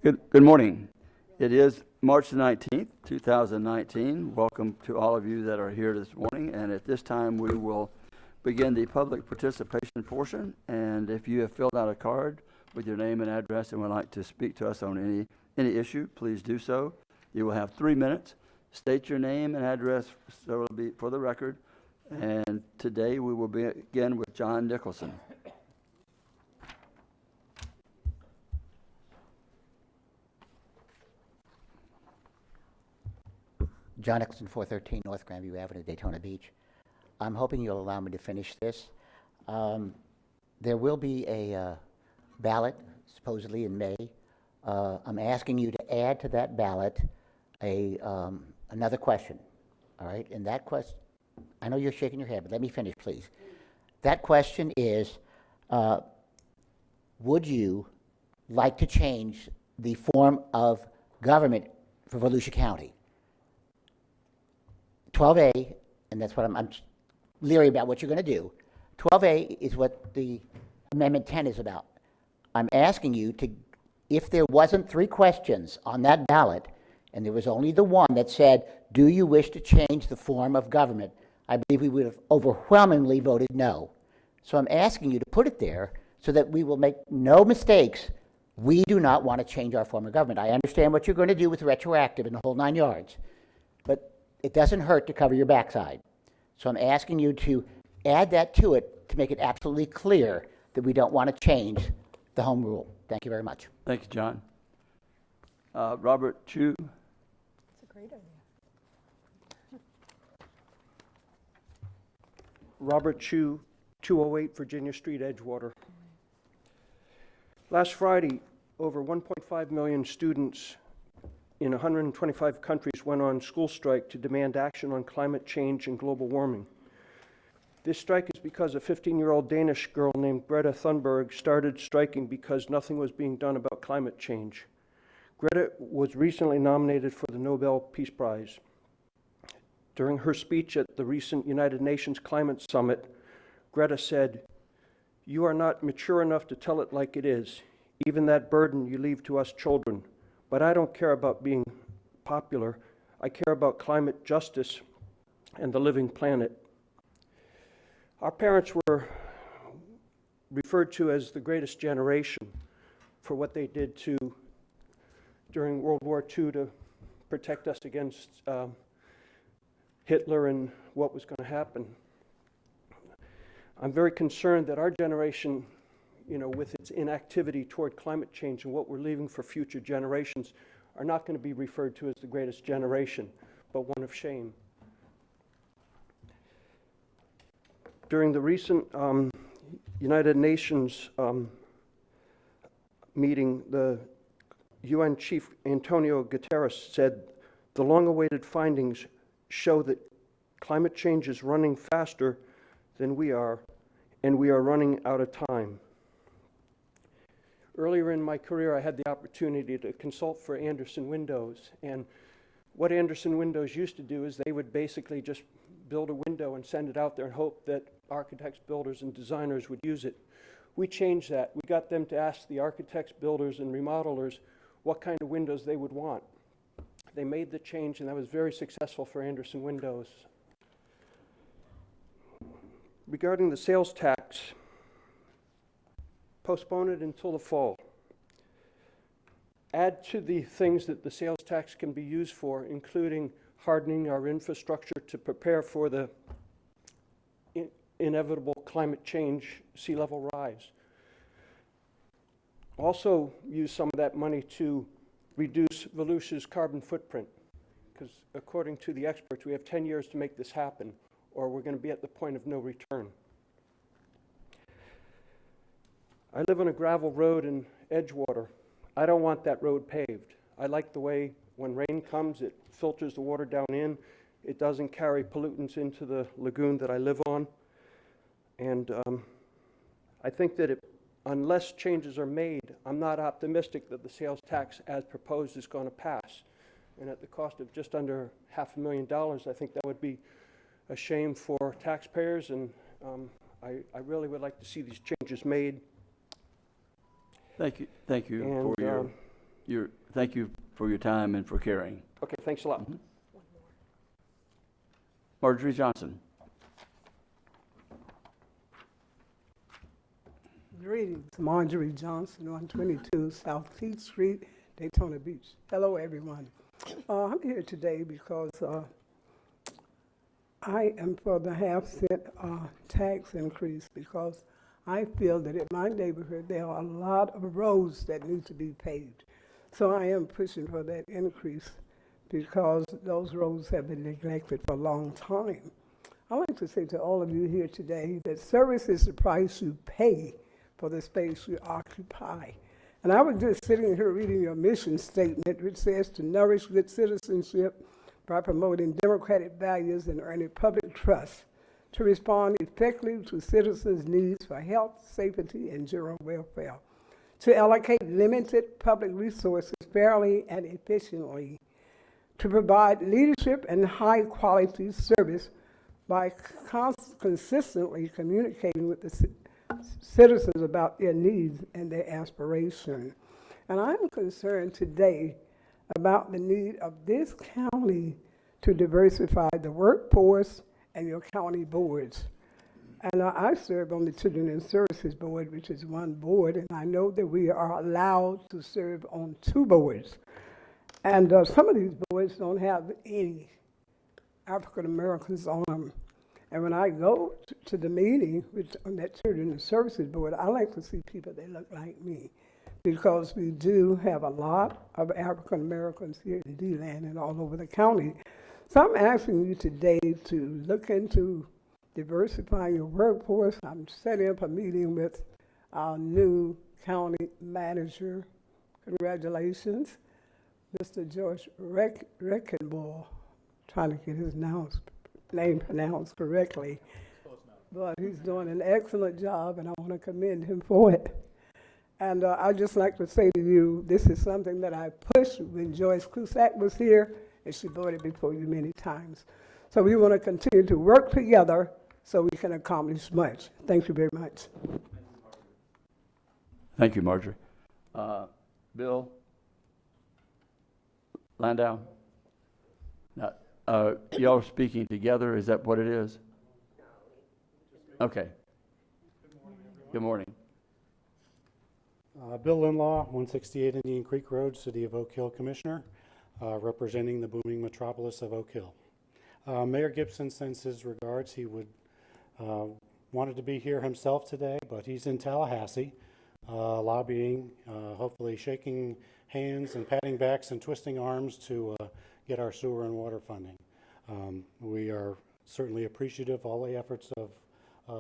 Good morning. It is March the 19th, 2019. Welcome to all of you that are here this morning. And at this time, we will begin the public participation portion. And if you have filled out a card with your name and address and would like to speak to us on any issue, please do so. You will have 3 minutes. State your name and address so it'll be for the record. And today we will begin with John Nicholson. John Nicholson, 413 North Grandview Avenue, Daytona Beach. I'm hoping you'll allow me to finish this. There will be a ballot, supposedly in May. I'm asking you to add to that ballot another question, all right? And that question, I know you're shaking your head, but let me finish, please. That question is, would you like to change the form of government for Volusia County? 12A, and that's what I'm leery about what you're going to do. 12A is what the Amendment 10 is about. I'm asking you to, if there wasn't 3 questions on that ballot, and there was only the one that said, do you wish to change the form of government, I believe we would have overwhelmingly voted no. So I'm asking you to put it there so that we will make no mistakes. We do not want to change our form of government. I understand what you're going to do with retroactive and the whole 9 yards, but it doesn't hurt to cover your backside. So I'm asking you to add that to it to make it absolutely clear that we don't want to change the home rule. Thank you very much. Thank you, John. Robert Chu. That's a great idea. Robert Chu, 208 Virginia Street, Edgewater. Last Friday, over 1.5 million students in 125 countries went on school strike to demand action on climate change and global warming. This strike is because a 15-year-old Danish girl named Greta Thunberg started striking because nothing was being done about climate change. Greta was recently nominated for the Nobel Peace Prize. During her speech at the recent United Nations Climate Summit, Greta said, "You are not mature enough to tell it like it is, even that burden you leave to us children. But I don't care about being popular. I care about climate justice and the living planet." Our parents were referred to as the greatest generation for what they did during World War II to protect us against Hitler and what was going to happen. I'm very concerned that our generation, with its inactivity toward climate change and what we're leaving for future generations, are not going to be referred to as the greatest generation, but one of shame. During the recent United Nations meeting, the UN Chief Antonio Guterres said, "The long-awaited findings show that climate change is running faster than we are, and we are running out of time." Earlier in my career, I had the opportunity to consult for Andersen Windows, and what Andersen Windows used to do is they would basically just build a window and send it out there and hope that architects, builders, and designers would use it. We changed that. We got them to ask the architects, builders, and remodelers what kind of windows they would want. They made the change, and that was very successful for Andersen Windows. Regarding the sales tax, postpone it until the fall. Add to the things that the sales tax can be used for, including hardening our infrastructure to prepare for the inevitable climate change, sea level rise. Also use some of that money to reduce Volusia's carbon footprint, because according to the experts, we have 10 years to make this happen, or we're going to be at the point of no return. I live on a gravel road in Edgewater. I don't want that road paved. I like the way when rain comes, it filters the water down in. It doesn't carry pollutants into the lagoon that I live on. And I think that unless changes are made, I'm not optimistic that the sales tax as proposed is going to pass. And at the cost of just under $500,000, I think that would be a shame for taxpayers, and I really would like to see these changes made. Thank you And, for thank you for your time and for caring. Okay, thanks a lot. Marjorie Johnson. Greetings, Marjorie Johnson, 122 South T Street, Daytona Beach. Hello, everyone. I'm here today because I am for the half-cent tax increase because I feel that in my neighborhood there are a lot of roads that need to be paved. So I am pushing for that increase because those roads have been neglected for a long time. I'd like to say to all of you here today that service is the price you pay for the space you occupy. And I was just sitting here reading your mission statement, which says to nourish good citizenship by promoting democratic values and earning public trust, to respond effectively to citizens' needs for health, safety, and general welfare, to allocate limited public resources fairly and efficiently, to provide leadership and high-quality service by consistently communicating with the citizens about their needs and their aspirations. And I'm concerned today about the need of this county to diversify the workforce and your county boards. And I serve on the Children and Services Board, which is one board, and I know that we are allowed to serve on 2 boards. And some of these boards don't have any African Americans on them. And when I go to the meeting on that Children and Services Board, I like to see people that look like me, because we do have a lot of African Americans here in D-Land and all over the county. So I'm asking you today to look into diversifying your workforce. I'm setting up a meeting with our new county manager. Congratulations, Mr. George Reckenball. Trying to get his name pronounced correctly. But he's doing an excellent job, and I want to commend him for it. And I'd just like to say to you, this is something that I pushed when Joyce Cusack was here, and she voted before you many times. So we want to continue to work together so we can accomplish much. Thank you very much. Thank you, Marjorie. Bill Landau? No. Y'all are speaking together, is that what it is? Okay. Good morning. Bill Linlaw, 168 Indian Creek Road, City of Oak Hill Commissioner, representing the booming metropolis of Oak Hill. Mayor Gibson sends his regards. He wanted to be here himself today, but he's in Tallahassee, lobbying, hopefully shaking hands and patting backs and twisting arms to get our sewer and water funding. We are certainly appreciative of all the efforts of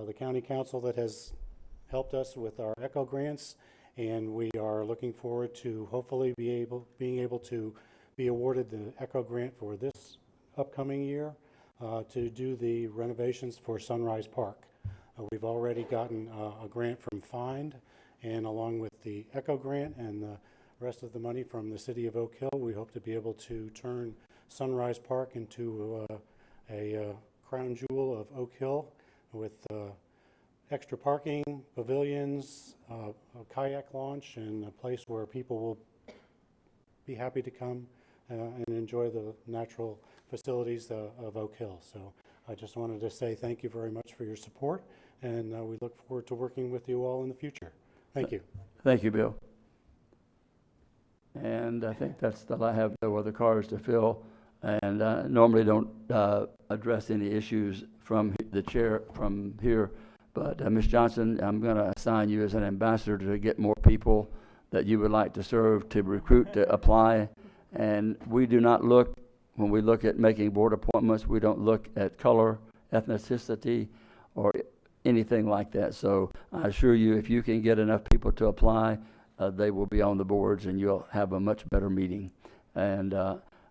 the county council that has helped us with our ECHO grants, and we are looking forward to hopefully being able to be awarded the ECHO grant for this upcoming year to do the renovations for Sunrise Park. We've already gotten a grant from FIND, and along with the ECHO grant and the rest of the money from the City of Oak Hill, we hope to be able to turn Sunrise Park into a crown jewel of Oak Hill with extra parking, pavilions, a kayak launch, and a place where people will be happy to come and enjoy the natural facilities of Oak Hill. So I just wanted to say thank you very much for your support, and we look forward to working with you all in the future. Thank you. Thank you, Bill. And I think I have no other cards to fill, and normally don't address any issues from the chair from here. But Ms. Johnson, I'm going to assign you as an ambassador to get more people that you would like to serve, to recruit, to apply. And we do not look, when we look at making board appointments, we don't look at color, ethnicity, or anything like that. So I assure you, if you can get enough people to apply, they will be on the boards, and you'll have a much better meeting. And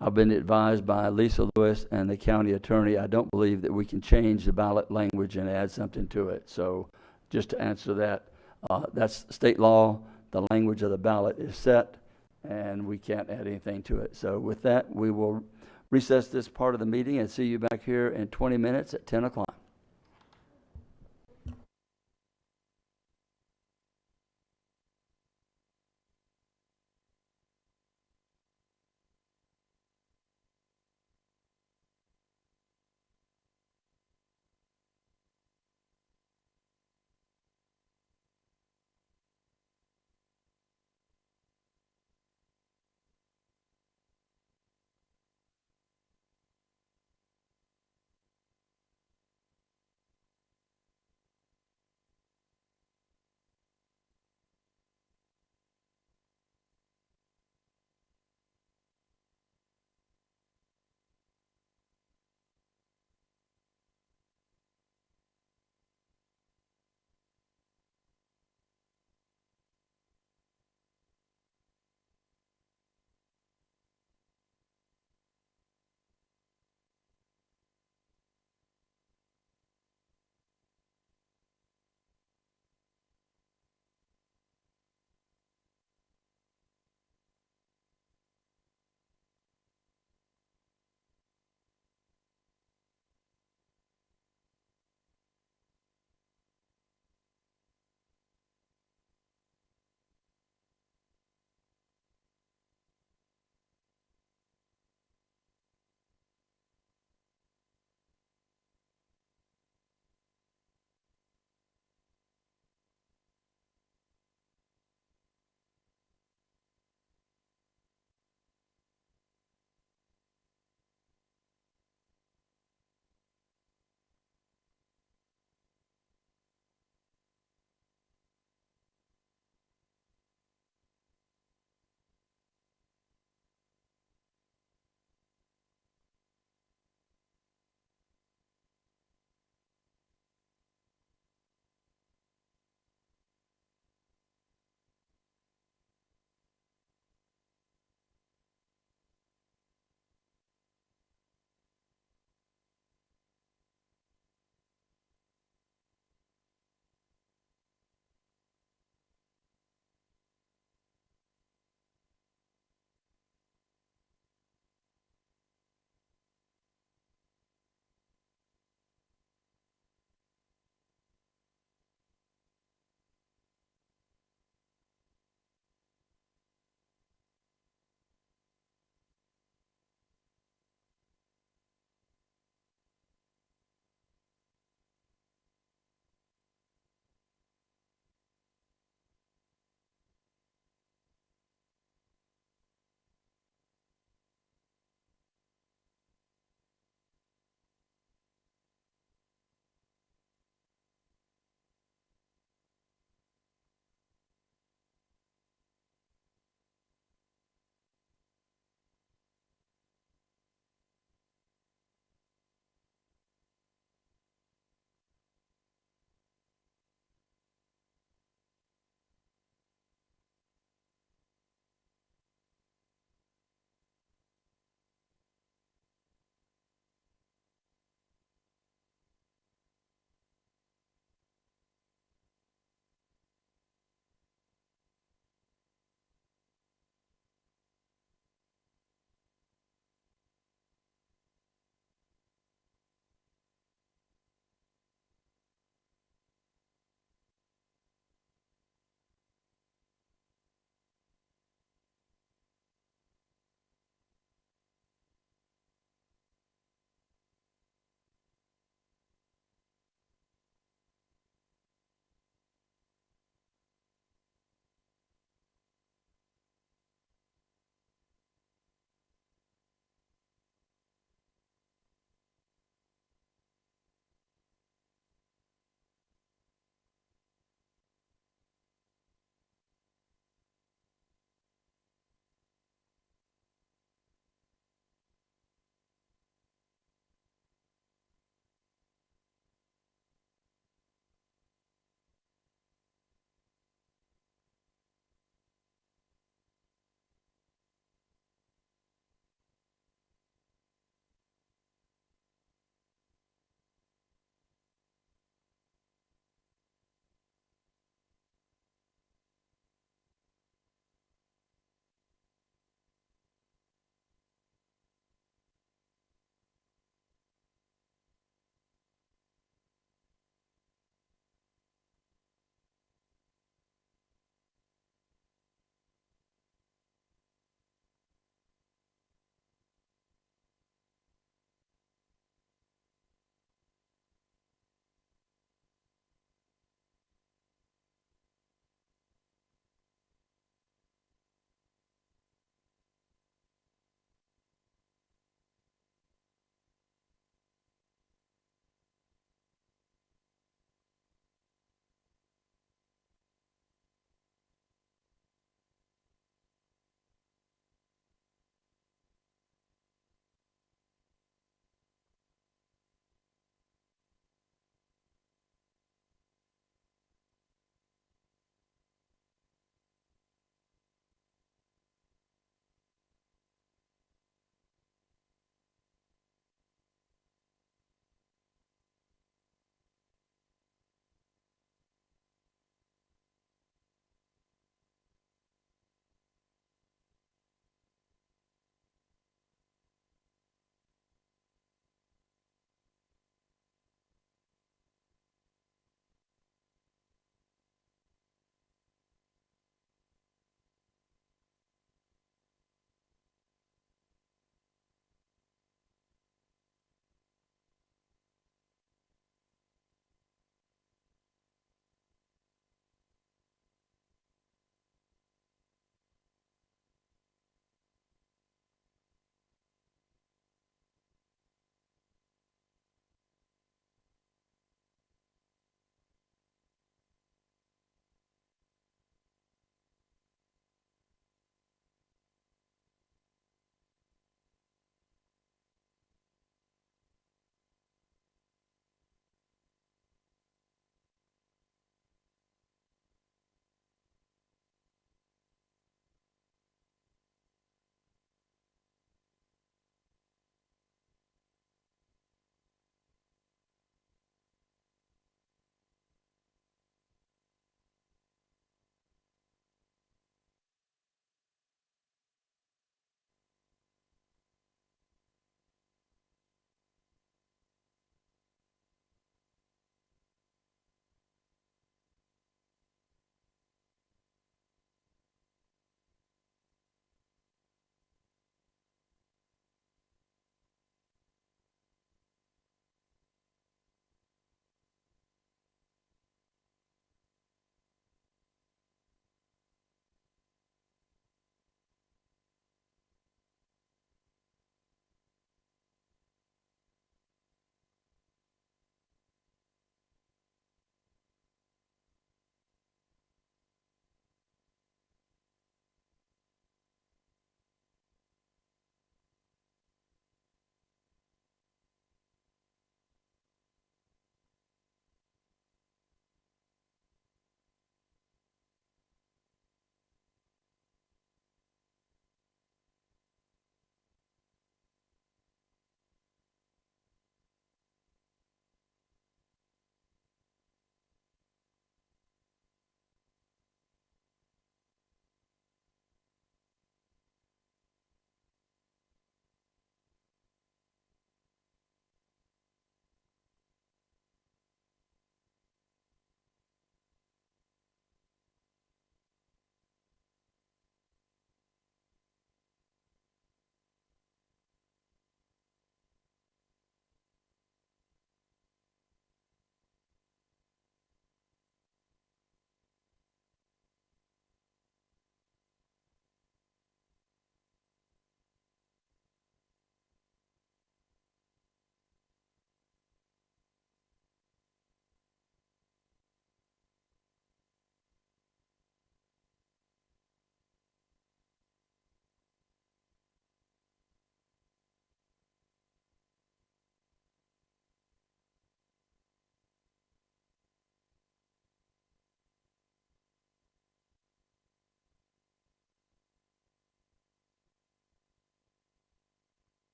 I've been advised by Lisa Lewis and the county attorney, I don't believe that we can change the ballot language and add something to it. So just to answer that, that's state law. The language of the ballot is set, and we can't add anything to it. So with that, we will recess this part of the meeting and see you back here in 20 minutes at 10 o'clock.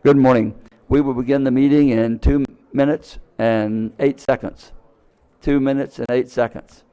Good morning. We will begin the meeting in 2 minutes and 8 seconds. 2 minutes and 8 seconds.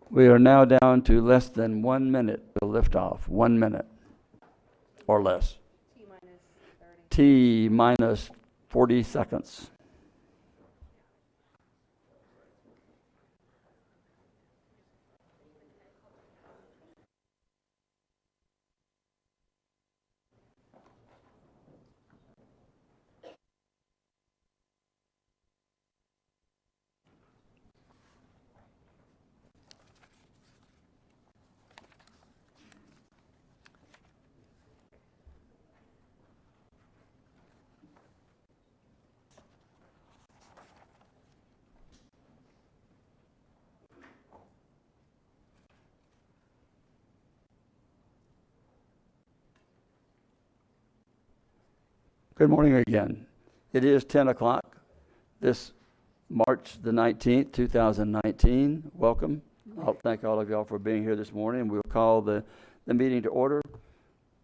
We are now down to less than 1 minute to lift off. 1 minute or less. T minus 40 seconds. Good morning again. It is 10 o'clock this March the 19th, 2019. Welcome. I'll thank all of y'all for being here this morning. We'll call the meeting to order.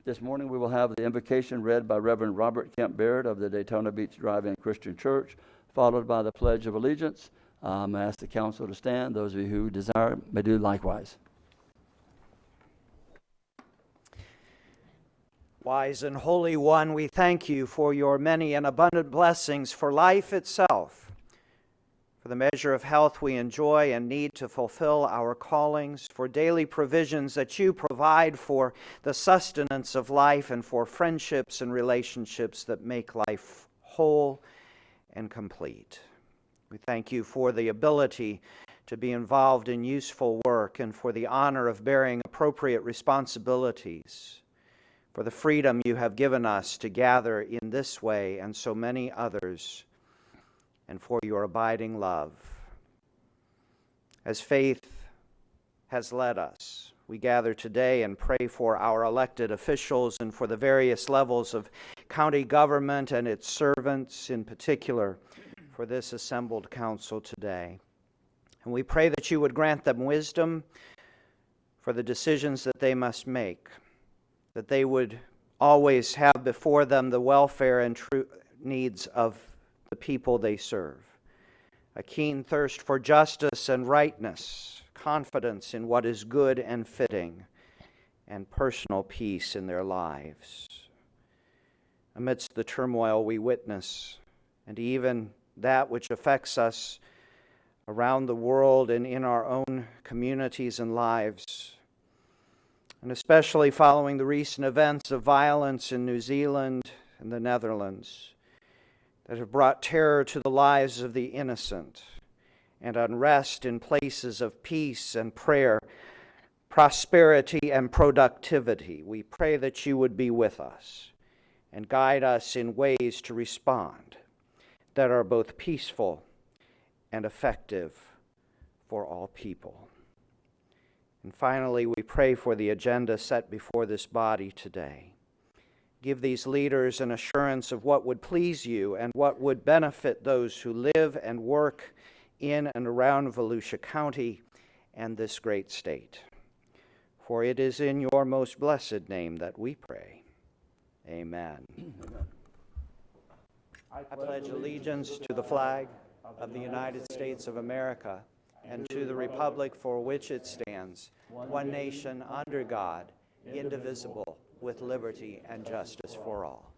This morning we will have the invocation read by Reverend Robert Kemp Baird of the Daytona Beach Drive-In Christian Church, followed by the Pledge of Allegiance. I ask the council to stand. Those of you who desire may do likewise. Wise and Holy One, we thank you for your many and abundant blessings for life itself, for the measure of health we enjoy and need to fulfill our callings, for daily provisions that you provide for the sustenance of life, and for friendships and relationships that make life whole and complete. We thank you for the ability to be involved in useful work and for the honor of bearing appropriate responsibilities, for the freedom you have given us to gather in this way and so many others, and for your abiding love. As faith has led us, we gather today and pray for our elected officials and for the various levels of county government and its servants, in particular for this assembled council today. And we pray that you would grant them wisdom for the decisions that they must make, that they would always have before them the welfare and true needs of the people they serve, a keen thirst for justice and rightness, confidence in what is good and fitting, and personal peace in their lives. Amidst the turmoil we witness, and even that which affects us around the world and in our own communities and lives, and especially following the recent events of violence in New Zealand and the Netherlands that have brought terror to the lives of the innocent and unrest in places of peace and prayer, prosperity and productivity. We pray that you would be with us and guide us in ways to respond that are both peaceful and effective for all people. And finally, we pray for the agenda set before this body today. Give these leaders an assurance of what would please you and what would benefit those who live and work in and around Volusia County and this great state. For it is in your most blessed name that we pray. Amen. I pledge allegiance to the flag of the United States of America and to the republic for which it stands, one nation under God, indivisible, with liberty and justice for all.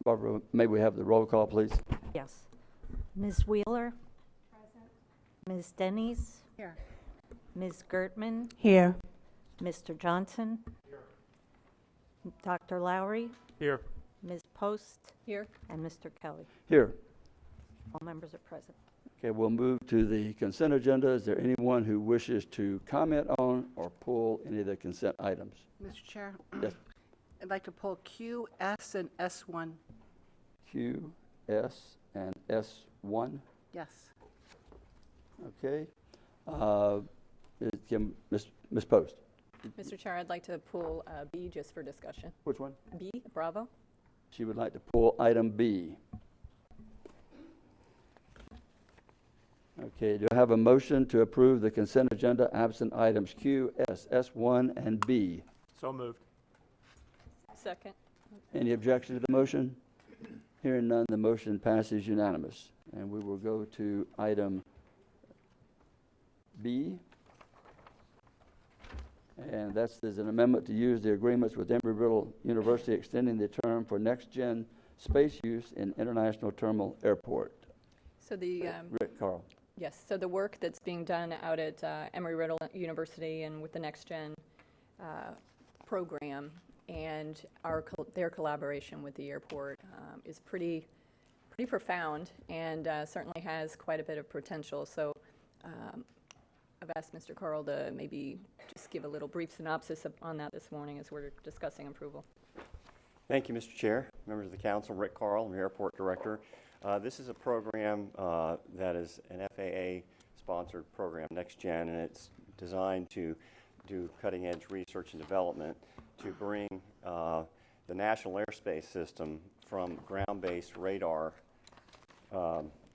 Barbara, may we have the roll call, please? Yes. Ms. Wheeler? Present. Ms. Denny's? Here. Ms. Gertman? Here. Mr. Johnson? Here. Dr. Lowry? Here. Ms. Post? Here. And Mr. Kelly. Here. All members are present. Okay, we'll move to the consent agenda. Is there anyone who wishes to comment on or pull any of the consent items? Mr. Chair, Yes. I'd like to pull Q, S, and S1. Q, S, and S1. Yes. Okay. Ms. Post, Mr. Chair, I'd like to pull B just for discussion. which one? B, Bravo. She would like to pull item B. Okay, do I have a motion to approve the consent agenda absent items Q, S, S1, and B? So moved. Second. Any objection to the motion? Hearing none, the motion passes unanimous. And we will go to item B. And there's an amendment to use the agreements with Embry-Riddle University extending the term for next-gen space use in International Terminal Airport. So the, Rick, Carl. yes, so the work that's being done out at Embry-Riddle University and with the Next Gen program and their collaboration with the airport is pretty profound and certainly has quite a bit of potential. So I've asked Mr. Carl to maybe just give a little brief synopsis on that this morning as we're discussing approval. Thank you, Mr. Chair, members of the council. Rick Carl, I'm the airport director. This is a program that is an FAA-sponsored program, Next Gen, and it's designed to do cutting-edge research and development to bring the national airspace system from ground-based radar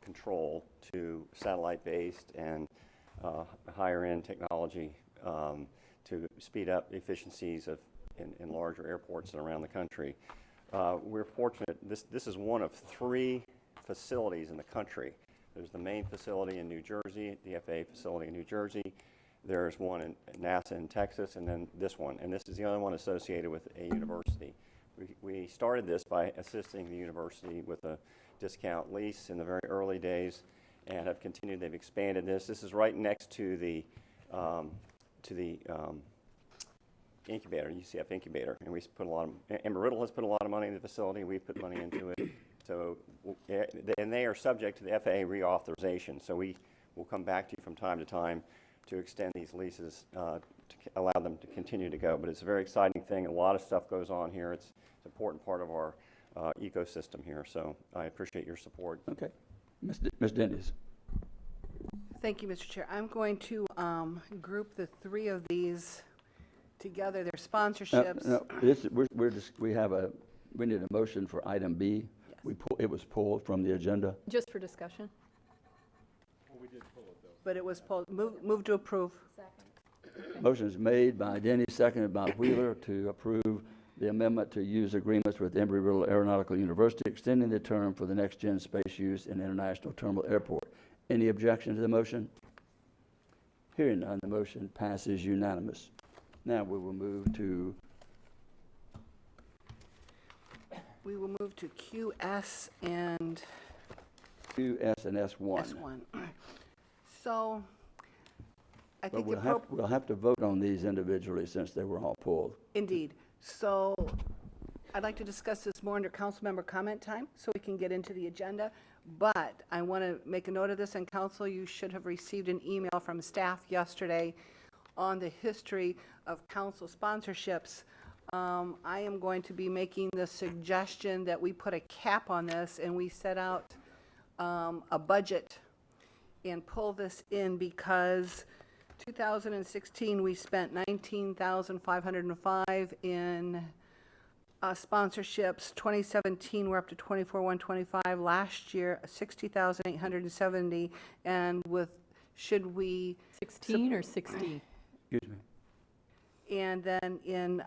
control to satellite-based and higher-end technology to speed up efficiencies in larger airports and around the country. We're fortunate. This is one of 3 facilities in the country. There's the main facility in New Jersey, the FAA facility in New Jersey. There's one in NASA in Texas, and then this one. And this is the only one associated with a university. We started this by assisting the university with a discount lease in the very early days, and have continued. They've expanded this. This is right next to the incubator, UCF incubator, and we put a lot of. Embry-Riddle has put a lot of money in the facility. We've put money into it. So, and they are subject to the FAA reauthorization. So we will come back to you from time to time to extend these leases to allow them to continue to go. But it's a very exciting thing. A lot of stuff goes on here. It's an important part of our ecosystem here. So I appreciate your support. Okay. Ms. Dennis. Thank you, Mr. Chair. I'm going to group the 3 of these together. They're sponsorships. No, we need a motion for item B. Yes. It was pulled from the agenda. Just for discussion. But it was pulled. Move to approve. Motion is made by Denny, seconded by Wheeler to approve the amendment to use agreements with Embry-Riddle Aeronautical University, extending the term for the next-gen space use in International Terminal Airport. Any objection to the motion? Hearing none, the motion passes unanimous. Now we will move to We will move to QS and Q, S, and S1. S1. So, I But think we'll have to vote on these individually since they were all pulled. indeed. So, I'd like to discuss this more under council member comment time, so we can get into the agenda. But I want to make a note of this, and council, you should have received an email from staff yesterday on the history of council sponsorships. I am going to be making the suggestion that we put a cap on this and we set out a budget and pull this in, because 2016 we spent $19,505 in sponsorships. 2017 we're up to 24,125. Last year 60,870. And with, should we 16 or 60? Excuse me. and then in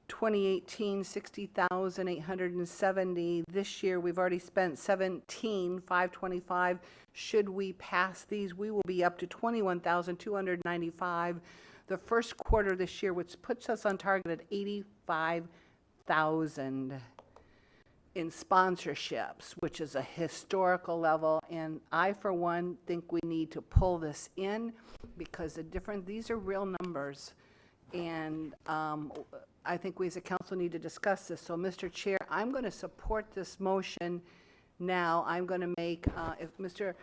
2018, 60,870. This year, we've already spent 17,525. Should we pass these, we will be up to 21,295. The first quarter this year, which puts us on target at 85,000 in sponsorships, which is a historical level. And I, for one, think we need to pull this in, because these are real numbers. And I think we as a council need to discuss this. So, Mr. Chair, I'm going to support this motion now. I'm going to make, if Mr.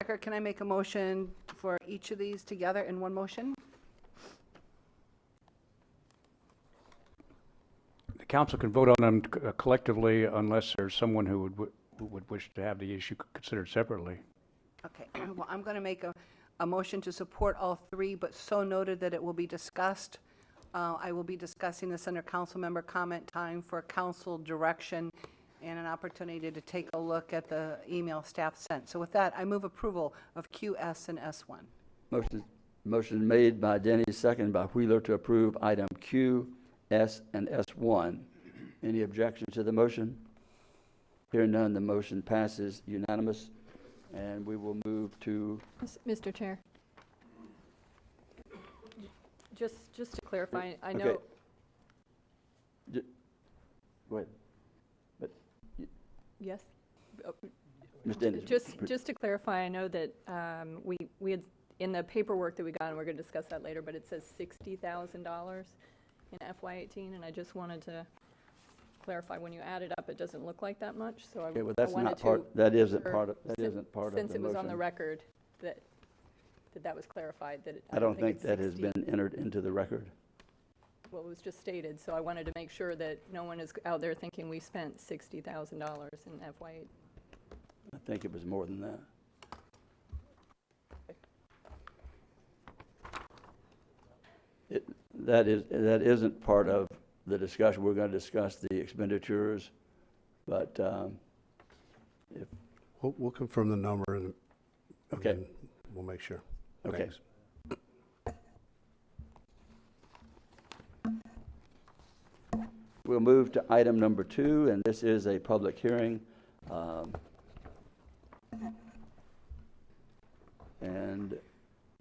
Eckert, can I make a motion for each of these together in one motion? The council can vote on them collectively unless there's someone who would wish to have the issue considered separately. Okay, well, I'm going to make a motion to support all three, but so noted that it will be discussed. I will be discussing this under council member comment time for council direction and an opportunity to take a look at the email staff sent. So with that, I move approval of Q, S, and S1. Motion made by Denny, second by Wheeler to approve item Q, S, and S1. Any objection to the motion? Hearing none, the motion passes unanimous, and we will move to... Mr. Chair. Just to clarify, I know... Okay. Go ahead. But, Yes? Ms. Denny. Just to clarify, I know that we had, in the paperwork that we got, and we're going to discuss that later, but it says $60,000 in FY18, and I just wanted to clarify, when you add it up, it doesn't look like that much, so Okay, well, I that's wanted not to... part, that isn't part of the motion. Since it was on the record, that was clarified, that I don't think it's that has 60. been entered into the record. Well, it was just stated, so I wanted to make sure that no one is out there thinking we spent $60,000 in FY8. I think it was more than that. That isn't part of the discussion. We're going to discuss the expenditures, but if... We'll confirm the number and Okay. then we'll make sure. Okay. Thanks. We'll move to item number 2, and this is a public hearing. And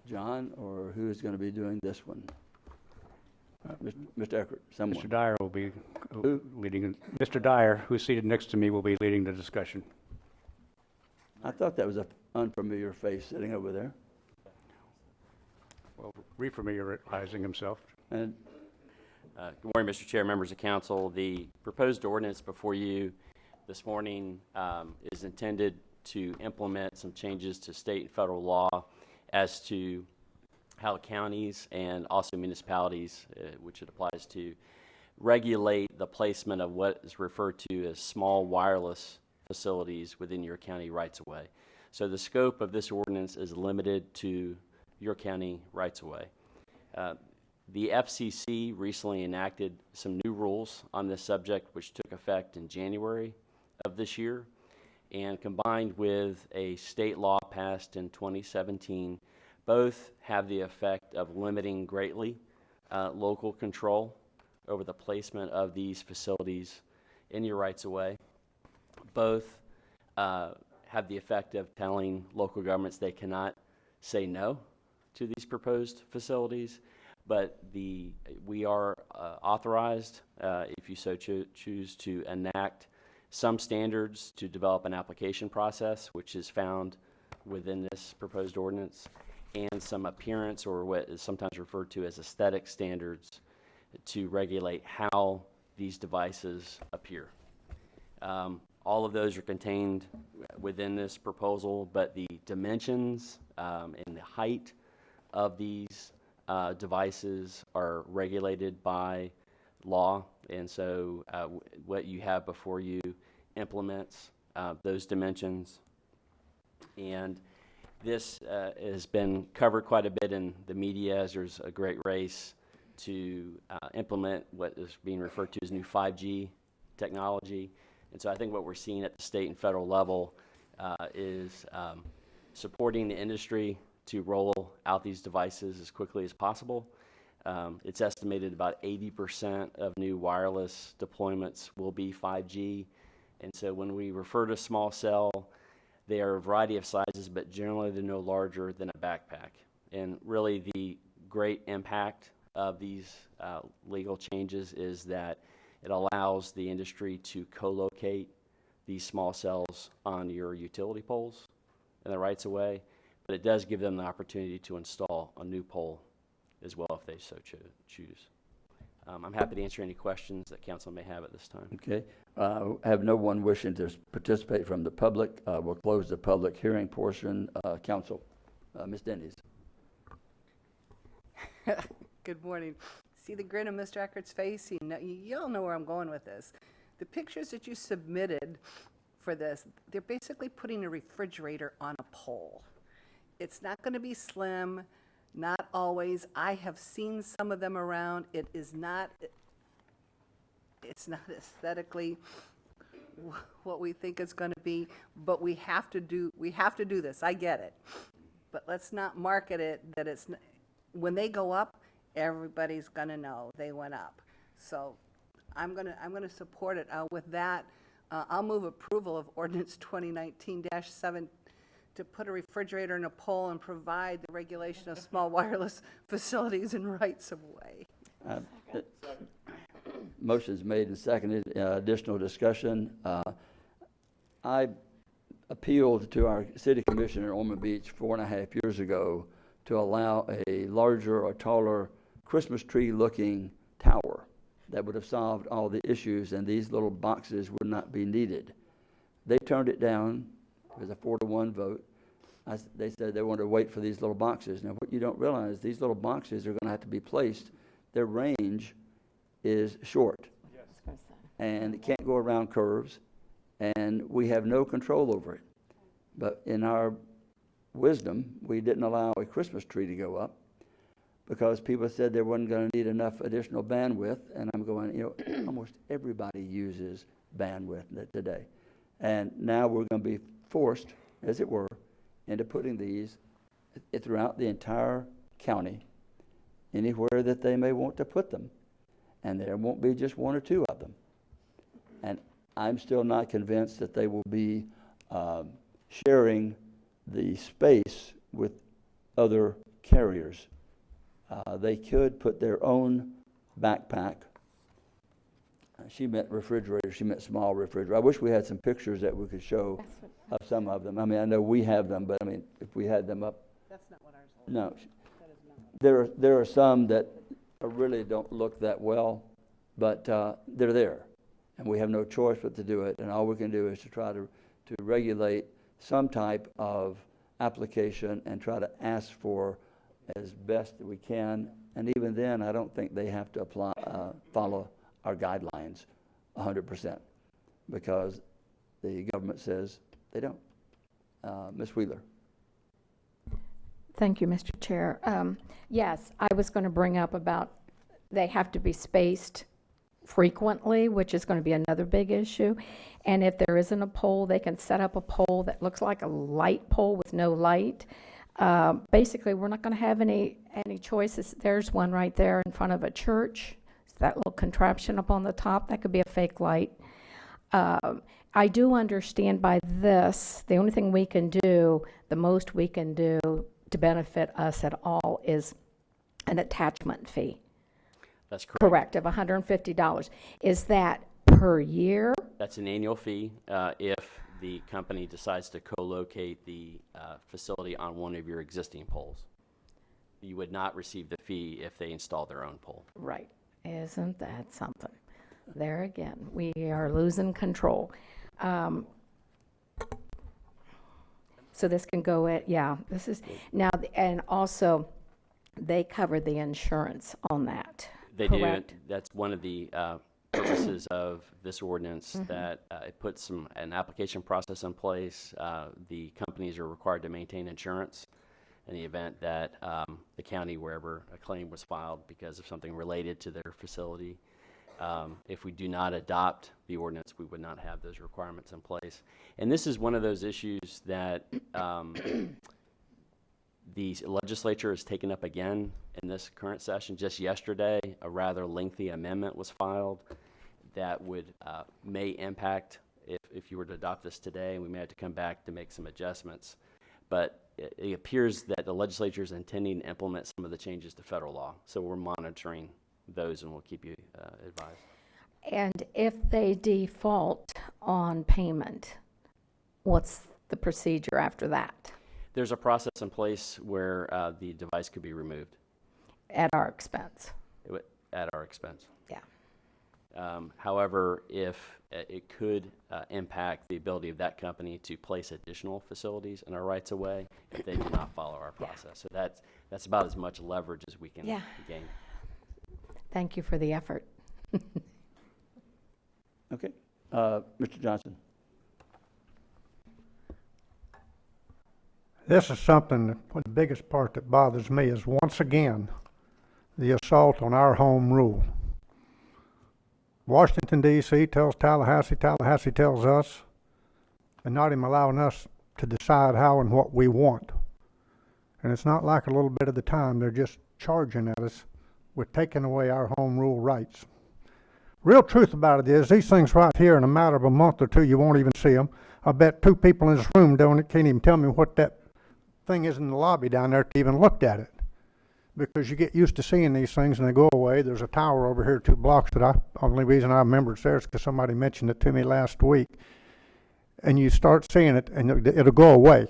John, or who is going to be doing this one? Mr. Eckert, someone. Mr. Dyer will be Who? leading. Mr. Dyer, who's seated next to me, will be leading the discussion. I thought that was an unfamiliar face sitting over there. Well, refamiliarizing himself. And Good morning, Mr. Chair, members of council. The proposed ordinance before you this morning is intended to implement some changes to state and federal law as to how counties and also municipalities, which it applies to, regulate the placement of what is referred to as small wireless facilities within your county rights-of-way. So the scope of this ordinance is limited to your county rights-of-way. The FCC recently enacted some new rules on this subject, which took effect in January of this year, and combined with a state law passed in 2017, both have the effect of limiting greatly local control over the placement of these facilities in your rights-of-way. Both have the effect of telling local governments they cannot say no to these proposed facilities. but we are authorized, if you so choose, to enact some standards to develop an application process, which is found within this proposed ordinance, and some appearance, or what is sometimes referred to as aesthetic standards, to regulate how these devices appear. All of those are contained within this proposal, but the dimensions and the height of these devices are regulated by law, and so what you have before you implements those dimensions. And this has been covered quite a bit in the media, as there's a great race to implement what is being referred to as new 5G technology. And so I think what we're seeing at the state and federal level is supporting the industry to roll out these devices as quickly as possible. It's estimated about 80% of new wireless deployments will be 5G. And so when we refer to small cell, they are a variety of sizes, but generally they're no larger than a backpack. And really the great impact of these legal changes is that it allows the industry to co-locate these small cells on your utility poles in the rights of way, but it does give them the opportunity to install a new pole as well if they so choose. I'm happy to answer any questions that council may have at this time. Okay. I have no one wishing to participate from the public. We'll close the public hearing portion. Council, Ms. Denny's. Good morning. See the grin on Mr. Eckert's face? You all know where I'm going with this. The pictures that you submitted for this, they're basically putting a refrigerator on a pole. It's not going to be slim, not always. I have seen some of them around. It's not aesthetically what we think it's going to be, but we have to do this. I get it. But let's not market it that it's, when they go up, everybody's going to know they went up. So I'm going to support it. With that, I'll move approval of ordinance 2019-7 to put a refrigerator in a pole and provide the regulation of small wireless facilities and rights of way. Motion's made and seconded. Additional discussion. I appealed to our city commissioner in Ormond Beach 4.5 years ago to allow a larger or taller Christmas tree looking tower that would have solved all the issues, and these little boxes would not be needed. They turned it down. It was a 4-to-1 vote. They said they wanted to wait for these little boxes. Now, what you don't realize, these little boxes are going to have to be placed. Their range is short, and it can't go around curves, and we have no control over it. But in our wisdom, we didn't allow a Christmas tree to go up because people said they weren't going to need enough additional bandwidth, and I'm going, almost everybody uses bandwidth today. And now we're going to be forced, as it were, into putting these throughout the entire county, anywhere that they may want to put them. And there won't be just 1 or 2 of them. And I'm still not convinced that they will be sharing the space with other carriers. They could put their own backpack. She meant refrigerator. She meant small refrigerator. I wish we had some pictures that we could show of some of them. I mean, I know we have them, but I mean, if we had them up. That's not what ours is. No. That is not. There are some that really don't look that well, but they're there, and we have no choice but to do it. And all we can do is to try to regulate some type of application and try to ask for as best that we can. And even then, I don't think they have to follow our guidelines 100%, because the government says they don't. Ms. Wheeler. Thank you, Mr. Chair. Yes, I was going to bring up about they have to be spaced frequently, which is going to be another big issue. And if there isn't a pole, they can set up a pole that looks like a light pole with no light. Basically, we're not going to have any choices. There's one right there in front of a church. It's that little contraption up on the top. That could be a fake light. I do understand by this, the only thing we can do, the most we can do to benefit us at all, is an attachment fee, That's correct. correct, of $150. Is that per year? That's an annual fee if the company decides to co-locate the facility on one of your existing poles. You would not receive the fee if they install their own pole. Right. Isn't that something? There again, we are losing control. So this can go at, yeah, this is, now, and also, they cover the insurance on that, They correct? do. That's one of the purposes of this ordinance, that it puts an application process in place. The companies are required to maintain insurance in the event that the county, wherever a claim was filed because of something related to their facility. If we do not adopt the ordinance, we would not have those requirements in place. And this is one of those issues that the legislature has taken up again in this current session. Just yesterday, a rather lengthy amendment was filed that would may impact, if you were to adopt this today, we may have to come back to make some adjustments. But it appears that the legislature is intending to implement some of the changes to federal law. So we're monitoring those, and we'll keep you advised. And if they default on payment, what's the procedure after that? There's a process in place where the device could be removed. At our expense? At our expense. Yeah. However, if it could impact the ability of that company to place additional facilities in our rights of way if they do not follow our process. So that's about as much leverage as we can gain. Thank you for the effort. Okay. Mr. Johnson. This is something that the biggest part that bothers me is, once again, the assault on our home rule. Washington, D.C. tells Tallahassee, Tallahassee tells us, and not even allowing us to decide how and what we want. And it's not like a little bit of the time, they're just charging at us with taking away our home rule rights. Real truth about it is, these things right here, in a matter of a month or two, you won't even see them. I bet 2 people in this room can't even tell me what that thing is in the lobby down there to even look at it. Because you get used to seeing these things and they go away. There's a tower over here 2 blocks that only reason I remember it's there is because somebody mentioned it to me last week. And you start seeing it and it'll go away.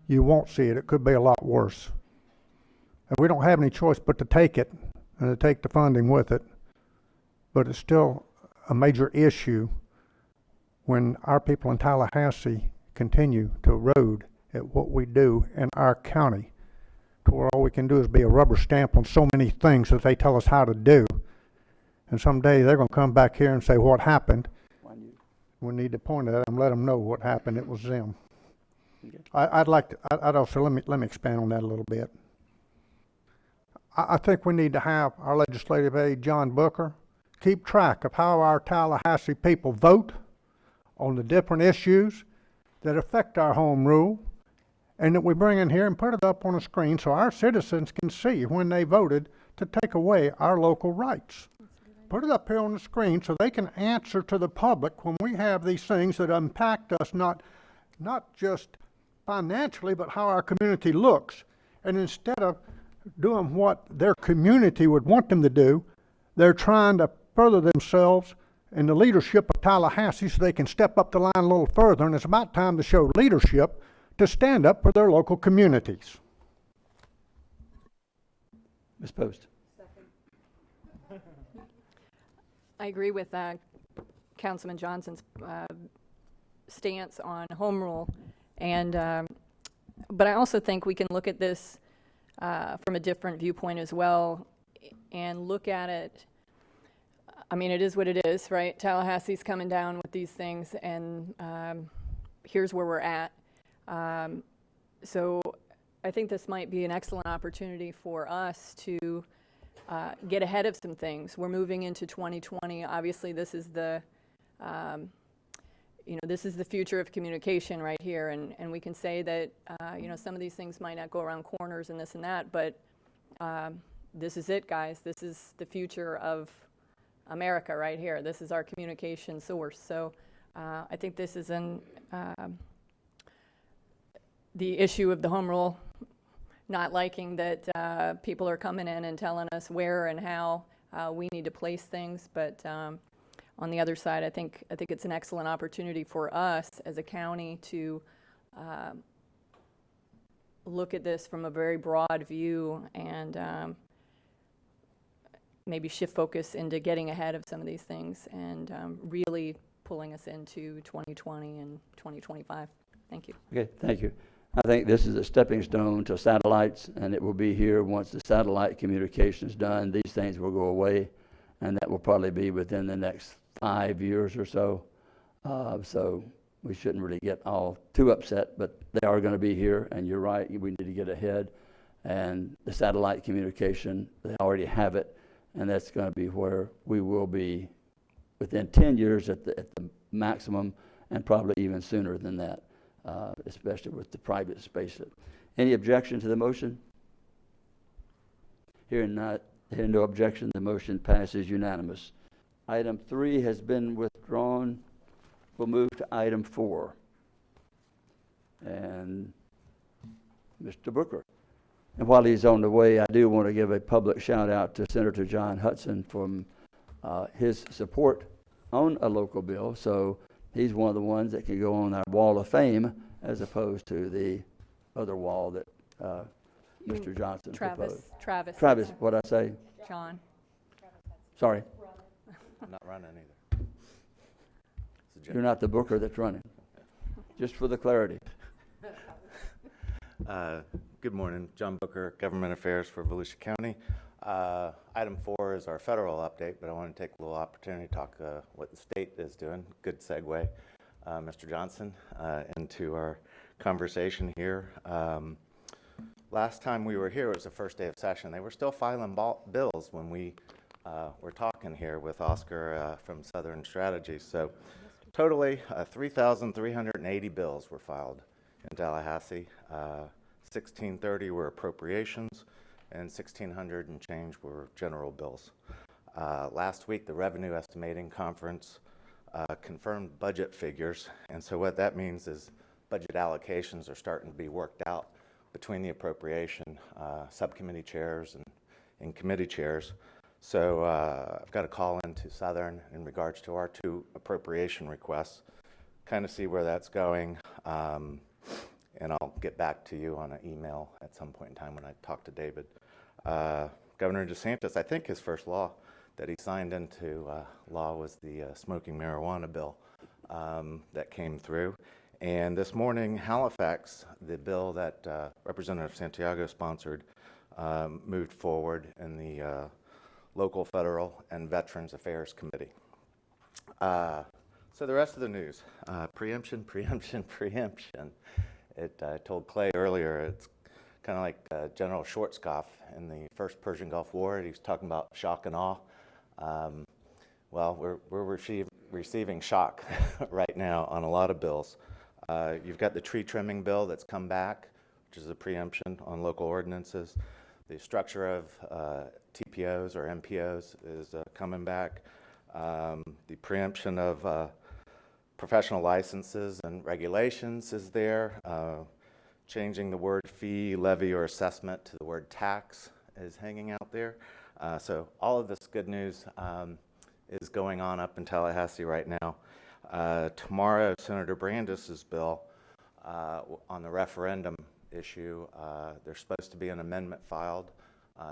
You won't see it. It could be a lot worse. And we don't have any choice but to take it and to take the funding with it. But it's still a major issue when our people in Tallahassee continue to erode at what we do in our county, to where all we can do is be a rubber stamp on so many things that they tell us how to do. And someday they're going to come back here and say, what happened? We need to point at them, let them know what happened. It was them. Okay. I'd also, let me expand on that a little bit. I think we need to have our legislative aide, John Booker, keep track of how our Tallahassee people vote on the different issues that affect our home rule, and that we bring in here and put it up on a screen so our citizens can see when they voted to take away our local rights. Put it up here on the screen so they can answer to the public when we have these things that impact us, not just financially, but how our community looks. And instead of doing what their community would want them to do, they're trying to further themselves in the leadership of Tallahassee so they can step up the line a little further. And it's about time to show leadership to stand up for their local communities. Ms. Post. I agree with Councilman Johnson's stance on home rule, and but I also think we can look at this from a different viewpoint as well, and look at it. I mean, it is what it is, right? Tallahassee's coming down with these things, and here's where we're at. So I think this might be an excellent opportunity for us to get ahead of some things. We're moving into 2020. Obviously, this is the, this is the future of communication right here. And we can say that, some of these things might not go around corners and this and that, but this is it, guys. This is the future of America right here. This is our communication source. So I think this is the issue of the home rule not liking that people are coming in and telling us where and how we need to place things. But on the other side, I think it's an excellent opportunity for us as a county to look at this from a very broad view and maybe shift focus into getting ahead of some of these things and really pulling us into 2020 and 2025. Thank you. Okay, thank you. I think this is a stepping stone to satellites, and it will be here once the satellite communication is done. These things will go away, and that will probably be within the next 5 years or so. So we shouldn't really get all too upset, but they are going to be here, and you're right, we need to get ahead. And the satellite communication, they already have it, and that's going to be where we will be within 10 years at the maximum, and probably even sooner than that, especially with the private space. Any objection to the motion? Hearing no objection, the motion passes unanimous. Item 3 has been withdrawn. We'll move to item 4. And Mr. Booker. And while he's on the way, I do want to give a public shout out to Senator John Hudson from his support on a local bill. So he's one of the ones that can go on our wall of fame as opposed to the other wall that Mr. Johnson proposed. Travis, what'd I say? John. Sorry. I'm not running either. You're not the Booker that's running. Just for the clarity. Good morning. John Booker, Government Affairs for Volusia County. Item 4 is our federal update, but I want to take a little opportunity to talk what the state is doing. Good segue, Mr. Johnson, into our conversation here. Last time we were here, it was the first day of session. They were still filing bills when we were talking here with Oscar from Southern Strategy. So totally 3,380 bills were filed in Tallahassee. 1,630 were appropriations, and 1,600 and change were general bills. Last week, the Revenue Estimating Conference confirmed budget figures, and so what that means is budget allocations are starting to be worked out between the appropriation subcommittee chairs and committee chairs. So I've got a call into Southern in regards to our 2 appropriation requests, kind of see where that's going. And I'll get back to you on an email at some point in time when I talk to David. Governor DeSantis, I think his first law that he signed into law was the smoking marijuana bill that came through. And this morning, Halifax, the bill that Representative Santiago sponsored, moved forward in the Local, Federal, and Veterans Affairs Committee. So the rest of the news, preemption. I told Clay earlier, it's kind of like General Schwarzkopf in the first Persian Gulf War. He was talking about shock and awe. Well, we're receiving shock right now on a lot of bills. You've got the tree trimming bill that's come back, which is a preemption on local ordinances. The structure of TPOs or MPOs is coming back. The preemption of professional licenses and regulations is there. Changing the word fee, levy, or assessment to the word tax is hanging out there. So all of this good news is going on up in Tallahassee right now. Tomorrow, Senator Brandis's bill on the referendum issue, there's supposed to be an amendment filed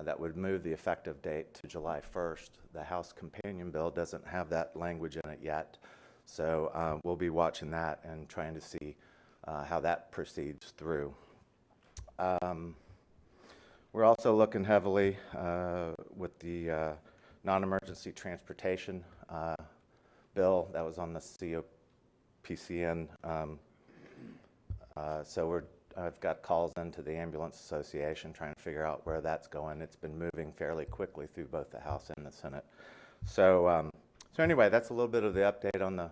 that would move the effective date to July 1st. The House companion bill doesn't have that language in it yet. So we'll be watching that and trying to see how that proceeds through. We're also looking heavily with the non-emergency transportation bill that was on the COPCN. So I've got calls into the Ambulance Association trying to figure out where that's going. It's been moving fairly quickly through both the House and the Senate. So anyway, that's a little bit of the update on the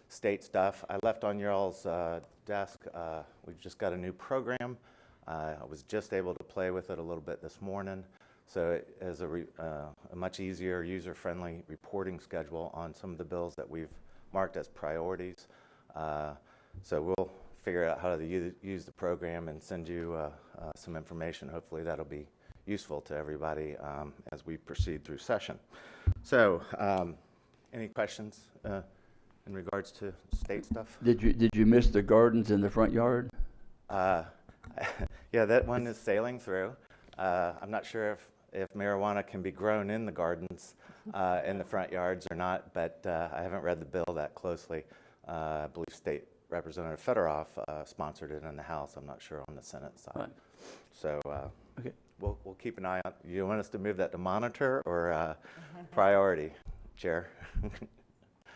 state stuff. I left on your all's desk. We've just got a new program. I was just able to play with it a little bit this morning. So it is a much easier, user-friendly reporting schedule on some of the bills that we've marked as priorities. So we'll figure out how to use the program and send you some information. Hopefully that'll be useful to everybody as we proceed through session. So, any questions in regards to state stuff? Did you miss the gardens in the front yard? Yeah, that one is sailing through. I'm not sure if marijuana can be grown in the gardens in the front yards or not, but I haven't read the bill that closely. I believe State Representative Fedorov sponsored it in the House. I'm not sure on the Senate side. Right. So Okay. we'll keep an eye on. You want us to move that to monitor or priority, Chair?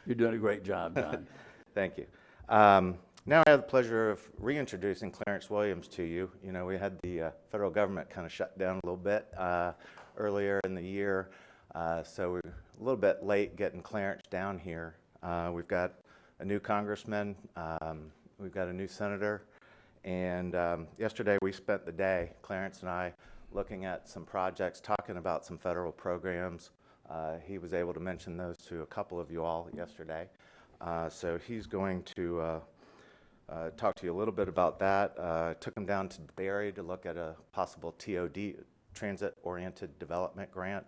You're doing a great job, John. Thank you. Now I have the pleasure of reintroducing Clarence Williams to you. You know, we had the federal government kind of shut down a little bit earlier in the year, so we're a little bit late getting Clarence down here. We've got a new congressman, we've got a new senator, and yesterday we spent the day, Clarence and I, looking at some projects, talking about some federal programs. He was able to mention those to a couple of you all yesterday. So he's going to talk to you a little bit about that. Took him down to Barry to look at a possible TOD, Transit-Oriented Development Grant.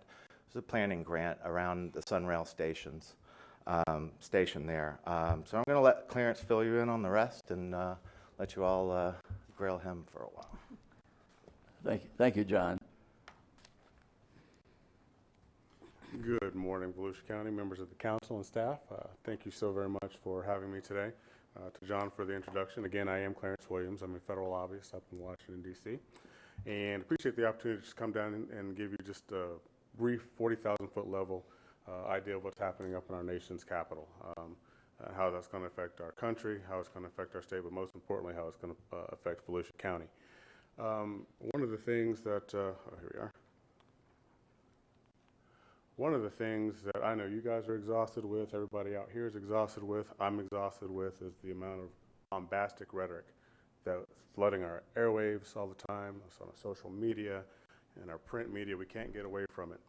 It's a planning grant around the Sunrail stations, station there. So I'm going to let Clarence fill you in on the rest and let you all grill him for a while. Thank you, John. Good morning, Volusia County, members of the council and staff. Thank you so very much for having me today. To John for the introduction. Again, I am Clarence Williams. I'm a federal lobbyist up in Washington, D.C. And appreciate the opportunity to just come down and give you just a brief 40,000-foot level idea of what's happening up in our nation's capital, how that's going to affect our country, how it's going to affect our state, but most importantly, how it's going to affect Volusia County. One of the things that, here we are. One of the things that I know you guys are exhausted with, everybody out here is exhausted with, I'm exhausted with, is the amount of bombastic rhetoric that's flooding our airwaves all the time. It's on our social media and our print media. We can't get away from it.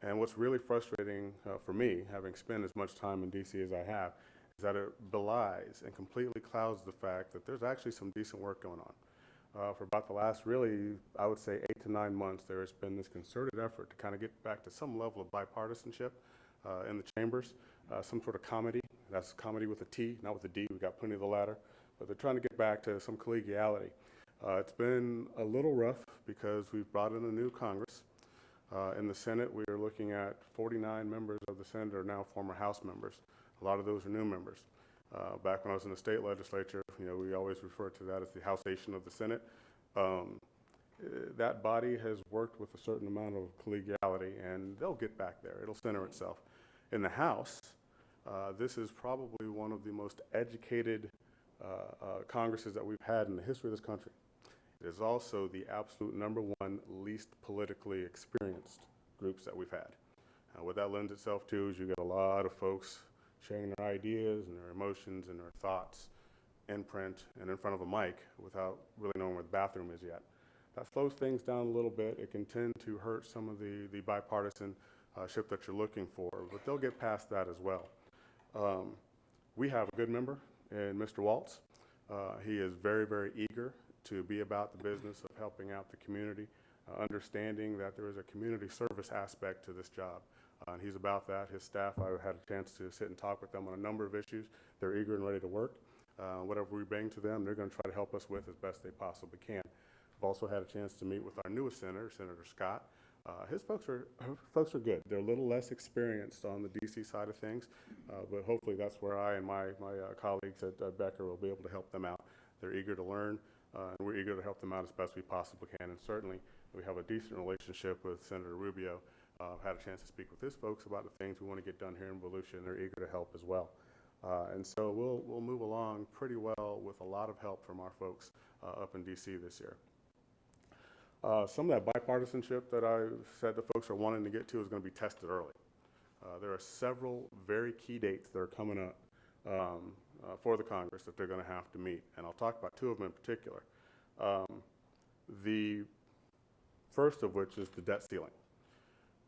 And what's really frustrating for me, having spent as much time in D.C. as I have, is that it belies and completely clouds the fact that there's actually some decent work going on. For about the last, really, I would say 8 to 9 months, there has been this concerted effort to kind of get back to some level of bipartisanship in the chambers, some sort of comedy. That's comedy with a T, not with a D. We've got plenty of the latter. But they're trying to get back to some collegiality. It's been a little rough because we've brought in a new Congress. In the Senate, we are looking at 49 members of the Senate are now former House members. A lot of those are new members. Back when I was in the state legislature, you know, we always referred to that as the Housation of the Senate. That body has worked with a certain amount of collegiality, and they'll get back there. It'll center itself. In the House, this is probably one of the most educated Congresses that we've had in the history of this country. It is also the absolute #1 least politically experienced groups that we've had. What that lends itself to is you get a lot of folks sharing their ideas and their emotions and their thoughts in print and in front of a mic without really knowing where the bathroom is yet. That slows things down a little bit. It can tend to hurt some of the bipartisanship that you're looking for, but they'll get past that as well. We have a good member in Mr. Waltz. He is very, very eager to be about the business of helping out the community, understanding that there is a community service aspect to this job. And he's about that. His staff, I had a chance to sit and talk with them on a number of issues. They're eager and ready to work. Whatever we bring to them, they're going to try to help us with as best they possibly can. I've also had a chance to meet with our newest senator, Senator Scott. His folks are good. They're a little less experienced on the D.C. side of things, but hopefully that's where I and my colleagues at Becker will be able to help them out. They're eager to learn, and we're eager to help them out as best we possibly can. And certainly we have a decent relationship with Senator Rubio. I've had a chance to speak with his folks about the things we want to get done here in Volusia, and they're eager to help as well. And so we'll move along pretty well with a lot of help from our folks up in D.C. this year. Some of that bipartisanship that I said the folks are wanting to get to is going to be tested early. There are several very key dates that are coming up for the Congress that they're going to have to meet, and I'll talk about 2 of them in particular. The first of which is the debt ceiling.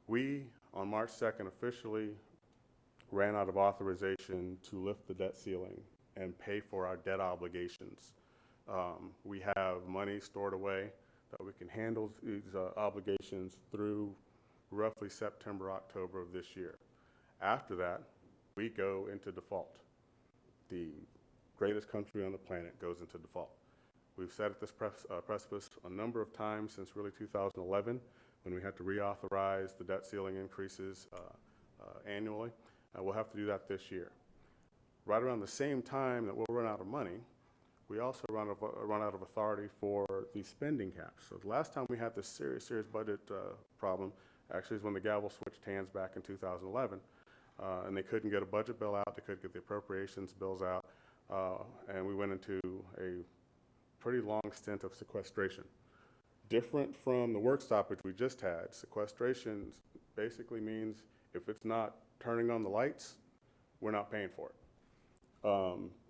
We, on March 2nd, officially ran out of authorization to lift the debt ceiling and pay for our debt obligations We have money stored away that we can handle these obligations through roughly September, October of this year. After that, we go into default. The greatest country on the planet goes into default. We've sat at this precipice a number of times since really 2011 when we had to reauthorize the debt ceiling increases annually. We'll have to do that this year. Right around the same time that we'll run out of money, we also run out of authority for the spending caps. So the last time we had this serious budget problem actually is when the gavel switched hands back in 2011. And they couldn't get a budget bill out, they couldn't get the appropriations bills out, and we went into a pretty long stint of sequestration. Different from the work stoppage we just had, sequestration basically means if it's not turning on the lights, we're not paying for it.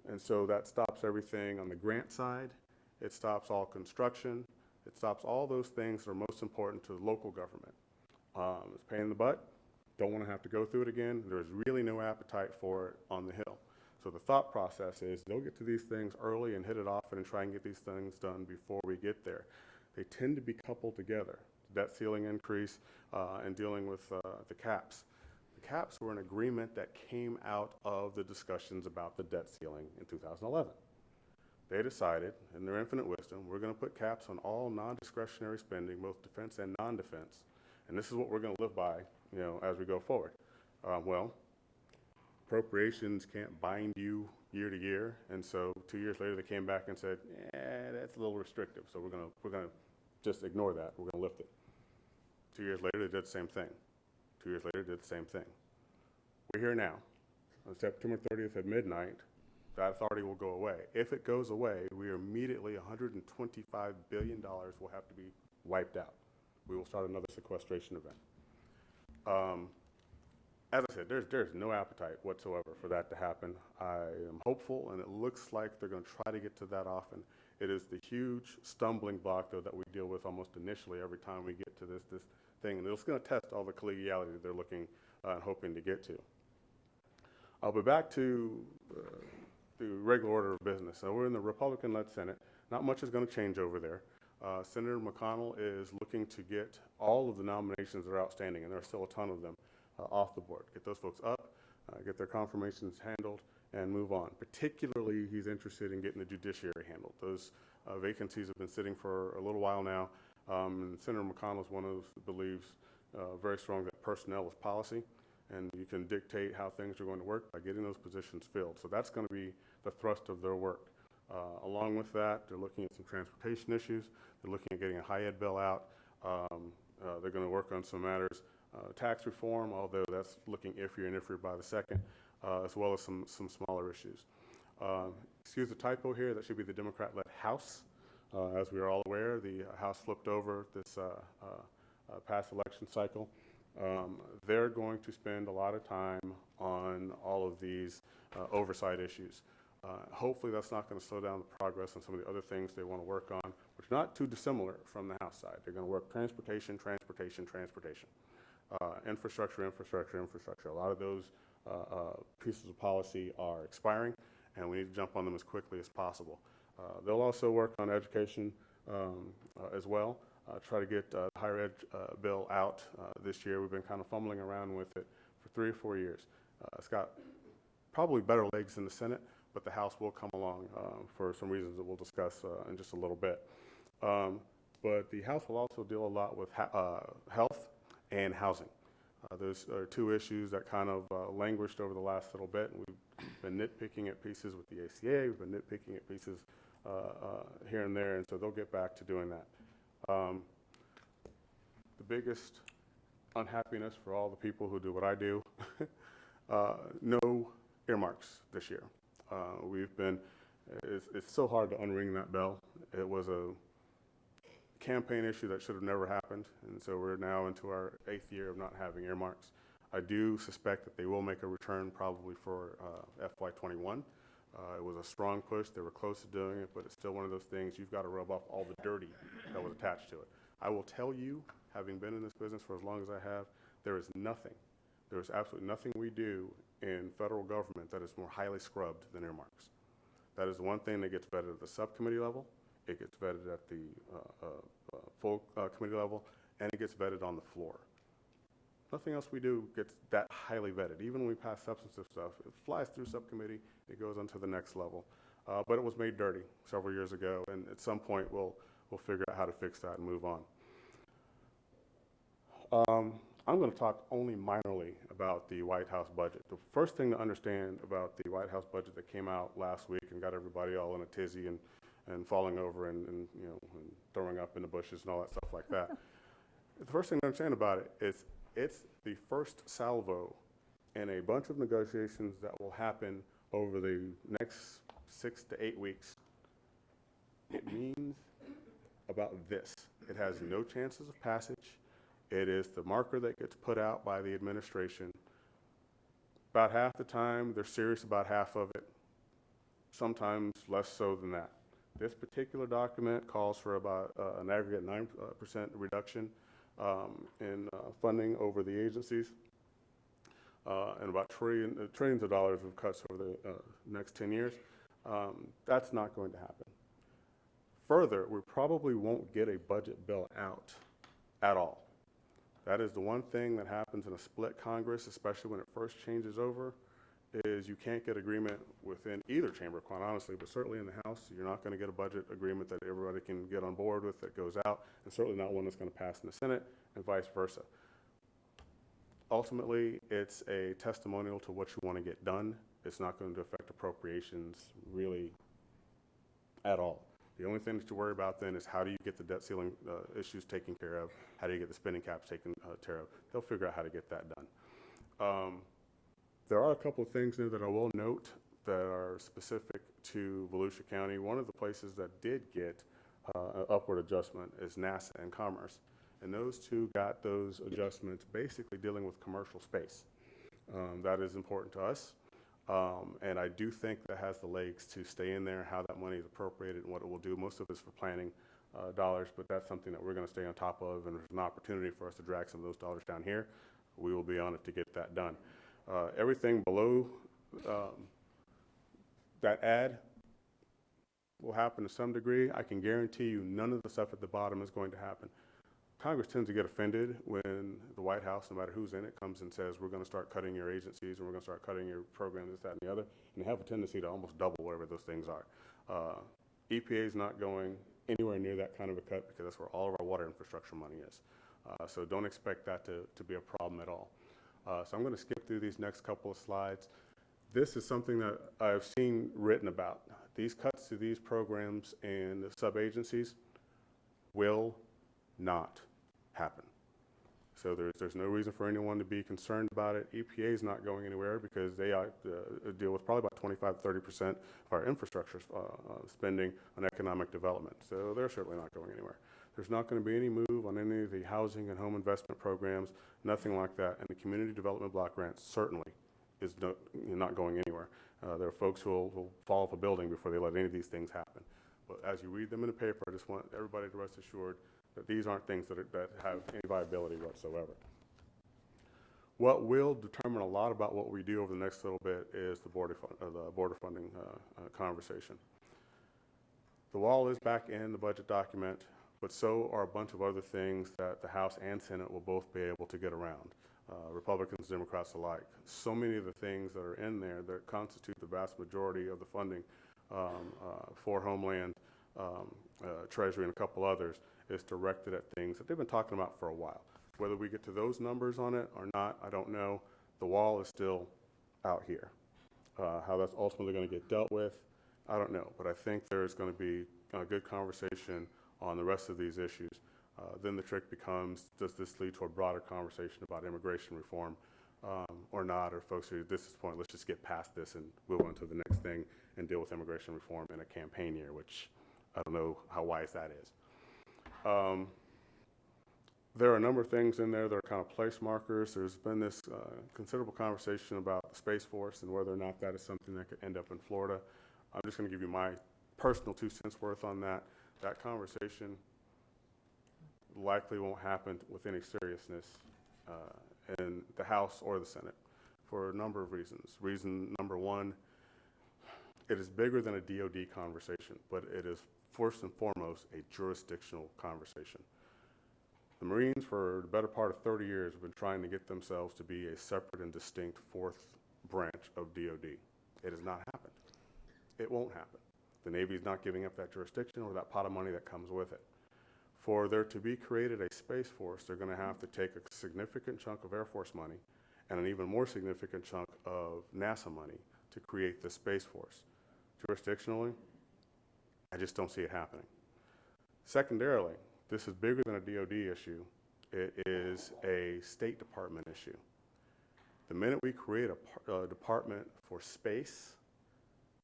And so that stops everything on the grant side, it stops all construction, it stops all those things that are most important to the local government. It's a pain in the butt. Don't want to have to go through it again. There's really no appetite for it on the Hill. So the thought process is they'll get to these things early and hit it off and try and get these things done before we get there. They tend to be coupled together, debt ceiling increase and dealing with the caps. The caps were an agreement that came out of the discussions about the debt ceiling in 2011. They decided, in their infinite wisdom, we're going to put caps on all non-discretionary spending, both defense and non-defense, and this is what we're going to live by, as we go forward. Well, appropriations can't bind you year to year, and so 2 years later they came back and said, that's a little restrictive, so we're gonna just ignore that. We're gonna lift it. 2 years later they did the same thing. 2 years later they did the same thing. We're here now. On September 30th at midnight, that authority will go away. If it goes away, we are immediately $125 billion will have to be wiped out. We will start another sequestration event. As I said, there's no appetite whatsoever for that to happen. I am hopeful, and it looks like they're going to try to get to that often. It is the huge stumbling block, though, that we deal with almost initially every time we get to this thing, and it's going to test all the collegiality that they're looking and hoping to get to. But back to the regular order of business. So we're in the Republican-led Senate. Not much is going to change over there. Senator McConnell is looking to get all of the nominations that are outstanding, and there are still a ton of them, off the board. Get those folks up, get their confirmations handled, and move on. Particularly, he's interested in getting the judiciary handled. Those vacancies have been sitting for a little while now. And Senator McConnell is one of those that believes very strong that personnel is policy, and you can dictate how things are going to work by getting those positions filled. So that's going to be the thrust of their work. Along with that, they're looking at some transportation issues. They're looking at getting a high ed bill out. They're going to work on some matters. Tax reform, although that's looking iffier and iffier by the second, as well as some smaller issues. Excuse the typo here, that should be the Democrat-led House. As we are all aware, the House flipped over this past election cycle. They're going to spend a lot of time on all of these oversight issues. Hopefully that's not going to slow down the progress on some of the other things they want to work on, which are not too dissimilar from the House side. They're going to work transportation. Infrastructure. A lot of those pieces of policy are expiring, and we need to jump on them as quickly as possible. They'll also work on education as well, try to get the higher ed bill out this year. We've been kind of fumbling around with it for 3 or 4 years. It's got probably better legs in the Senate, but the House will come along for some reasons that we'll discuss in just a little bit. But the House will also deal a lot with health and housing. Those are 2 issues that kind of languished over the last little bit. We've been nitpicking at pieces with the ACA. We've been nitpicking at pieces here and there, and so they'll get back to doing that. The biggest unhappiness for all the people who do what I do, no earmarks this year. It's so hard to unring that bell. It was a campaign issue that should have never happened, and so we're now into our 8th year of not having earmarks. I do suspect that they will make a return probably for FY21. It was a strong push. They were close to doing it, but it's still one of those things you've got to rub off all the dirty that was attached to it. I will tell you, having been in this business for as long as I have, there is absolutely nothing we do in federal government that is more highly scrubbed than earmarks. That is the one thing that gets vetted at the subcommittee level, it gets vetted at the full committee level, and it gets vetted on the floor. Nothing else we do gets that highly vetted. Even when we pass substantive stuff, it flies through subcommittee, it goes on to the next level. But it was made dirty several years ago, and at some point we'll figure out how to fix that and move on. I'm going to talk only minorly about the White House budget. The first thing to understand about the White House budget that came out last week and got everybody all in a tizzy and falling over and you know, and throwing up in the bushes and all that stuff like that. The first thing to understand about it is it's the first salvo in a bunch of negotiations that will happen over the next 6 to 8 weeks. It means about this. It has no chances of passage. It is the marker that gets put out by the administration. About half the time, they're serious about half of it, sometimes less so than that. This particular document calls for about an aggregate 9% reduction in funding over the agencies, and about trillions of dollars of cuts over the next 10 years. That's not going to happen. Further, we probably won't get a budget bill out at all. That is the one thing that happens in a split Congress, especially when it first changes over, is you can't get agreement within either chamber, quite honestly, but certainly in the House, you're not going to get a budget agreement that everybody can get on board with that goes out, and certainly not one that's going to pass in the Senate, and vice versa. Ultimately, it's a testimonial to what you want to get done. It's not going to affect appropriations really at all. The only thing that you worry about then is how do you get the debt ceiling issues taken care of? How do you get the spending caps taken care of? They'll figure out how to get that done. There are a couple of things there that I will note that are specific to Volusia County. One of the places that did get an upward adjustment is NASA and Commerce. And those two got those adjustments basically dealing with commercial space. That is important to us. And I do think that has the legs to stay in there, how that money is appropriated and what it will do. Most of it's for planning dollars, but that's something that we're going to stay on top of, and there's an opportunity for us to drag some of those dollars down here. We will be on it to get that done. Everything below that add will happen to some degree. I can guarantee you none of the stuff at the bottom is going to happen. Congress tends to get offended when the White House, no matter who's in it, comes and says, we're going to start cutting your agencies and we're going to start cutting your programs, this, that, and the other, and they have a tendency to almost double whatever those things are. EPA is not going anywhere near that kind of a cut because that's where all of our water infrastructure money is. So don't expect that to be a problem at all. So I'm going to skip through these next couple of slides. This is something that I've seen written about. These cuts to these programs and the sub-agencies will not happen. So there's no reason for anyone to be concerned about it. EPA is not going anywhere because they deal with probably about 25-30% of our infrastructure spending on economic development. So they're certainly not going anywhere. There's not going to be any move on any of the housing and home investment programs, nothing like that. And the community development block grant certainly is not going anywhere. There are folks who will fall off a building before they let any of these things happen. But as you read them in the paper, I just want everybody to rest assured that these aren't things that have any viability whatsoever. What will determine a lot about what we do over the next little bit is the border funding conversation. The wall is back in the budget document, but so are a bunch of other things that the House and Senate will both be able to get around, Republicans, Democrats alike. So many of the things that are in there that constitute the vast majority of the funding for Homeland, Treasury, and a couple others is directed at things that they've been talking about for a while. Whether we get to those numbers on it or not, I don't know. The wall is still out here. How that's ultimately going to get dealt with, I don't know. But I think there's going to be a good conversation on the rest of these issues. Then the trick becomes, does this lead to a broader conversation about immigration reform or not? Or folks who, at this point, let's just get past this and move on to the next thing and deal with immigration reform in a campaign year, which I don't know how wise that is. There are a number of things in there that are kind of place markers. There's been this considerable conversation about the Space Force and whether or not that is something that could end up in Florida. I'm just going to give you my personal 2 cents worth on that. That conversation likely won't happen with any seriousness in the House or the Senate for a number of reasons. Reason number one, it is bigger than a DOD conversation, but it is first and foremost a jurisdictional conversation. The Marines, for the better part of 30 years, have been trying to get themselves to be a separate and distinct fourth branch of DOD. It has not happened. It won't happen. The Navy is not giving up that jurisdiction or that pot of money that comes with it. For there to be created a Space Force, they're going to have to take a significant chunk of Air Force money and an even more significant chunk of NASA money to create the Space Force. Jurisdictionally, I just don't see it happening. Secondarily, this is bigger than a DOD issue. It is a State Department issue. The minute we create a department for space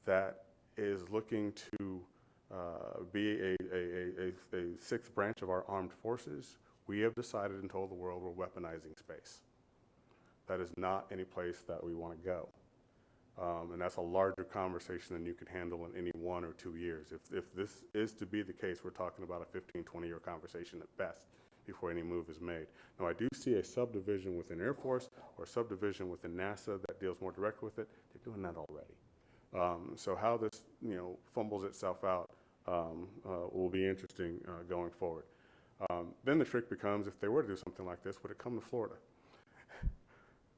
that is looking to be a sixth branch of our armed forces, we have decided and told the world we're weaponizing space. That is not any place that we want to go. And that's a larger conversation than you could handle in any 1 or 2 years. If this is to be the case, we're talking about a 15, 20-year conversation at best before any move is made. Now, I do see a subdivision within Air Force or a subdivision within NASA that deals more directly with it. They're doing that already. So how this, fumbles itself out will be interesting going forward. Then the trick becomes, if they were to do something like this, would it come to Florida?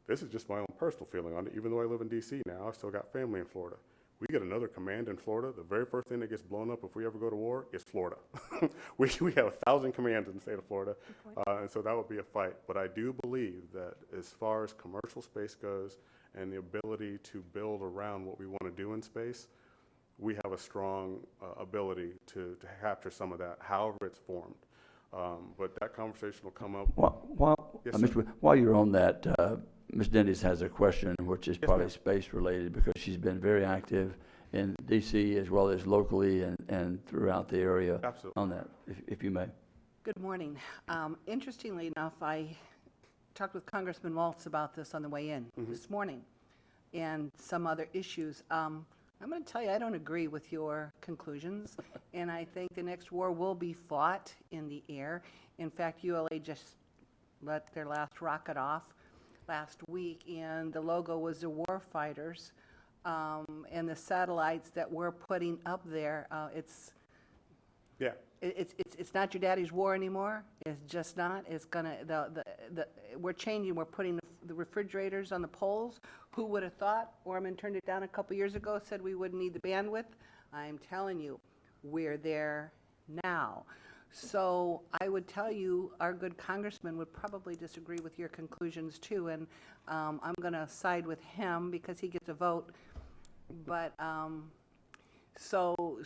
This is just my own personal feeling on it. Even though I live in D.C. now, I've still got family in Florida. We get another command in Florida. The very first thing that gets blown up if we ever go to war is Florida. we have 1,000 commands in the state of Florida, and so that would be a fight. But I do believe that as far as commercial space goes and the ability to build around what we want to do in space, we have a strong ability to capture some of that, however it's formed. But that conversation will come up. While you're on that, Ms. Dennis has a question, which is probably space related, because she's been very active in D.C. as well as locally and throughout the area. Absolutely. On that, if you may. Good morning. Interestingly enough, I talked with Congressman Waltz about this on the way in this morning and some other issues. I'm going to tell you, I don't agree with your conclusions, and I think the next war will be fought in the air. In fact, ULA just let their last rocket off last week, and the logo was the war fighters, and the satellites that we're putting up there. It's not your daddy's war anymore. It's just not. It's gonna we're changing. We're putting the refrigerators on the poles. Who would have thought? Orman turned it down a couple years ago. Said we wouldn't need the bandwidth. I'm telling you, we're there now. So I would tell you our good congressman would probably disagree with your conclusions too, and I'm going to side with him because he gets a vote. But so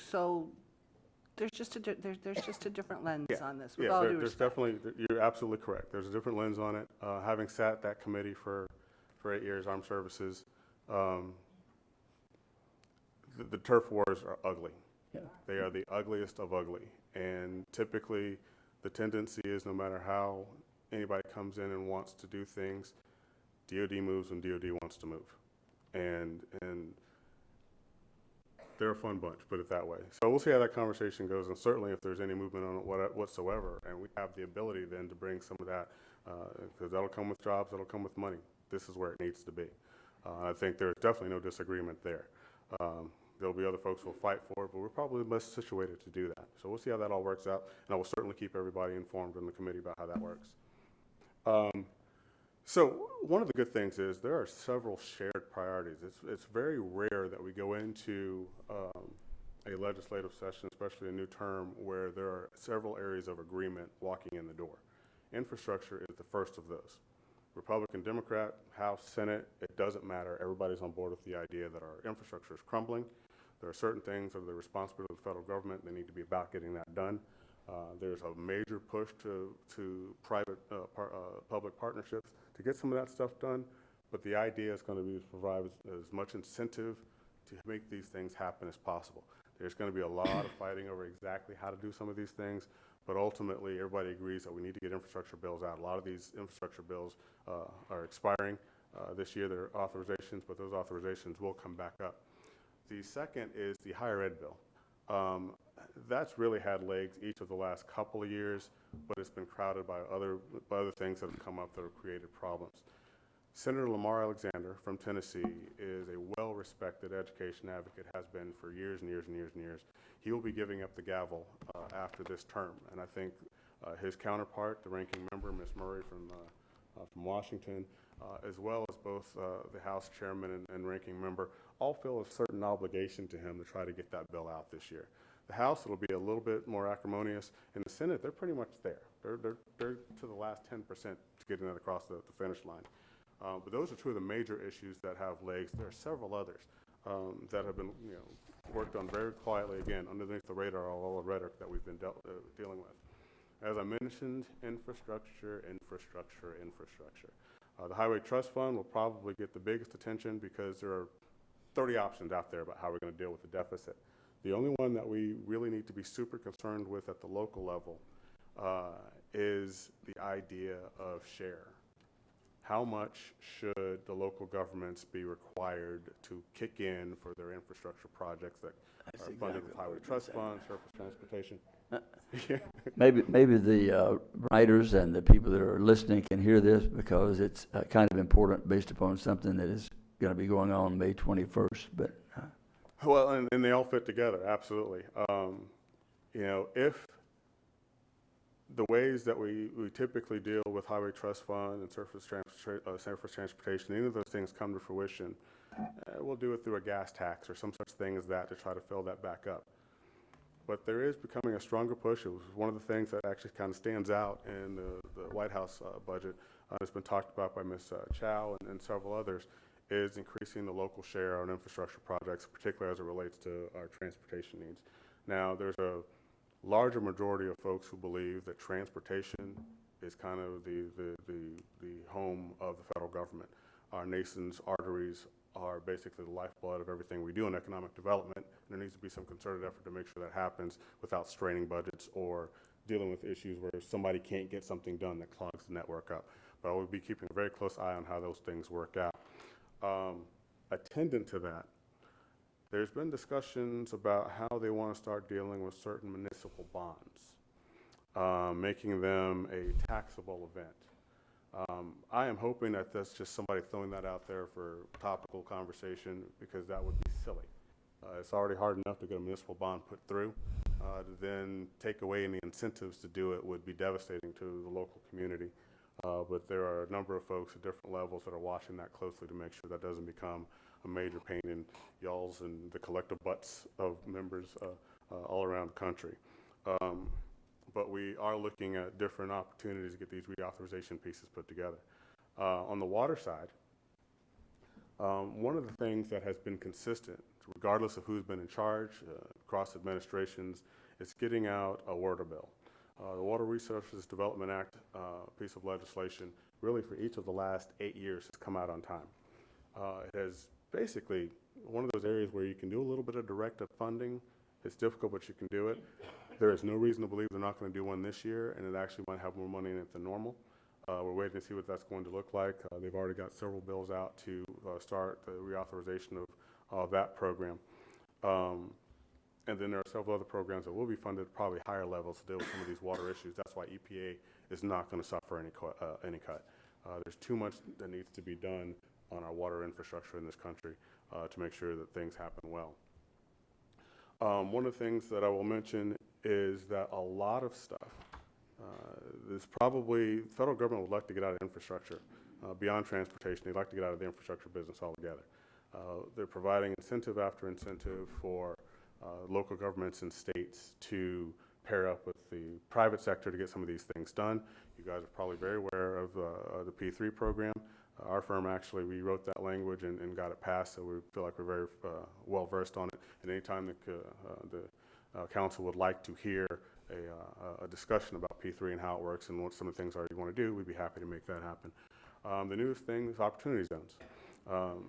there's just a different lens on this. With all due there's respect. definitely, you're absolutely correct. There's a different lens on it. Having sat that committee for 8 years, armed services, the turf wars are ugly. Yeah. They are the ugliest of ugly. And typically, the tendency is no matter how anybody comes in and wants to do things, DOD moves when DOD wants to move. And they're a fun bunch, put it that way. So we'll see how that conversation goes, and certainly if there's any movement on it whatsoever, and we have the ability then to bring some of that, because that'll come with jobs, that'll come with money. This is where it needs to be. I think there's definitely no disagreement there. There'll be other folks who will fight for it, but we're probably best situated to do that. So we'll see how that all works out, and I will certainly keep everybody informed in the committee about how that works. So one of the good things is there are several shared priorities. It's very rare that we go into a legislative session, especially a new term, where there are several areas of agreement walking in the door. Infrastructure is the first of those. Republican, Democrat, House, Senate, it doesn't matter. Everybody's on board with the idea that our infrastructure is crumbling. There are certain things that are the responsibility of the federal government. They need to be about getting that done. There's a major push to private public partnerships to get some of that stuff done, but the idea is going to be to provide as much incentive to make these things happen as possible. There's going to be a lot of fighting over exactly how to do some of these things, but ultimately everybody agrees that we need to get infrastructure bills out. A lot of these infrastructure bills are expiring this year. They're authorizations, but those authorizations will come back up. The second is the higher ed bill. That's really had legs each of the last couple of years, but it's been crowded by other things that have come up that have created problems. Senator Lamar Alexander from Tennessee is a well-respected education advocate, has been for years and years and years and years. He will be giving up the gavel after this term, and I think his counterpart, the ranking member, Ms. Murray from Washington, as well as both the House chairman and ranking member, all feel a certain obligation to him to try to get that bill out this year. The House, it'll be a little bit more acrimonious. In the Senate, they're pretty much there. They're to the last 10% to getting that across the finish line. But those are two of the major issues that have legs. There are several others that have been, worked on very quietly, again, underneath the radar, all the rhetoric that we've been dealing with. As I mentioned, infrastructure, infrastructure, infrastructure. The Highway Trust Fund will probably get the biggest attention because there are 30 options out there about how we're going to deal with the deficit. The only one that we really need to be super concerned with at the local level is the idea of share. How much should the local governments be required to kick in for their infrastructure projects that are funded with Highway Trust Fund, surface transportation? Maybe the writers and the people that are listening can hear this because it's kind of important based upon something that is going to be going on May 21st. But well, and they all fit together, absolutely. If the ways that we typically deal with Highway Trust Fund and surface transportation, any of those things come to fruition, we'll do it through a gas tax or some such thing as that to try to fill that back up. But there is becoming a stronger push. It was one of the things that actually kind of stands out in the White House budget. It's been talked about by Ms. Chow and several others, is increasing the local share on infrastructure projects, particularly as it relates to our transportation needs. Now, there's a larger majority of folks who believe that transportation is kind of the home of the federal government. Our nation's arteries are basically the lifeblood of everything we do in economic development, and there needs to be some concerted effort to make sure that happens without straining budgets or dealing with issues where somebody can't get something done that clogs the network up. But I will be keeping a very close eye on how those things work out. Attendant to that, there's been discussions about how they want to start dealing with certain municipal bonds, making them a taxable event. I am hoping that that's just somebody throwing that out there for topical conversation because that would be silly. It's already hard enough to get a municipal bond put through. To then take away any incentives to do it would be devastating to the local community. But there are a number of folks at different levels that are watching that closely to make sure that doesn't become a major pain in y'all's and the collective butts of members all around the country. But we are looking at different opportunities to get these reauthorization pieces put together. On the water side, one of the things that has been consistent, regardless of who's been in charge across administrations, is getting out a water bill. The Water Resources Development Act piece of legislation, really for each of the last 8 years, has come out on time. It has basically one of those areas where you can do a little bit of direct funding. It's difficult, but you can do it. There is no reason to believe they're not going to do one this year, and it actually might have more money in it than normal. We're waiting to see what that's going to look like. They've already got several bills out to start the reauthorization of that program. And then there are several other programs that will be funded at probably higher levels to deal with some of these water issues. That's why EPA is not going to suffer any cut. There's too much that needs to be done on our water infrastructure in this country to make sure that things happen well. One of the things that I will mention is that a lot of stuff, there's probably, the federal government would like to get out of infrastructure beyond transportation. They'd like to get out of the infrastructure business altogether. They're providing incentive after incentive for local governments and states to pair up with the private sector to get some of these things done. You guys are probably very aware of the P3 program. Our firm actually rewrote that language and got it passed, so we feel like we're very well versed on it. And anytime the council would like to hear a discussion about P3 and how it works and what some of the things are you want to do, we'd be happy to make that happen. The newest thing is opportunity zones.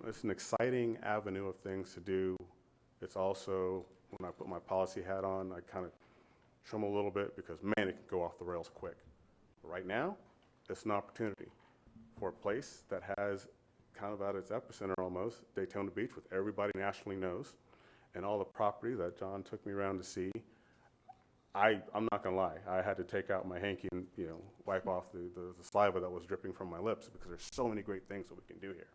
It's an exciting avenue of things to do. It's also, when I put my policy hat on, I kind of tremble a little bit because, man, it can go off the rails quick. But right now, it's an opportunity for a place that has kind of at its epicenter almost, Daytona Beach, which everybody nationally knows, and all the property that John took me around to see. I'm not gonna lie, I had to take out my hanky and, wipe off the saliva that was dripping from my lips because there's so many great things that we can do here.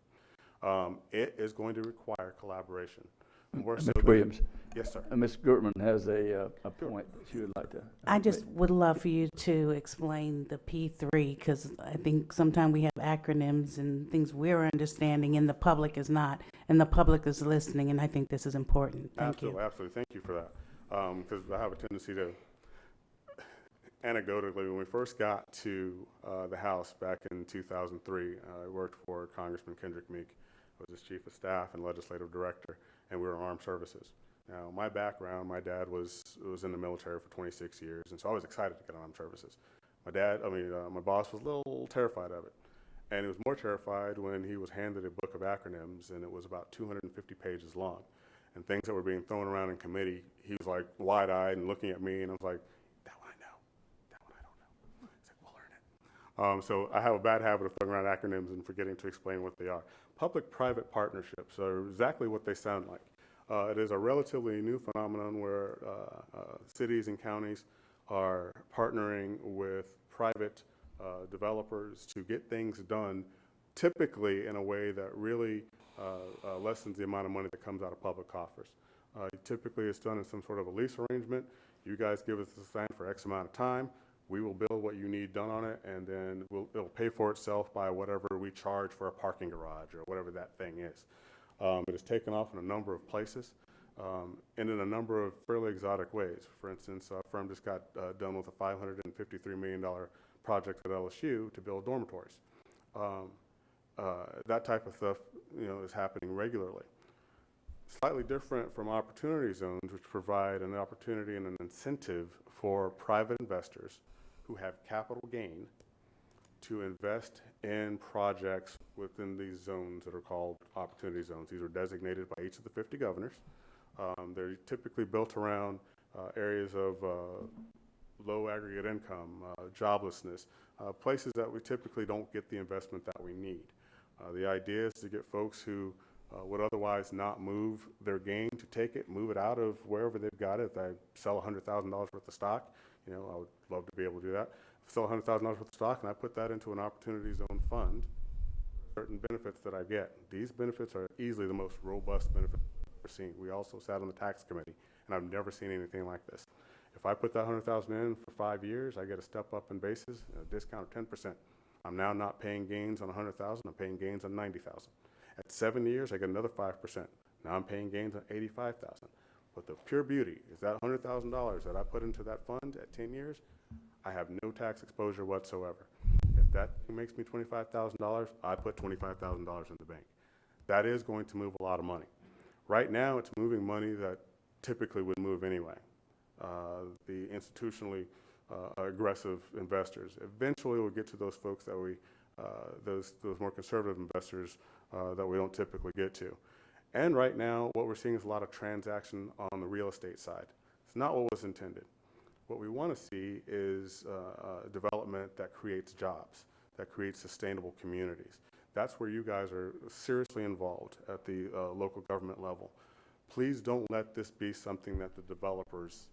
It is going to require collaboration. More so Mr. than- Williams. Yes, sir. Ms. Gurtman has a point that she would like to. I just would love for you to explain the P3, because I think sometimes we have acronyms and things we're understanding and the public is not, and the public is listening, and I think this is important. Thank you. Absolutely. Thank you for that. Because I have a tendency to, anecdotally, when we first got to the House back in 2003, I worked for Congressman Kendrick Meek. I was his chief of staff and legislative director, and we were in armed services. Now, my background, my dad was in the military for 26 years, and so I was excited to get on armed services. My boss was a little terrified of it, and he was more terrified when he was handed a book of acronyms, and it was about 250 pages long, and things that were being thrown around in committee. He was like wide-eyed and looking at me, and I was like, "That one I know, that one I don't know." He's like, "We'll learn it." So I have a bad habit of throwing around acronyms and forgetting to explain what they are. Public-private partnerships are exactly what they sound like. It is a relatively new phenomenon where cities and counties are partnering with private developers to get things done, typically in a way that really lessens the amount of money that comes out of public coffers. Typically, it's done in some sort of a lease arrangement. You guys give us the land for X amount of time. We will build what you need done on it, and then it'll pay for itself by whatever we charge for a parking garage or whatever that thing is. It has taken off in a number of places and in a number of fairly exotic ways. For instance, our firm just got done with a $553 million project at LSU to build dormitories. That type of stuff, is happening regularly. Slightly different from opportunity zones, which provide an opportunity and an incentive for private investors who have capital gain to invest in projects within these zones that are called opportunity zones. These are designated by each of the 50 governors. They're typically built around areas of low aggregate income, joblessness, places that we typically don't get the investment that we need. The idea is to get folks who would otherwise not move their gain to take it, move it out of wherever they've got it. If I sell $100,000 worth of stock, I would love to be able to do that. If I sell $100,000 worth of stock and I put that into an opportunity zone fund, certain benefits that I get. These benefits are easily the most robust benefits I've ever seen. We also sat on the tax committee, and I've never seen anything like this. If I put that $100,000 in for 5 years, I get a step up in basis, a discount of 10%. I'm now not paying gains on $100,000, I'm paying gains on $90,000. At 7 years, I get another 5%. Now I'm paying gains on $85,000. But the pure beauty is that $100,000 that I put into that fund at 10 years, I have no tax exposure whatsoever. If that makes me $25,000, I put $25,000 in the bank. That is going to move a lot of money. Right now, it's moving money that typically would move anyway. The institutionally aggressive investors. Eventually, we'll get to those folks that those more conservative investors that we don't typically get to. And right now, what we're seeing is a lot of transaction on the real estate side. It's not what was intended. What we want to see is development that creates jobs, that creates sustainable communities. That's where you guys are seriously involved at the local government level. Please don't let this be something that the developers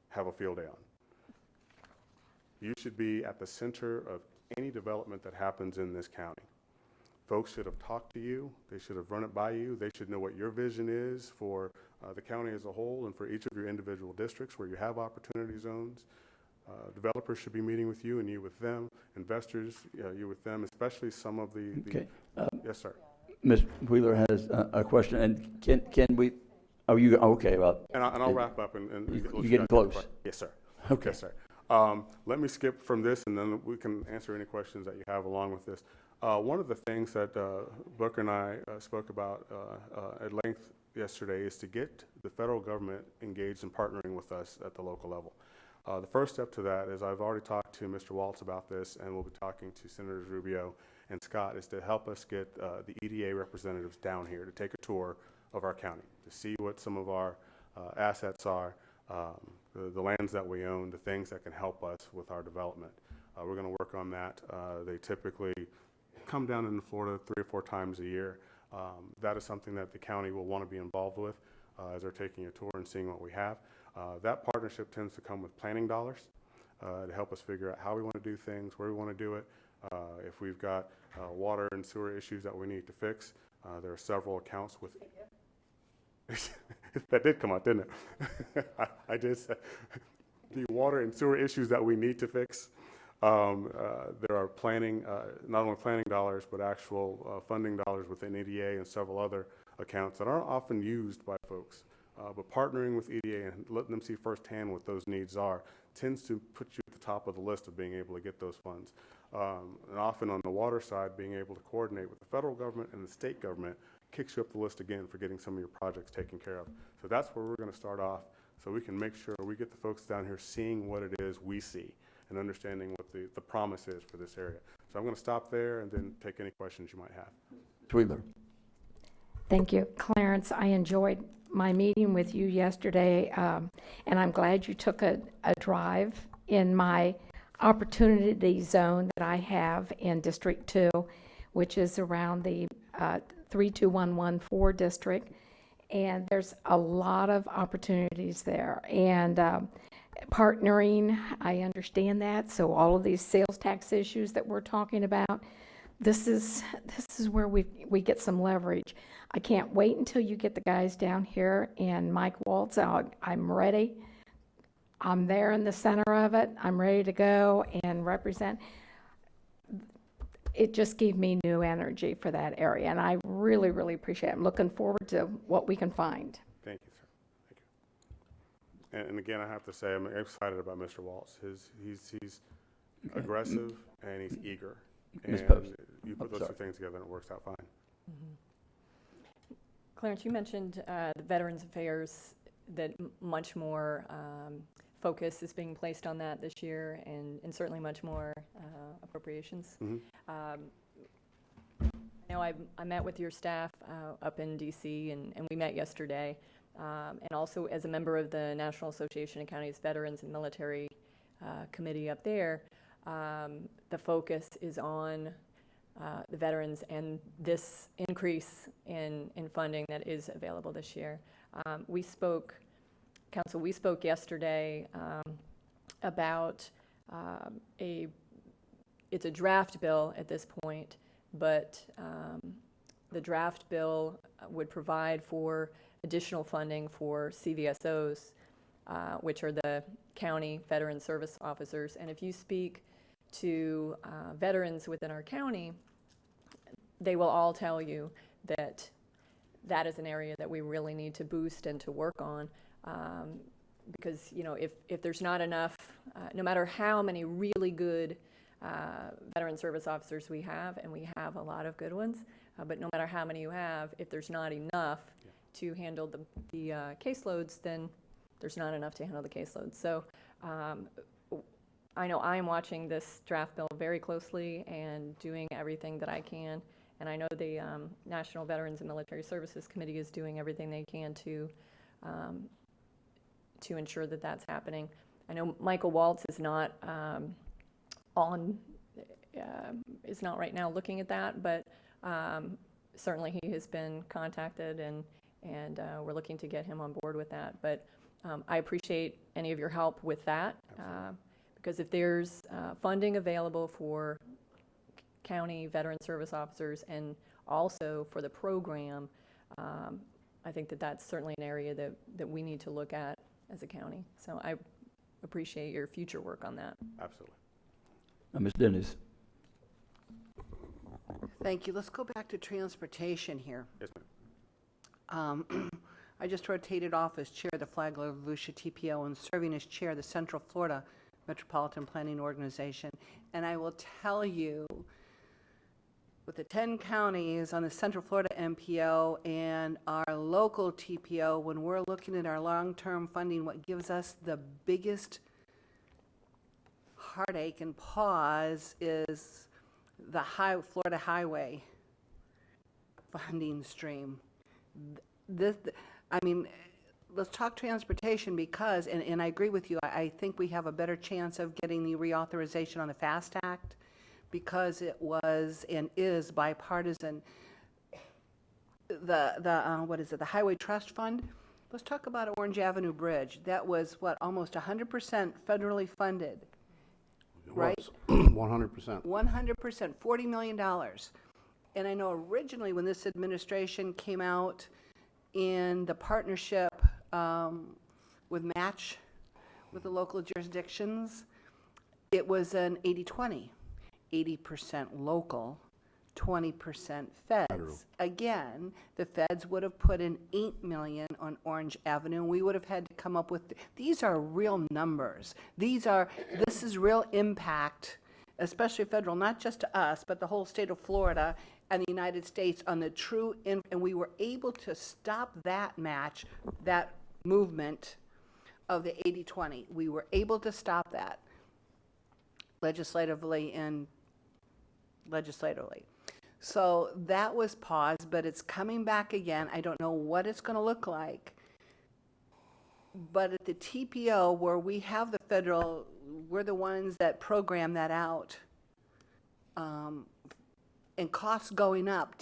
have a field day on. You should be at the center of any development that happens in this county. Folks should have talked to you. They should have run it by you. They should know what your vision is for the county as a whole and for each of your individual districts where you have opportunity zones. Developers should be meeting with you and you with them. Investors, you with them, especially some of the Okay. Yes, sir. Ms. Wheeler has a question, and can we, are you, okay, well. And I'll wrap up and you're getting close. Yes, sir. Okay. Yes, sir. Let me skip from this, and then we can answer any questions that you have along with this. One of the things that Booker and I spoke about at length yesterday is to get the federal government engaged in partnering with us at the local level. The first step to that is I've already talked to Mr. Waltz about this, and we'll be talking to Senators Rubio and Scott, is to help us get the EDA representatives down here to take a tour of our county, to see what some of our assets are, the lands that we own, the things that can help us with our development. We're going to work on that. They typically come down in Florida 3 or 4 times a year. That is something that the county will want to be involved with as they're taking a tour and seeing what we have. That partnership tends to come with planning dollars to help us figure out how we want to do things, where we want to do it. If we've got water and sewer issues that we need to fix, there are several accounts with. That did come out, didn't it? I did say the water and sewer issues that we need to fix. There are planning, not only planning dollars, but actual funding dollars within EDA and several other accounts that aren't often used by folks. But partnering with EDA and letting them see firsthand what those needs are tends to put you at the top of the list of being able to get those funds. And often on the water side, being able to coordinate with the federal government and the state government kicks you up the list again for getting some of your projects taken care of. So that's where we're going to start off, so we can make sure we get the folks down here seeing what it is we see and understanding what the promise is for this area. So I'm going to stop there and then take any questions you might have. Tweedler. Thank you. Clarence, I enjoyed my meeting with you yesterday, and I'm glad you took a drive in my opportunity zone that I have in District 2, which is around the 32114 district, and there's a lot of opportunities there. And partnering, I understand that, so all of these sales tax issues that we're talking about, this is where we get some leverage. I can't wait until you get the guys down here, and Mike Waltz, I'm ready. I'm there in the center of it. I'm ready to go and represent. It just gave me new energy for that area, and I really, really appreciate it. I'm looking forward to what we can find. Thank you, sir. Thank you. And again, I have to say, I'm excited about Mr. Waltz. He's aggressive and he's eager. Ms. And Post. you put those two things together and it works out fine. Clarence, you mentioned the Veterans Affairs, that much more focus is being placed on that this year, and certainly much more appropriations. I know I met with your staff up in DC, and we met yesterday, and also as a member of the National Association of Counties Veterans and Military Committee up there. The focus is on the veterans and this increase in funding that is available this year. We spoke yesterday about it's a draft bill at this point, but the draft bill would provide for additional funding for CVSOs, which are the county veteran service officers. And if you speak to veterans within our county, they will all tell you that that is an area that we really need to boost and to work on, because if there's not enough, no matter how many really good veteran service officers we have, and we have a lot of good ones, but no matter how many you have, if there's not enough to handle the caseloads, then there's not enough to handle the caseloads. So I know I am watching this draft bill very closely and doing everything that I can. And I know the National Veterans and Military Services Committee is doing everything they can to ensure that that's happening. I know Michael Waltz is not is not right now looking at that, but certainly he has been contacted, and we're looking to get him on board with that. But I appreciate any of your help with that, because if there's funding available for county veteran service officers and also for the program, I think that's certainly an area that we need to look at as a county. So I appreciate your future work on that. Absolutely. Ms. Dennis. Thank you. Let's go back to transportation here. Yes, ma'am. I just rotated off as chair of the Flagler Volusia TPO and serving as chair of the Central Florida Metropolitan Planning Organization. And I will tell you, with the 10 counties on the Central Florida MPO and our local TPO, when we're looking at our long-term funding, what gives us the biggest heartache and pause is the Florida Highway funding stream. Let's talk transportation, because, and I agree with you, I think we have a better chance of getting the reauthorization on the FAST Act, because it was and is bipartisan. The Highway Trust Fund, Let's talk about Orange Avenue Bridge. That was, what, almost 100% federally funded, right? 100%. 100%, $40 million. And I know originally when this administration came out in the partnership with Match, with the local jurisdictions, it was an 80-20, 80% local, 20% feds. Federal. Again, the feds would have put in $8 million on Orange Avenue, and we would have had to come up with, these are real numbers. This is real impact, especially federal, not just to us, but the whole state of Florida and the United States on the true, and we were able to stop that match, that movement of the 80-20. We were able to stop that legislatively and legislatively. So that was paused, but it's coming back again. I don't know what it's going to look like. But at the TPO, where we have the federal, we're the ones that program that out. And costs going up.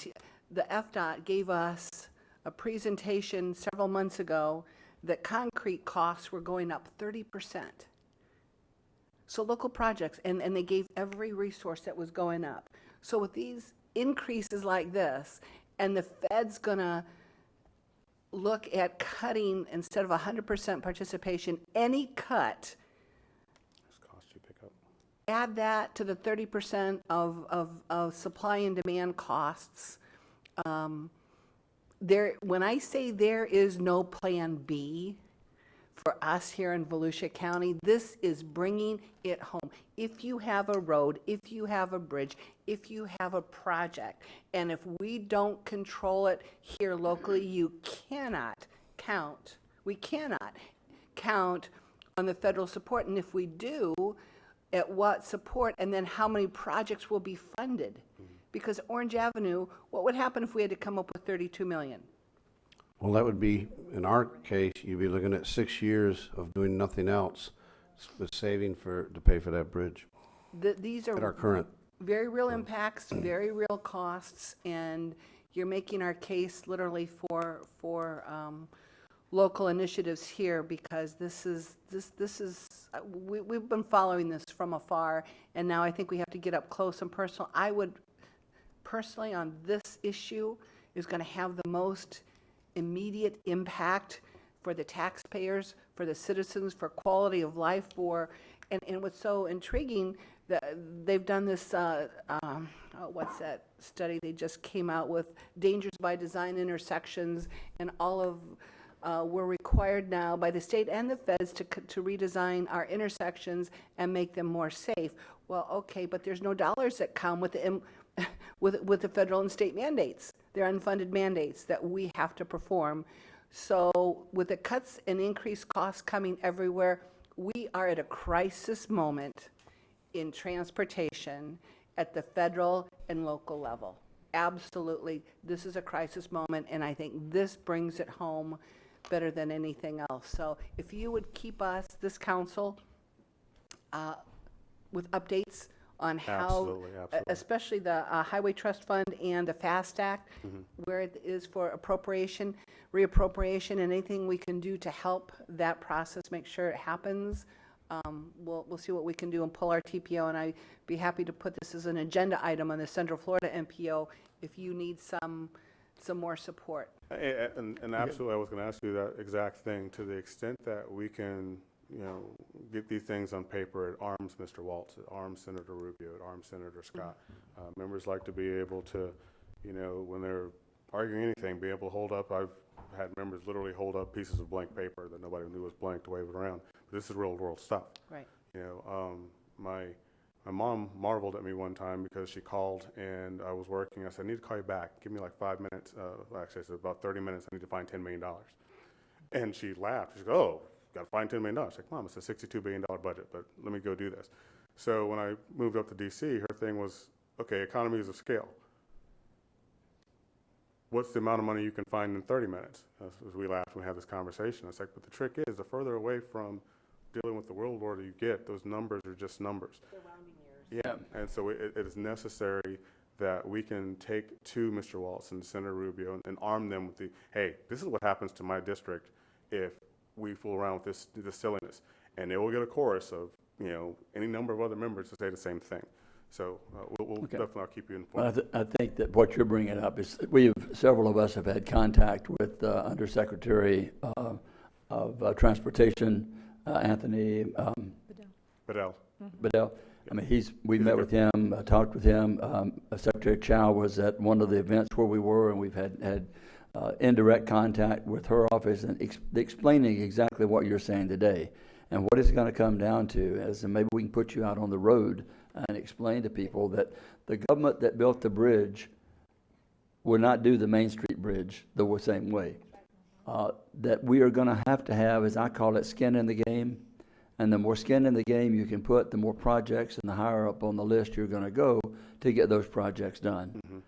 The FDOT gave us a presentation several months ago that concrete costs were going up 30%. So local projects, and they gave every resource that was going up. So with these increases like this, and the Fed's gonna look at cutting, instead of 100% participation, any cut, add that to the 30% of supply and demand costs. When I say there is no plan B for us here in Volusia County, this is bringing it home. If you have a road, if you have a bridge, if you have a project, and if we don't control it here locally, you cannot count, we cannot count on the federal support. And if we do, at what support, and then how many projects will be funded? Because Orange Avenue, what would happen if we had to come up with $32 million? Well, that would be, in our case, you'd be looking at 6 years of doing nothing else with saving to pay for that bridge. These are At our current. very real impacts, very real costs, and you're making our case literally for local initiatives here, because we've been following this from afar, and now I think we have to get up close and personal. I would personally, on this issue, is going to have the most immediate impact for the taxpayers, for the citizens, for quality of life, and what's so intriguing, that they've done this, what's that study they just came out with, dangers by design intersections, and all of, we're required now by the state and the feds to redesign our intersections and make them more safe. Well, okay, but there's no dollars that come with the federal and state mandates. They're unfunded mandates that we have to perform. So with the cuts and increased costs coming everywhere, we are at a crisis moment in transportation at the federal and local level. Absolutely, this is a crisis moment, and I think this brings it home better than anything else. So if you would keep us, this council, with updates on how, Absolutely. especially the Highway Trust Fund and the FAST Act, where it is for appropriation, reappropriation, and anything we can do to help that process, make sure it happens. We'll see what we can do and pull our TPO, and I'd be happy to put this as an agenda item on the Central Florida MPO if you need some more support. And absolutely, I was going to ask you that exact thing. To the extent that we can, get these things on paper, it arms Mr. Waltz, it arms Senator Rubio, it arms Senator Scott. Members like to be able to, when they're arguing anything, be able to hold up. I've had members literally hold up pieces of blank paper that nobody knew was blank to wave it around. But this is real world stuff. Right. My mom marveled at me one time because she called and I was working. I said, I need to call you back. Give me like 5 minutes. Actually, I said about 30 minutes. I need to find $10 million. And she laughed. She said, oh, got to find $10 million. I was like, Mom, it's a $62 billion budget, but let me go do this. So when I moved up to D.C., her thing was, okay, economies of scale. What's the amount of money you can find in 30 minutes? As we laughed when we had this conversation, I was like, but the trick is, the further away from dealing with the world order you get, those numbers are just numbers. They're rounding errors. Yeah, and so it is necessary that we can take to Mr. Waltz and Senator Rubio and arm them with hey, this is what happens to my district if we fool around with this silliness. And they will get a chorus of, you know, any number of other members to say the same thing. So we'll Okay. definitely keep you Well, informed. I think that what you're bringing up is, several of us have had contact with Undersecretary of Transportation, Anthony Bedell. Bedell. I mean, we met with him, talked with him. Secretary Chow was at one of the events where we were, and we've had indirect contact with her office and explaining exactly what you're saying today. And what it's going to come down to is, and maybe we can put you out on the road and explain to people that the government that built the bridge would not do the Main Street Bridge the same way. That we are going to have, as I call it, skin in the game. And the more skin in the game you can put, the more projects and the higher up on the list you're going to go to get those projects done. Mm-hmm.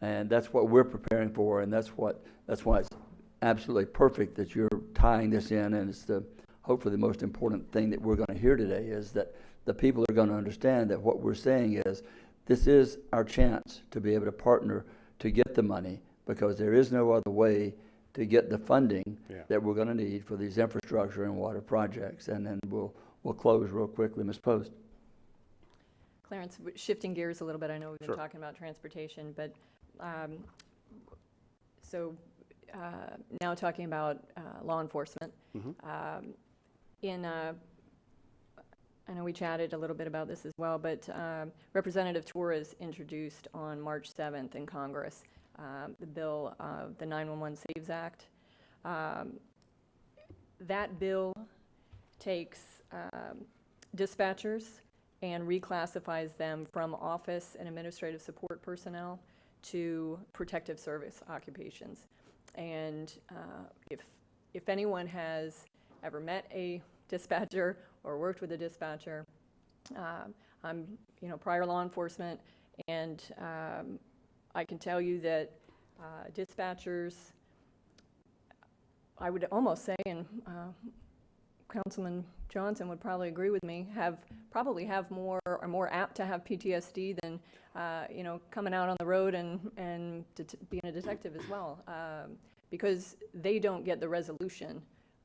And that's what we're preparing for, and that's why it's absolutely perfect that you're tying this in. And it's hopefully the most important thing that we're going to hear today is that the people are going to understand that what we're saying is this is our chance to be able to partner to get the money, because there is no other way to get the funding that we're going to need for these infrastructure and water projects. And then we'll close real quickly. Ms. Post. Clarence, shifting gears a little bit, I know we've been Sure. talking about transportation, but now talking about law enforcement. Mm-hmm. I know we chatted a little bit about this as well, but Representative Torres introduced on March 7th in Congress the bill, the 911 Saves Act. That bill takes dispatchers and reclassifies them from office and administrative support personnel to protective service occupations. And if anyone has ever met a dispatcher or worked with a dispatcher, I'm prior law enforcement, and I can tell you that dispatchers, I would almost say, and Councilman Johnson would probably agree with me, probably have more, or more apt to have PTSD than coming out on the road and being a detective as well, because they don't get the resolution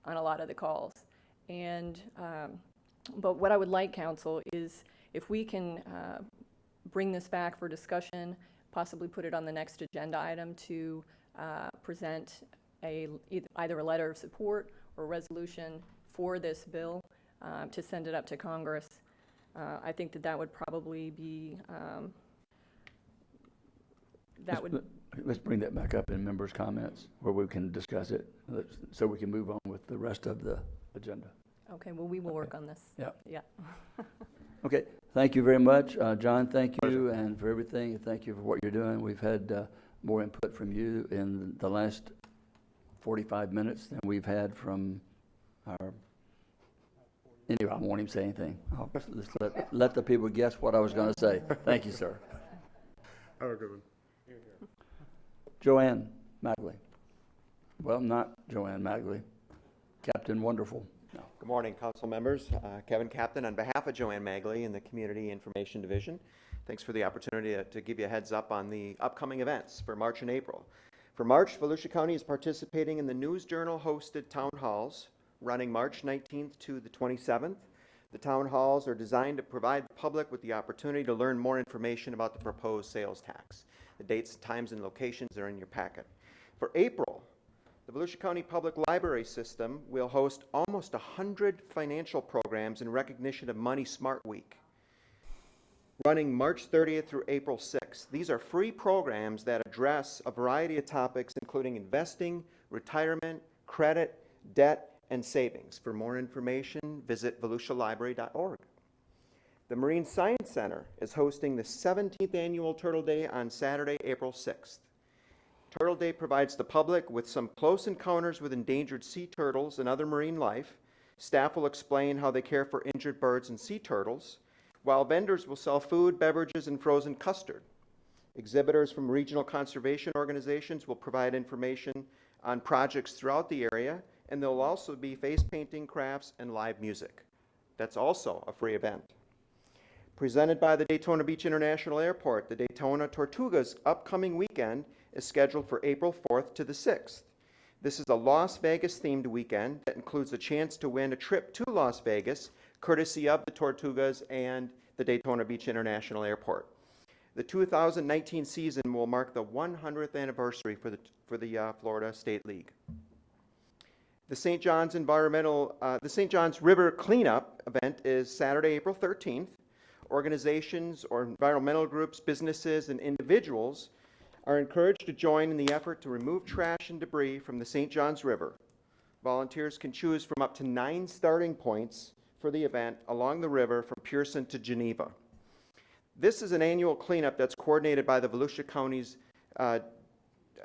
on a lot of the calls. And but what I would like, Council, is if we can bring this back for discussion, possibly put it on the next agenda item to present either a letter of support or resolution for this bill, to send it up to Congress. I think that would probably be, Let's bring that back up in members' comments where we can discuss it, so we can move on with the rest of the agenda. Okay, well, we will work on this. Yeah. Yeah. Okay, thank you very much. John, thank you, and for everything. Thank you for what you're doing. We've had more input from you in the last 45 minutes than we've had from our... Anyway, I won't even say anything. I'll just let the people guess what I was going to say. Thank you, sir. Have a good one. Joanne Magley. Well, not Joanne Magley. Captain Wonderful. No. Good morning, council members. Kevin Captain on behalf of Joanne Magley in the Community Information Division. Thanks for the opportunity to give you a heads up on the upcoming events for March and April. For March, Volusia County is participating in the News Journal hosted town halls running March 19th to the 27th. The town halls are designed to provide the public with the opportunity to learn more information about the proposed sales tax. The dates, times, and locations are in your packet. For April, the Volusia County Public Library System will host almost 100 financial programs in recognition of Money Smart Week, running March 30th through April 6th. These are free programs that address a variety of topics, including investing, retirement, credit, debt, and savings. For more information, visit volusialibrary.org. The Marine Science Center is hosting the 17th Annual Turtle Day on Saturday, April 6th. Turtle Day provides the public with some close encounters with endangered sea turtles and other marine life. Staff will explain how they care for injured birds and sea turtles, while vendors will sell food, beverages, and frozen custard. Exhibitors from regional conservation organizations will provide information on projects throughout the area, and there will also be face painting, crafts, and live music. That's also a free event. Presented by the Daytona Beach International Airport, the Daytona Tortugas upcoming weekend is scheduled for April 4th to the 6th. This is a Las Vegas-themed weekend that includes a chance to win a trip to Las Vegas, courtesy of the Tortugas and the Daytona Beach International Airport. The 2019 season will mark the 100th anniversary for the Florida State League. The St. John's River Cleanup event is Saturday, April 13th. Organizations or environmental groups, businesses, and individuals are encouraged to join in the effort to remove trash and debris from the St. John's River. Volunteers can choose from up to 9 starting points for the event along the river from Pearson to Geneva. This is an annual cleanup that's coordinated by the Volusia County's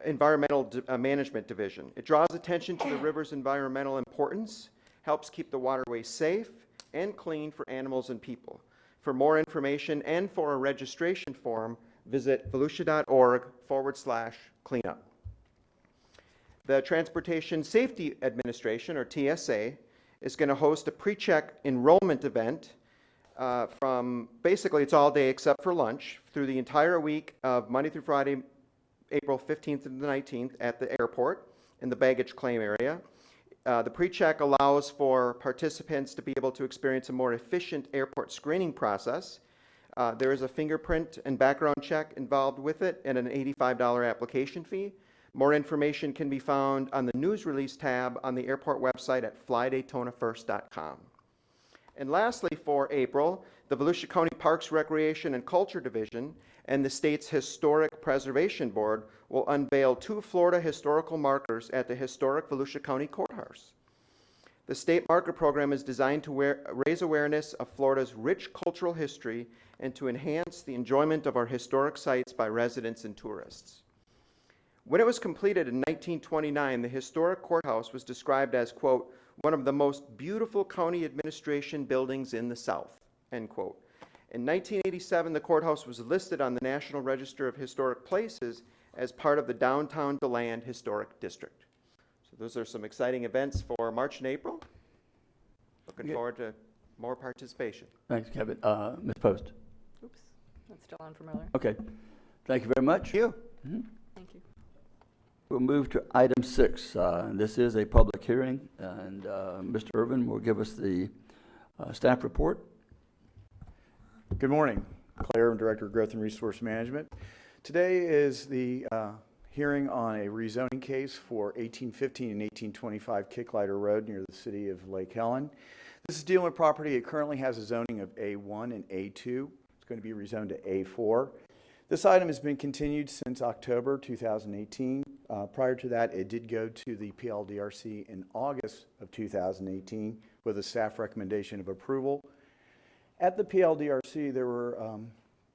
Environmental Management Division. It draws attention to the river's environmental importance, helps keep the waterway safe and clean for animals and people. For more information and for a registration form, visit volusia.org/cleanup. The Transportation Safety Administration, or TSA, is going to host a pre-check enrollment event from basically it's all day except for lunch through the entire week of Monday through Friday, April 15th to the 19th at the airport in the baggage claim area. The pre-check allows for participants to be able to experience a more efficient airport screening process. There is a fingerprint and background check involved with it and an $85 application fee. More information can be found on the news release tab on the airport website at flydaytonafirst.com. And lastly, for April, the Volusia County Parks, Recreation, and Culture Division and the state's Historic Preservation Board will unveil 2 Florida historical markers at the historic Volusia County Courthouse. The state marker program is designed to raise awareness of Florida's rich cultural history and to enhance the enjoyment of our historic sites by residents and tourists. When it was completed in 1929, the historic courthouse was described as, quote, one of the most beautiful county administration buildings in the South, end quote. In 1987, the courthouse was listed on the National Register of Historic Places as part of the Downtown DeLand Historic District. So those are some exciting events for March and April. Looking forward to more participation. Thanks, Kevin. Ms. Post. Oops, that's still on from earlier. Okay. Thank you very much. Thank you. Thank you. We'll move to item 6. This is a public hearing, and Mr. Irvin will give us the staff report. Good morning. Claire, I'm Director of Growth and Resource Management. Today is the hearing on a rezoning case for 1815 and 1825 Kicklighter Road near the city of Lake Helen. This is dealing with property. It currently has a zoning of A1 and A2. It's going to be rezoned to A4. This item has been continued since October 2018. Prior to that, it did go to the PLDRC in August of 2018 with a staff recommendation of approval. At the PLDRC, there were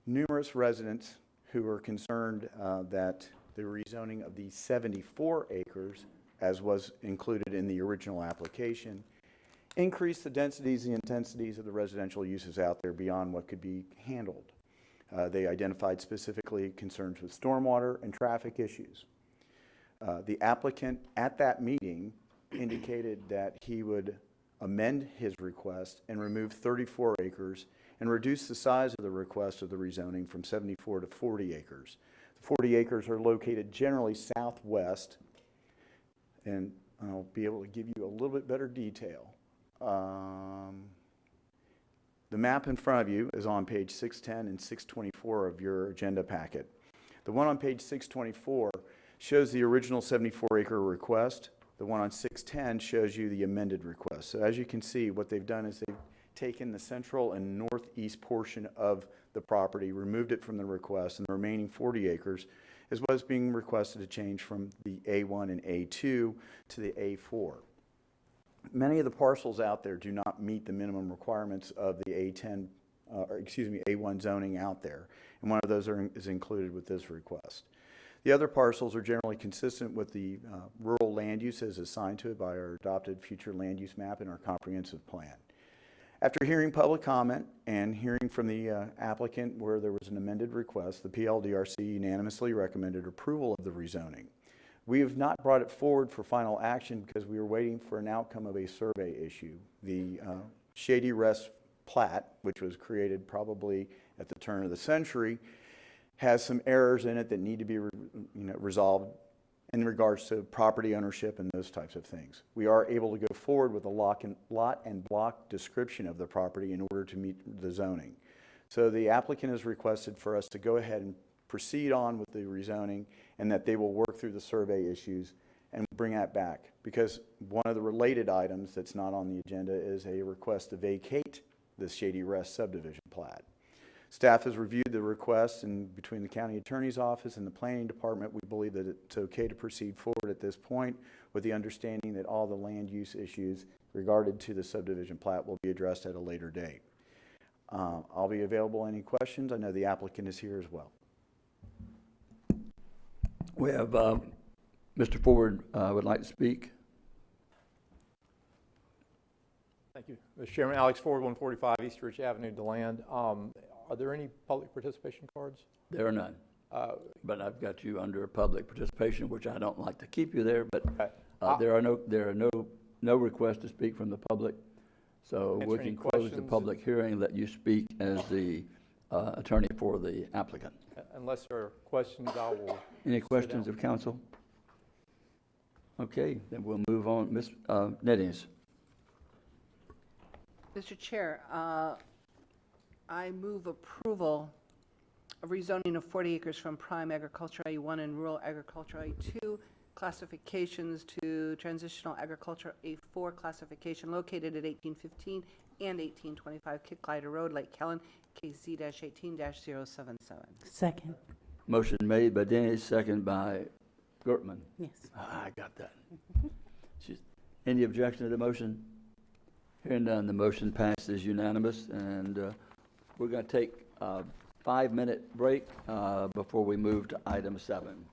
numerous residents who were concerned that the rezoning of the 74 acres, as was included in the original application, increased the densities and intensities of the residential uses out there beyond what could be handled. They identified specifically concerns with stormwater and traffic issues. The applicant at that meeting indicated that he would amend his request and remove 34 acres and reduce the size of the request of the rezoning from 74 to 40 acres. The 40 acres are located generally southwest, and I'll be able to give you a little bit better detail. The map in front of you is on page 610 and 624 of your agenda packet. The one on page 624 shows the original 74-acre request. The one on 610 shows you the amended request. So as you can see, what they've done is they've taken the central and northeast portion of the property, removed it from the request, and the remaining 40 acres is what is being requested to change from the A1 and A2 to the A4. Many of the parcels out there do not meet the minimum requirements of the A1 zoning out there, and one of those is included with this request. The other parcels are generally consistent with the rural land use as assigned to it by our adopted future land use map and our comprehensive plan. After hearing public comment and hearing from the applicant where there was an amended request, the PLDRC unanimously recommended approval of the rezoning. We have not brought it forward for final action because we were waiting for an outcome of a survey issue. The Shady Rest plat, which was created probably at the turn of the century, has some errors in it that need to be resolved in regards to property ownership and those types of things. We are able to go forward with a lot and block description of the property in order to meet the zoning. So the applicant has requested for us to go ahead and proceed on with the rezoning, and that they will work through the survey issues and bring that back. Because one of the related items that's not on the agenda is a request to vacate the Shady Rest subdivision plat. Staff has reviewed the request, and between the county attorney's office and the planning department, we believe that it's okay to proceed forward at this point, with the understanding that all the land use issues regarding to the subdivision plat will be addressed at a later date. I'll be available. Any questions? I know the applicant is here as well. We have Mr. Ford would like to speak. Thank you. Mr. Chairman, Alex Ford, 145 East Ridge Avenue, DeLand. Are there any public participation cards? There are none. But I've got you under public participation, which I don't like to keep you there, but there are no requests to speak from the public. So we can close the public hearing, let you speak as the attorney for the applicant. Unless there are questions, I will. Any questions of council? Okay, then we'll move on. Ms. Nettings. Mr. Chair, I move approval of rezoning of 40 acres from prime agriculture A1 and rural agriculture A2 classifications to transitional agriculture A4 classification located at 1815 and 1825 Kicklider Road, Lake Helen, KZ-18-077. Second. Motion made by Dennis, second by Gertman. Yes. I got that. Any objection to the motion? Hearing none, the motion passes unanimous, and we're going to take a 5-minute break before we move to item 7.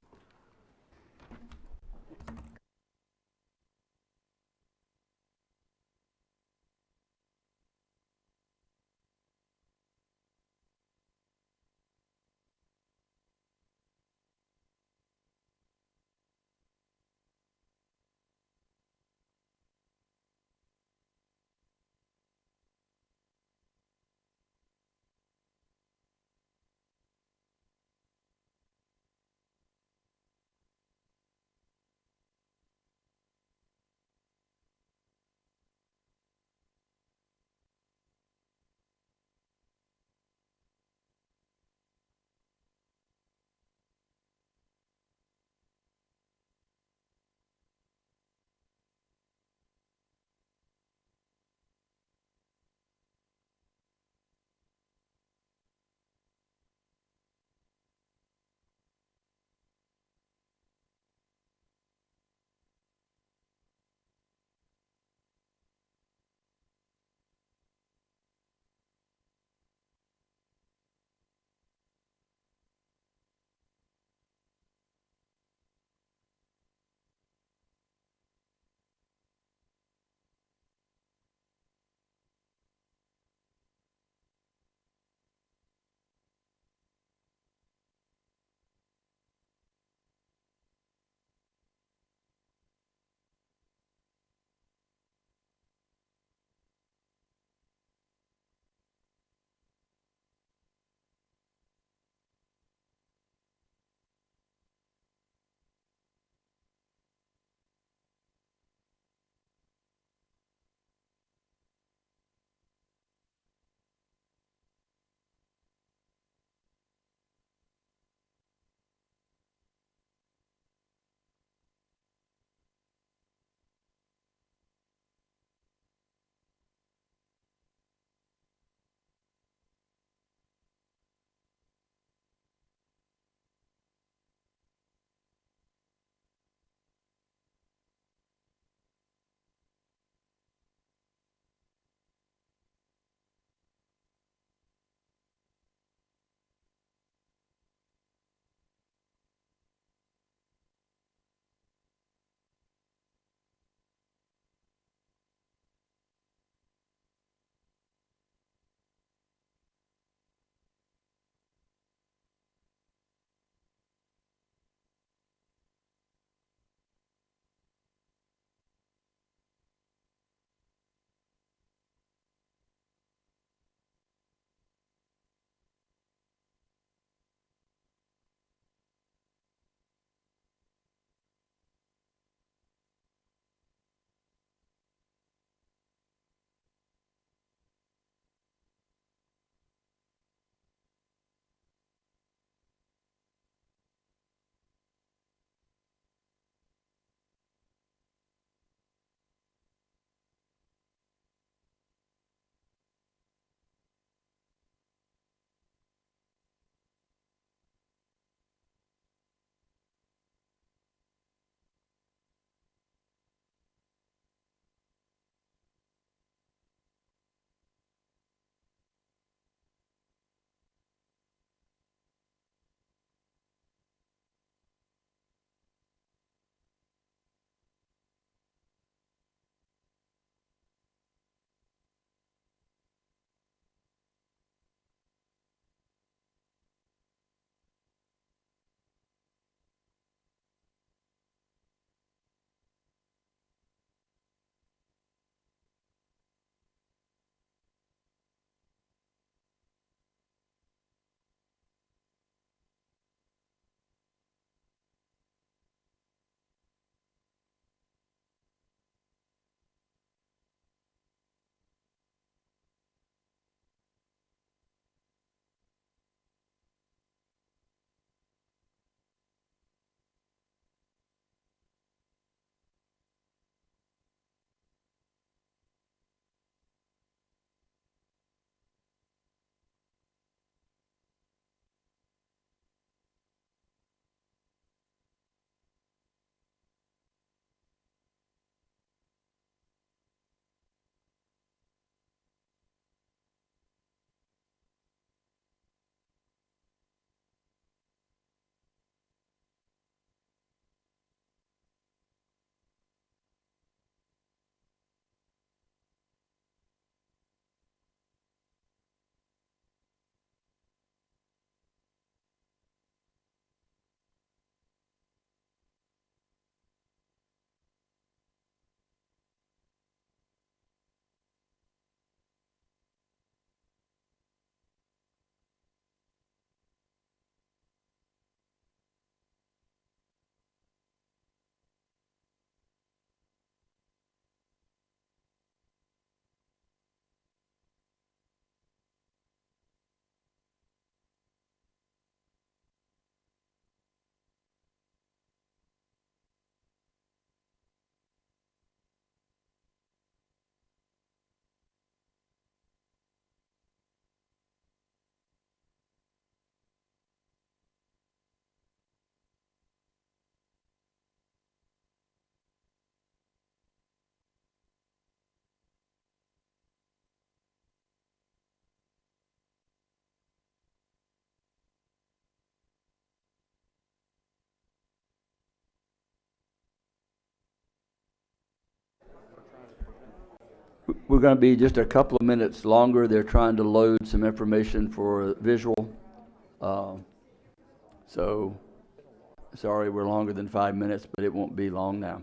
We're going to be just a couple of minutes longer. They're trying to load some information for visual. So, sorry, we're longer than 5 minutes, but it won't be long now.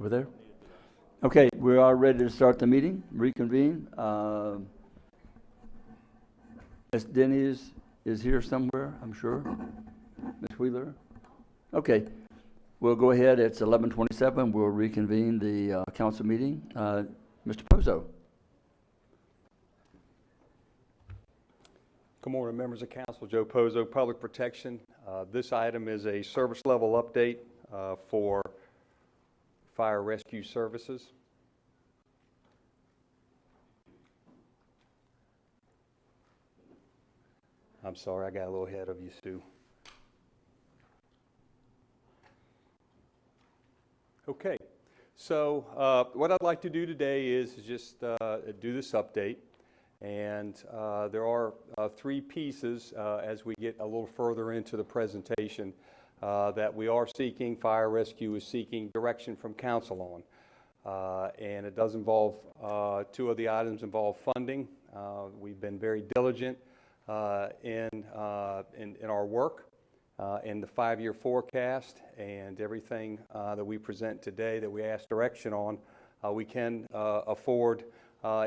Over there? Okay, we are ready to start the meeting, reconvene. Ms. Denny is here somewhere, I'm sure. Ms. Wheeler? Okay, we'll go ahead. It's 11:27. We'll reconvene the council meeting. Mr. Pozo. Good morning, members of council. Joe Pozo, Public Protection. This item is a service level update for fire rescue services. I'm sorry, I got a little ahead of you, Sue. Okay, so what I'd like to do today is just do this update. And there are three pieces as we get a little further into the presentation that we are seeking, fire rescue is seeking direction from council on. And it does involve, two of the items involve funding. We've been very diligent in our work, in the 5-year forecast, and everything that we present today that we ask direction on, we can afford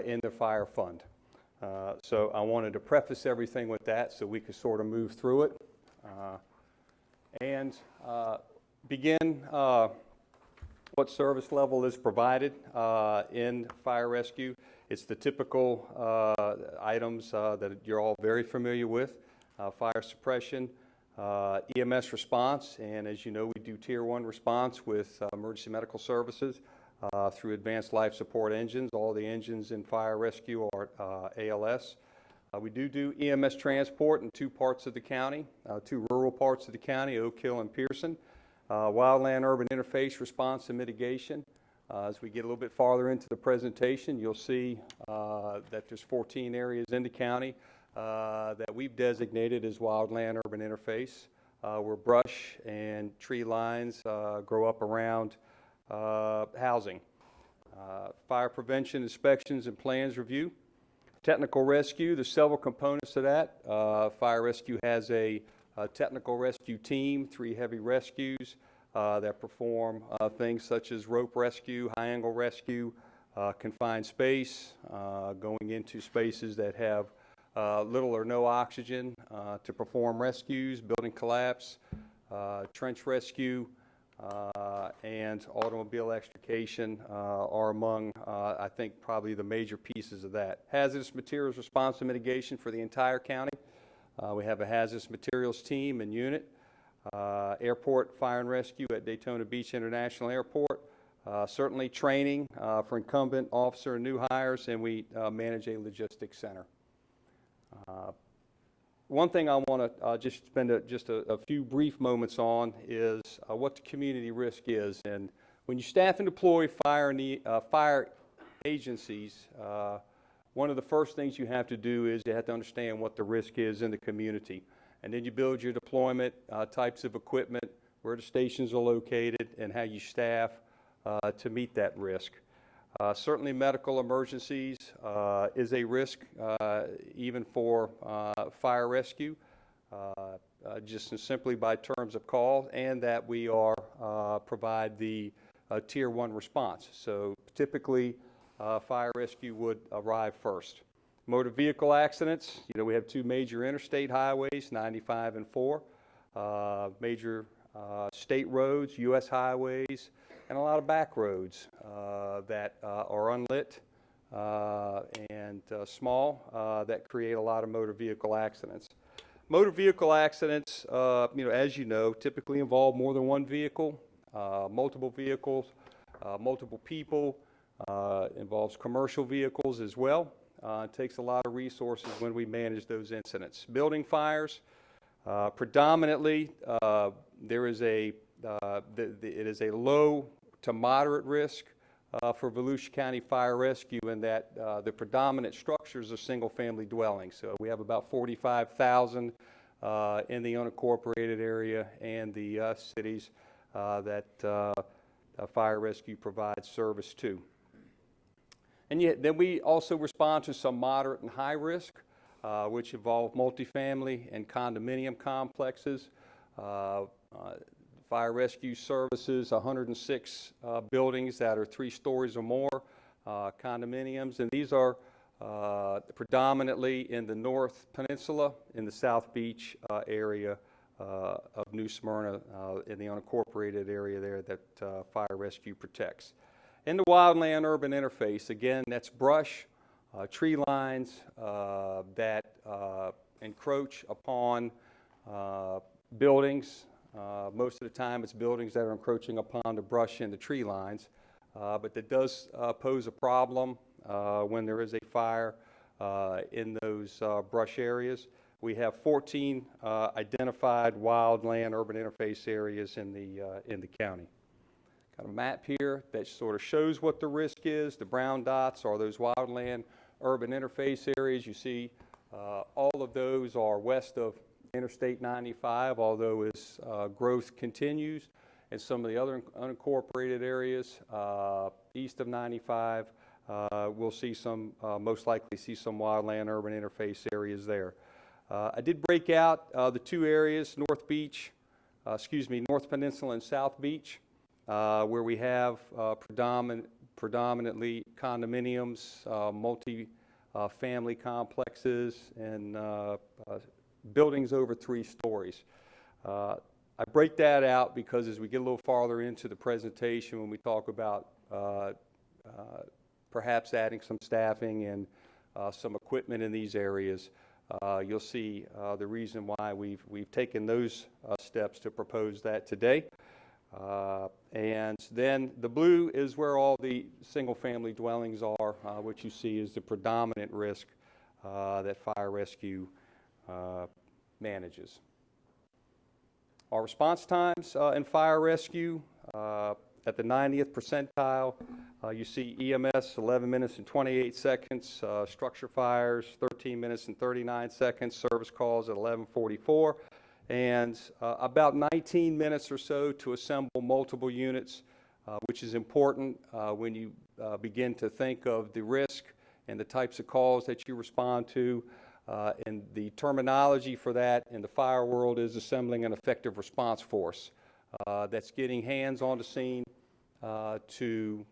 in the fire fund. So I wanted to preface everything with that so we could sort of move through it and begin what service level is provided in fire rescue. It's the typical items that you're all very familiar with, fire suppression, EMS response, and as you know, we do Tier 1 response with emergency medical services. Through advanced life support engines. All the engines in fire rescue are ALS. We do EMS transport in two parts of the county, two rural parts of the county, Oak Hill and Pearson. Wildland-urban interface response and mitigation. As we get a little bit farther into the presentation, you'll see that there's 14 areas in the county that we've designated as wildland-urban interface, where brush and tree lines grow up around housing. Fire prevention, inspections, and plans review. Technical rescue, there's several components to that. Fire rescue has a technical rescue team, 3 heavy rescues that perform things such as rope rescue, high angle rescue, confined space, going into spaces that have little or no oxygen to perform rescues, building collapse, trench rescue, and automobile extrication are among, I think, probably the major pieces of that. Hazardous materials response and mitigation for the entire county. We have a hazardous materials team and unit. Airport fire and rescue at Daytona Beach International Airport. Certainly training for incumbent officer and new hires, and we manage a logistics center. One thing I want to just spend a few brief moments on is what the community risk is. And when you staff and deploy fire agencies, one of the first things you have to do is you have to understand what the risk is in the community. And then you build your deployment, types of equipment, where the stations are located, and how you staff to meet that risk. Certainly medical emergencies is a risk even for fire rescue, just simply by terms of call, and that we are provide the Tier 1 response. So typically fire rescue would arrive first. Motor vehicle accidents, we have two major interstate highways, 95 and 4, major state roads, U.S. highways, and a lot of back roads that are unlit and small that create a lot of motor vehicle accidents. Motor vehicle accidents, as you know, typically involve more than one vehicle, multiple vehicles, multiple people, involves commercial vehicles as well. It takes a lot of resources when we manage those incidents. Building fires, predominantly there is it is a low to moderate risk for Volusia County Fire Rescue in that the predominant structures are single-family dwellings. So we have about 45,000 in the unincorporated area and the cities that Fire Rescue provides service to. And yet, then we also respond to some moderate and high risk, which involve multifamily and condominium complexes. Fire rescue services, 106 buildings that are 3 stories or more, condominiums, and these are predominantly in the North Peninsula, in the South Beach area of New Smyrna, in the unincorporated area there that Fire Rescue protects. In the wildland urban interface, again, that's brush, tree lines that encroach upon buildings. Most of the time it's buildings that are encroaching upon the brush and the tree lines, but that does pose a problem when there is a fire in those brush areas. We have 14 identified wildland urban interface areas in the county. Got a map here that sort of shows what the risk is. The brown dots are those wildland urban interface areas. You see all of those are west of Interstate 95, although as growth continues. And some of the other unincorporated areas east of 95, we'll see some, most likely see some wildland urban interface areas there. I did break out the 2 areas, North Peninsula and South Beach, where we have predominantly condominiums, multi-family complexes, and buildings over 3 stories. I break that out because as we get a little farther into the presentation, when we talk about perhaps adding some staffing and some equipment in these areas, you'll see the reason why we've taken those steps to propose that today. And then the blue is where all the single-family dwellings are, which you see is the predominant risk that fire rescue manages. Our response times in fire rescue at the 90th percentile, you see EMS 11 minutes and 28 seconds, structure fires 13 minutes and 39 seconds, service calls at 11:44, and about 19 minutes or so to assemble multiple units, which is important when you begin to think of the risk and the types of calls that you respond to. And the terminology for that in the fire world is assembling an effective response force that's getting hands on the scene, to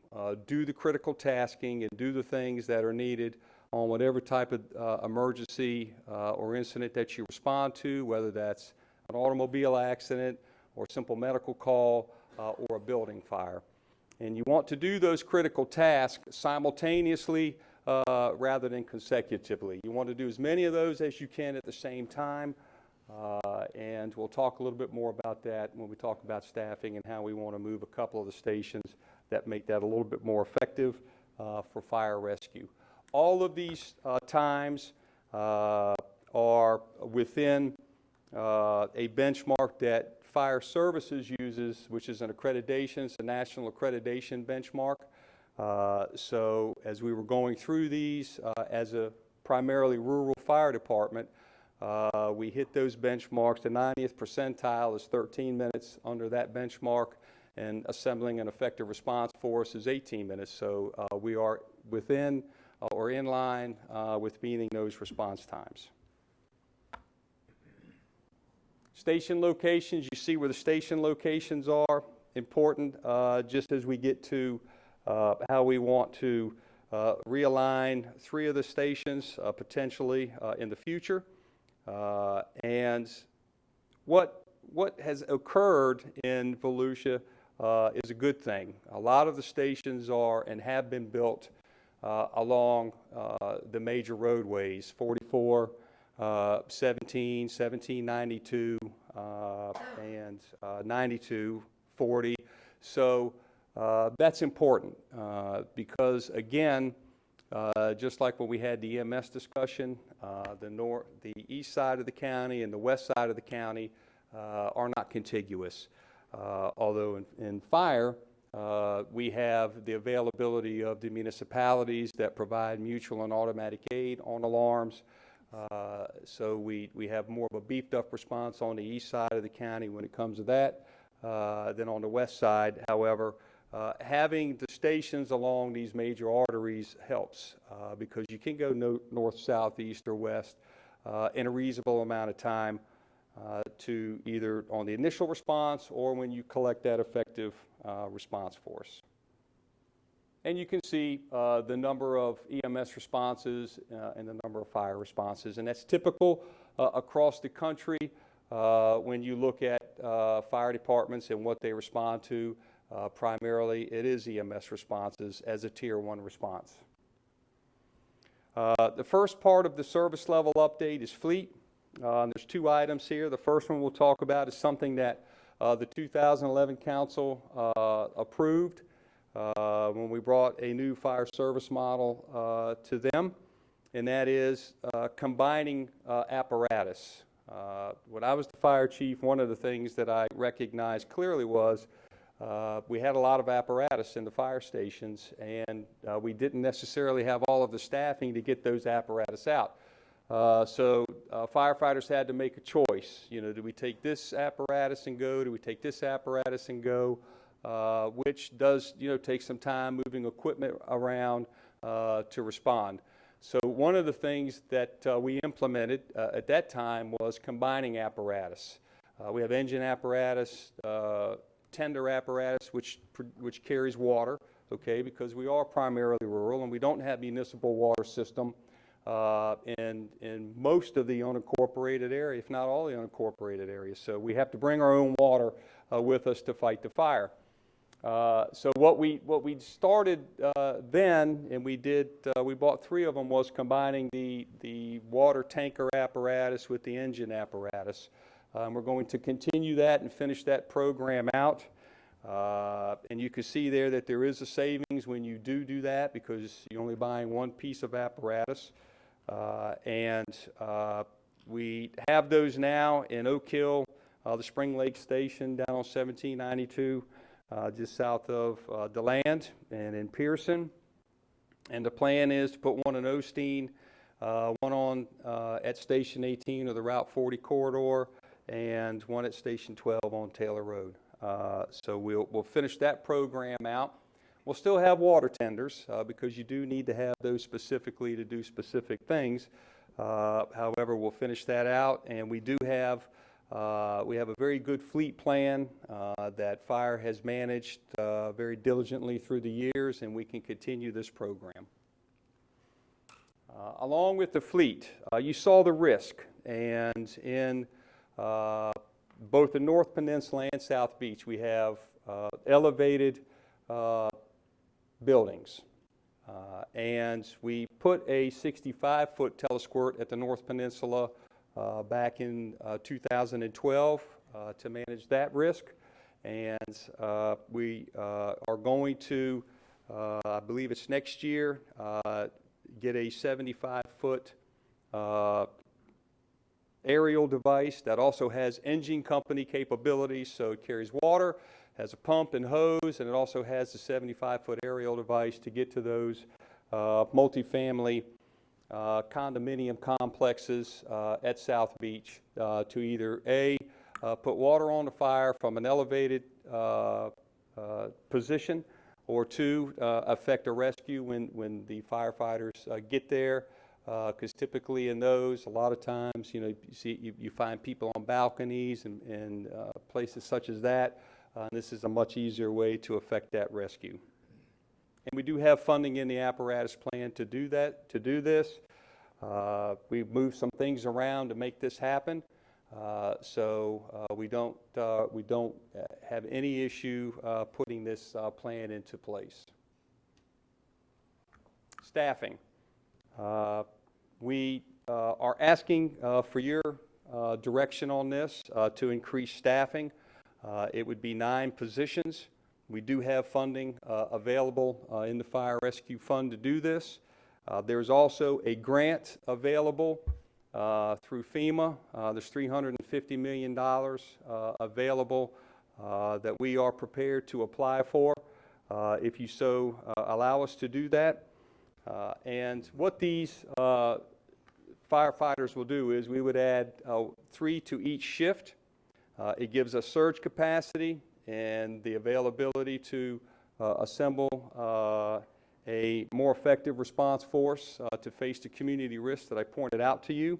do the critical tasking and do the things that are needed on whatever type of emergency or incident that you respond to, whether that's an automobile accident or simple medical call or a building fire. And you want to do those critical tasks simultaneously rather than consecutively. You want to do as many of those as you can at the same time, and we'll talk a little bit more about that when we talk about staffing and how we want to move a couple of the stations that make that a little bit more effective for fire rescue. All of these times are within a benchmark that Fire Services uses, which is an accreditation. It's a national accreditation benchmark. So as we were going through these as a primarily rural fire department, we hit those benchmarks. The 90th percentile is 13 minutes under that benchmark, and assembling an effective response force is 18 minutes. So we are within or in line with meeting those response times. Station locations, you see where the station locations are important just as we get to how we want to realign 3 of the stations potentially in the future. And what has occurred in Volusia is a good thing. A lot of the stations are and have been built along the major roadways, 44, 17, 1792, and 92, 40. So that's important because, again, just like when we had the EMS discussion, the east side of the county and the west side of the county are not contiguous. Although in fire, we have the availability of the municipalities that provide mutual and automatic aid on alarms. So we have more of a beefed up response on the east side of the county when it comes to that than on the west side. However, having the stations along these major arteries helps because you can go north, south, east, or west in a reasonable amount of time to either on the initial response or when you collect that effective response force. And you can see the number of EMS responses and the number of fire responses. And that's typical across the country when you look at fire departments and what they respond to. Primarily, it is EMS responses as a Tier 1 response. The first part of the service level update is fleet. There's 2 items here. The first one we'll talk about is something that the 2011 Council approved when we brought a new fire service model to them, and that is combining apparatus. When I was the fire chief, one of the things that I recognized clearly was we had a lot of apparatus in the fire stations, and we didn't necessarily have all of the staffing to get those apparatus out. So firefighters had to make a choice. You know, do we take this apparatus and go? Do we take this apparatus and go? Which does, take some time moving equipment around to respond. So one of the things that we implemented at that time was combining apparatus. We have engine apparatus, tender apparatus, which carries water, okay, because we are primarily rural and we don't have municipal water system in most of the unincorporated area, if not all the unincorporated areas. So we have to bring our own water with us to fight the fire. So what we started then, and we bought 3 of them, was combining the water tanker apparatus with the engine apparatus. We're going to continue that and finish that program out. And you can see there that there is a savings when you do that because you're only buying one piece of apparatus. We have those now in Oak Hill, the Spring Lake Station down on 1792, just south of DeLand, and in Pearson. And the plan is to put one in Osteen, one on at Station 18 of the Route 40 corridor, and one at Station 12 on Taylor Road. So we'll finish that program out. We'll still have water tenders because you do need to have those specifically to do specific things. However, we'll finish that out, and we do have We have a very good fleet plan that fire has managed very diligently through the years, and we can continue this program. Along with the fleet, you saw the risk, and in both the North Peninsula and South Beach, we have elevated buildings. And we put a 65-foot telesquirt at the North Peninsula back in 2012 to manage that risk. And we are going to, I believe it's next year, get a 75-foot aerial device that also has engine company capabilities, so it carries water, has a pump and hose, and it also has the 75-foot aerial device to get to those multifamily condominium complexes at South Beach to either A, put water on the fire from an elevated position, or two, effect a rescue when the firefighters get there. Because typically in those, a lot of times, you find people on balconies and places such as that. This is a much easier way to effect that rescue. And we do have funding in the apparatus plan to do that, to do this. We've moved some things around to make this happen. So we don't have any issue putting this plan into place. Staffing. We are asking for your direction on this to increase staffing. It would be 9 positions. We do have funding available in the Fire Rescue Fund to do this. There's also a grant available through FEMA. There's $350 million available that we are prepared to apply for if you so allow us to do that. And what these firefighters will do is we would add 3 to each shift. It gives us surge capacity and the availability to assemble a more effective response force to face the community risks that I pointed out to you.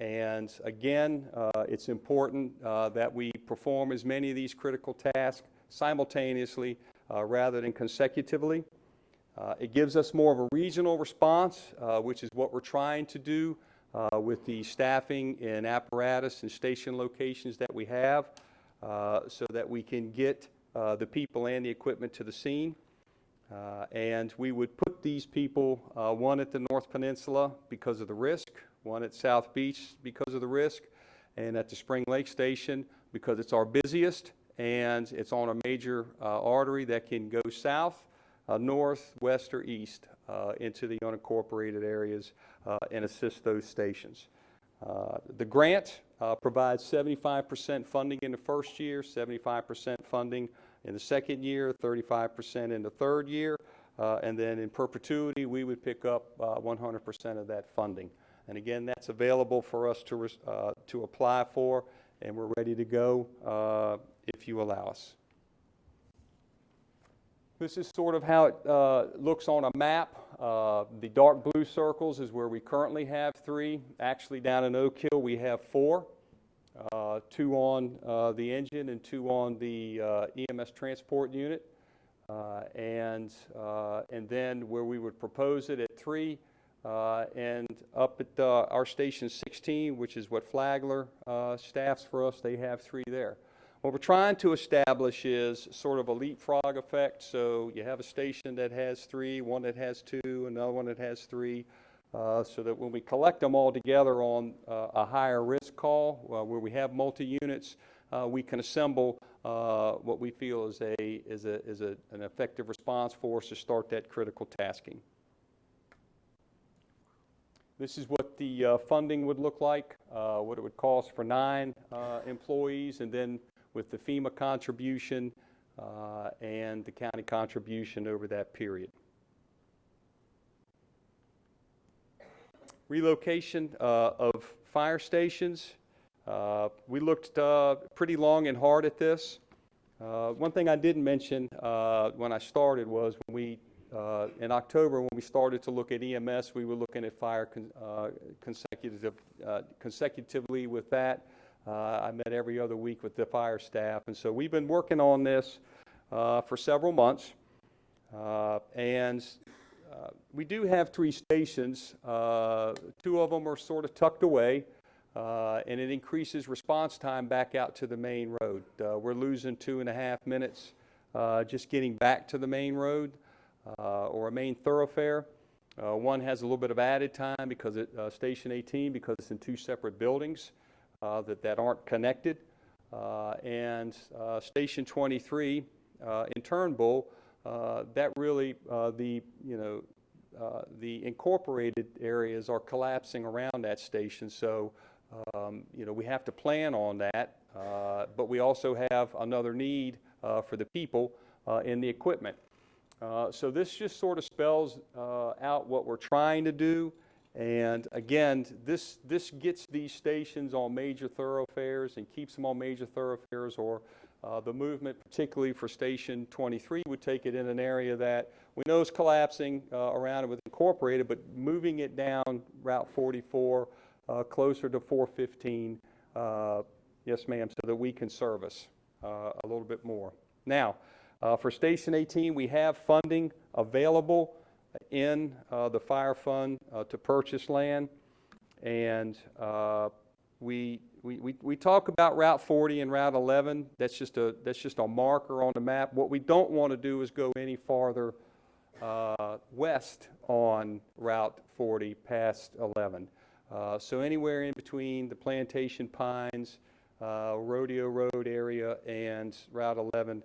And again, it's important that we perform as many of these critical tasks simultaneously rather than consecutively. It gives us more of a regional response, which is what we're trying to do with the staffing and apparatus and station locations that we have, so that we can get the people and the equipment to the scene. And we would put these people, one at the North Peninsula because of the risk, one at South Beach because of the risk, and at the Spring Lake Station because it's our busiest and it's on a major artery that can go south, north, west, or east into the unincorporated areas and assist those stations. The grant provides 75% funding in the first year, 75% funding in the second year, 35% in the third year, and then in perpetuity we would pick up 100% of that funding. And again, that's available for us to apply for, and we're ready to go if you allow us. This is sort of how it looks on a map. The dark blue circles is where we currently have 3. Actually, down in Oak Hill, we have 4. 2 on the engine and 2 on the EMS transport unit. And then where we would propose it at 3, and up at our station 16, which is what Flagler staffs for us, they have 3 there. What we're trying to establish is sort of a leapfrog effect. So you have a station that has 3, one that has 2, another one that has 3, so that when we collect them all together on a higher risk call where we have multi-units, we can assemble what we feel is an effective response force to start that critical tasking. This is what the funding would look like, what it would cost for 9 employees, and then with the FEMA contribution and the county contribution over that period. Relocation of fire stations. We looked pretty long and hard at this. One thing I didn't mention when I started was when we, in October, when we started to look at EMS, we were looking at fire consecutively with that. I met every other week with the fire staff, and so we've been working on this for several months. We do have 3 stations. 2 of them are sort of tucked away, and it increases response time back out to the main road. We're losing 2.5 minutes just getting back to the main road or a main thoroughfare. One has a little bit of added time because Station 18, because it's in 2 separate buildings that aren't connected. Station 23 in Turnbull, that really, the incorporated areas are collapsing around that station. So, we have to plan on that, but we also have another need for the people in the equipment. So this just sort of spells out what we're trying to do. And again, this gets these stations on major thoroughfares and keeps them on major thoroughfares, or the movement, particularly for Station 23, would take it in an area that we know is collapsing around it with incorporated, but moving it down Route 44 closer to 415, yes ma'am, so that we can service a little bit more. Now, for Station 18, we have funding available in the fire fund to purchase land, and we talk about Route 40 and Route 11. That's just a marker on the map. What we don't want to do is go any farther west on Route 40 past 11. So anywhere in between the Plantation Pines, Rodeo Road area, and Route 11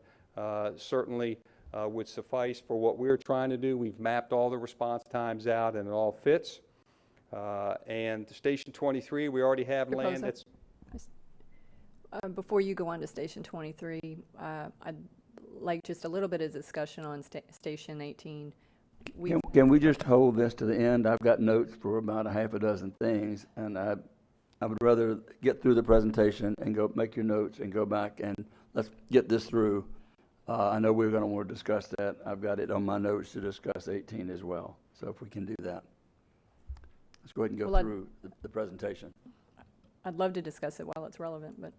certainly would suffice for what we're trying to do. We've mapped all the response times out, and it all fits. And Station 23, we already have land that's... Before you go on to Station 23, I'd like just a little bit of discussion on Station 18. Can we just hold this to the end? I've got notes for about a half a dozen things, and I would rather get through the presentation and go make your notes and go back and let's get this through. I know we're going to want to discuss that. I've got it on my notes to discuss 18 as well. So if we can do that. Let's go ahead and go through the presentation. I'd love to discuss it while it's relevant, but...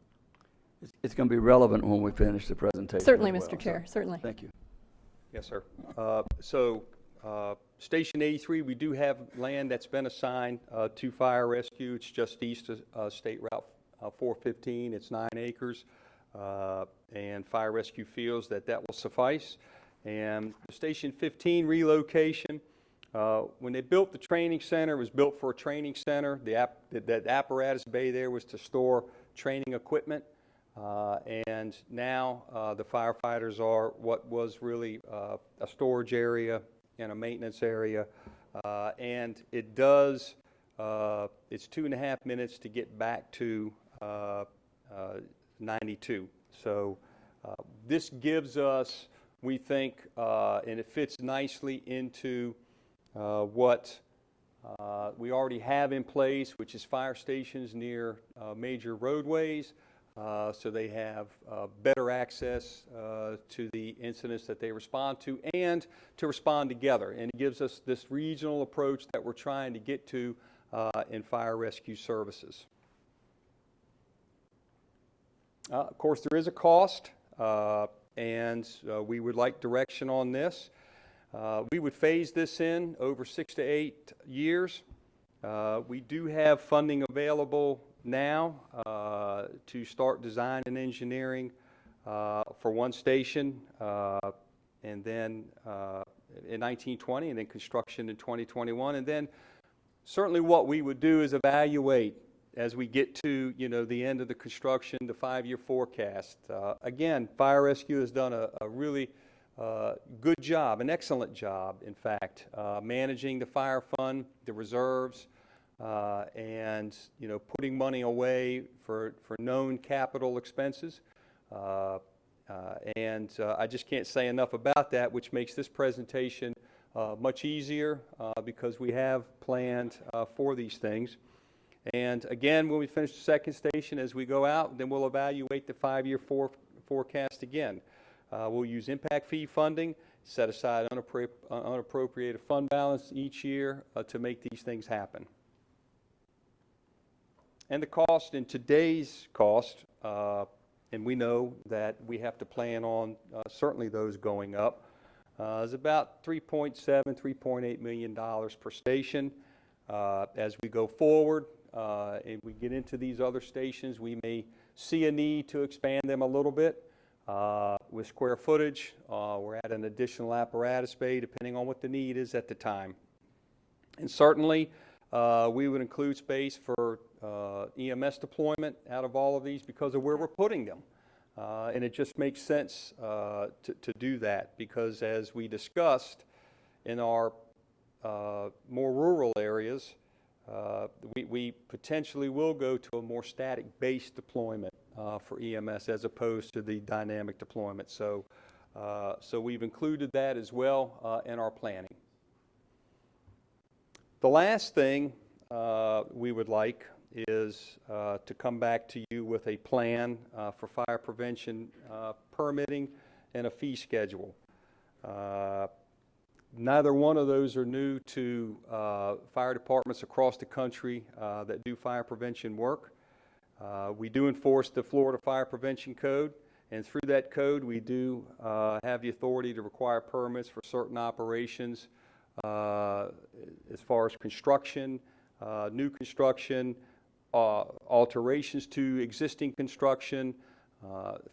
It's going to be relevant when we finish the presentation. Certainly, as well. Mr. Chair, certainly. Thank you. Yes, sir. Station 83, we do have land that's been assigned to fire rescue. It's just east of State Route 415. It's 9 acres. And fire rescue feels that will suffice. And the Station 15 relocation, when they built the training center, it was built for a training center. That apparatus bay there was to store training equipment. And now the firefighters are what was really a storage area and a maintenance area. And it does, it's 2.5 minutes to get back to 92. So this gives us, we think, and it fits nicely into what we already have in place, which is fire stations near major roadways. So they have better access to the incidents that they respond to and to respond together. And it gives us this regional approach that we're trying to get to in fire rescue services. Of course, there is a cost, and we would like direction on this. We would phase this in over 6 to 8 years. We do have funding available now to start design and engineering for one station, and then in 1920, and then construction in 2021. And then certainly what we would do is evaluate as we get to, the end of the construction, the 5-year forecast. Again, fire rescue has done a really good job, an excellent job, in fact, managing the fire fund, the reserves, and putting money away for known capital expenses. And I just can't say enough about that, which makes this presentation much easier because we have planned for these things. And again, when we finish the second station, as we go out, then we'll evaluate the 5-year forecast again. We'll use impact fee funding, set aside unappropriated fund balance each year to make these things happen. And the cost in today's cost, and we know that we have to plan on certainly those going up, is about $3.7, $3.8 million per station. As we go forward and we get into these other stations, we may see a need to expand them a little bit. With square footage, we're at an additional apparatus bay depending on what the need is at the time. And certainly, we would include space for EMS deployment out of all of these because of where we're putting them. And it just makes sense to do that because as we discussed in our more rural areas, we potentially will go to a more static base deployment for EMS as opposed to the dynamic deployment. So we've included that as well in our planning. The last thing we would like is to come back to you with a plan for fire prevention permitting and a fee schedule. Neither one of those are new to fire departments across the country that do fire prevention work. We do enforce the Florida Fire Prevention Code, and through that code we do have the authority to require permits for certain operations as far as construction, new construction, alterations to existing construction,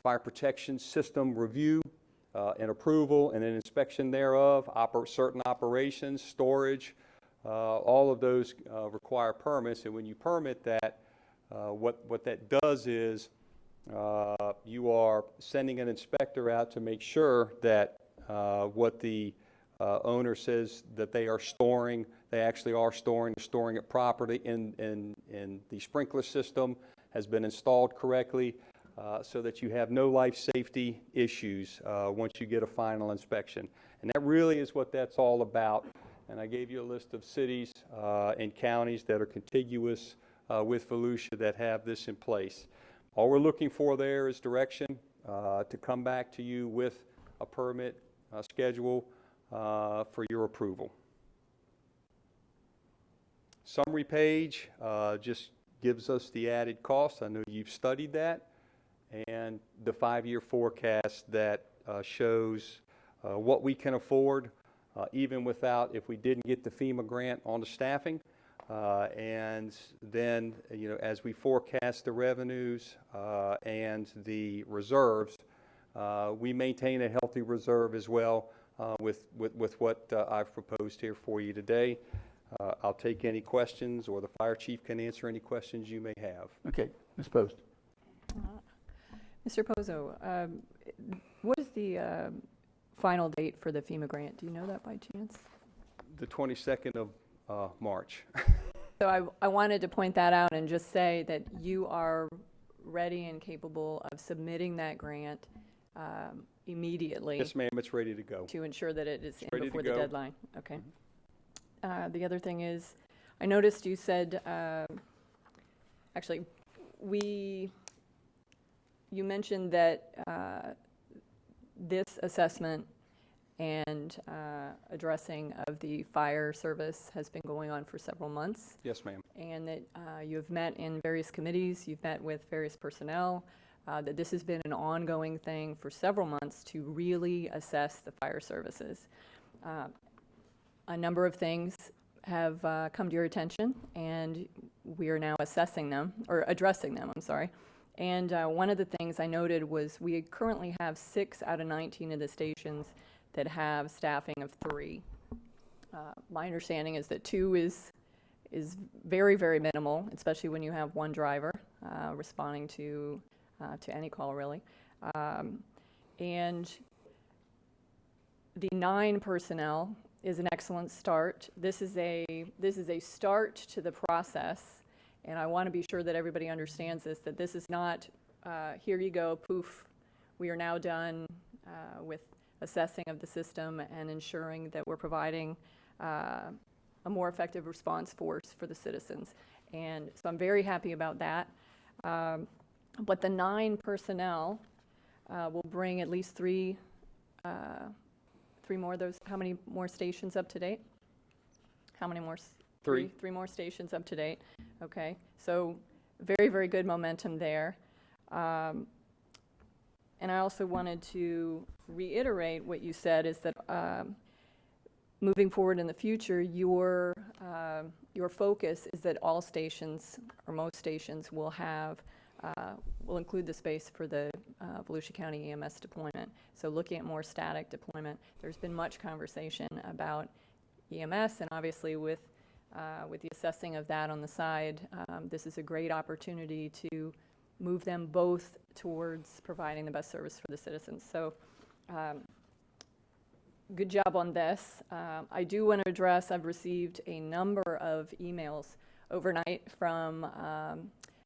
fire protection system review and approval and an inspection thereof, certain operations, storage, all of those require permits. And when you permit that, what that does is you are sending an inspector out to make sure that what the owner says that they are storing, they actually are storing it properly and the sprinkler system has been installed correctly so that you have no life safety issues once you get a final inspection. And that really is what that's all about. And I gave you a list of cities and counties that are contiguous with Volusia that have this in place. All we're looking for there is direction to come back to you with a permit schedule for your approval. Summary page just gives us the added cost. I know you've studied that, and the 5-year forecast that shows what we can afford even without, if we didn't get the FEMA grant on the staffing. And then, as we forecast the revenues and the reserves, we maintain a healthy reserve as well with what I've proposed here for you today. I'll take any questions, or the fire chief can answer any questions you may have. Okay, Ms. Post. Mr. Pozo, what is the final date for the FEMA grant? Do you know that by chance? The 22nd of March. So I wanted to point that out and just say that you are ready and capable of submitting that grant immediately. Yes, ma'am, it's ready to go. To ensure that it is in Ready to before the go. deadline. Okay. The other thing is, I noticed you said, actually, you mentioned that this assessment and addressing of the fire service has been going on for several months. Yes, ma'am. And that you have met in various committees, you've met with various personnel, that this has been an ongoing thing for several months to really assess the fire services. A number of things have come to your attention, and we are now assessing them, or addressing them, I'm sorry. And one of the things I noted was we currently have 6 out of 19 of the stations that have staffing of 3. My understanding is that 2 is very, very minimal, especially when you have 1 driver responding to any call, really. And the 9 personnel is an excellent start. This is a start to the process, and I want to be sure that everybody understands this, that this is not, here you go, poof, we are now done with assessing of the system and ensuring that we're providing a more effective response force for the citizens. And so I'm very happy about that. But the 9 personnel will bring at least 3 more of those. How many more stations up to date? How many more? 3. 3 more stations up to date. Okay. So very, very good momentum there. And I also wanted to reiterate what you said is that moving forward in the future, your focus is that all stations, or most stations, will include the space for the Volusia County EMS deployment. So looking at more static deployment, there's been much conversation about EMS, and obviously with the assessing of that on the side, this is a great opportunity to move them both towards providing the best service for the citizens. So good job on this. I do want to address, I've received a number of emails overnight from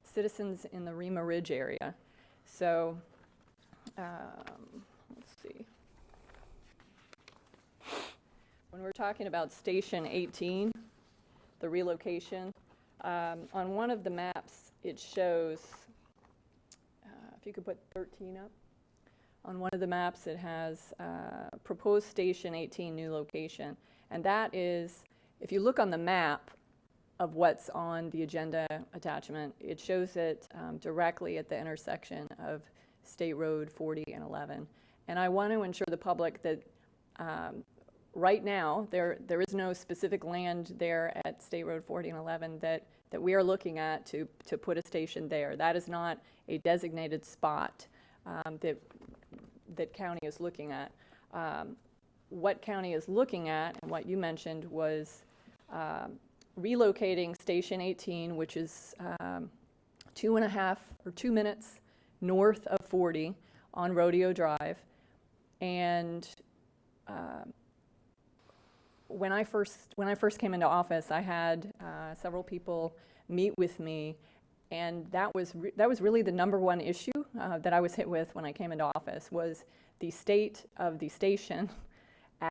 citizens in the Rima Ridge area. So let's see. When we're talking about Station 18, the relocation, on one of the maps it shows, if you could put 13 up. On one of the maps it has proposed Station 18 new location. And that is, if you look on the map of what's on the agenda attachment, it shows it directly at the intersection of State Road 40 and 11. And I want to ensure the public that right now there is no specific land there at State Road 40 and 11 that we are looking at to put a station there. That is not a designated spot that county is looking at. What county is looking at, and what you mentioned, was relocating Station 18, which is 2.5 or 2 minutes north of 40 on Rodeo Drive. And when I first came into office, I had several people meet with me, and that was really the number one issue that I was hit with when I came into office, was the state of the station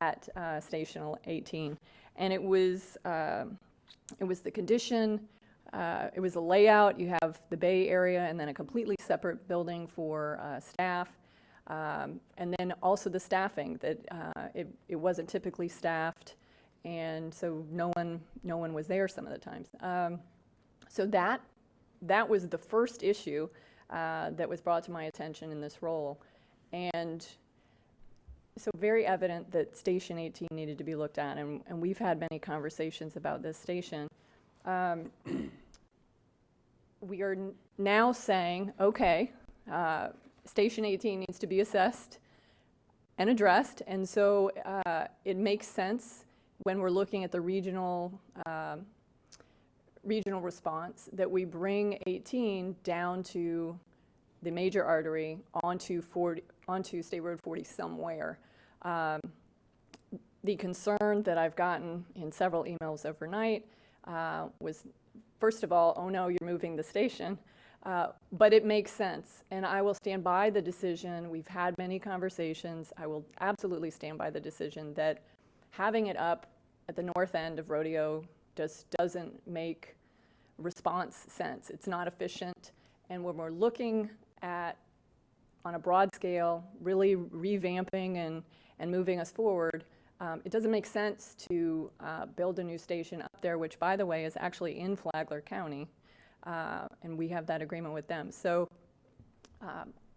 at Station 18. And it was the condition, it was a layout. You have the bay area and then a completely separate building for staff. And then also the staffing, that it wasn't typically staffed, and so no one was there some of the times. So that was the first issue that was brought to my attention in this role. And so very evident that Station 18 needed to be looked at, and we've had many conversations about this station. We are now saying, okay, Station 18 needs to be assessed and addressed, and so it makes sense when we're looking at the regional response that we bring 18 down to the major artery onto State Road 40 somewhere. The concern that I've gotten in several emails overnight was, first of all, oh no, you're moving the station. But it makes sense, and I will stand by the decision. We've had many conversations. I will absolutely stand by the decision that having it up at the north end of Rodeo just doesn't make response sense. It's not efficient, and when we're looking at, on a broad scale, really revamping and moving us forward, it doesn't make sense to build a new station up there, which, by the way, is actually in Flagler County. And we have that agreement with them. So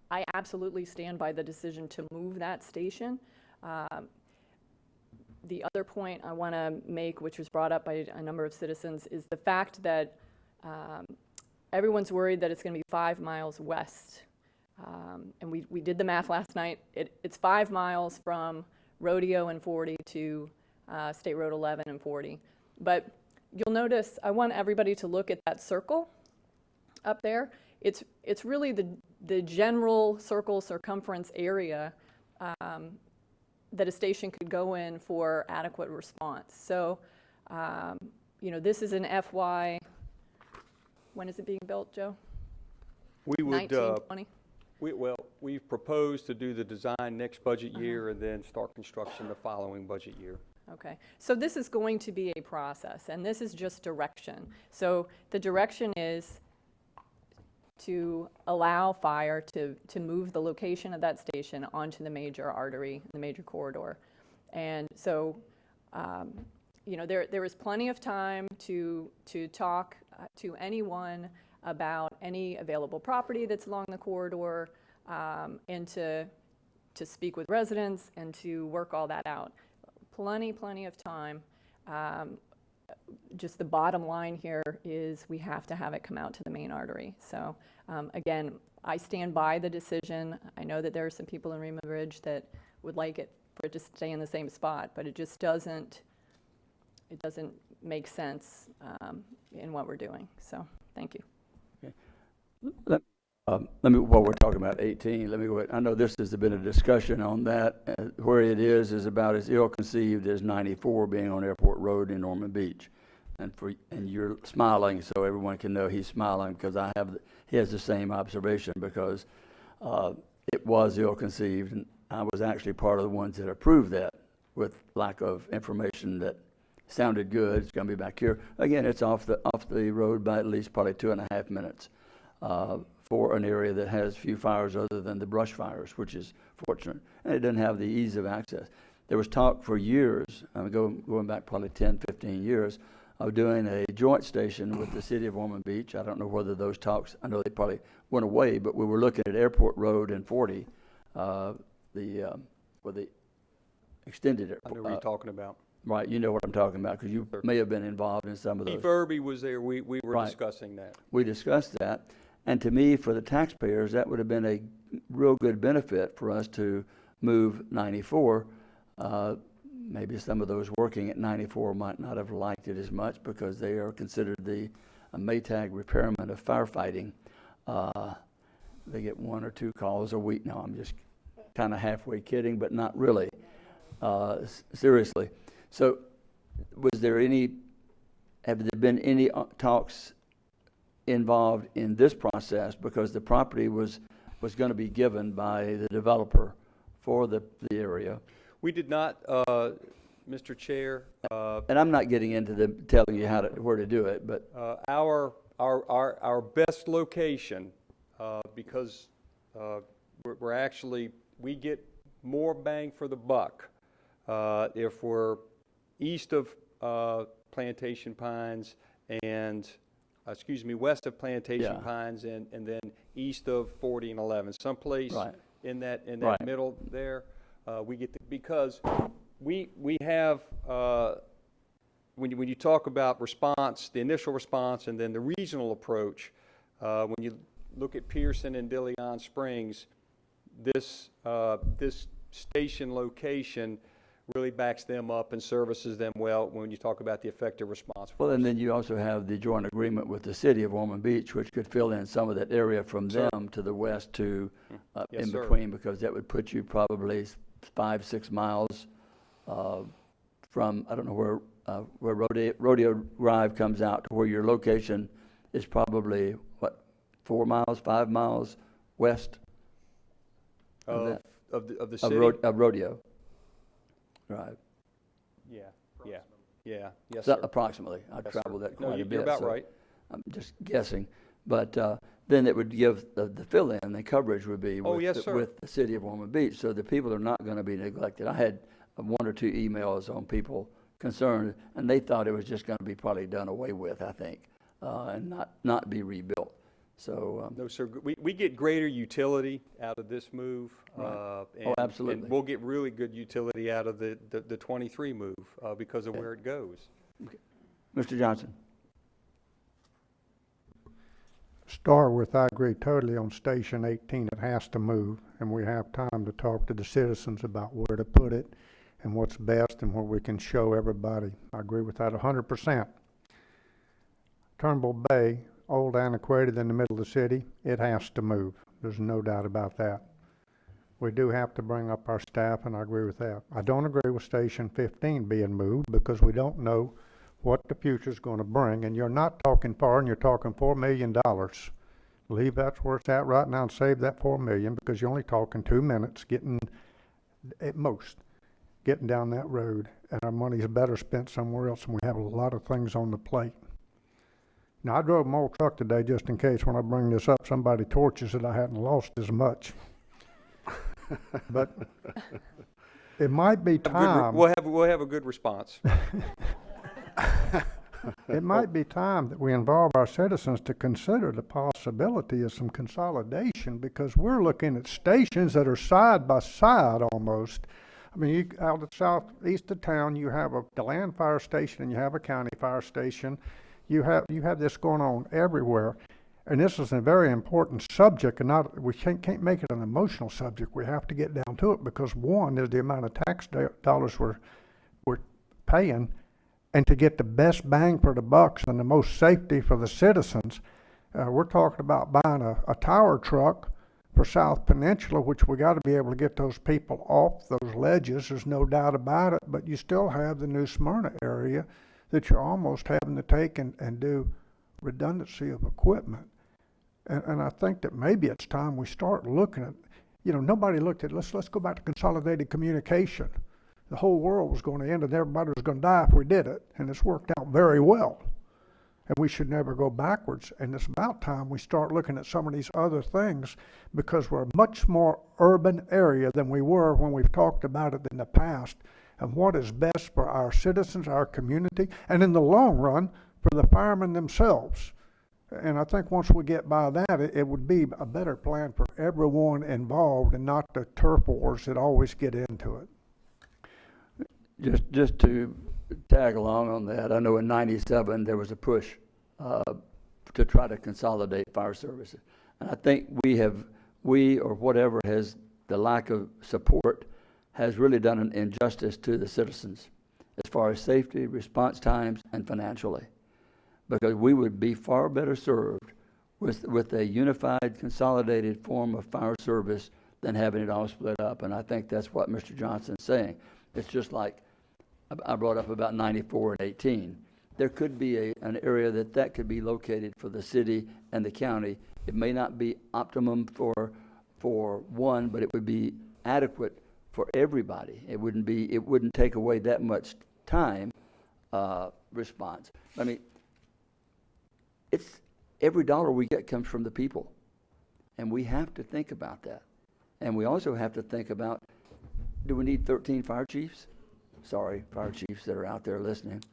I absolutely stand by the decision to move that station. The other point I want to make, which was brought up by a number of citizens, is the fact that everyone's worried that it's going to be 5 miles west. And we did the math last night. It's 5 miles from Rodeo and 40 to State Road 11 and 40. But you'll notice, I want everybody to look at that circle up there. It's really the general circle circumference area that a station could go in for adequate response. So, this is an FY, when is it being built, Joe? We would, 1920? We've proposed to do the design next budget year and then start construction the following budget year. Okay, so this is going to be a process, and this is just direction. So the direction is to allow fire to move the location of that station onto the major artery, the major corridor. And so, there is plenty of time to talk to anyone about any available property that's along the corridor, and to speak with residents and to work all that out. Plenty of time. Just the bottom line here is we have to have it come out to the main artery. So again, I stand by the decision. I know that there are some people in Rema Ridge that would like it for it to stay in the same spot, but it just doesn't make sense in what we're doing. So thank you. Let me, while we're talking about 18, let me go ahead. I know this has been a discussion on that. Where it is about as ill-conceived as 94 being on Airport Road in Norman Beach. And you're smiling, so everyone can know he's smiling, because he has the same observation, because it was ill-conceived, and I was actually part of the ones that approved that with lack of information that sounded good. It's going to be back here. Again, it's off the road by at least probably 2.5 minutes. For an area that has few fires other than the brush fires, which is fortunate. And it doesn't have the ease of access. There was talk for years, going back probably 10, 15 years, of doing a joint station with the city of Ormond Beach. I don't know whether those talks, I know they probably went away, but we were looking at Airport Road and 40, where the extended airport. I know what you're talking about. Right, you know what I'm talking about, because you may have been involved in some of those. Chief Irby was there. We were Right. discussing that. We discussed that. And to me, for the taxpayers, that would have been a real good benefit for us to move 94. Maybe some of those working at 94 might not have liked it as much, because they are considered the Maytag repairman of firefighting. They get 1 or 2 calls a week. No, I'm just kind of halfway kidding, but not really. Seriously. So have there been any talks involved in this process, because the property was going to be given by the developer for the area? We did not, Mr. Chair. And I'm not getting into telling you where to do it, but Our best location, because we get more bang for the buck if we're east of Plantation Pines and west of Plantation Pines and then east of 40 and 11, someplace in that middle there. We get because we have when you talk about response, the initial response, and then the regional approach. When you look at Pearson and De Leon Springs, this station location really backs them up and services them well when you talk about the effective response. Well, and then you also have the joint agreement with the city of Ormond Beach, which could fill in some of that area from them to the west to Yes, in sir. between, because that would put you probably 5-6 miles from, I don't know where Rodeo Drive comes out to where your location is, probably, 4 miles, 5 miles west Of the city? of Rodeo Drive. Yes, So, sir. approximately. I Yes, sir. traveled that No, quite a bit. you're about so right. I'm just guessing. But then it would give the fill-in, the coverage would be Oh, yes, sir. with the city of Ormond Beach. So the people are not going to be neglected. I had 1 or 2 emails on people concerned, and they thought it was just going to be probably done away with, I think, and not be rebuilt. So No, sir. We get greater utility out of this move. Right. And, absolutely. And we'll get really good utility out of the 23 move because of where it goes. Mr. Johnson. Start with, I agree totally on Station 18. It has to move, and we have time to talk to the citizens about where to put it and what's best and where we can show everybody. I agree with that 100%. Turnbull Bay, old, antiquated in the middle of the city, it has to move. There's no doubt about that. We do have to bring up our staff, and I agree with that. I don't agree with Station 15 being moved, because we don't know what the future's going to bring, and you're not talking far, and you're talking $4 million. Leave that's where it's at right now and save that $4 million, because you're only talking 2 minutes getting, at most, getting down that road, and our money's better spent somewhere else, and we have a lot of things on the plate. Now, I drove my old truck today just in case when I bring this up, somebody torches it, I hadn't lost as much. But it might be time. We'll have a good response. it might be time that we involve our citizens to consider the possibility of some consolidation, because we're looking at stations that are side by side almost. I mean, you, out the southeast of town, you have a DeLand fire station and you have a county fire station. You have this going on everywhere. And this is a very important subject, and we can't make it an emotional subject. We have to get down to it, because one is the amount of tax dollars we're paying, and to get the best bang for the bucks and the most safety for the citizens. We're talking about buying a tower truck for South Peninsula, which we got to be able to get those people off those ledges. There's no doubt about it, but you still have the New Smyrna area that you're almost having to take and do redundancy of equipment. And I think that maybe it's time we start looking at, nobody looked at, let's go back to consolidated communication. The whole world was going to end and everybody was going to die if we did it, and it's worked out very well. And we should never go backwards. And it's about time we start looking at some of these other things, because we're a much more urban area than we were when we've talked about it in the past, and what is best for our citizens, our community, and in the long run, for the firemen themselves. And I think once we get by that, it would be a better plan for everyone involved, and not the turf wars that always get into it. Just to tag along on that, I know in '97 there was a push to try to consolidate fire services. And I think we or whatever has, the lack of support has really done an injustice to the citizens as far as safety, response times, and financially. Because we would be far better served with a unified, consolidated form of fire service than having it all split up. And I think that's what Mr. Johnson's saying. It's just like I brought up about 94 and 18. There could be an area that could be located for the city and the county. It may not be optimum for one, but it would be adequate for everybody. It wouldn't take away that much time response. I mean, it's every dollar we get comes from the people, and we have to think about that. And we also have to think about, do we need 13 fire chiefs? Sorry, fire chiefs that are out there listening.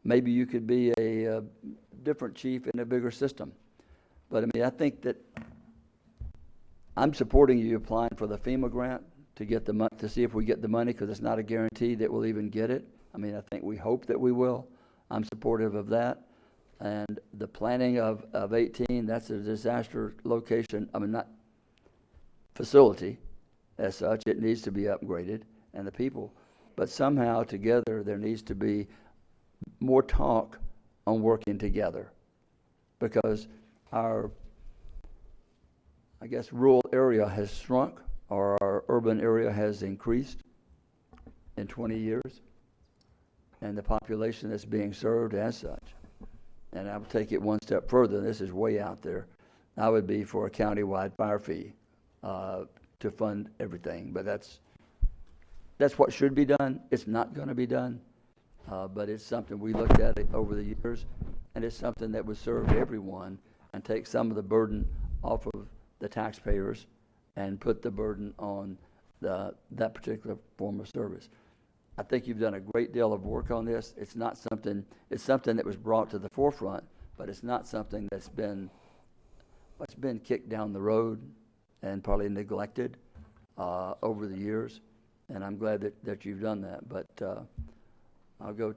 Maybe you could be a different chief in a bigger system. But I mean, I think that I'm supporting you applying for the FEMA grant to get the to see if we get the money, because it's not a guarantee that we'll even get it. I mean, I think we hope that we will. I'm supportive of that. And the planning of 18, that's a disaster location, I mean, not facility as such. It needs to be upgraded, and the people. But somehow together there needs to be more talk on working together, because our, I guess, rural area has shrunk, or our urban area has increased in 20 years, and the population that's being served as such. And I would take it one step further, and this is way out there. I would be for a countywide fire fee to fund everything, but that's what should be done. It's not going to be done, but it's something we looked at it over the years, and it's something that would serve everyone and take some of the burden off of the taxpayers and put the burden on that particular form of service. I think you've done a great deal of work on this. It's something that was brought to the forefront, but it's not something that's been kicked down the road and probably neglected over the years. And I'm glad that you've done that. But I'll go,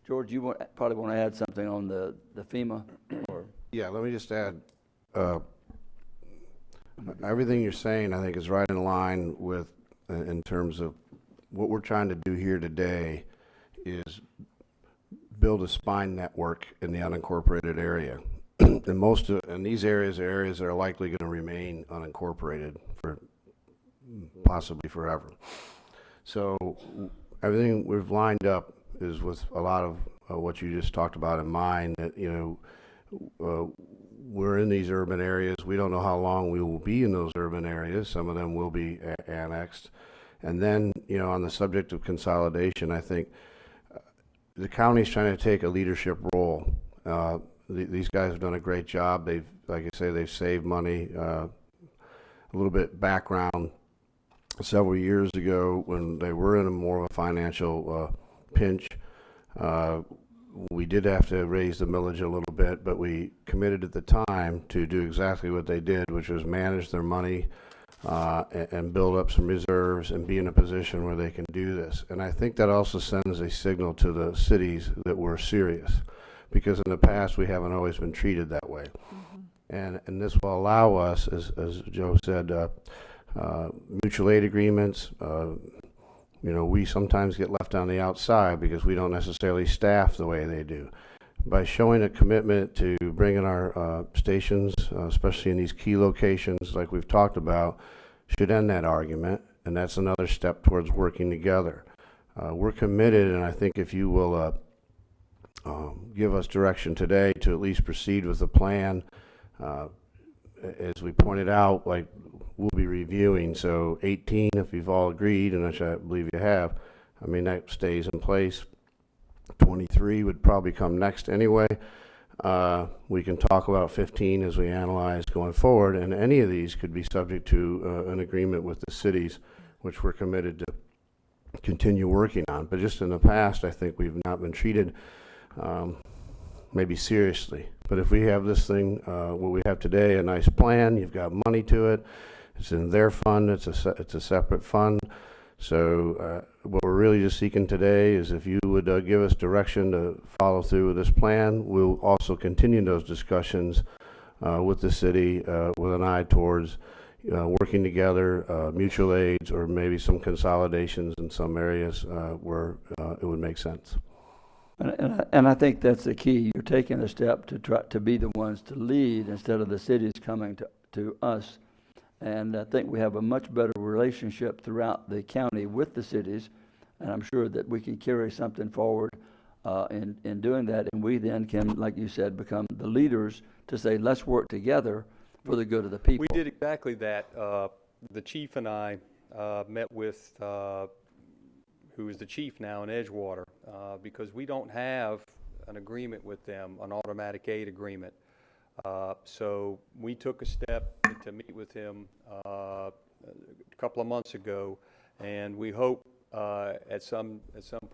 George, you probably want to add something on the FEMA? Or? Yeah, let me just add, everything you're saying I think is right in line with, in terms of what we're trying to do here today is build a spine network in the unincorporated area. And these areas are areas that are likely going to remain unincorporated for possibly forever. So everything we've lined up is with a lot of what you just talked about in mind, that, we're in these urban areas. We don't know how long we will be in those urban areas. Some of them will be annexed. And then, on the subject of consolidation, I think the county's trying to take a leadership role. These guys have done a great job. They've, like I say, they've saved money. A little bit background. Several years ago, when they were in more of a financial pinch, we did have to raise the millage a little bit, but we committed at the time to do exactly what they did, which was manage their money and build up some reserves and be in a position where they can do this. And I think that also sends a signal to the cities that we're serious, because in the past we haven't always been treated that way. And this will allow us, as Joe said, mutual aid agreements. We sometimes get left on the outside because we don't necessarily staff the way they do. By showing a commitment to bringing our stations, especially in these key locations like we've talked about, should end that argument, and that's another step towards working together. We're committed, and I think if you will give us direction today to at least proceed with the plan, as we pointed out, like we'll be reviewing, so 18, if you've all agreed, and which I believe you have, I mean, that stays in place. 23 would probably come next anyway. We can talk about 15 as we analyze going forward, and any of these could be subject to an agreement with the cities, which we're committed to continue working on. But just in the past, I think we've not been treated maybe seriously. But if we have this thing, what we have today, a nice plan, you've got money to it, it's in their fund, it's a separate fund. So what we're really just seeking today is if you would give us direction to follow through with this plan. We'll also continue those discussions with the city with an eye towards working together, mutual aids, or maybe some consolidations in some areas where it would make sense. And I think that's the key. You're taking a step to try to be the ones to lead instead of the cities coming to us. And I think we have a much better relationship throughout the county with the cities, and I'm sure that we can carry something forward in doing that, and we then can, like you said, become the leaders to say, let's work together for the good of the people. We did exactly that. The chief and I met with who is the chief now in Edgewater, because we don't have an agreement with them, an automatic aid agreement. So we took a step to meet with him a couple of months ago, and we hope at some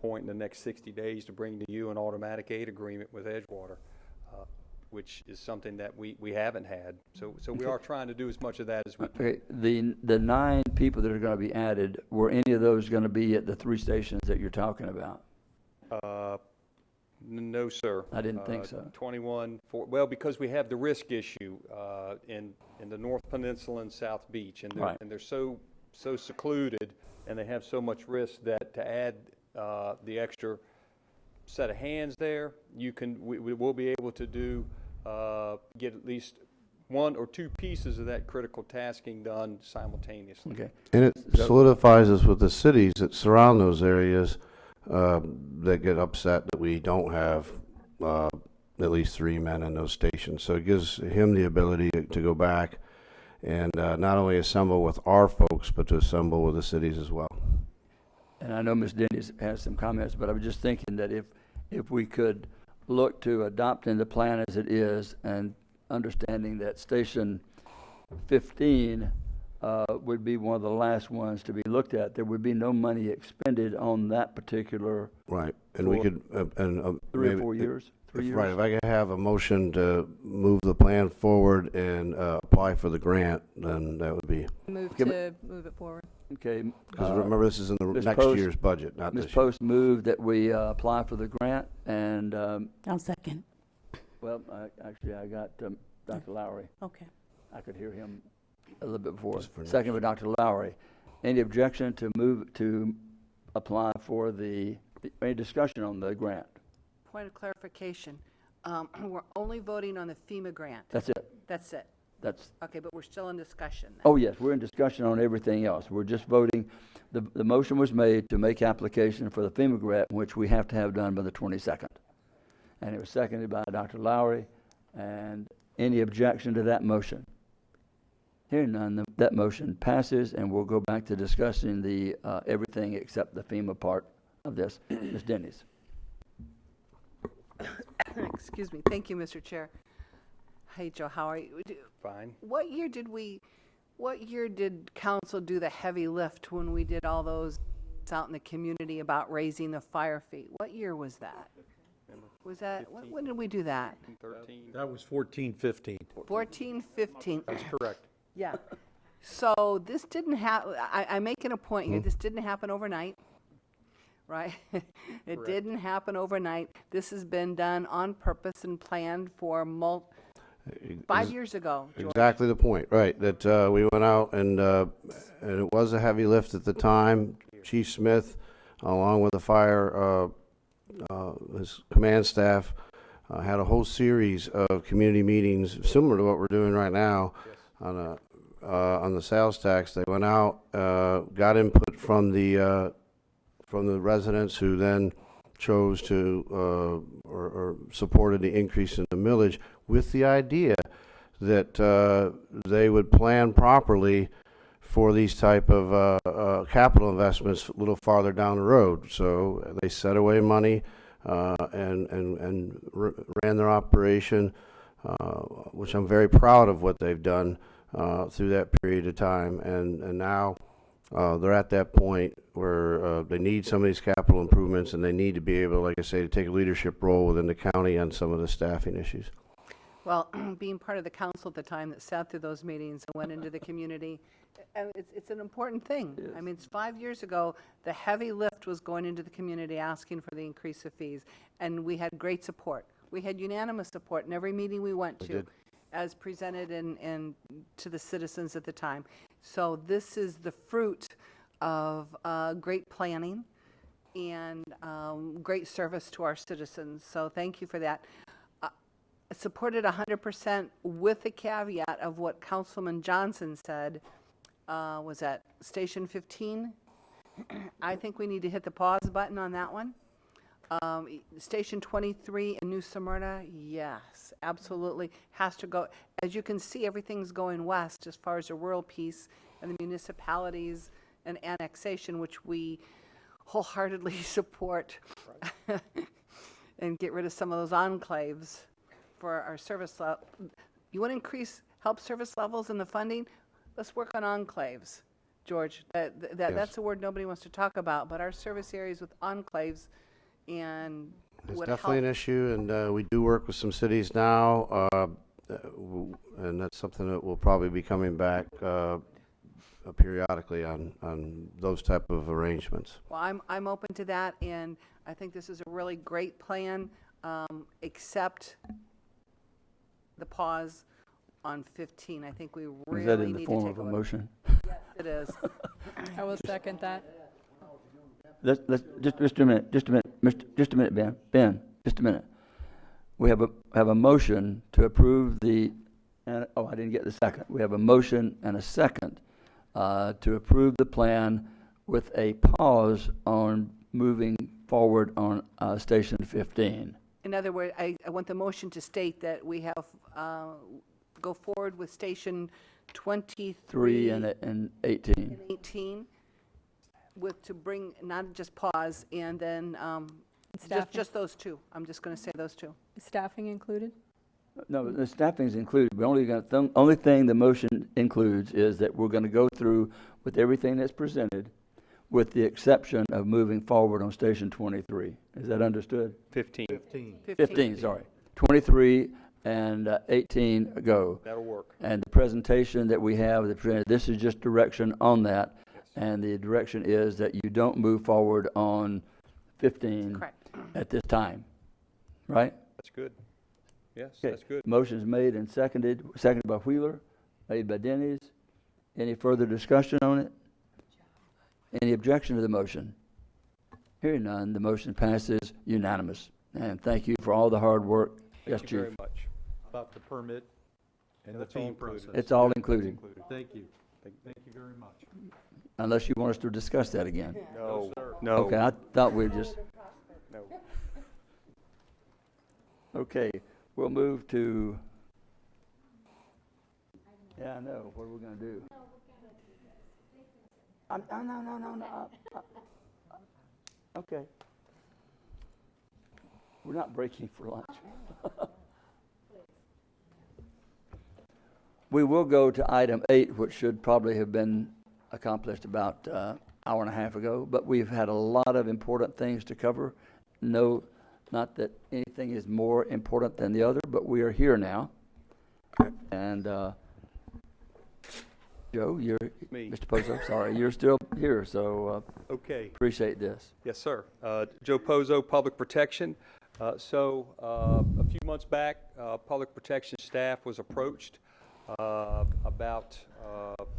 point in the next 60 days to bring to you an automatic aid agreement with Edgewater, which is something that we haven't had. So we are trying to do as much of that as we can. Okay. The 9 people that are going to be added, were any of those going to be at the 3 stations that you're talking about? No, sir. I didn't think so. 21, well, because we have the risk issue in the North Peninsula and South Beach, and they're so secluded, and they have so much risk that to add the extra set of hands there, we will be able to do get at least 1 or 2 pieces of that critical tasking done simultaneously. Okay. And it solidifies us with the cities that surround those areas that get upset that we don't have at least 3 men in those stations. So it gives him the ability to go back and not only assemble with our folks, but to assemble with the cities as well. And I know Ms. Dennis has some comments, but I was just thinking that if we could look to adopting the plan as it is and understanding that Station 15 would be one of the last ones to be looked at, there would be no money expended on that particular. Right, and we could, 3 or 4 years? 3 years? Right, if I could have a motion to move the plan forward and apply for the grant, then that would be. Move to move it forward. Okay. Because remember, this is in the next year's budget, not this year. Ms. Post moved that we apply for the grant, and. I'll second. Well, actually, I got Dr. Lowry. Okay. I could hear him a little bit before. Second by Dr. Lowry. Any objection to move to apply for any discussion on the grant? Point of clarification. We're only voting on the FEMA grant. That's it. That's it. That's. Okay, but we're still in discussion then. Oh, yes, we're in discussion on everything else. We're just voting. The motion was made to make application for the FEMA grant, which we have to have done by the 22nd. And it was seconded by Dr. Lowry. And any objection to that motion? Hearing none, that motion passes, and we'll go back to discussing the everything except the FEMA part of this. Ms. Dennis. Excuse me. Thank you, Mr. Chair. Hey, Joe, how are you? Fine. What year did council do the heavy lift when we did all those out in the community about raising the fire fee? What year was that? Was that, when did we do that? 13. That was 14-15. 14, 15? That's correct. Yeah. So this didn't happen, I'm making a point here, this didn't happen overnight, right? It didn't happen overnight. This has been done on purpose and planned for 5 years ago, George. Exactly the point, right, that we went out and it was a heavy lift at the time. Chief Smith, along with the fire, his command staff, had a whole series of community meetings similar to what we're doing right now on the sales tax. They went out, got input from the residents, who then chose to or supported the increase in the millage, with the idea that they would plan properly for these type of capital investments a little farther down the road. So they set away money and ran their operation, which I'm very proud of what they've done through that period of time. And now they're at that point where they need some of these capital improvements, and they need to be able, like I say, to take a leadership role within the county on some of the staffing issues. Well, being part of the council at the time that sat through those meetings and went into the community, it's an important thing. I mean, it's 5 years ago, the heavy lift was going into the community asking for the increase of fees, and we had great support. We had unanimous support in every meeting we went to, as presented and to the citizens at the time. So this is the fruit of great planning and great service to our citizens. So thank you for that. Supported 100% with the caveat of what Councilman Johnson said, was at Station 15. I think we need to hit the pause button on that one. Station 23 in New Smyrna, yes, absolutely, has to go. As you can see, everything's going west as far as the rural piece and the municipalities and annexation, which we wholeheartedly support, and get rid of some of those enclaves for our service level. You want to help service levels in the funding? Let's work on enclaves, George. That's a word nobody wants to talk about, but our service areas with enclaves and It's would definitely help. an issue, and we do work with some cities now, and that's something that will probably be coming back periodically on those type of arrangements. Well, I'm open to that, and I think this is a really great plan, except the pause on 15. I think we really Is that in need the to form take of a look. motion? Yes, it is. I will second that. Let's just a minute, just a minute, Ben. Ben, just a minute. We have a motion to approve the, I didn't get the second. We have a motion and a second to approve the plan with a pause on moving forward on Station 15. In other words, I want the motion to state that we have, go forward with Station 23 3 and 18. and 18, with, to bring, not just pause, and then Staffing. just those two. I'm just going to say those two. Is staffing included? No, the staffing's included. We only thing the motion includes is that we're going to go through with everything that's presented, with the exception of moving forward on Station 23. Is that understood? 15. 15, sorry. 23 and 18 go. That'll work. And the presentation that we have, this is just direction on that. And the direction is that you don't move forward on 15 Correct. at this time, right? That's good. Yes, Okay. that's good. Motion's made and seconded by Wheeler, made by Denny's. Any further discussion on it? Any objection to the motion? Hearing none, the motion passes unanimous. And thank you for all the hard work. Yes, Thank you very Chief. much. About the permit and the That's all fee included. process. It's all included, Thank you. Thank you very much. unless you want us to discuss that again. No, sir. no. Okay, I thought we'd just, No. okay, we'll move to, yeah, I know, what are we gonna do? No. Okay. We're not breaking for lunch. We will go to item 8, which should probably have been accomplished about hour and a half ago, but we've had a lot of important things to cover. No, Not that anything is more important than the other, but we are here now. And Joe, Me. Mr. Pozo, sorry, you're still here, so Okay. appreciate this. Yes, sir. Joe Pozo, Public Protection. A few months back, Public Protection staff was approached about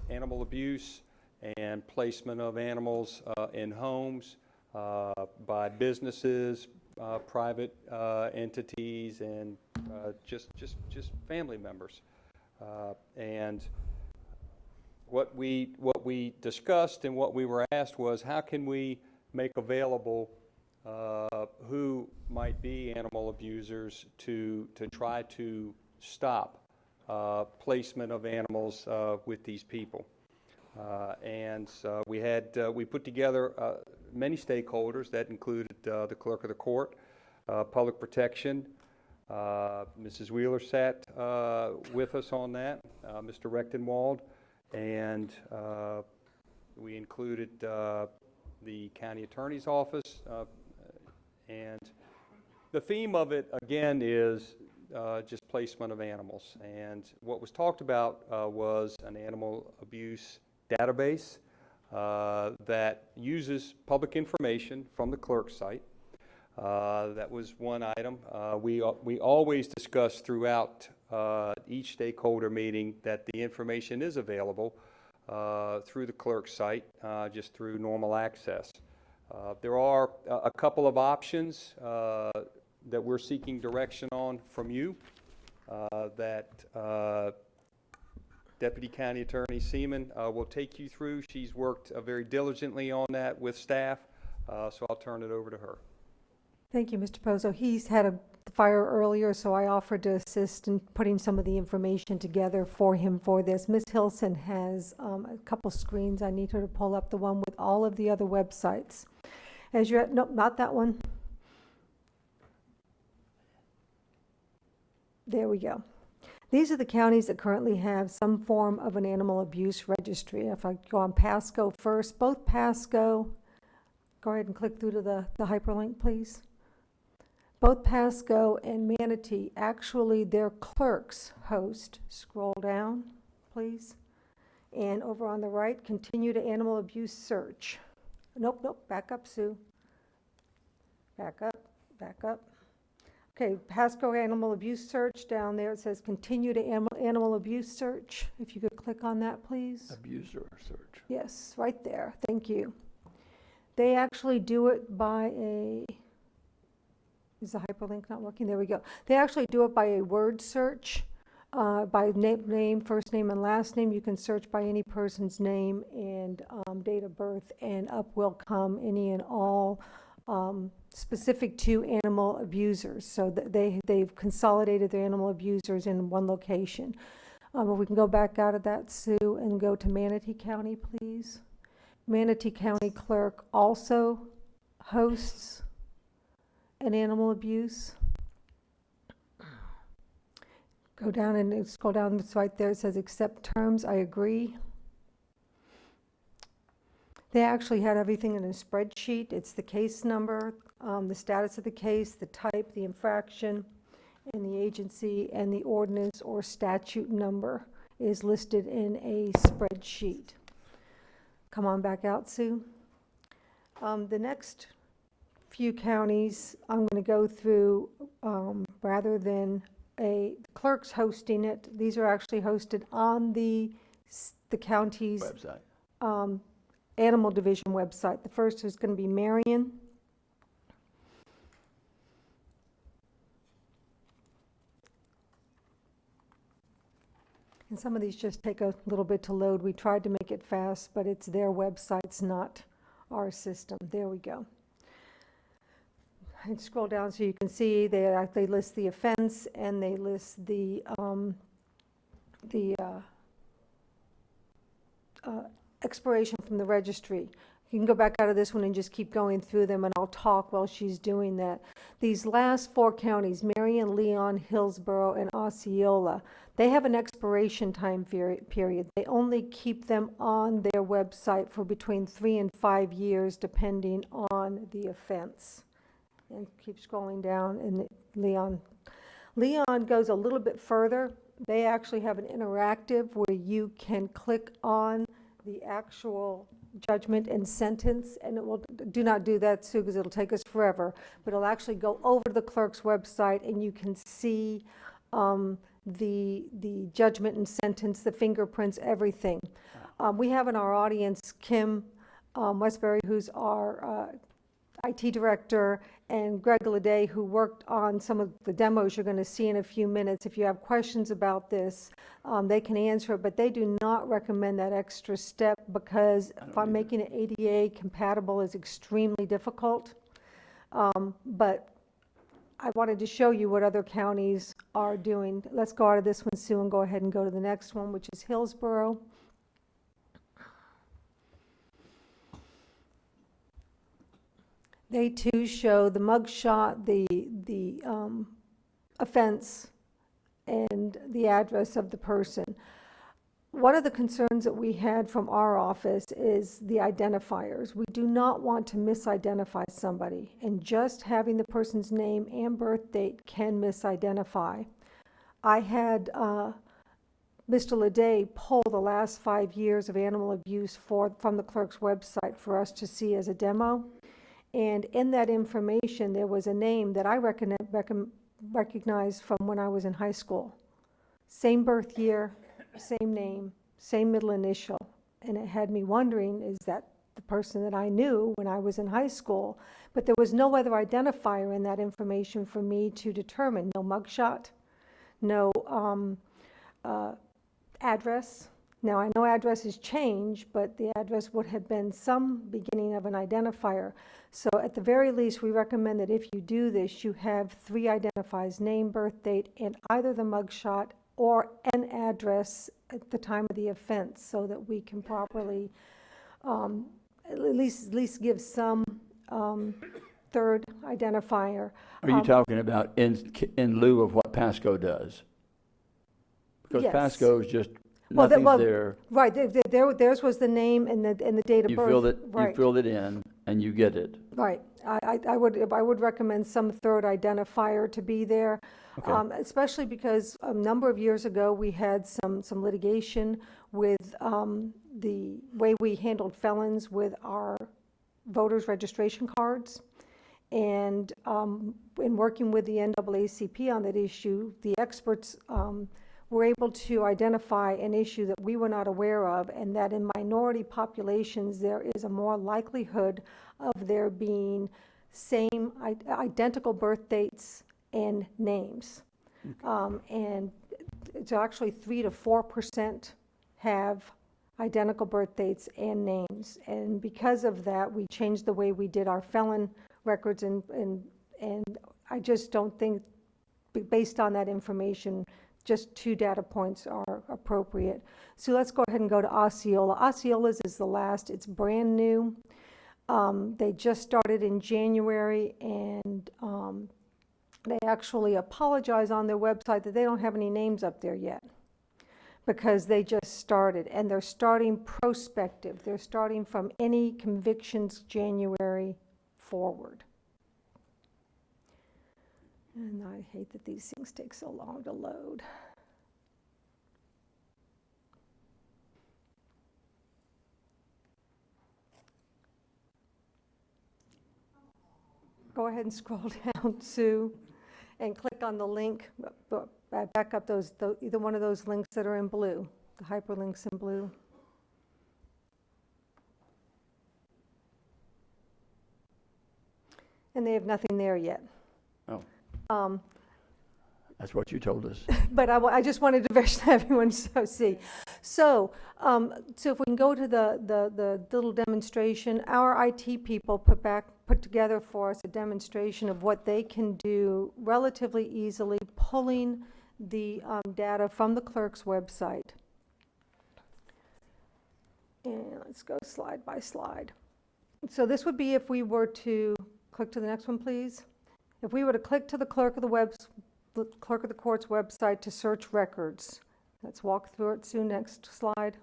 animal abuse and placement of animals in homes by businesses, private entities, and just family members. And what we discussed and what we were asked was, how can we make available who might be animal abusers to try to stop placement of animals with these people. We put together many stakeholders that included the clerk of the court, public protection. Mrs. Wheeler sat with us on that, Mr. Rechtenwald, and we included the county attorney's office. And the theme of it, again, is just placement of animals. And what was talked about was an animal abuse database that uses public information from the clerk's site. That was one item. We always discuss throughout each stakeholder meeting that the information is available through the clerk's site, just through normal access. There are a couple of options that we're seeking direction on from you that Deputy County Attorney Seaman will take you through. She's worked very diligently on that with staff, so I'll turn it over to her. Thank you, Mr. Pozo. He's had a fire earlier, so I offered to assist in putting some of the information together for him for this. Ms. Hilson has a couple screens. I need her to pull up the one with all of the other websites. As you're, nope, not that one. There we go. These are the counties that currently have some form of an animal abuse registry. If I go on Pasco first, both Pasco, go ahead and click through to the hyperlink, please. Both Pasco and Manatee, actually their clerks host. Scroll down, please. And over on the right, continue to animal abuse search. Nope, back up, Sue. Back up. Okay, Pasco Animal Abuse Search, down there it says continue to animal abuse search. If you could click on that, please. Abuser search. Yes, right there, thank you. They actually do it by a, is the hyperlink not working? There we go. They actually do it by a word search, by name, first name and last name. You can search by any person's name and date of birth, and up will come any and all specific to animal abusers. So that they've consolidated their animal abusers in one location. If we can go back out of that, Sue, and go to Manatee County, please. Manatee County Clerk also hosts an animal abuse. Go down and scroll down, it's right there, it says accept terms, I agree. They actually had everything in a spreadsheet. It's the case number, the status of the case, the type, the infraction, and the agency, and the ordinance or statute number is listed in a spreadsheet. Come on back out, Sue. The next few counties I'm going to go through, rather than the clerk's hosting it, these are actually hosted on the county's website. Animal Division website. The first is going to be Marion. And some of these just take a little bit to load. We tried to make it fast, but it's their websites, not our system. There we go. And scroll down so you can see they list the offense and they list the expiration from the registry. You can go back out of this one and just keep going through them, and I'll talk while she's doing that. These last four counties, Marion, Leon, Hillsborough, and Osceola, they have an expiration time period. They only keep them on their website for between 3 and 5 years, depending on the offense. and keep scrolling down, and Leon goes a little bit further. They actually have an interactive where you can click on the actual judgment and sentence, and it will, do not do that, Sue, because it'll take us forever, but it'll actually go over to the clerk's website, and you can see the judgment and sentence, the fingerprints, everything. We have in our audience Kim Westbury, who's our IT director, and Greg Leday, who worked on some of the demos you're going to see in a few minutes. If you have questions about this, they can answer it, but they do not recommend that extra step because making it ADA compatible is extremely difficult. But I wanted to show you what other counties are doing. Let's go out of this one, Sue, and go ahead and go to the next one, which is Hillsborough. They too show the mugshot, the offense, and the address of the person. One of the concerns that we had from our office is the identifiers. We do not want to misidentify somebody, and just having the person's name and birth date can misidentify. I had Mr. Leday pull the last 5 years of animal abuse from the clerk's website for us to see as a demo. And in that information, there was a name that I recognized from when I was in high school. Same birth year, same name, same middle initial. And it had me wondering, is that the person that I knew when I was in high school? But there was no other identifier in that information for me to determine. No mugshot, no address. Now, I know addresses change, but the address would have been some beginning of an identifier. So at the very least, we recommend that if you do this, you have 3 identifiers, name, birth date, and either the mugshot or an address at the time of the offense, so that we can properly at least give some third identifier. Are you talking about in lieu of what Pasco does? Because Yes. Pasco is just nothing's there. Right, theirs was the name and the date of birth. You filled it in, and you get it. Right. I would recommend some third identifier to be there, Okay. especially because a number of years ago we had some litigation with the way we handled felons with our voters' registration cards. And in working with the NAACP on that issue, the experts were able to identify an issue that we were not aware of, and that in minority populations there is a more likelihood of there being same identical birth dates and names. And it's actually 3 to 4% have identical birth dates and names. And because of that, we changed the way we did our felon records, and I just don't think, based on that information, just 2 data points are appropriate. So let's go ahead and go to Osceola. Osceola's is the last. It's brand new. They just started in January, and they actually apologize on their website that they don't have any names up there yet, because they just started, and they're starting prospective. They're starting from any convictions January forward. And I hate that these things take so long to load. Go ahead and scroll down, Sue, and click on the link. Back up either one of those links that are in blue, the hyperlinks in blue. And they have nothing there yet. Oh. That's what you told us. But I just wanted to make sure everyone see. So if we can go to the little demonstration, our IT people put together for us a demonstration of what they can do relatively easily, pulling the data from the clerk's website. And let's go slide by slide. So this would be if we were to click to the next one, please. If we were to click to the clerk of the court's website to search records. Let's walk through it soon. Next slide.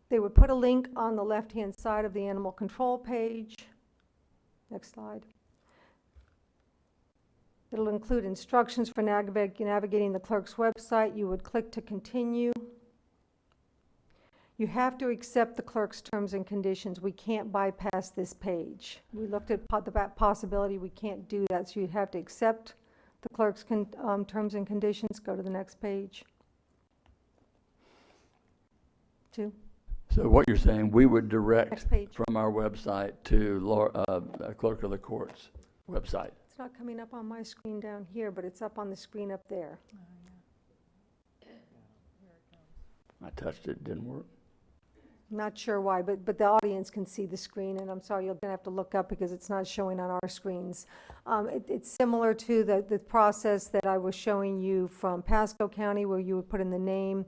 They would put a link on the left-hand side of the animal control page. Next slide. It'll include instructions for navigating the clerk's website. You would click to continue. You have to accept the clerk's terms and conditions. We can't bypass this page. We looked at the possibility. We can't do that, so you have to accept the clerk's terms and conditions. Go to the next page. 2. So what you're saying, we would direct Next page. from our website to Clerk of the Court's website. It's not coming up on my screen down here, but it's up on the screen up there. I touched it, didn't work. Not sure why, but the audience can see the screen, and I'm sorry, you're going to have to look up because it's not showing on our screens. It's similar to the process that I was showing you from Pasco County, where you would put in the name,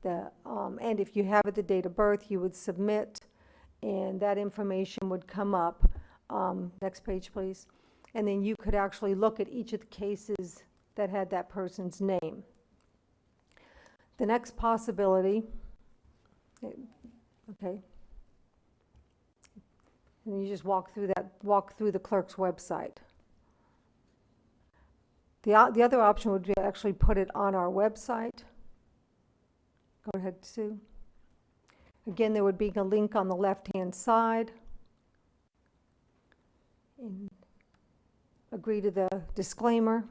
and if you have it, the date of birth, you would submit, and that information would come up. Next page, please. And then you could actually look at each of the cases that had that person's name. The next possibility, okay, and you just walk through the clerk's website. The other option would be to actually put it on our website. Go ahead, Sue. Again, there would be a link on the left-hand side. And agree to the disclaimer.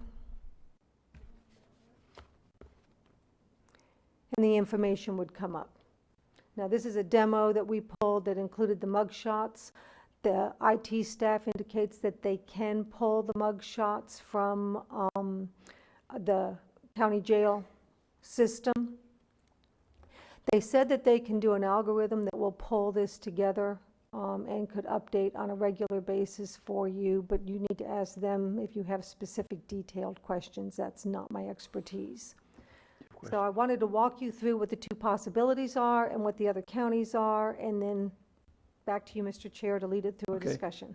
And the information would come up. Now, this is a demo that we pulled that included the mug shots. The IT staff indicates that they can pull the mug shots from the county jail system. They said that they can do an algorithm that will pull this together and could update on a regular basis for you, but you need to ask them if you have specific detailed questions. That's not my expertise. So I wanted to walk you through what the two possibilities are and what the other counties are, and then back to you, Mr. Chair, to lead it through a discussion.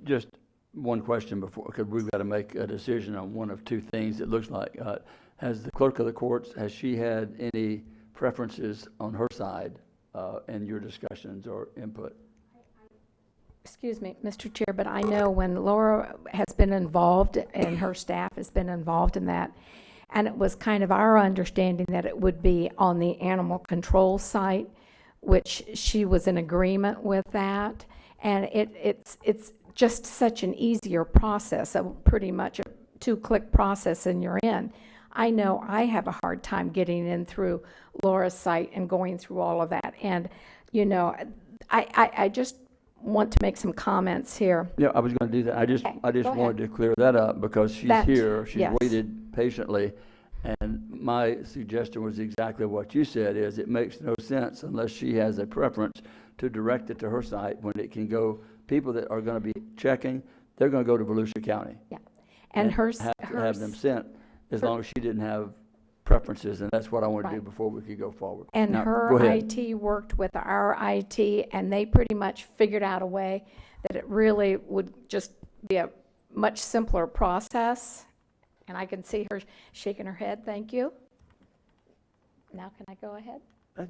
Just one question before, because we've got to make a decision on one of two things. It looks like, has the clerk of the courts, has she had any preferences on her side in your discussions or input? Excuse me, Mr. Chair, but I know when Laura has been involved and her staff has been involved in that, and it was kind of our understanding that it would be on the animal control site, which she was in agreement with that. And it's just such an easier process, pretty much a 2-click process and you're in. I know I have a hard time getting in through Laura's site and going through all of that. And, you know, I just want to make some comments here. Yeah, I was going to do that. I just wanted to clear that up because she's here. She's waited patiently. And my suggestion was exactly what you said, is it makes no sense unless she has a preference to direct it to her site when it can go, people that are going to be checking, they're going to go to Volusia County. Yeah. And have them sent as long as she didn't have preferences, and that's what I wanted to do before we could go forward. And now, her IT worked with our IT, and they pretty much figured out a way that it really would just be a much simpler process. And I can see her shaking her head. Thank you. Now can I go ahead?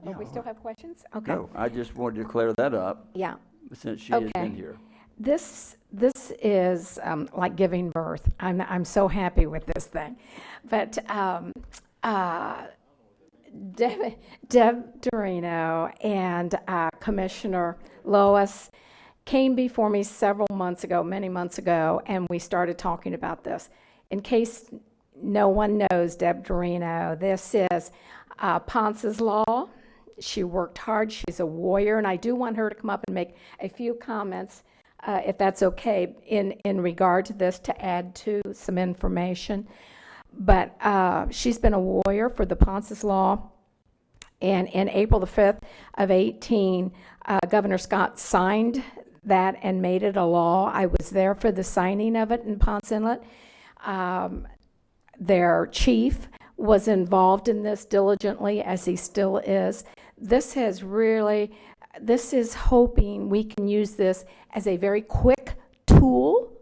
Yeah, we still have questions? Okay. No, I just wanted to clear that up. Yeah. Since she has been here. This is like giving birth. I'm so happy with this thing. But Deb Dorino and Commissioner Lois came before me many months ago, and we started talking about this. In case no one knows Deb Dorino, this is Ponce's Law. She worked hard. She's a warrior, and I do want her to come up and make a few comments, if that's okay, in regard to this, to add to some information. But she's been a warrior for the Ponce's Law, and in April the 5th of 18, Governor Scott signed that and made it a law. I was there for the signing of it in Ponce Inlet. Their chief was involved in this diligently, as he still is. This is hoping we can use this as a very quick tool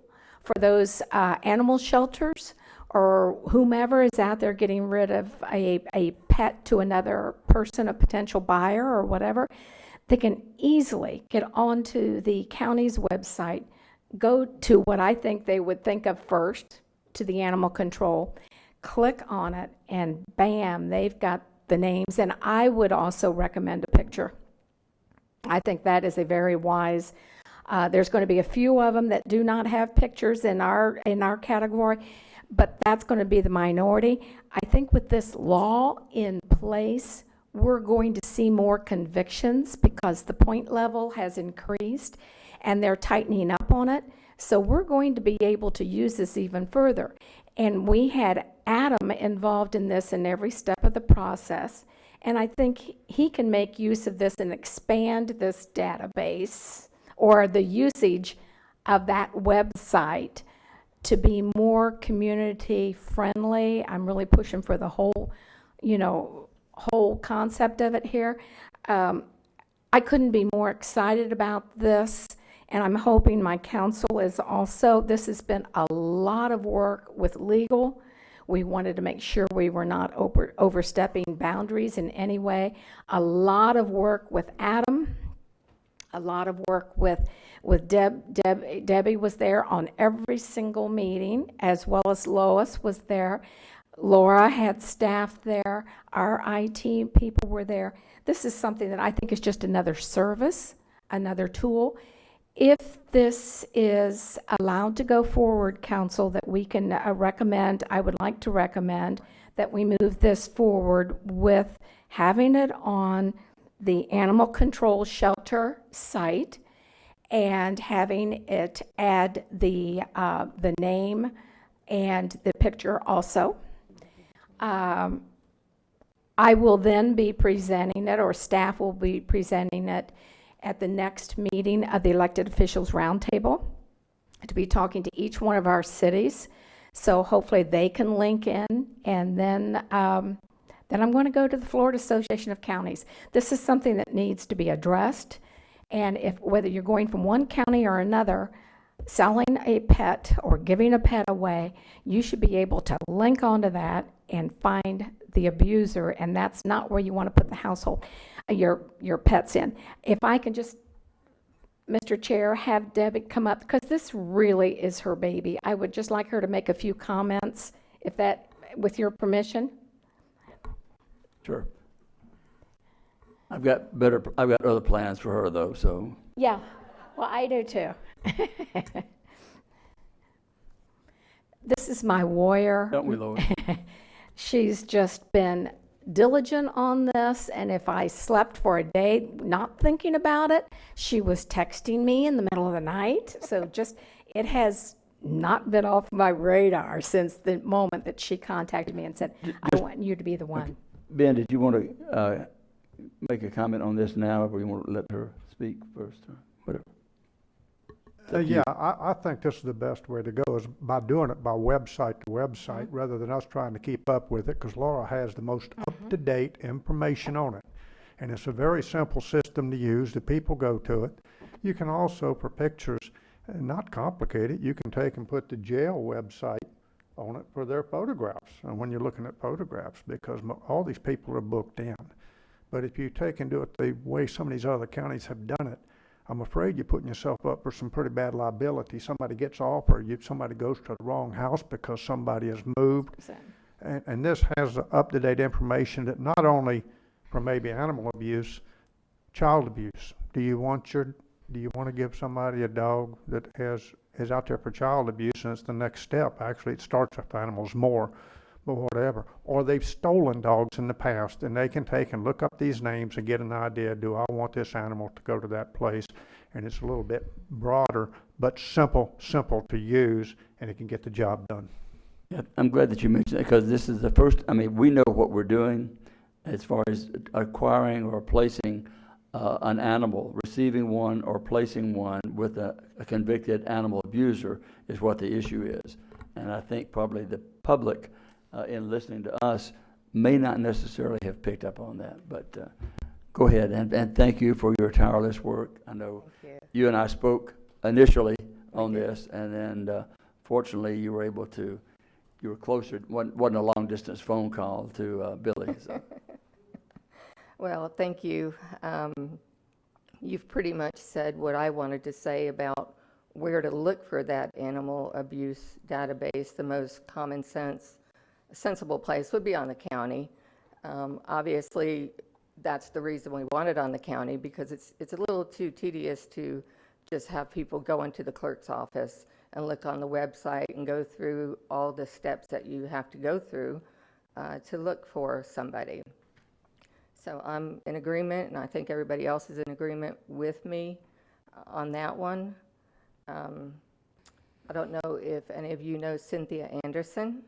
for those animal shelters or whomever is out there getting rid of a pet to another person, a potential buyer or whatever. They can easily get onto the county's website, go to what I think they would think of first, to the animal control, click on it, and bam, they've got the names. And I would also recommend a picture. I think that is a very wise. There's going to be a few of them that do not have pictures in our category, but that's going to be the minority. I think with this law in place, we're going to see more convictions because the point level has increased and they're tightening up on it. So we're going to be able to use this even further. And we had Adam involved in this in every step of the process. And I think he can make use of this and expand this database or the usage of that website to be more community friendly. I'm really pushing for the whole concept of it here. I couldn't be more excited about this, and I'm hoping my council is also. This has been a lot of work with legal. We wanted to make sure we were not overstepping boundaries in any way. A lot of work with Adam, a lot of work with Debbie was there on every single meeting, as well as Lois was there. Laura had staff there. Our IT people were there. This is something that I think is just another service, another tool. If this is allowed to go forward, council, that we can recommend, I would like to recommend that we move this forward with having it on the animal control shelter site and having it add the name and the picture also. I will then be presenting it, or staff will be presenting it at the next meeting of the Elected Officials Roundtable, to be talking to each one of our cities. So hopefully they can link in, and then I'm going to go to the Florida Association of Counties. This is something that needs to be addressed, and whether you're going from one county or another, selling a pet or giving a pet away, you should be able to link onto that and find the abuser, and that's not where you want to put the household, your pets in. If I can just, Mr. Chair, have Debbie come up, because this really is her baby. I would just like her to make a few comments, if that, with your permission. Sure. I've got other plans for her though, so. Yeah, well, I do too. This is my warrior. Don't we, Lois? She's just been diligent on this, and if I slept for a day not thinking about it, she was texting me in the middle of the night. So it has not been off my radar since the moment that she contacted me and said, I want you to be the one. Ben, did you want to make a comment on this now, or you want to let her speak first, or whatever? Yeah, I think this is the best way to go, is by doing it by website to website, rather than us trying to keep up with it, because Laura has the most up-to-date information on it. And it's a very simple system to use. The people go to it. You can also, for pictures, not complicated, you can take and put the jail website on it for their photographs, and when you're looking at photographs, because all these people are booked in. But if you take and do it the way some of these other counties have done it, I'm afraid you're putting yourself up for some pretty bad liability. Somebody gets off, or somebody goes to the wrong house because somebody has moved. And this has up-to-date information that not only for maybe animal abuse, child abuse. Do you want to give somebody a dog that is out there for child abuse, and it's the next step? Actually, it starts with animals more, but whatever. Or they've stolen dogs in the past, and they can take and look up these names and get an idea, do I want this animal to go to that place? And it's a little bit broader, but simple to use, and it can get the job done. Yeah, I'm glad that you mentioned that, because this is the first, we know what we're doing as far as acquiring or placing an animal, receiving one or placing one with a convicted animal abuser is what the issue is. And I think probably the public, in listening to us, may not necessarily have picked up on that. But go ahead, and thank you for your tireless work. I know you and I spoke initially on this, and then fortunately you were able to, you were closer, wasn't a long distance phone call to Billy. So. Well, thank you. You've pretty much said what I wanted to say about where to look for that animal abuse database. The most common sense, sensible place would be on the county. Obviously, that's the reason we want it on the county, because it's a little too tedious to just have people go into the clerk's office and look on the website and go through all the steps that you have to go through to look for somebody. So I'm in agreement, and I think everybody else is in agreement with me on that one. I don't know if any of you know Cynthia Anderson.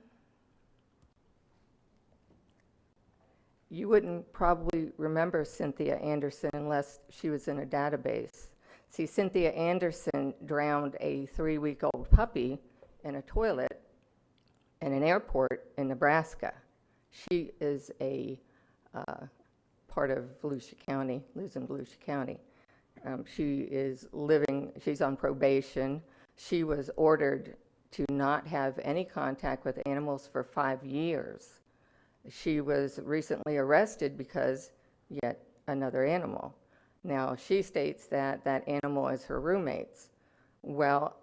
You wouldn't probably remember Cynthia Anderson unless she was in a database. See, Cynthia Anderson drowned a 3-week-old puppy in a toilet in an airport in Nebraska. She is a part of Volusia County, lives in Volusia County. She's on probation. She was ordered to not have any contact with animals for 5 years. She was recently arrested because yet another animal. Now, she states that that animal is her roommate's. Well,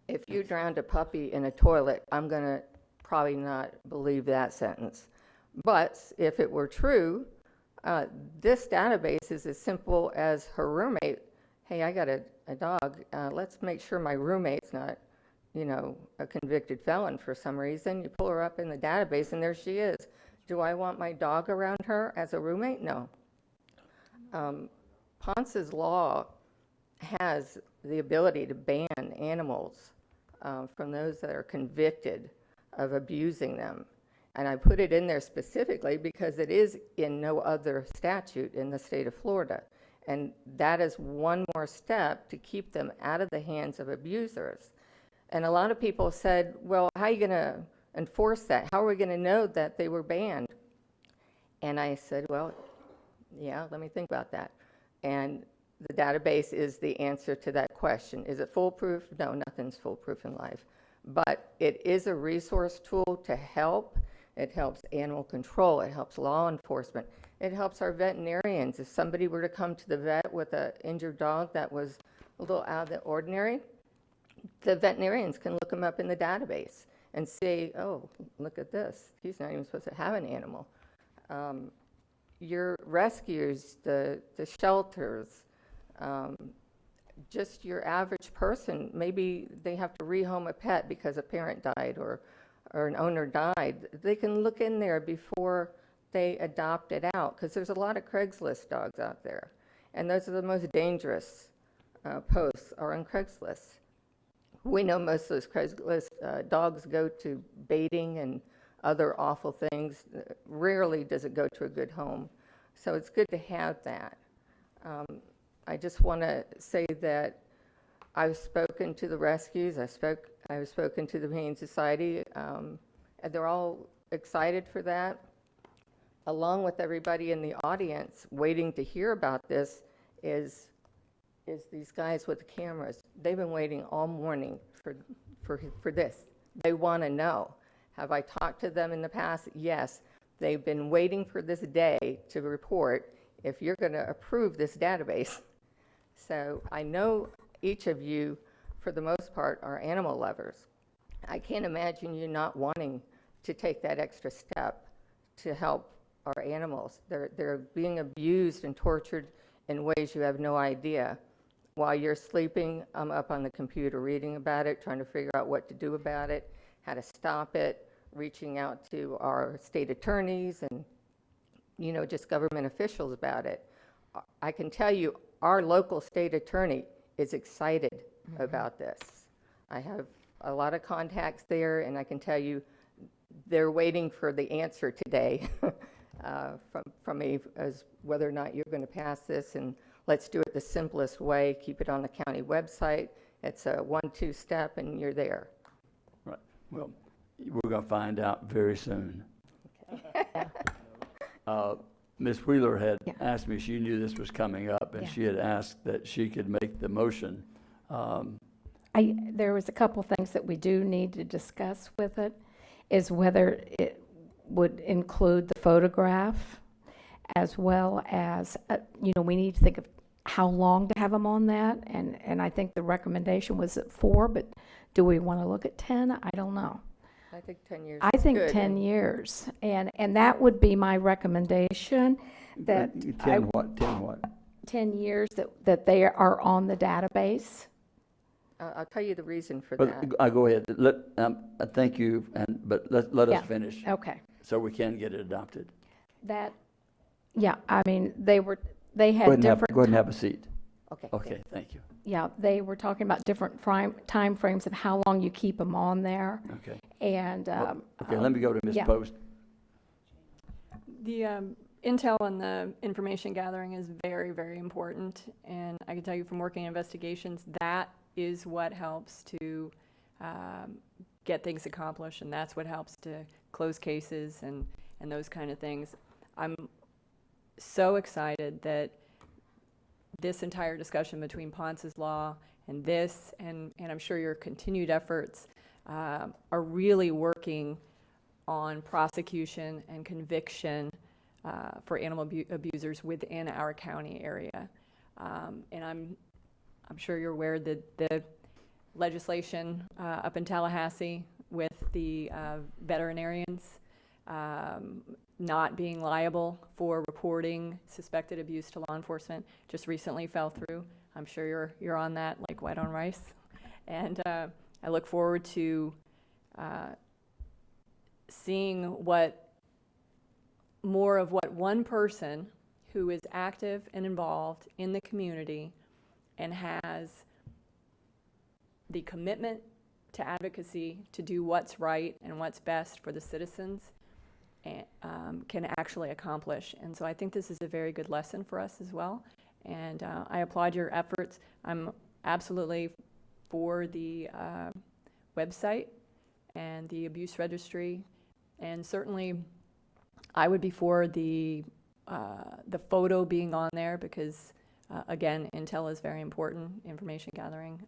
if you drowned a puppy in a toilet, I'm going to probably not believe that sentence. But if it were true, this database is as simple as her roommate. Hey, I got a dog. Let's make sure my roommate's not, a convicted felon for some reason. You pull her up in the database, and there she is. Do I want my dog around her as a roommate? No. Ponce's law has the ability to ban animals from those that are convicted of abusing them. And I put it in there specifically because it is in no other statute in the state of Florida. And that is one more step to keep them out of the hands of abusers. And a lot of people said, well, how are you going to enforce that? How are we going to know that they were banned? And I said, well, yeah, let me think about that. And the database is the answer to that question. Is it foolproof? No, nothing's foolproof in life. But it is a resource tool to help. It helps animal control. It helps law enforcement. It helps our veterinarians. If somebody were to come to the vet with an injured dog that was a little out of the ordinary, the veterinarians can look them up in the database and say, oh, look at this. He's not even supposed to have an animal. Your rescues, the shelters, just your average person, maybe they have to rehome a pet because a parent died or an owner died. They can look in there before they adopt it out, because there's a lot of Craigslist dogs out there. And those are the most dangerous posts are on Craigslist. We know most of those Craigslist dogs go to baiting and other awful things. Rarely does it go to a good home. So it's good to have that. I just want to say that I've spoken to the rescues. I've spoken to the Humane Society, and they're all excited for that. Along with everybody in the audience waiting to hear about this is these guys with the cameras. They've been waiting all morning for this. They want to know. Have I talked to them in the past? Yes. They've been waiting for this day to report if you're going to approve this database. So I know each of you, for the most part, are animal lovers. I can't imagine you not wanting to take that extra step to help our animals. They're being abused and tortured in ways you have no idea. While you're sleeping, I'm up on the computer reading about it, trying to figure out what to do about it, how to stop it, reaching out to our state attorneys and, just government officials about it. I can tell you our local state attorney is excited about this. I have a lot of contacts there, and I can tell you they're waiting for the answer today from me as whether or not you're going to pass this. And let's do it the simplest way. Keep it on the county website. It's a 1-2 step, and you're there. Right. Well, we're going to find out very soon. Okay. Ms. Wheeler had asked me, she knew this was coming up, and she had asked that she could make the motion. There was a couple things that we do need to discuss with it, is whether it would include the photograph as well as, we need to think of how long to have them on that, and I think the recommendation was at 4, but do we want to look at 10? I don't know. I think 10 years I is think good, 10 and years, and that would be my recommendation, that 10 what, 10 what? 10 years that they are on the database. I'll tell you the reason for But that. I go ahead. Thank you, but let Yeah, us finish. okay. So we can get it adopted. That, yeah, I mean, they Go had ahead and different. go ahead and have a seat. Okay. Okay, thank you. Yeah, they were talking about different time frames of how long you keep them on there. Okay. And, Okay, let me go to Ms. yeah. Post. The intel and the information gathering is very, very important, and I can tell you from working in investigations, that is what helps to get things accomplished, and that's what helps to close cases and those kind of things. I'm so excited that this entire discussion between Ponce's Law and this, and I'm sure your continued efforts are really working on prosecution and conviction for animal abusers within our county area. And I'm sure you're aware that the legislation up in Tallahassee with the veterinarians not being liable for reporting suspected abuse to law enforcement just recently fell through. I'm sure you're on that like white on rice. And I look forward to seeing more of what one person who is active and involved in the community and has the commitment to advocacy to do what's right and what's best for the citizens can actually accomplish. And so I think this is a very good lesson for us as well. And I applaud your efforts. I'm absolutely for the website and the abuse registry, and certainly I would be for the photo being on there because, again, intel is very important, information gathering.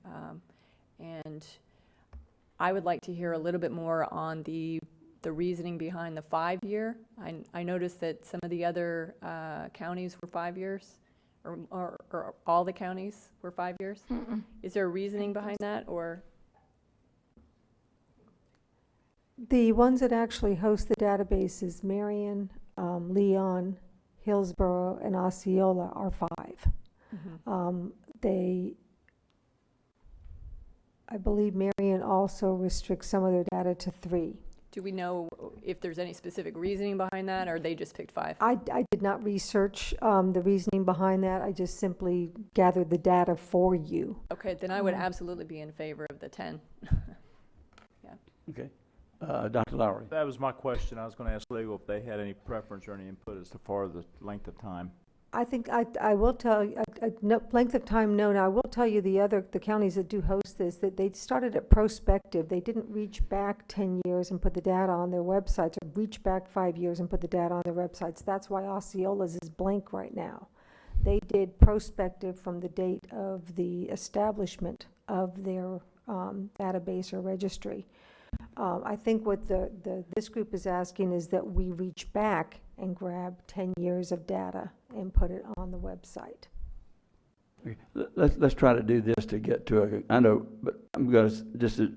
And I would like to hear a little bit more on the reasoning behind the 5-year. I noticed that some of the other counties were 5 years, or all the counties were 5 years. Mm-mm. Is there a reasoning behind that, or? The ones that actually host the database is Marion, Leon, Hillsborough, and Osceola are 5. Mm-hmm. I believe Marion also restricts some of their data to 3. Do we know if there's any specific reasoning behind that, or they just picked 5? I did not research the reasoning behind that. I just simply gathered the data for you. Okay, then I would absolutely be in favor of the 10. Yeah. Okay. Dr. Lowry. That was my question. I was going to ask legal if they had any preference or any input as to far as the length of time. I think I will tell you, no, length of time, no. Now, I will tell you the counties that do host this, that they started at prospective. They didn't reach back 10 years and put the data on their websites, or reach back 5 years and put the data on their websites. That's why Osceola's is blank right now. They did prospective from the date of the establishment of their database or registry. I think what this group is asking is that we reach back and grab 10 years of data and put it on the website. Okay. Let's try to do this to get to I know, but I'm going to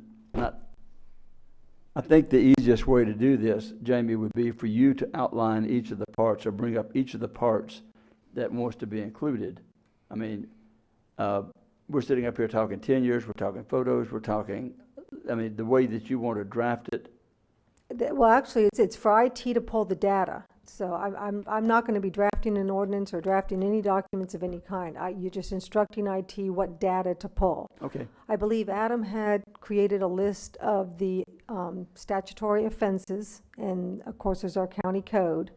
I think the easiest way to do this, Jamie, would be for you to outline each of the parts or bring up each of the parts that wants to be included. I mean, we're sitting up here talking 10 years, we're talking photos, we're talking, I mean, the way that you want to draft it. Well, actually, it's for IT to pull the data. So I'm not going to be drafting an ordinance or drafting any documents of any kind. You're just instructing IT what data to pull. Okay. I believe Adam had created a list of the statutory offenses, and of course there's our county code.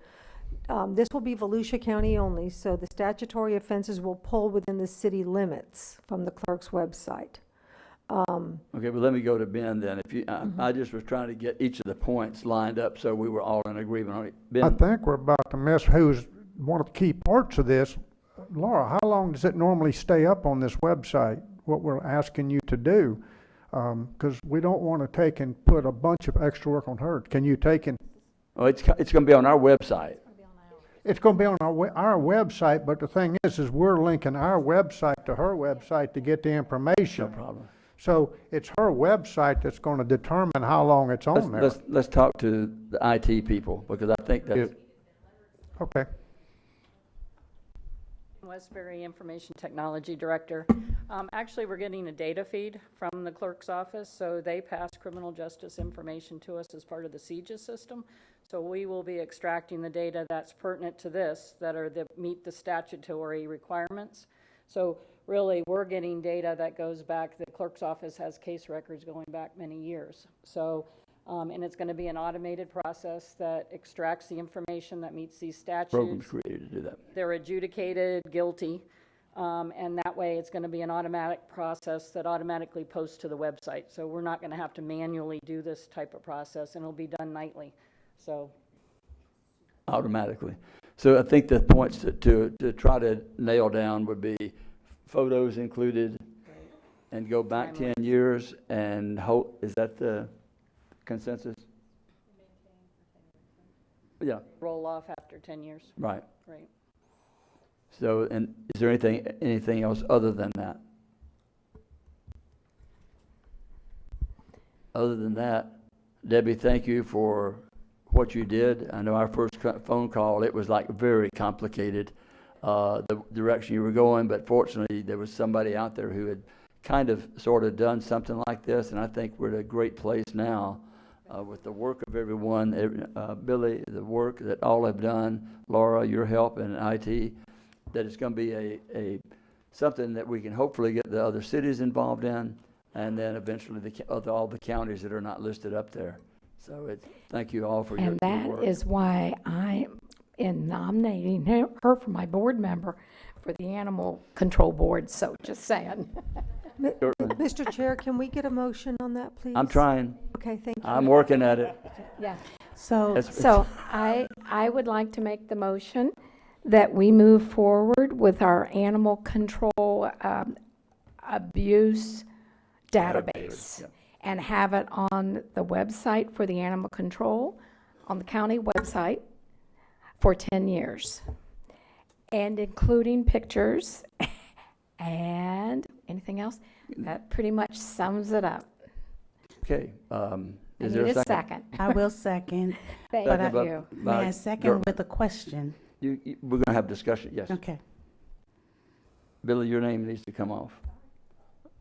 This will be Volusia County only, so the statutory offenses will pull within the city limits from the clerk's website. Okay, but let me go to Ben then. If you, I just was trying to get each of the points lined up so we were all in agreement on it. Ben? I think we're about to miss who's one of the key parts of this. Laura, how long does it normally stay up on this website, what we're asking you to do? Because we don't want to take and put a bunch of extra work on her. Can you take and... Oh, it's going to be on our website. it's gonna be on our website, but the thing is we're linking our website to her website to get the information. No problem. So it's her website that's gonna determine how long it's on there. Let's talk to the IT people, because I think that's, Okay. Westbury Information Technology Director. Actually, we're getting a data feed from the clerk's office, so they pass criminal justice information to us as part of the CJIS system. So we will be extracting the data that's pertinent to this, that meet the statutory requirements. So really, we're getting data that goes back, the clerk's office has case records going back many years. So, and it's going to be an automated process that extracts the information that meets these statutes. programs created to do that. They're adjudicated guilty, and that way it's going to be an automatic process that automatically posts to the website. So we're not going to have to manually do this type of process, and it'll be done nightly. So Automatically. So I think the points to try to nail down would be photos included, and go back 10 years, and is that the consensus? Yeah. roll off after 10 years. Right. Right. So, and is there anything else other than that? Other than that, Debbie, thank you for what you did. I know our first phone call, it was like very complicated, the direction you were going, but fortunately there was somebody out there who had kind of sort of done something like this, and I think we're at a great place now with the work of everyone, Billy, the work that all have done, Laura, your help, and IT, that it's going to be a something that we can hopefully get the other cities involved in, and then eventually all the counties that are not listed up there. So thank you all for your work. And that is why I am nominating her for my board member for the Animal Control Board, so just saying. Mr. Chair, can we get a motion on that, please? I'm trying. Okay, thank you. I'm working at it. Yeah. So, I would like to make the motion that we move forward with our animal control abuse database. Yep. And have it on the website for the animal control, on the county website, for 10 years. And including pictures and anything else. That pretty much sums it up. Okay. I Is there need a second? I will second. Thank but you. May I second with a question? We're going to have discussion, yes. Okay. Billy, your name needs to come off.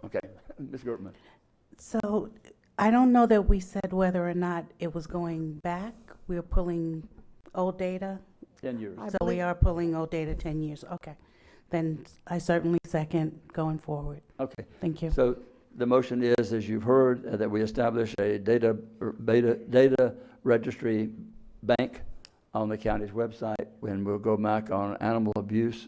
Okay. Ms. Gertman. So I don't know that we said whether or not it was going back. We're pulling old data. 10 years. So we are pulling old data 10 years. Okay. Then I certainly second going forward. Okay. Thank you. So the motion is, as you've heard, that we establish a data registry bank on the county's website, when we'll go back on animal abuse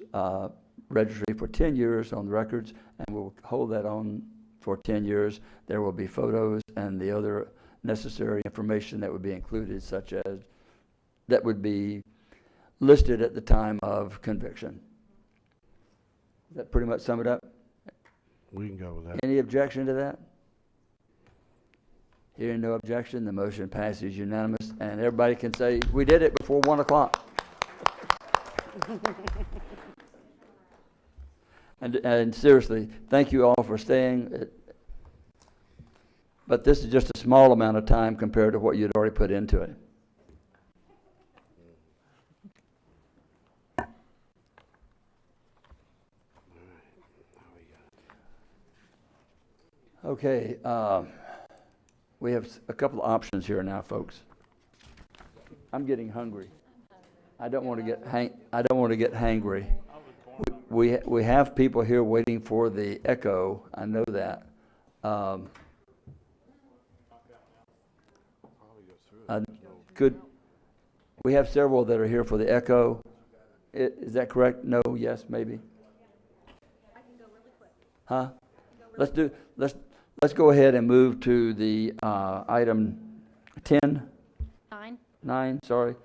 registry for 10 years on the records, and we'll hold that on for 10 years. There will be photos and the other necessary information that would be included, such as that would be listed at the time of conviction. Does that pretty much sum it up? We can go with that. Any objection to that? Hearing no objection, the motion passes unanimous, and everybody can say, we did it before 1 o'clock. And seriously, thank you all for staying. But this is just a small amount of time compared to what you'd already put into it. Okay, we have a couple of options here now, folks. I'm getting hungry. I don't want to get hangry. We have people here waiting for the echo. I know that. We have several that are here for the echo. Is that correct? No, yes, maybe. I can go really quick. Huh? Let's go ahead and move to the item 10. 9, sorry.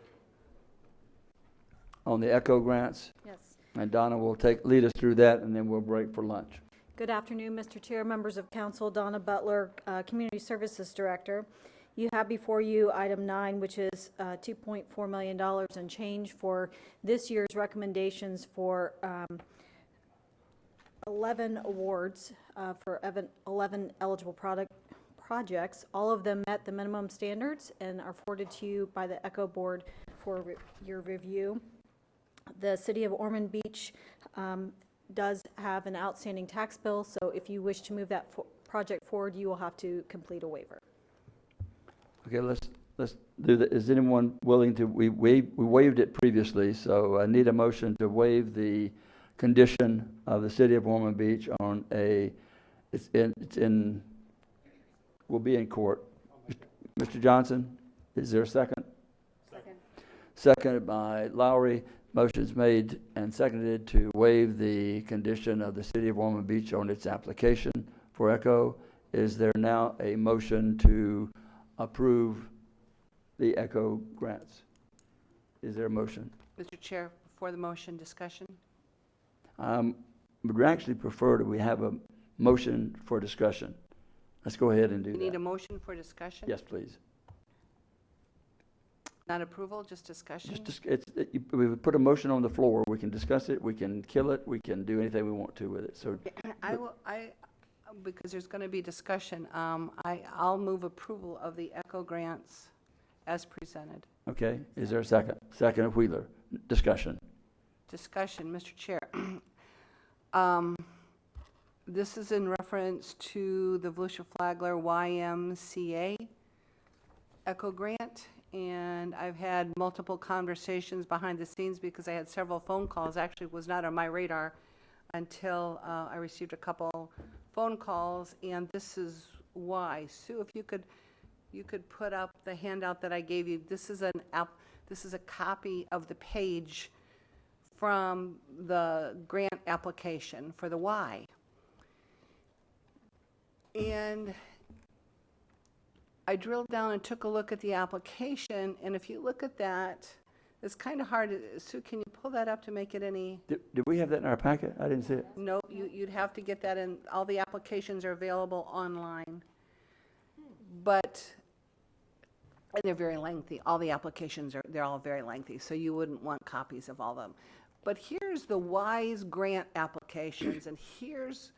On the ECHO grants. Yes. And Donna will lead us through that, and then we'll break for lunch. Good afternoon, Mr. Chair, members of council. Donna Butler, Community Services Director. You have before you item 9, which is $2.4 million and change for this year's recommendations for 11 awards for 11 eligible projects. All of them met the minimum standards and are forwarded to you by the ECHO board for your review. The City of Ormond Beach does have an outstanding tax bill, so if you wish to move that project forward, you will have to complete a waiver. Okay, let's do that. Is anyone willing to, we waived it previously, so I need a motion to waive the condition of the City of Ormond Beach on will be in court. Mr. Johnson, is there a second? Second. Seconded by Lowry. Motion's made and seconded to waive the condition of the City of Ormond Beach on its application for ECHO. Is there now a motion to approve the ECHO grants? Is there a motion? Mr. Chair, before the motion, discussion. Would actually prefer that we have a motion for discussion. Let's go ahead and do You that. need a motion for discussion? Yes, please. Not approval, just discussion? We would put a motion on the floor. We can discuss it, we can kill it, we can do anything we want to with it. So Because there's going to be discussion, I'll move approval of the ECHO grants as presented. okay, is there a second? Second of Wheeler. Discussion. Discussion, Mr. Chair. This is in reference to the Volusia Flagler YMCA ECHO grant, and I've had multiple conversations behind the scenes because I had several phone calls. Actually, it was not on my radar until I received a couple phone calls, and this is why. Sue, if you could put up the handout that I gave you. This is a copy of the page from the grant application for the Y. And I drilled down and took a look at the application, and if you look at that, it's kind of hard to, Sue, can you pull that up to make it any? Did we have that in our packet? I didn't see it. No, you'd have to get that in. All the applications are available online. But, and they're very lengthy. All the applications they're all very lengthy, so you wouldn't want copies of all of them. But here's the WISE grant applications, and here's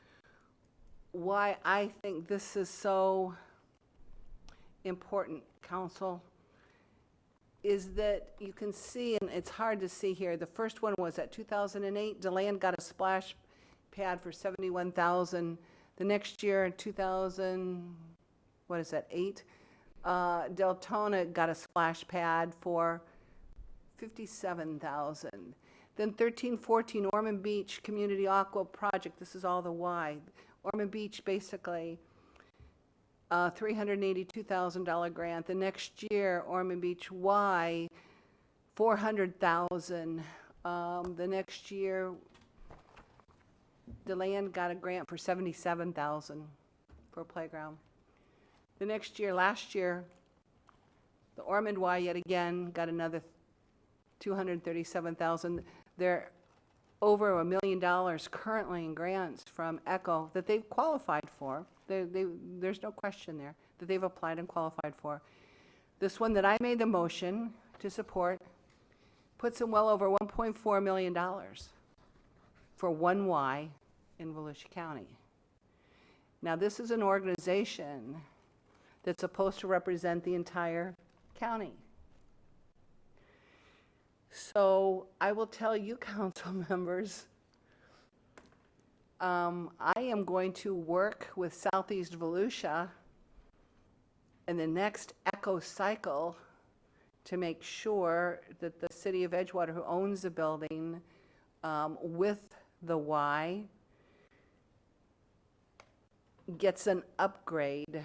why I think this is so important, Council, is that you can see, and it's hard to see here, the first one was at 2008, DeLand got a splash pad for $71,000. The next year, in 2000, what is that, 8? Deltona got a splash pad for $57,000. Then 13-14, Ormond Beach Community Aqua Project, this is all the Y. Ormond Beach, basically, $382,000 grant. The next year, Ormond Beach Y, $400,000. The next year, DeLand got a grant for $77,000 for a playground. The next year, last year, the Ormond Y yet again got another $237,000. They're over $1 million currently in grants from ECHO that they've qualified for. There's no question there that they've applied and qualified for. This one that I made the motion to support puts in well over $1.4 million for one Y in Volusia County. Now, this is an organization that's supposed to represent the entire county. So I will tell you, council members, I am going to work with Southeast Volusia in the next ECHO cycle to make sure that the city of Edgewater, who owns the building with the Y, gets an upgrade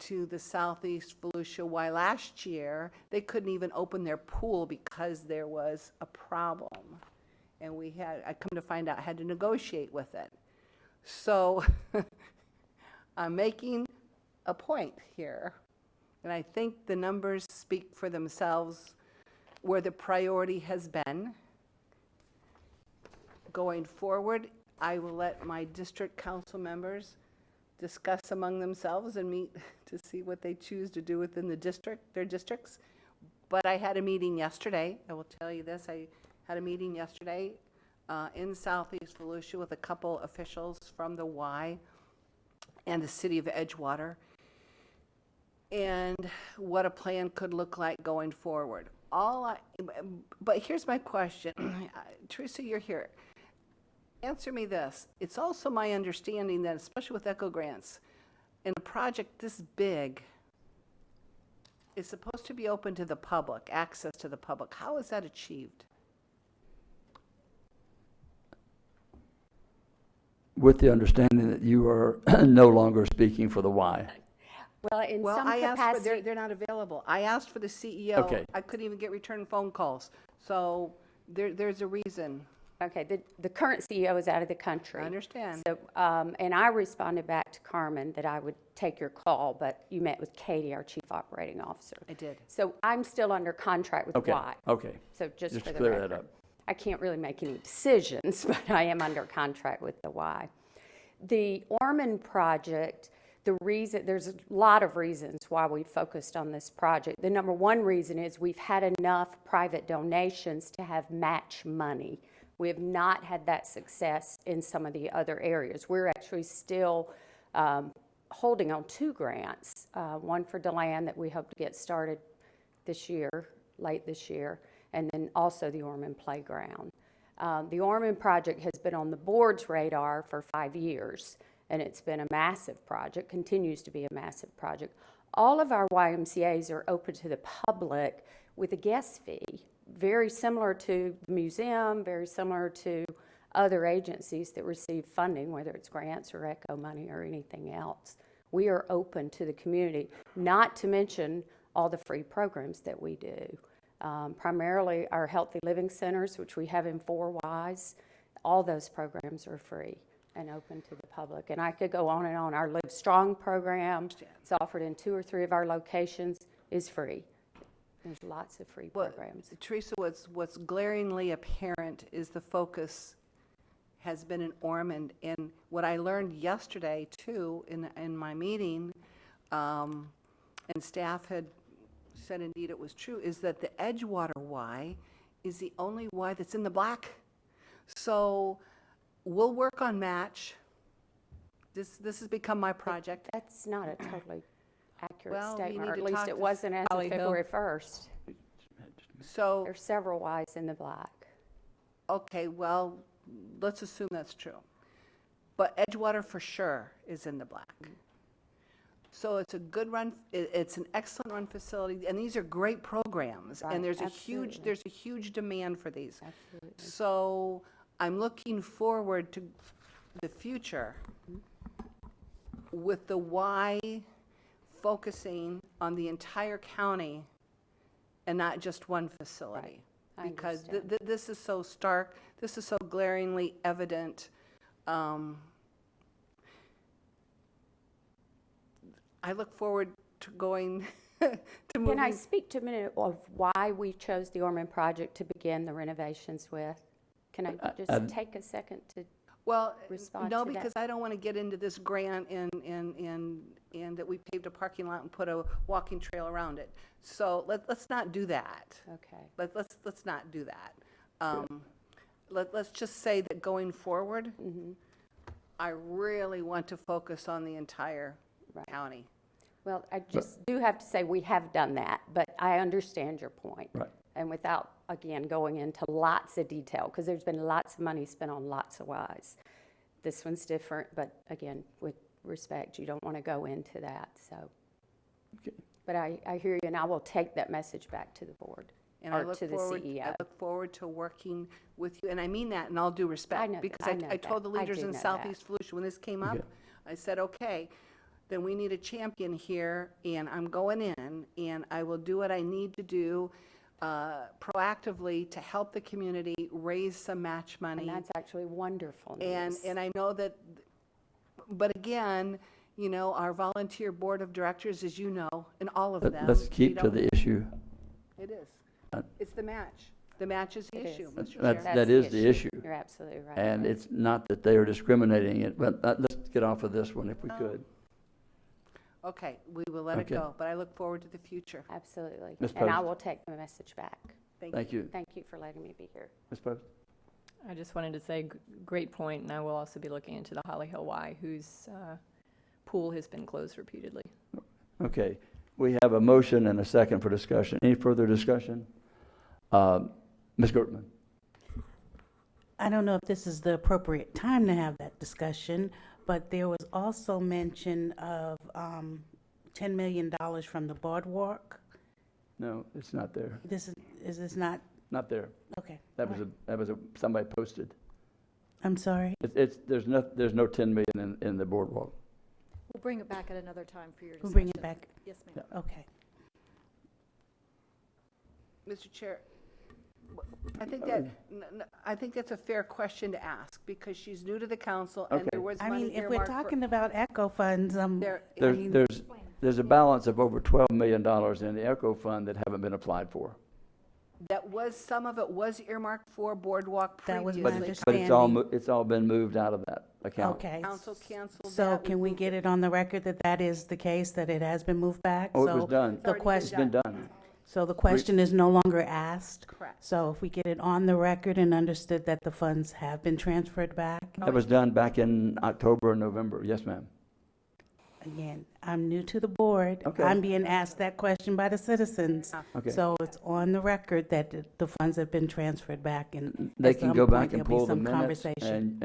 to the Southeast Volusia Y. Last year, they couldn't even open their pool because there was a problem. And I come to find out, had to negotiate with it. So I'm making a point here. And I think the numbers speak for themselves where the priority has been. Going forward, I will let my district council members discuss among themselves and meet to see what they choose to do within the district, their districts. But I had a meeting yesterday, I will tell you this, I had a meeting yesterday in Southeast Volusia with a couple officials from the Y and the city of Edgewater, and what a plan could look like going forward. But here's my question. Teresa, you're here. Answer me this. It's also my understanding that, especially with ECHO grants, in a project this big, it's supposed to be open to the public, access to the public. How is that achieved? With the understanding that you are no longer speaking for the Y. Well, in some I asked for, capacity, they're not available. I asked for the CEO. Okay. I couldn't even get return phone calls. So there's a reason. okay, the current CEO is out of the country. I understand. So, and I responded back to Carmen that I would take your call, but you met with Katie, our Chief Operating Officer. I did. So I'm still under contract with Okay, Y. okay. So just Just for the clear record. that up. I can't really make any decisions, but I am under contract with the Y. The Ormond project, there's a lot of reasons why we focused on this project. The number one reason is we've had enough private donations to have match money. We have not had that success in some of the other areas. We're actually still holding on 2 grants, one for DeLand that we hope to get started this year, late this year, and then also the Ormond Playground. The Ormond project has been on the board's radar for 5 years, and it's been a massive project, continues to be a massive project. All of our YMCAs are open to the public with a guest fee, very similar to the museum, very similar to other agencies that receive funding, whether it's grants or ECHO money or anything else. We are open to the community, not to mention all the free programs that we do. Primarily our Healthy Living Centers, which we have in 4 Ys, all those programs are free and open to the public. And I could go on and on. Our Live Strong program, it's offered in 2 or 3 of our locations, is free. There's lots of free programs. Teresa, what's glaringly apparent is the focus has been in Ormond. And what I learned yesterday, too, in my meeting, and staff had said indeed it was true, is that the Edgewater Y is the only Y that's in the black. So we'll work on match. This has become my project. That's not a totally accurate Well, we statement, need or to at least talk it to wasn't as of Holly Hill. February 1st. So, There's several Ys in the black. okay, well, let's assume that's true. But Edgewater for sure is in the black. So it's a good run, it's an excellent run facility, and these are great programs. Right, And there's absolutely. a huge demand for these. Absolutely. So I'm looking forward to the future with the Y focusing on the entire county and not just one facility. Right. I Because understand. this is so stark, this is so glaringly evident. I look forward to going to moving. Can I speak to a minute of why we chose the Ormond project to begin the renovations with? Can I just take a second to Well, respond no, to that? because I don't want to get into this grant and that we paved a parking lot and put a walking trail around it. So let's not do that. Okay. Let's not do that. Let's just say that going forward, I really want to focus on the entire county. Well, I just do have to say we have done that, but I understand your point. Right. And without, again, going into lots of detail, because there's been lots of money spent on lots of Ys. This one's different, but again, with respect, you don't want to go into that, so. Okay. But I hear you, and I will take that message back to the board, And I or look to the E forward, CEO. I look forward to working with you, and I mean that in all due respect. I know that. Because I know I told the that. I leaders do in know that. Southeast Volusia, when this came up, Okay. I said, okay, then we need a champion here, and I'm going in, and I will do what I need to do proactively to help the community raise some match money. And that's actually wonderful And, news. and I know that, but again, you know, our volunteer board of directors, as you know, and all of them. Let's we keep to don't- the issue. It is. Uh, It's the match. The match is the It issue, is. Mr. Chair. That is the issue. You're absolutely right. And it's not that they are discriminating it, but let's get off of this one if we could. Okay, we will let it Okay. go, but I look forward to the future. Absolutely. Ms. And I Post. will take the message back. Thank you. Thank you for letting me be here. Ms. Post? I just wanted to say, great point, and I will also be looking into the Holly Hill Y, whose pool has been closed repeatedly. Okay, we have a motion and a second for discussion. Any further discussion? Ms. Gertman? I don't know if this is the appropriate time to have that discussion, but there was also mention of $10 million from the boardwalk. No, it's not there. Is this not? Not there. Okay. That was somebody posted. I'm sorry? There's no 10 million in the boardwalk. We'll bring it back at another time for your discussion. We'll bring it back? Yes, ma'am. Okay. Mr. Chair, I think that's a fair question to ask, because she's new to the council, and Okay. there was I money mean, if we're earmarked for- talking about ECHO funds, There's a balance of over $12 million in the ECHO fund that haven't been applied for. some of it was earmarked for boardwalk That was previously. my But understanding. it's all been moved out of that account. Okay. Council canceled So that. can we get it on the record that that is the case, that it has been moved back? Oh, it was So done. The It's question, been done. so the question is no longer asked? Correct. So if we get it on the record and understood that the funds have been transferred back? That was done back in October and November. Yes, ma'am. Again, I'm new to the board. Okay. I'm being asked that question by the citizens. Okay. So it's on the record that the funds have been transferred back, and They at can some go back point and there'll be pull the some minutes conversation.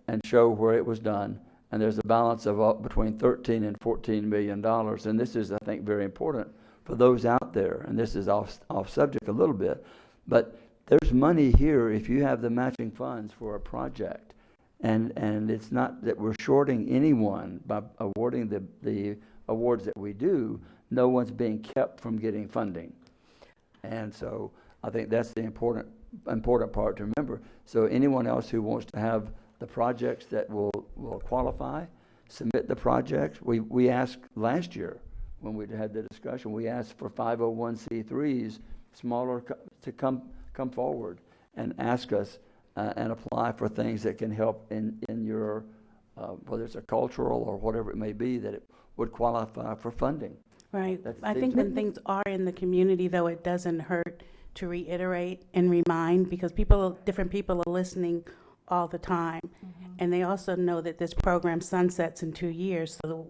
and show where it was done. And there's a balance of between 13 and 14 million dollars. And this is, I think, very important for those out there. And this is off subject a little bit, but there's money here if you have the matching funds for a project. And it's not that we're shorting anyone by awarding the awards that we do. No one's being kept from getting funding. And so I think that's the important part to remember. So anyone else who wants to have the projects that will qualify, submit the projects. We asked last year when we had the discussion, we asked for 501c3s, smaller, to come forward and ask us and apply for things that can help in your, whether it's a cultural or whatever it may be, that it would qualify for funding. Right. That I seems think to- when things are in the community, though, it doesn't hurt to reiterate and remind, because different people are listening all the time. And they also know that this program sunsets in 2 years, so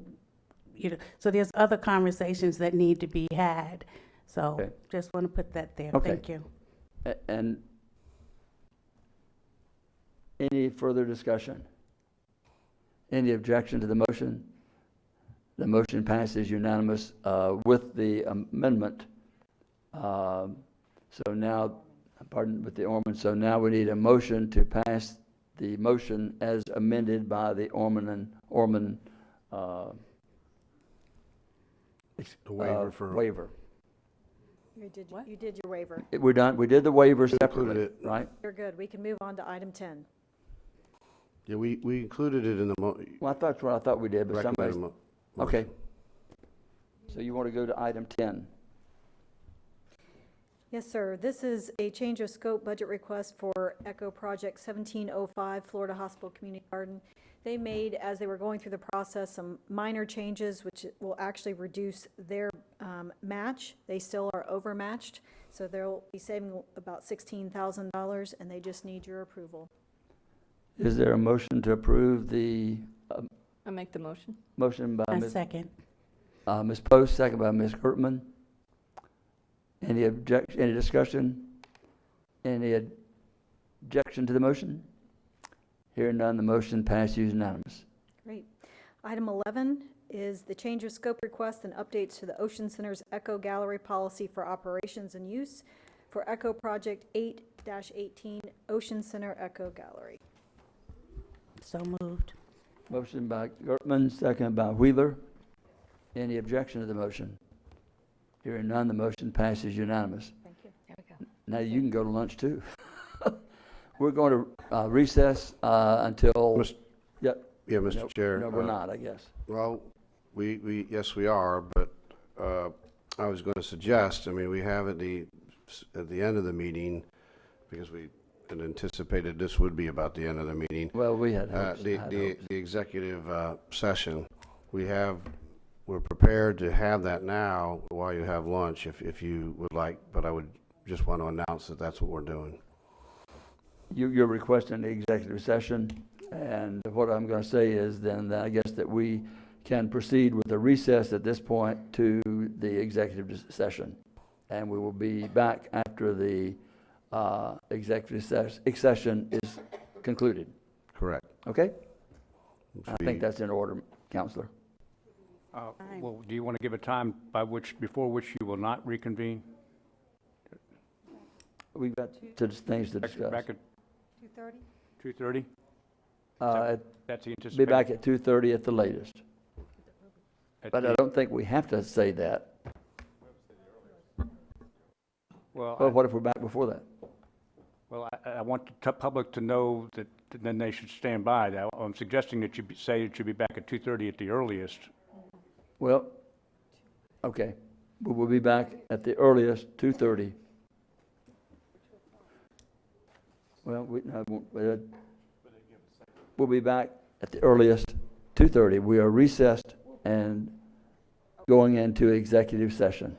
there's other conversations that need to be had. So Okay. just want to put that there. Okay. Thank you. And any further discussion? Any objection to the motion? The motion passes unanimous with the amendment. So now, with the Orman, so now we need a motion to pass the motion as amended by the Orman waiver. You did your waiver. We're done. We did the waiver separately, included it. right? You're good. We can move on to item 10. Yeah, we included it in the Well, that's what I thought we did, but somebody. recommended Okay. So you want to go to item 10? Yes, sir. This is a change of scope budget request for ECHO Project 1705, Florida Hospital Community Garden. They made, as they were going through the process, some minor changes, which will actually reduce their match. They still are overmatched, so they'll be saving about $16,000, and they just need your approval. Is there a motion to approve the I make the motion. motion by A Ms. second. Ms. Post, second by Ms. Gertman? Any discussion? Any objection to the motion? Hearing none, the motion passes unanimous. Great. Item 11 is the change of scope request and updates to the Ocean Center's Echo Gallery policy for operations and use for Echo Project 8-18 Ocean Center Echo Gallery. So moved. Motion by Gertman, second by Wheeler. Any objection to the motion? Hearing none, the motion passes unanimous. Thank you. There we go. Now you can go to lunch too. We're going to recess until. Yep. Yeah, Mr. Nope. Chair. No, we're not, I guess. Well, yes, we are, but I was going to suggest, I mean, we have at the end of the meeting, because we and anticipated this would be about the end of the meeting. Well, we had hopes. The, had the, hopes. the executive session, we're prepared to have that now while you have lunch if you would like, but I would just want to announce that that's what we're doing. You're requesting the executive session, and what I'm going to say is then that I guess that we can proceed with a recess at this point to the executive session. And we will be back after the executive session is concluded. Correct. Okay? I think that's in order, Counselor. Well, do you want to give a time before which you will not reconvene? We've got things to discuss. Back at 2:30? 2:30? That's the Be anticipated. back at 2:30 at the latest. At But the- I don't think we have to say that. Well, Well, what if we're back before that? I want the public to know that then they should stand by that. I'm suggesting that you say it should be back at 2:30 at the earliest. Well, okay. We will be back at the earliest, 2:30. Well, we'll be back at the earliest, 2:30. We are recessed and going into executive session.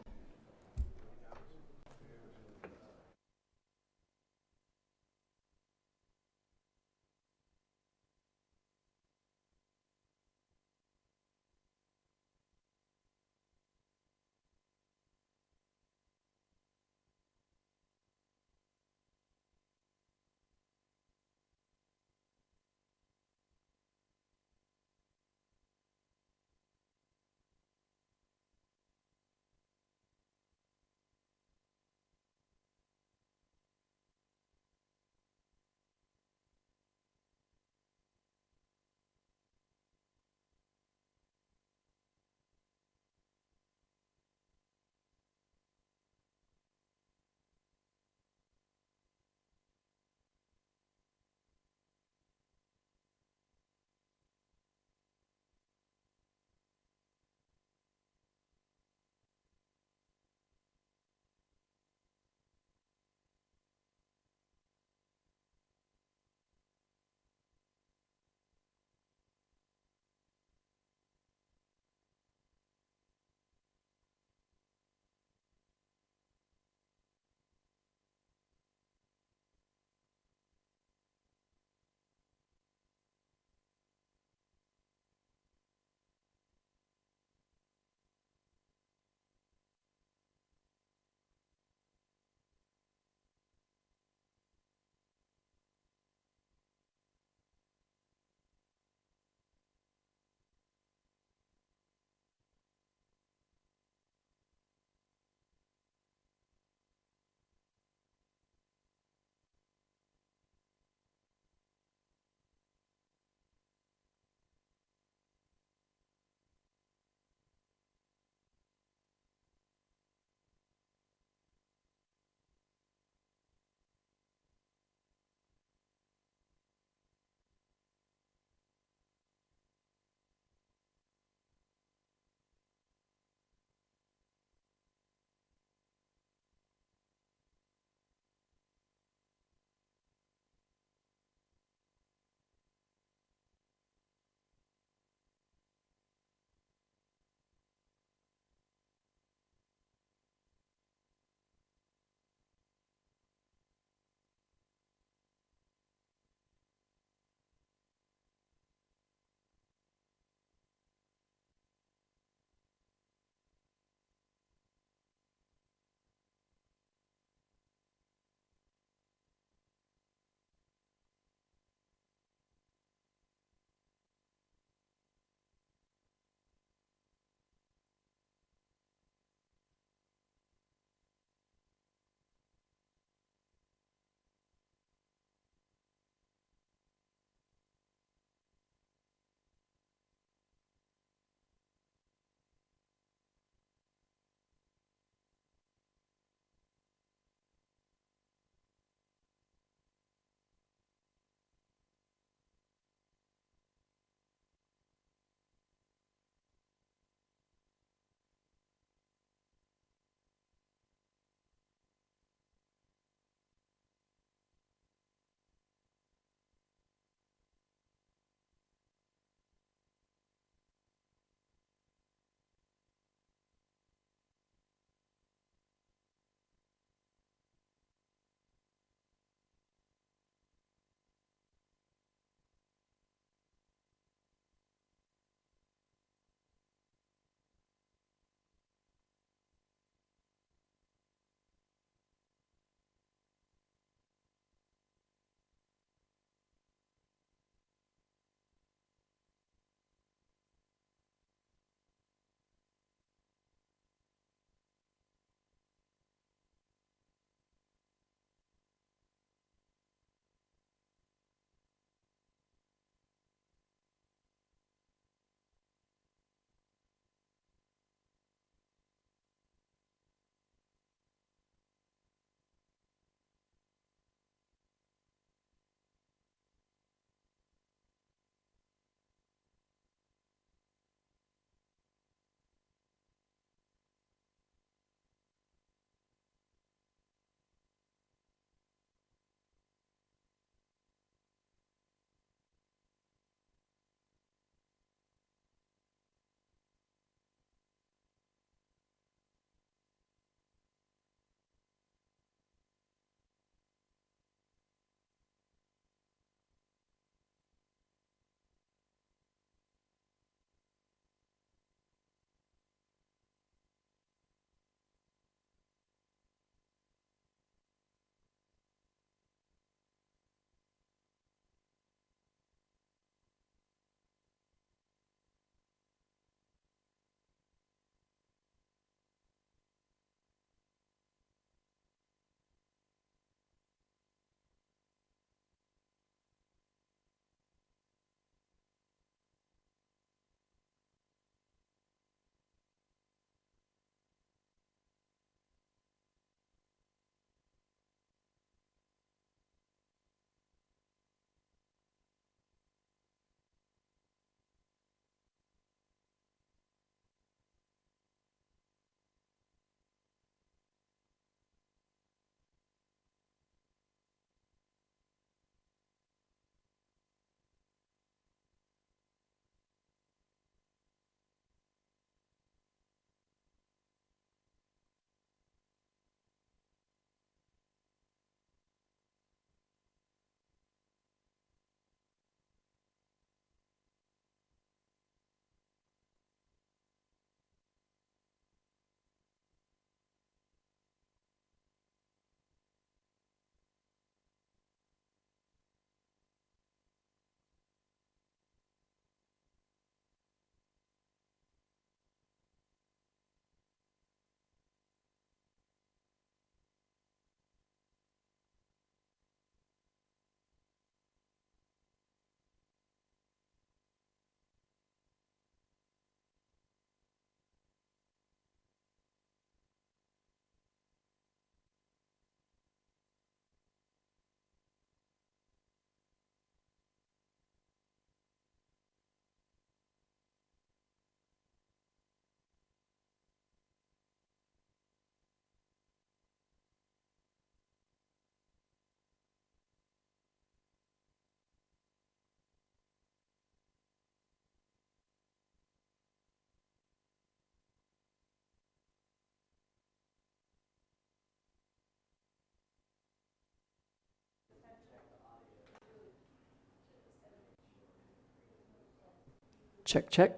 Check, check.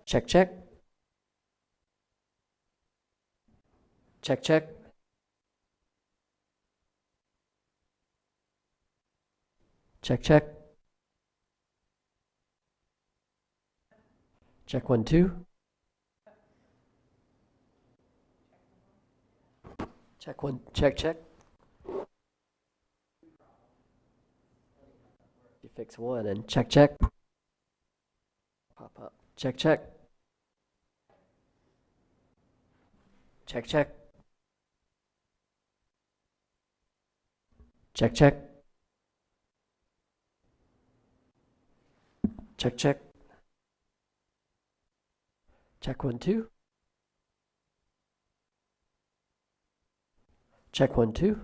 Check, check. Check, check. Check, check. Check 1, 2. Check 1, check, check. You fix 1 and check, check. Pop up. Check, check. Check, check. Check, check. Check, check. Check 1, 2. Check 1, 2.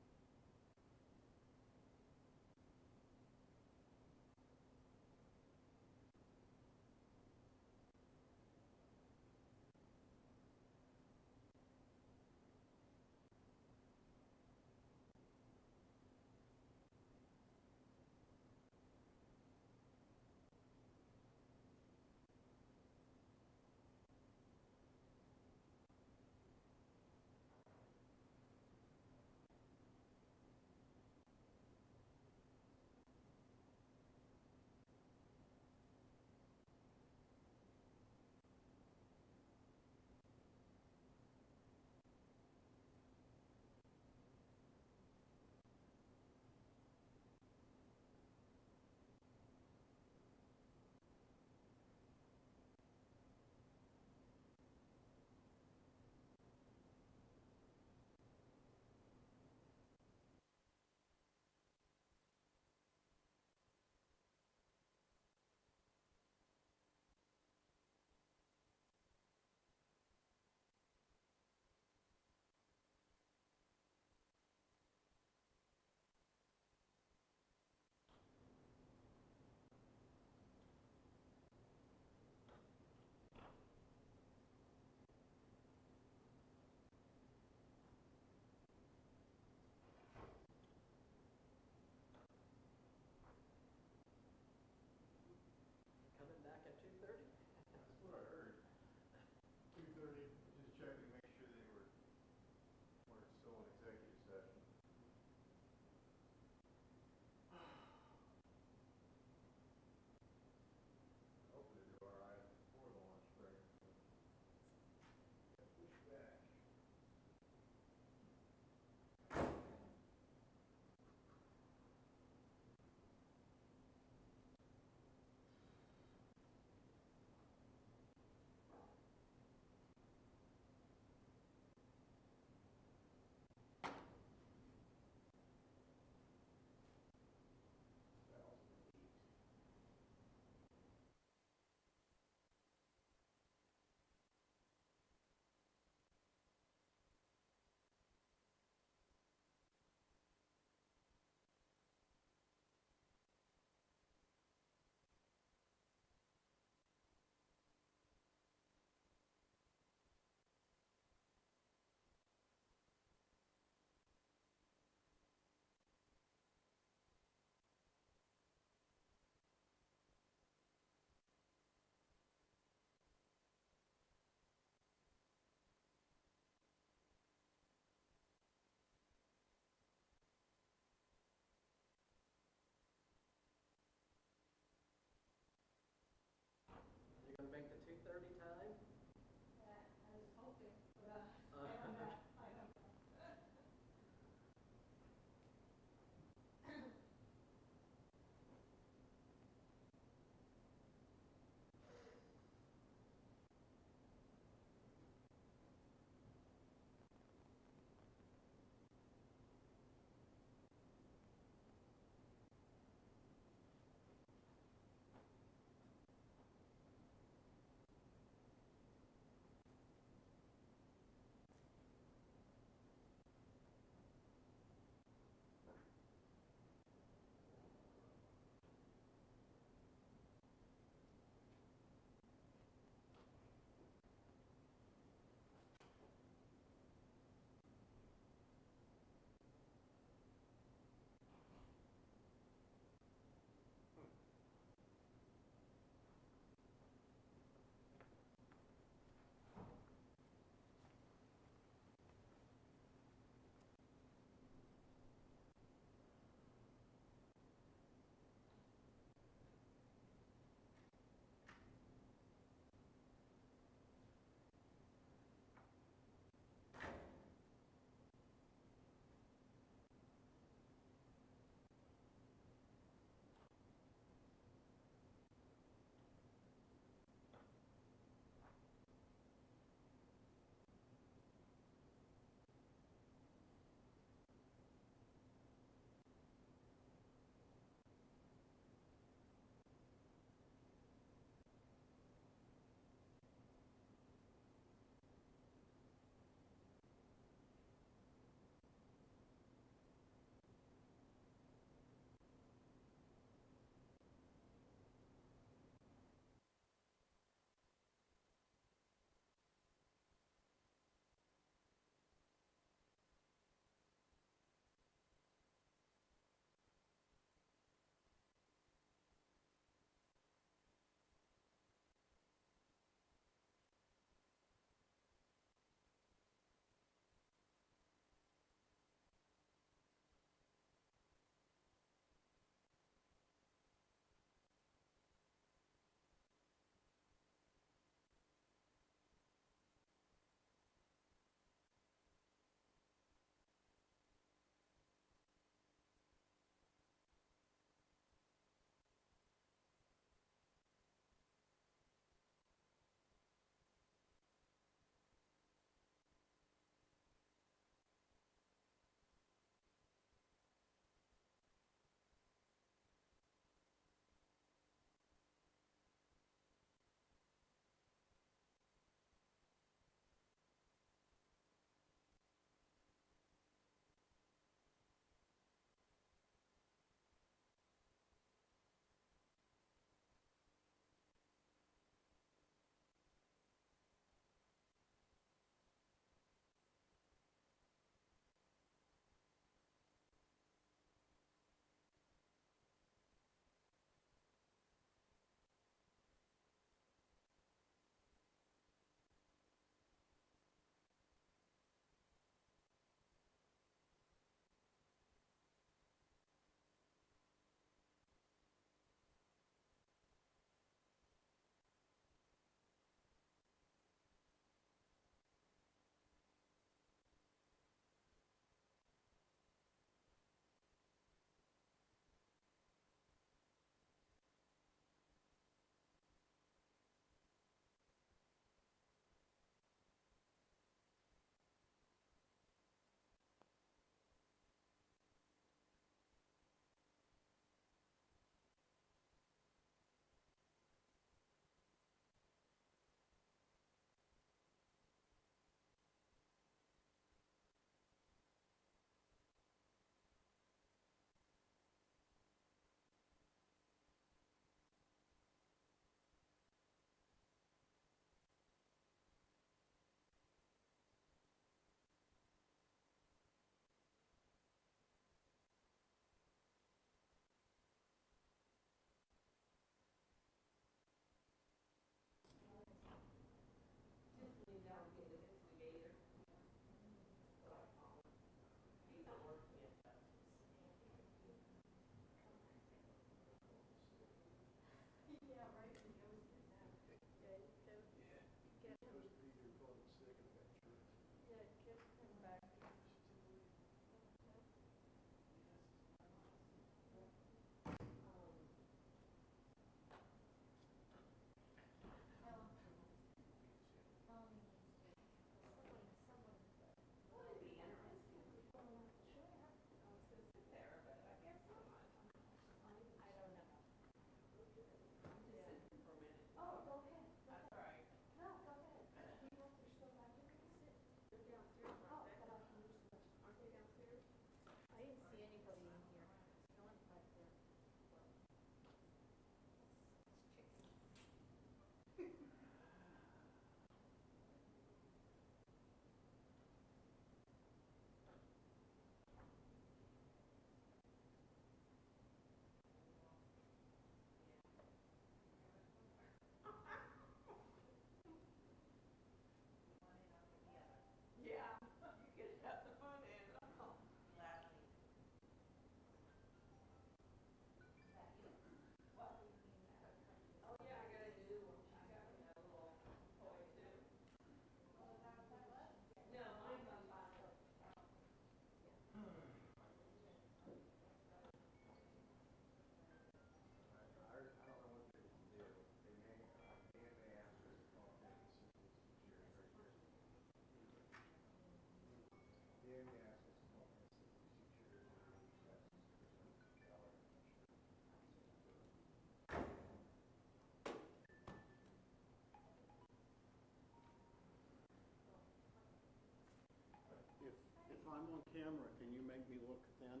camera, can you make me look thin?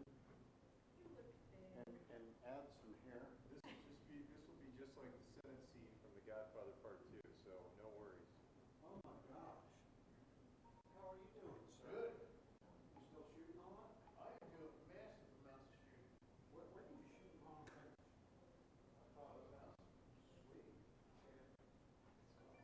And add some hair? This will be just like the Senate seat from The Godfather Part 2, so no worries. Oh my gosh. How are you doing, sir? Good. You still shooting a lot? I do massive amounts of shooting. When do you shoot long range? Sweet. He's on vacation.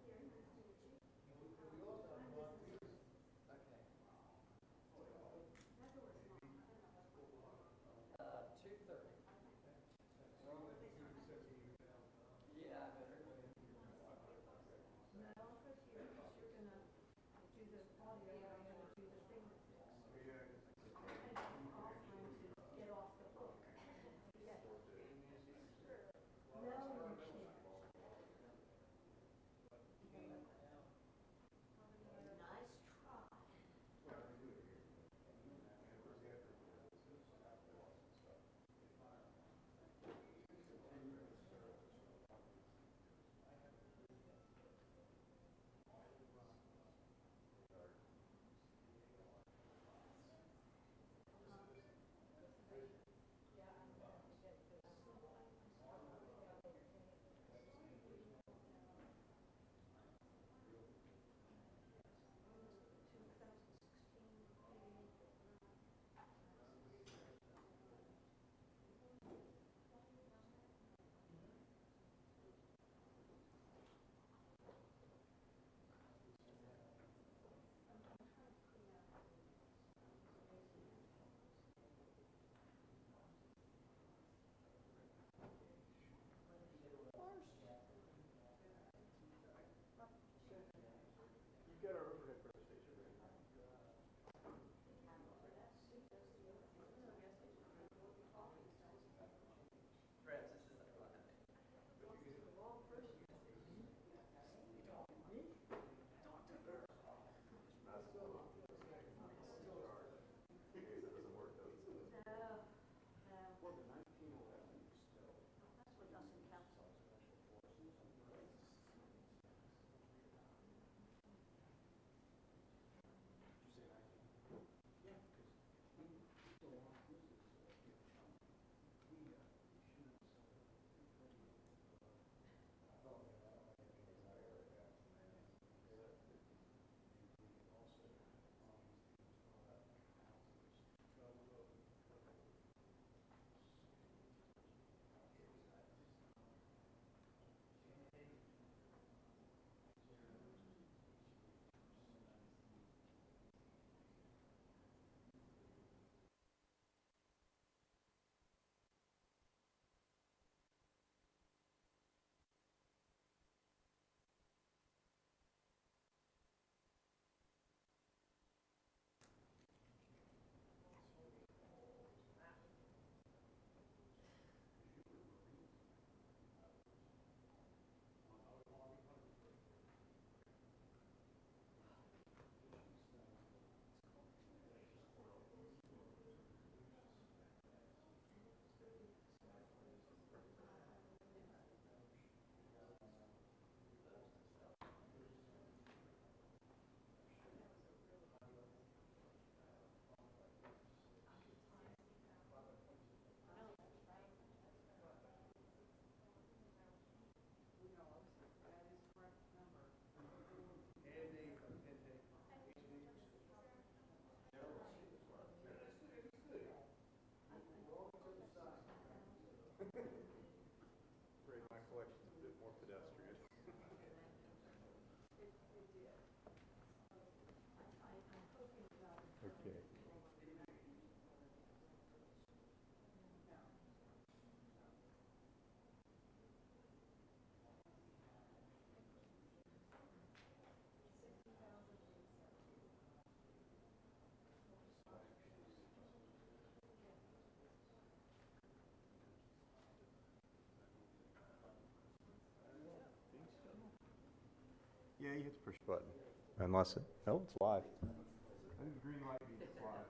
Gary. Okay. 2:30. Yeah, I better. You've got our overhead press station ready. Afraid my collection's a bit more pedestrian. Okay. Yeah, you hit the push button. Unless it, oh, it's live. I think the green light means it's live.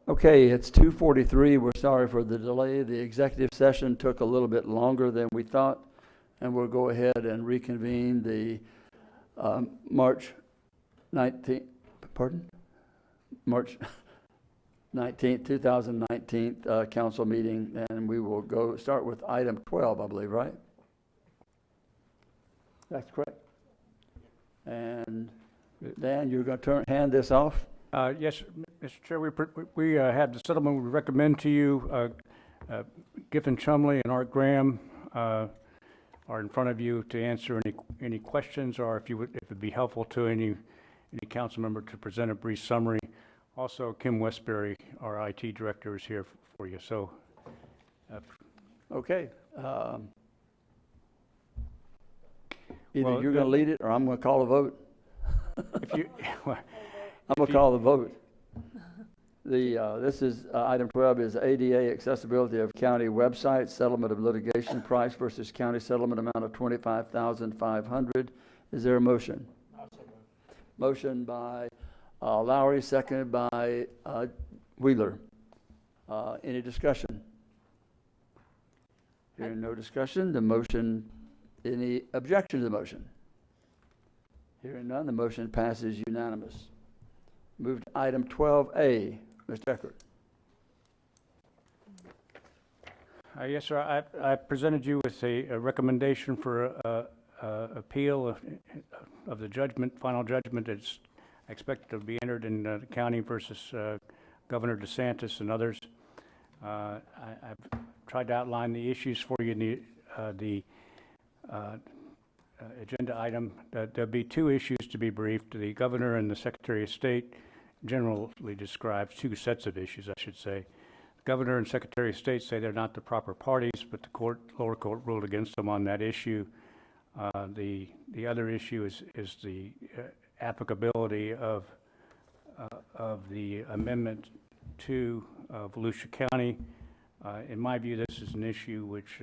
Okay, it's 2:43. We're sorry for the delay. The executive session took a little bit longer than we thought, and we'll go ahead and reconvene the March 19th, March 19th, 2019 council meeting, and we will start with item 12, I believe, right? That's correct. And Dan, you're going to hand this off? Yes, Mr. Chair, we had the settlement we recommend to you. Giffen Chumley and Art Graham are in front of you to answer any questions, or if it'd be helpful to any council member to present a brief summary. Also, Kim Westbury, our IT director, is here for you. So, okay. Either you're going to lead it, or I'm going to call a vote. If you, I'm going to call the vote. This is item 12 is ADA accessibility of county websites, settlement of litigation price versus county settlement amount of $25,500. Is there a motion? Motion by Lowry, seconded by Wheeler. Any discussion? Hearing no discussion, the motion, any objection to the motion? Hearing none, the motion passes unanimous. Move to item 12A. Mr. Eckert. yes, sir. I presented you with a recommendation for appeal of the judgment, final judgment. It's expected to be entered in the county versus Governor DeSantis and others. I've tried to outline the issues for you in the agenda item. There'll be two issues to be briefed. The governor and the Secretary of State generally describes two sets of issues, I should say. The governor and Secretary of State say they're not the proper parties, but the lower court ruled against them on that issue. The other issue is the applicability of the amendment to Volusia County. In my view, this is an issue which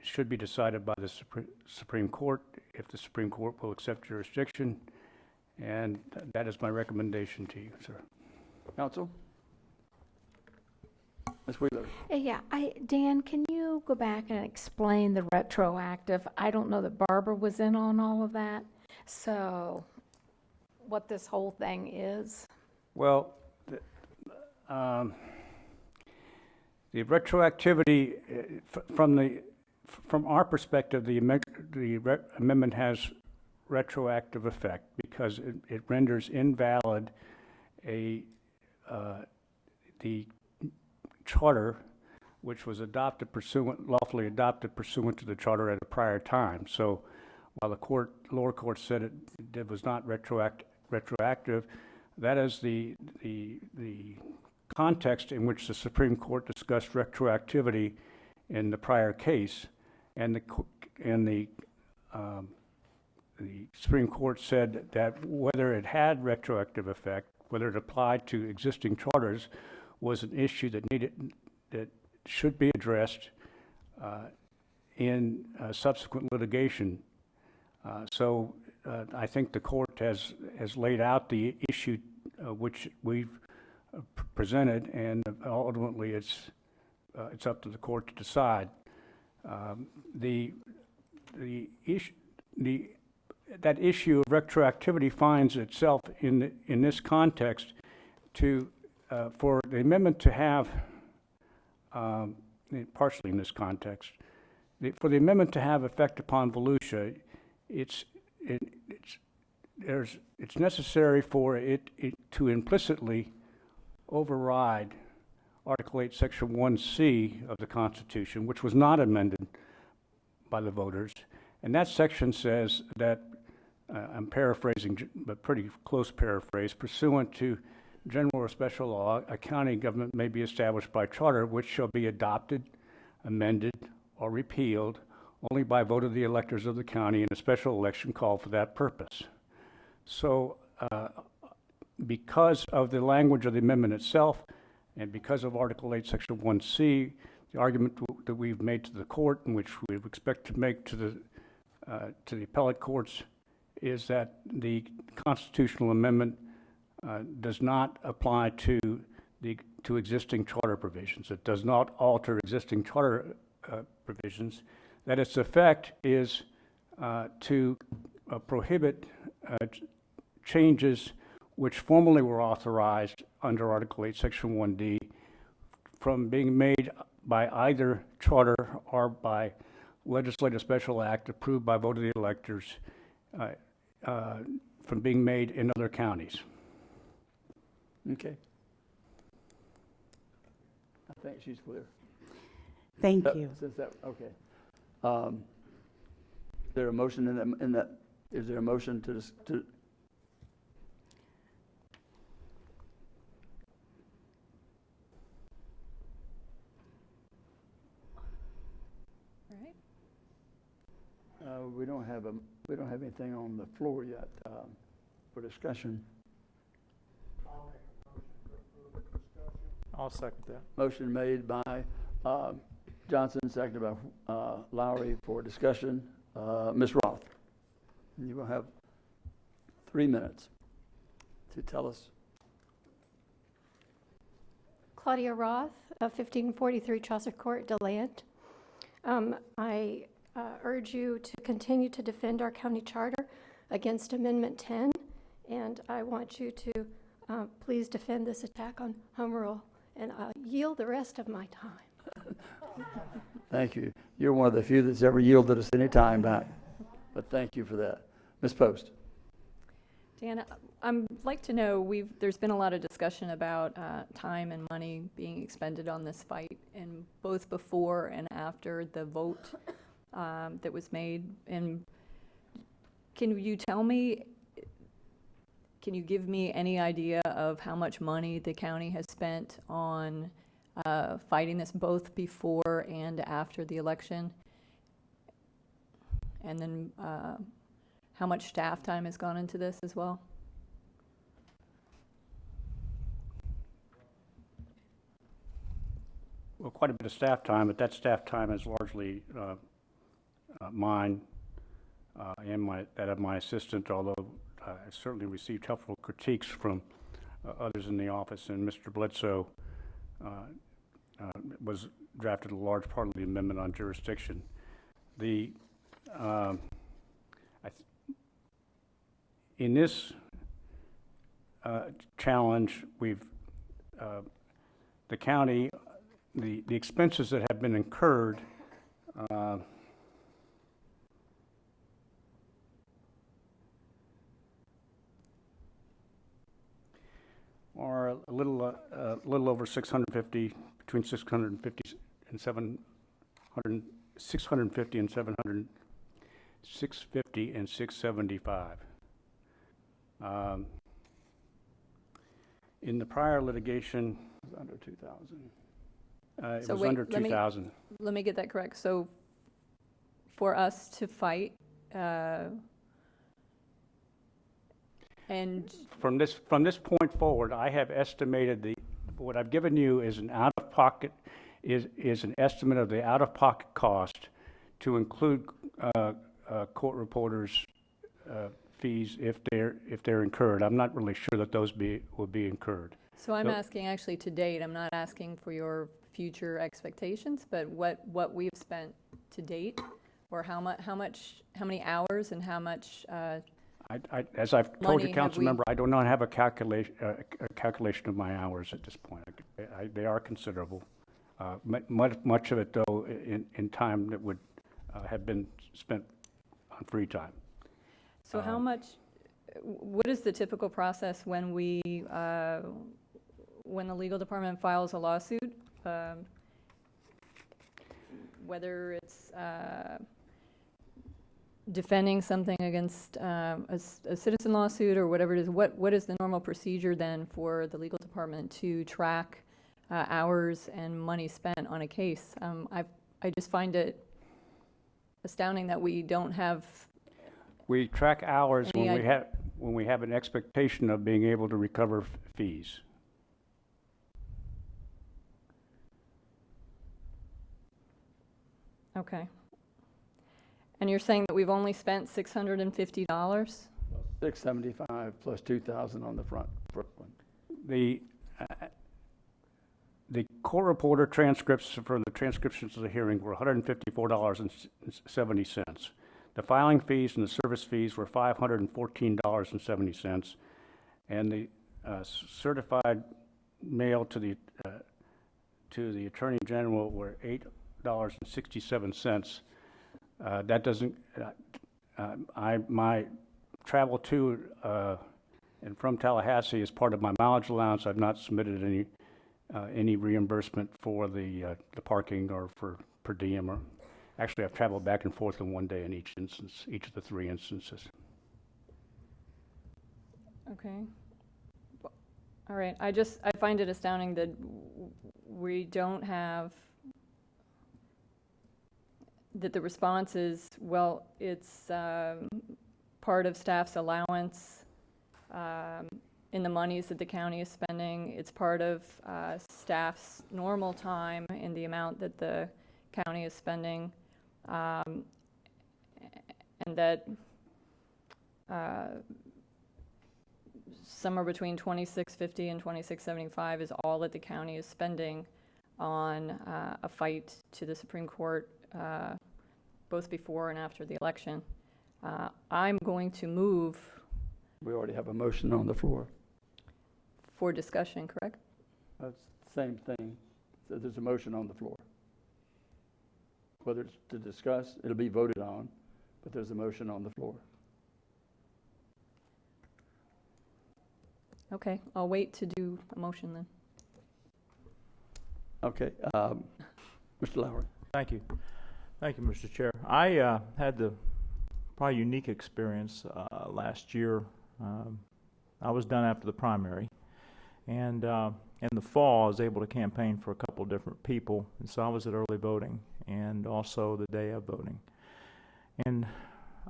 should be decided by the Supreme Court if the Supreme Court will accept jurisdiction, and that is my recommendation to you, sir. Counsel? Ms. Wheeler? Yeah, Dan, can you go back and explain the retroactive? I don't know that Barbara was in on all of that, so what this whole thing is? Well, the retroactivity from our perspective, the amendment has retroactive effect because it renders invalid the charter, which was lawfully adopted pursuant to the charter at a prior time. So, while the lower court said it was not retroactive, that is the context in which the Supreme Court discussed retroactivity in the prior case, and the Supreme Court said that whether it had retroactive effect, whether it applied to existing charters, was an issue that should be addressed in subsequent litigation. So I think the court has laid out the issue which we've presented, and ultimately it's up to the court to decide. That issue of retroactivity finds itself in this context for the amendment to have, partially in this context, for the amendment to have effect upon Volusia, it's necessary for it to implicitly override Article 8, Section 1C of the Constitution, which was not amended by the voters. And that section says that, I'm paraphrasing, but pretty close paraphrase, pursuant to general or special law, a county government may be established by charter, which shall be adopted, amended, or repealed only by vote of the electors of the county in a special election called for that purpose. So, because of the language of the amendment itself, and because of Article 8, Section 1C, the argument that we've made to the court, and which we expect to make to the appellate courts, is that the constitutional amendment does not apply to to existing charter provisions. It does not alter existing charter provisions. That its effect is to prohibit changes which formerly were authorized under Article 8, Section 1D from being made by either charter or by legislative special act approved by vote of the electors from being made in other counties. Okay. I think she's clear. Thank you. Since that, okay. Is there a motion in that, is there a motion to we don't have anything on the floor yet for discussion. I'll second that. Motion made by Johnson, seconded by Lowry for discussion. Ms. Roth, you will have 3 minutes to tell us. Claudia Roth, 1543 Chaucer Court, DeLand. I urge you to continue to defend our county charter against Amendment 10, and I want you to please defend this attack on home rule, and I'll yield the rest of my time. Thank you. You're one of the few that's ever yielded us any time back, but thank you for that. Ms. Post. Dan, I'd like to know, there's been a lot of discussion about time and money being expended on this fight, and both before and after the vote that was made. And can you tell me, can you give me any idea of how much money the county has spent on fighting this both before and after the election? And then how much staff time has gone into this as well? Well, quite a bit of staff time, but that staff time is largely mine and that of my assistant, although I certainly received helpful critiques from others in the office, and Mr. Bledsoe was drafted a large part of the amendment on jurisdiction. In this challenge, the county, the expenses that have been incurred are a little over 650, between 650 and 700, 650 and 700, 650 and 675. In the prior litigation, it was under 2,000. It was under 2,000. Let me get that correct. So for us to fight, and from this point forward, I have estimated what I've given you is an out-of-pocket is an estimate of the out-of-pocket cost to include court reporters' fees if they're incurred. I'm not really sure that those will be incurred. So I'm asking actually to date. I'm not asking for your future expectations, but what we've spent to date, or how many hours and how much. As I've told you, council member, I do not have a calculation of my hours at this point. They are considerable. Much of it, though, in time that would have been spent on free time. So how much? What is the typical process when when the legal department files a lawsuit? Whether it's defending something against a citizen lawsuit or whatever it is, what is the normal procedure then for the legal department to track hours and money spent on a case? I just find it astounding that we don't have. We track hours when we have an expectation of being able to recover fees. Okay. And you're saying that we've only spent $650? $675 plus $2,000 on the front one. The court reporter transcripts for the transcriptions of the hearing were $154.70. The filing fees and the service fees were $514.70. And the certified mail to the Attorney General were $8.67. That doesn't, my travel to and from Tallahassee is part of my mileage allowance. I've not submitted any reimbursement for the parking or for per diem. Or actually, I've traveled back and forth in one day in each instance, each of the 3 instances. Okay. All right, I find it astounding that we don't have, that the response is, well, it's part of staff's allowance in the monies that the county is spending. It's part of staff's normal time in the amount that the county is spending, and that somewhere between $26.50 and $26.75 is all that the county is spending on a fight to the Supreme Court, both before and after the election. I'm going to move. We already have a motion on the floor. For discussion, correct? That's the same thing. So there's a motion on the floor. Whether it's to discuss, it'll be voted on, but there's a motion on the floor. Okay, I'll wait to do a motion then. Okay, Mr. Lowry. Thank you. Thank you, Mr. Chair. I had the probably unique experience last year. I was done after the primary, and in the fall I was able to campaign for a couple different people, and so I was at early voting and also the day of voting. And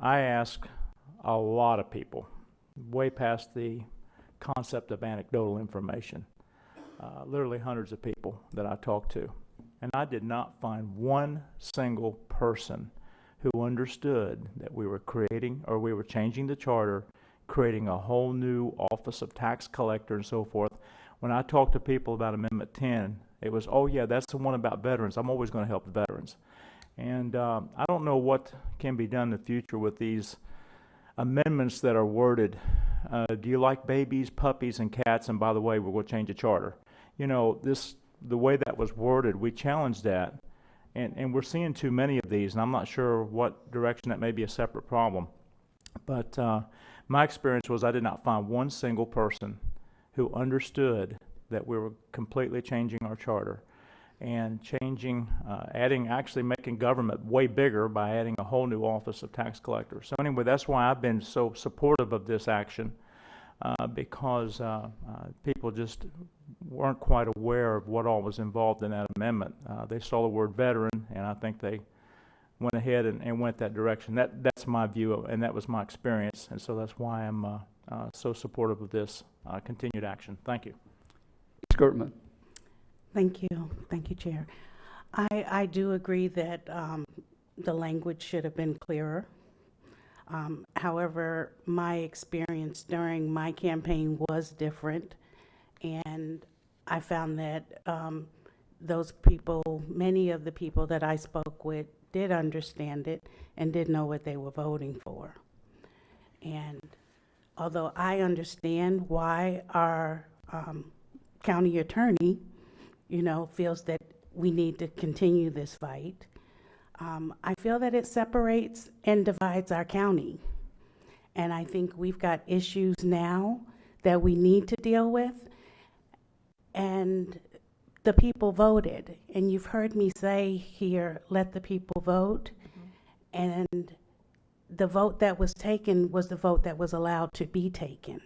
I asked a lot of people, way past the concept of anecdotal information, literally hundreds of people that I talked to, and I did not find one single person who understood that we were creating, or we were changing the charter, creating a whole new office of tax collector and so forth. When I talked to people about Amendment 10, it was, oh yeah, that's the one about veterans. I'm always going to help the veterans. And I don't know what can be done in the future with these amendments that are worded. Do you like babies, puppies, and cats? And by the way, we're going to change the charter. You know, the way that was worded, we challenged that. And we're seeing too many of these, and I'm not sure what direction that may be a separate problem. But my experience was I did not find one single person who understood that we were completely changing our charter and changing, actually making government way bigger by adding a whole new office of tax collector. So anyway, that's why I've been so supportive of this action, because people just weren't quite aware of what all was involved in that amendment. They saw the word veteran, and I think they went ahead and went that direction. That's my view, and that was my experience, and so that's why I'm so supportive of this continued action. Thank you. Skirtman. Thank you, Chair. I do agree that the language should have been clearer. However, my experience during my campaign was different, and I found that those people, many of the people that I spoke with, did understand it and did know what they were voting for. And although I understand why our county attorney, feels that we need to continue this fight, I feel that it separates and divides our county. And I think we've got issues now that we need to deal with. And the people voted. And you've heard me say here, let the people vote. Mm-hmm. And the vote that was taken was the vote that was allowed to be taken.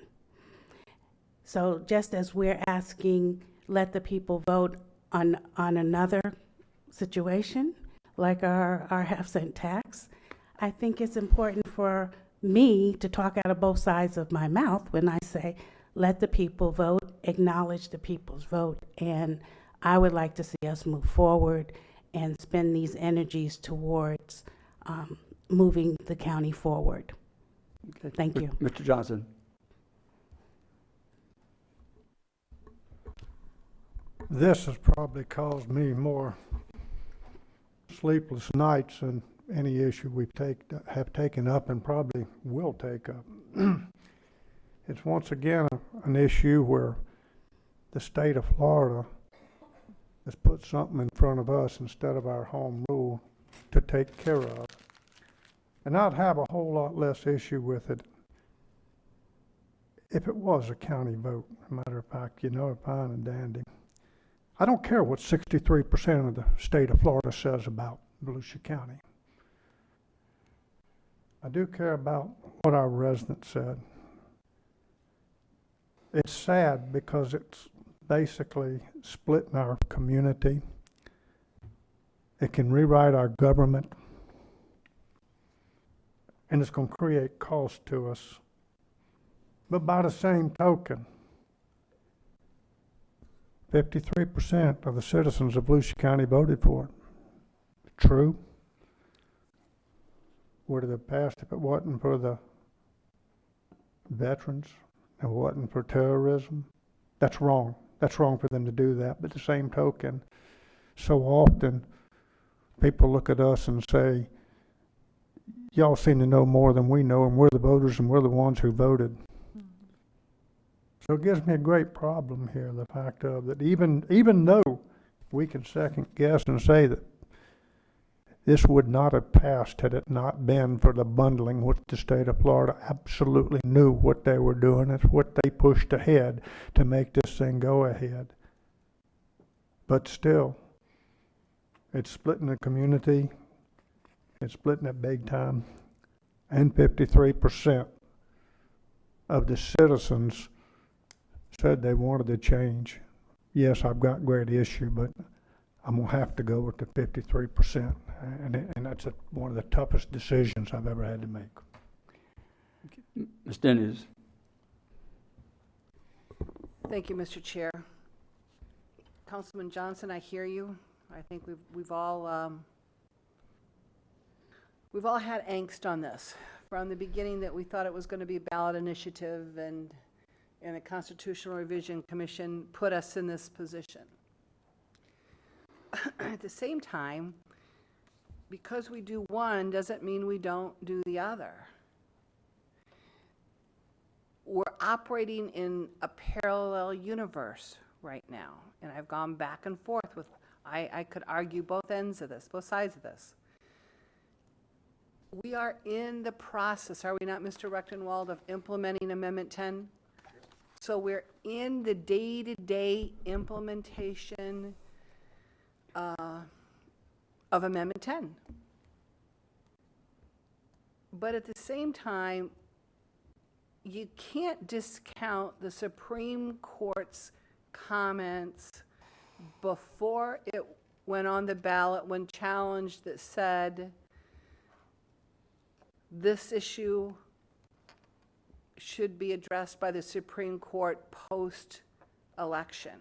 So just as we're asking, let the people vote on another situation, like our half-cent tax, I think it's important for me to talk out of both sides of my mouth when I say, let the people vote, acknowledge the people's vote, and I would like to see us move forward and spend these energies towards moving the county forward. Okay. Thank you. Mr. Johnson. This has probably caused me more sleepless nights than any issue have taken up and probably will take up. It's once again an issue where the state of Florida has put something in front of us instead of our home rule to take care of. And I'd have a whole lot less issue with it if it was a county vote. Matter of fact, fine and dandy. I don't care what 63% of the state of Florida says about Volusia County. I do care about what our residents said. It's sad because it's basically splitting our community. It can rewrite our government, and it's going to create cost to us. But by the same token, 53% of the citizens of Volusia County voted for it. True? Would it have passed if it wasn't for the veterans? It wasn't for terrorism? That's wrong. That's wrong for them to do that. But the same token, so often people look at us and say, y'all seem to know more than we know, and we're the voters and we're the ones who voted. So it gives me a great problem here, the fact of that even though we can second guess and say that this would not have passed had it not been for the bundling, which the state of Florida absolutely knew what they were doing. It's what they pushed ahead to make this thing go ahead. But still, it's splitting the community. It's splitting it big time. And 53% of the citizens said they wanted to change. Yes, I've got great issue, but I'm going to have to go with the 53%. And that's one of the toughest decisions I've ever had to make. Ms. Dennis. Thank you, Mr. Chair. Councilman Johnson, I hear you. I think we've all had angst on this from the beginning, that we thought it was going to be a ballot initiative, and the Constitutional Revision Commission put us in this position. At the same time, because we do one doesn't mean we don't do the other. We're operating in a parallel universe right now, and I've gone back and forth with, I could argue both ends of this, both sides of this. We are in the process, are we not, Mr. Rechtenwald, of implementing Amendment 10? So we're in the day-to-day implementation of Amendment 10. But at the same time, you can't discount the Supreme Court's comments before it went on the ballot when challenged, that said this issue should be addressed by the Supreme Court post-election.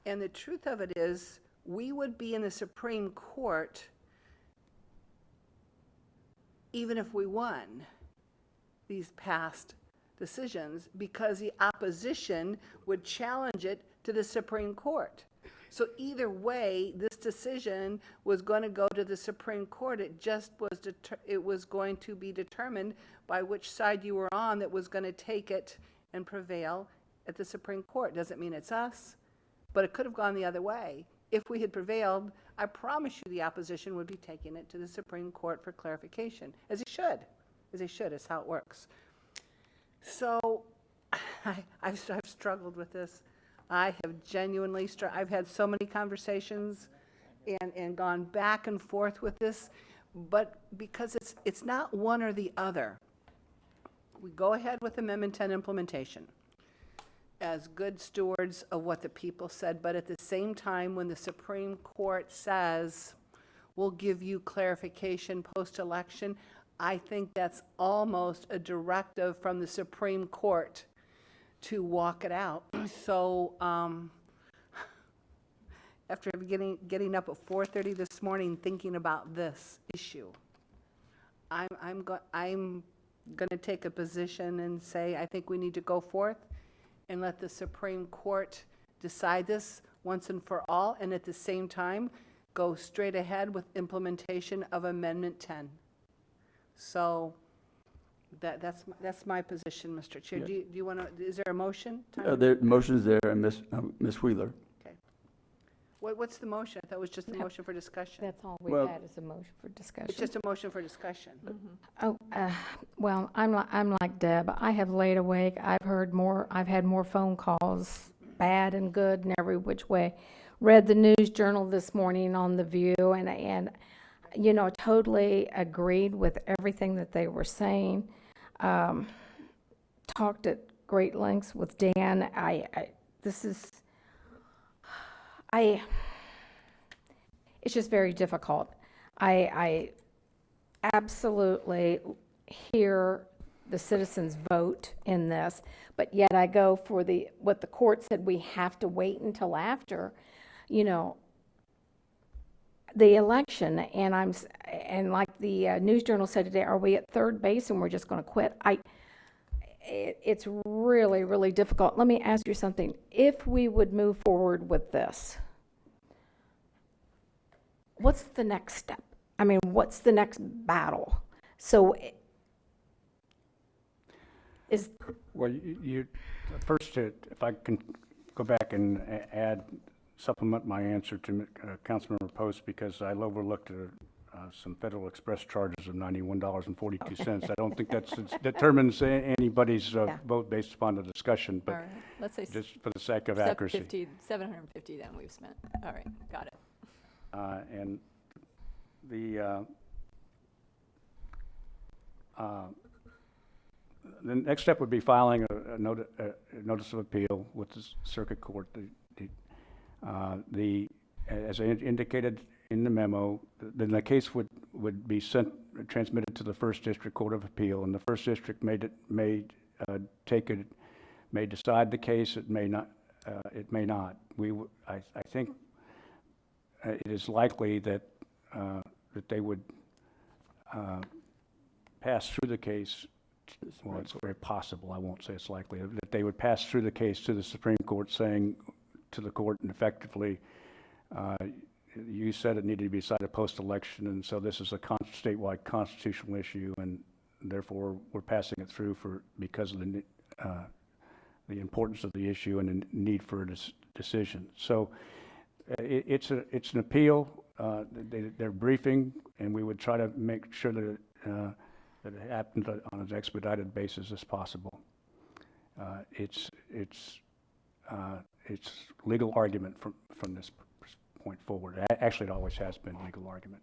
And the truth of it is, we would be in the Supreme Court even if we won these past decisions, because the opposition would challenge it to the Supreme Court. So either way, this decision was going to go to the Supreme Court. It just was going to be determined by which side you were on that was going to take it and prevail at the Supreme Court. Doesn't mean it's us, but it could have gone the other way. If we had prevailed, I promise you the opposition would be taking it to the Supreme Court for clarification, as they should. As they should, is how it works. So I've struggled with this. I have genuinely I've had so many conversations and gone back and forth with this, but because it's not one or the other. We go ahead with Amendment 10 implementation as good stewards of what the people said, but at the same time, when the Supreme Court says, we'll give you clarification post-election, I think that's almost a directive from the Supreme Court to walk it out. So after getting up at 4:30 this morning thinking about this issue, I'm going to take a position and say I think we need to go forth and let the Supreme Court decide this. once and for all, and at the same time, go straight ahead with implementation of Amendment 10. So that's my position, Mr. Chair. Yeah. Do you want to, is there a motion? The motion's there, and Ms. Wheeler. Okay. What's the motion? I thought it was just a motion for discussion. That's all we've Well- had is a motion for discussion. It's just a motion for discussion. Oh, well, I'm like Deb. I have laid awake. I've had more phone calls, bad and good and every which way. Read the news journal this morning on The View and you know, totally agreed with everything that they were saying. Talked at great lengths with Dan. It's just very difficult. I absolutely hear the citizens vote in this, but yet I go for what the court said, we have to wait until after, you know, the election. And like the News Journal said today, are we at third base and we're just going to quit? It's really, really difficult. Let me ask you something. If we would move forward with this, what's the next step? I mean, what's the next battle? So Well, you first, if I can go back and supplement my answer to Councilmember Post, because I overlooked some Federal Express charges of $91.42. I don't think that determines anybody's vote based upon the discussion, but All right. Let's say just for the sake of accuracy. 750 then we've spent. All right, got it. And the next step would be filing a notice of appeal with the circuit court. As I indicated in the memo, then the case would be transmitted to the First District Court of Appeal, and the First District may decide the case. It may not. I think it is likely that they would pass through the case. Well, it's very possible. I won't say it's likely that they would pass through the case to the Supreme Court, saying to the court, and effectively, you said it needed to be decided post-election, and so this is a statewide constitutional issue, and therefore we're passing it through because of the importance of the issue and the need for a decision. So it's an appeal. They're briefing, and we would try to make sure that it happens on as expedited basis as possible. It's legal argument from this point forward. Actually, it always has been legal argument.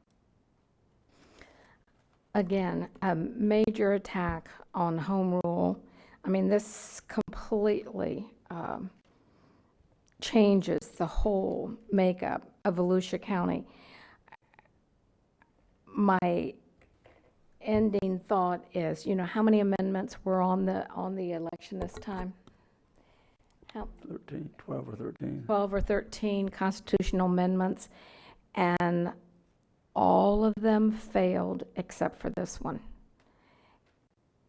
again, a major attack on home rule. I mean, this completely changes the whole makeup of Volusia County. My ending thought is, you know, how many amendments were on the election this time? 12 or 13. 12 or 13 constitutional amendments, and all of them failed except for this one.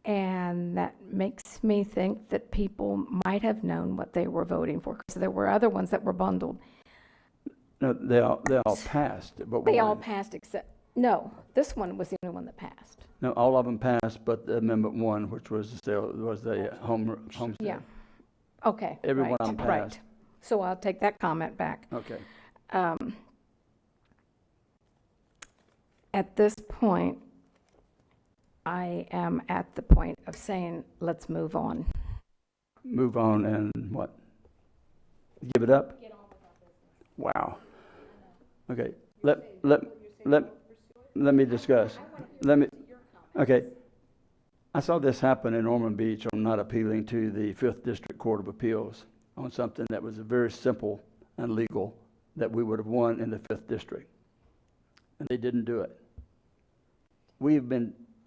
And that makes me think that people might have known what they were voting for, because there were other ones that were bundled. No, they all passed. But They all passed except, no, this one was the only one that passed. No, all of them passed, but the Amendment 1, which was the homestead. Yeah. Okay. Every one right, of them right. passed. So I'll take that comment back. Okay. At this point, I am at the point of saying, let's move on. Move on and what? Give it up? Get on with our business. Wow. Okay. Let me discuss. Okay. I saw this happen in Ormond Beach on not appealing to the 5th District Court of Appeals on something that was very simple and legal that we would have won in the 5th District. And they didn't do it.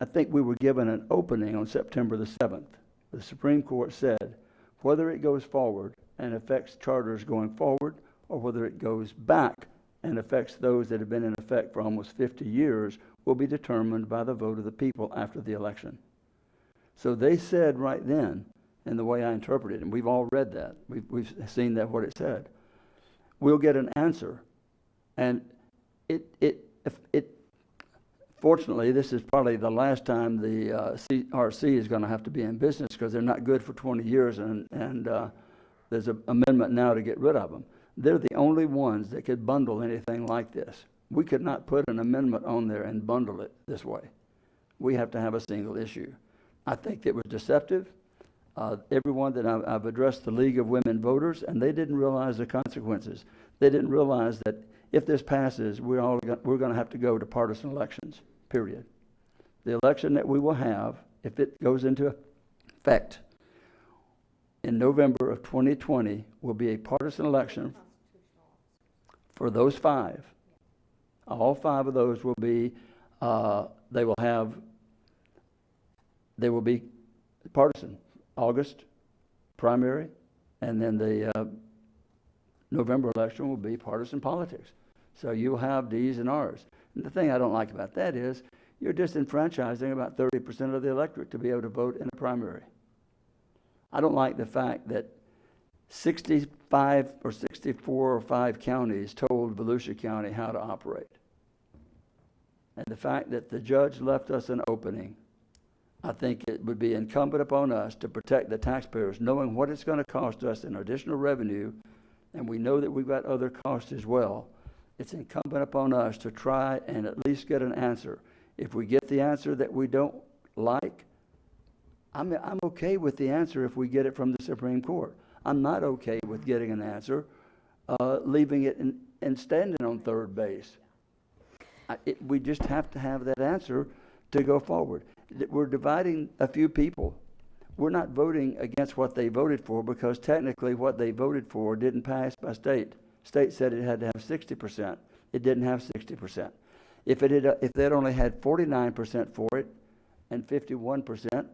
I think we were given an opening on September the 7th. The Supreme Court said whether it goes forward and affects charters going forward, or whether it goes back and affects those that have been in effect for almost 50 years, will be determined by the vote of the people after the election. So they said right then, and the way I interpret it, and we've all read that, we've seen that what it said, we'll get an answer. And fortunately, this is probably the last time the CRC is going to have to be in business because they're not good for 20 years, and there's an amendment now to get rid of them. They're the only ones that could bundle anything like this. We could not put an amendment on there and bundle it this way. We have to have a single issue. I think it was deceptive. Everyone that I've addressed the League of Women Voters, and they didn't realize the consequences. They didn't realize that if this passes, we're going to have to go to partisan elections, period. The election that we will have, if it goes into effect in November of 2020, will be a partisan election for those 5. All 5 of those will be, they will be partisan. August primary, and then the November election will be partisan politics. So you'll have D's and R's. And the thing I don't like about that is you're disenfranchising about 30% of the electorate to be able to vote in a primary. I don't like the fact that 65 or 64 or 5 counties told Volusia County how to operate. And the fact that the judge left us an opening, I think it would be incumbent upon us to protect the taxpayers, knowing what it's going to cost us in additional revenue, and we know that we've got other costs as well. It's incumbent upon us to try and at least get an answer. If we get the answer that we don't like, I'm okay with the answer if we get it from the Supreme Court. I'm not okay with getting an answer, leaving it and standing on third base. We just have to have that answer to go forward. We're dividing a few people. We're not voting against what they voted for because technically what they voted for didn't pass by state. State said it had to have 60%. It didn't have 60%. If they'd only had 49% for it and 51%,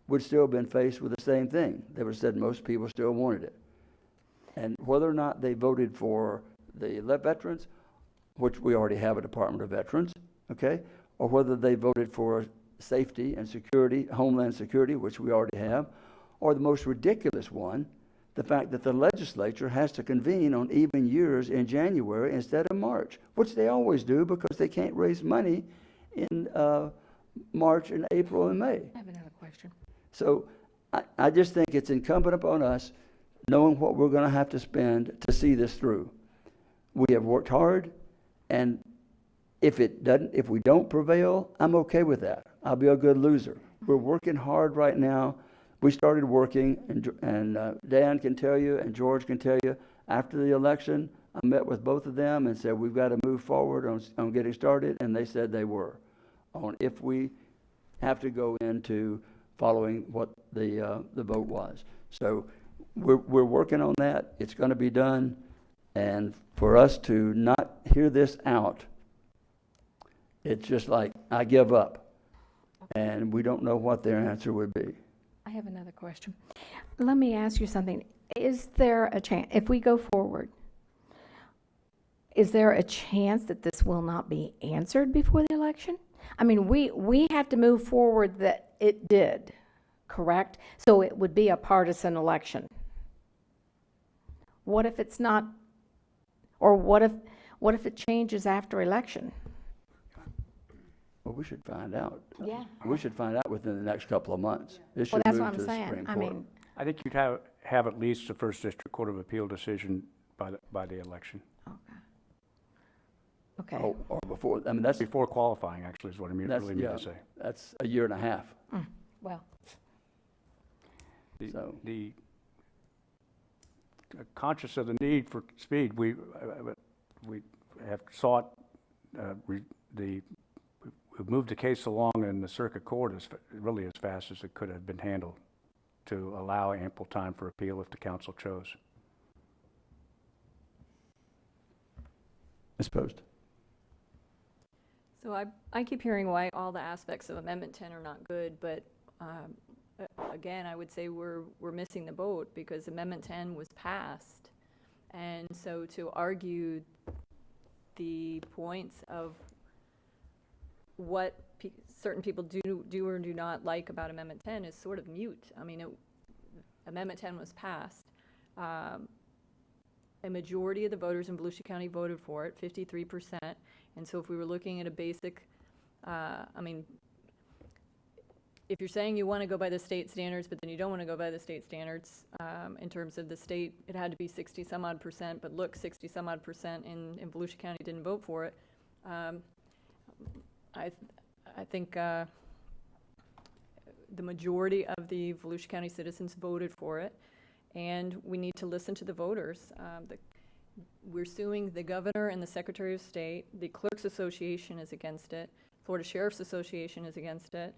we'd still been faced with the same thing. They would have said most people still wanted it. And whether or not they voted for the veterans, which we already have a Department of Veterans, okay, or whether they voted for safety and security, Homeland Security, which we already have, or the most ridiculous one, the fact that the legislature has to convene on even years in January instead of March, which they always do because they can't raise money in March and April and May. I have another question. So I just think it's incumbent upon us, knowing what we're going to have to spend to see this through. We have worked hard, and if we don't prevail, I'm okay with that. I'll be a good loser. We're working hard right now. We started working, and Dan can tell you, and George can tell you, after the election, I met with both of them and said, we've got to move forward on getting started, and they said they were. On if we have to go into following what the vote was. So we're working on that. It's going to be done, and for us to not hear this out, it's just like, I give up. And we don't know what their answer would be. I have another question. Let me ask you something. Is there a chance, if we go forward, is there a chance that this will not be answered before the election? I mean, we have to move forward that it did, correct? So it would be a partisan election. What if it's not, or what if it changes after election? Well, we should find out. Yeah. We should find out within the next couple of months. It should Well, that's move what I'm to the saying. Supreme I Court. mean, I think you'd have at least the First District Court of Appeal decision by the election. okay. Or before, I mean, that's Before qualifying, actually, is what I really mean yeah, to say. that's a year and a half. Well, The conscious of the need for speed, we have sought we've moved the case along in the circuit court really as fast as it could have been handled to allow ample time for appeal if the council chose. Ms. Post. So I keep hearing why all the aspects of Amendment 10 are not good, but again, I would say we're missing the boat because Amendment 10 was passed. And so to argue the points of what certain people do or do not like about Amendment 10 is sort of mute. I mean, Amendment 10 was passed. a majority of the voters in Volusia County voted for it, 53%. And so if we were looking at a basic, I mean, if you're saying you want to go by the state standards, but then you don't want to go by the state standards, in terms of the state, it had to be 60 some odd percent, but look, 60 some odd percent in Volusia County didn't vote for it. I think the majority of the Volusia County citizens voted for it, and we need to listen to the voters. We're suing the governor and the Secretary of State. The Clerks Association is against it. Florida Sheriff's Association is against it.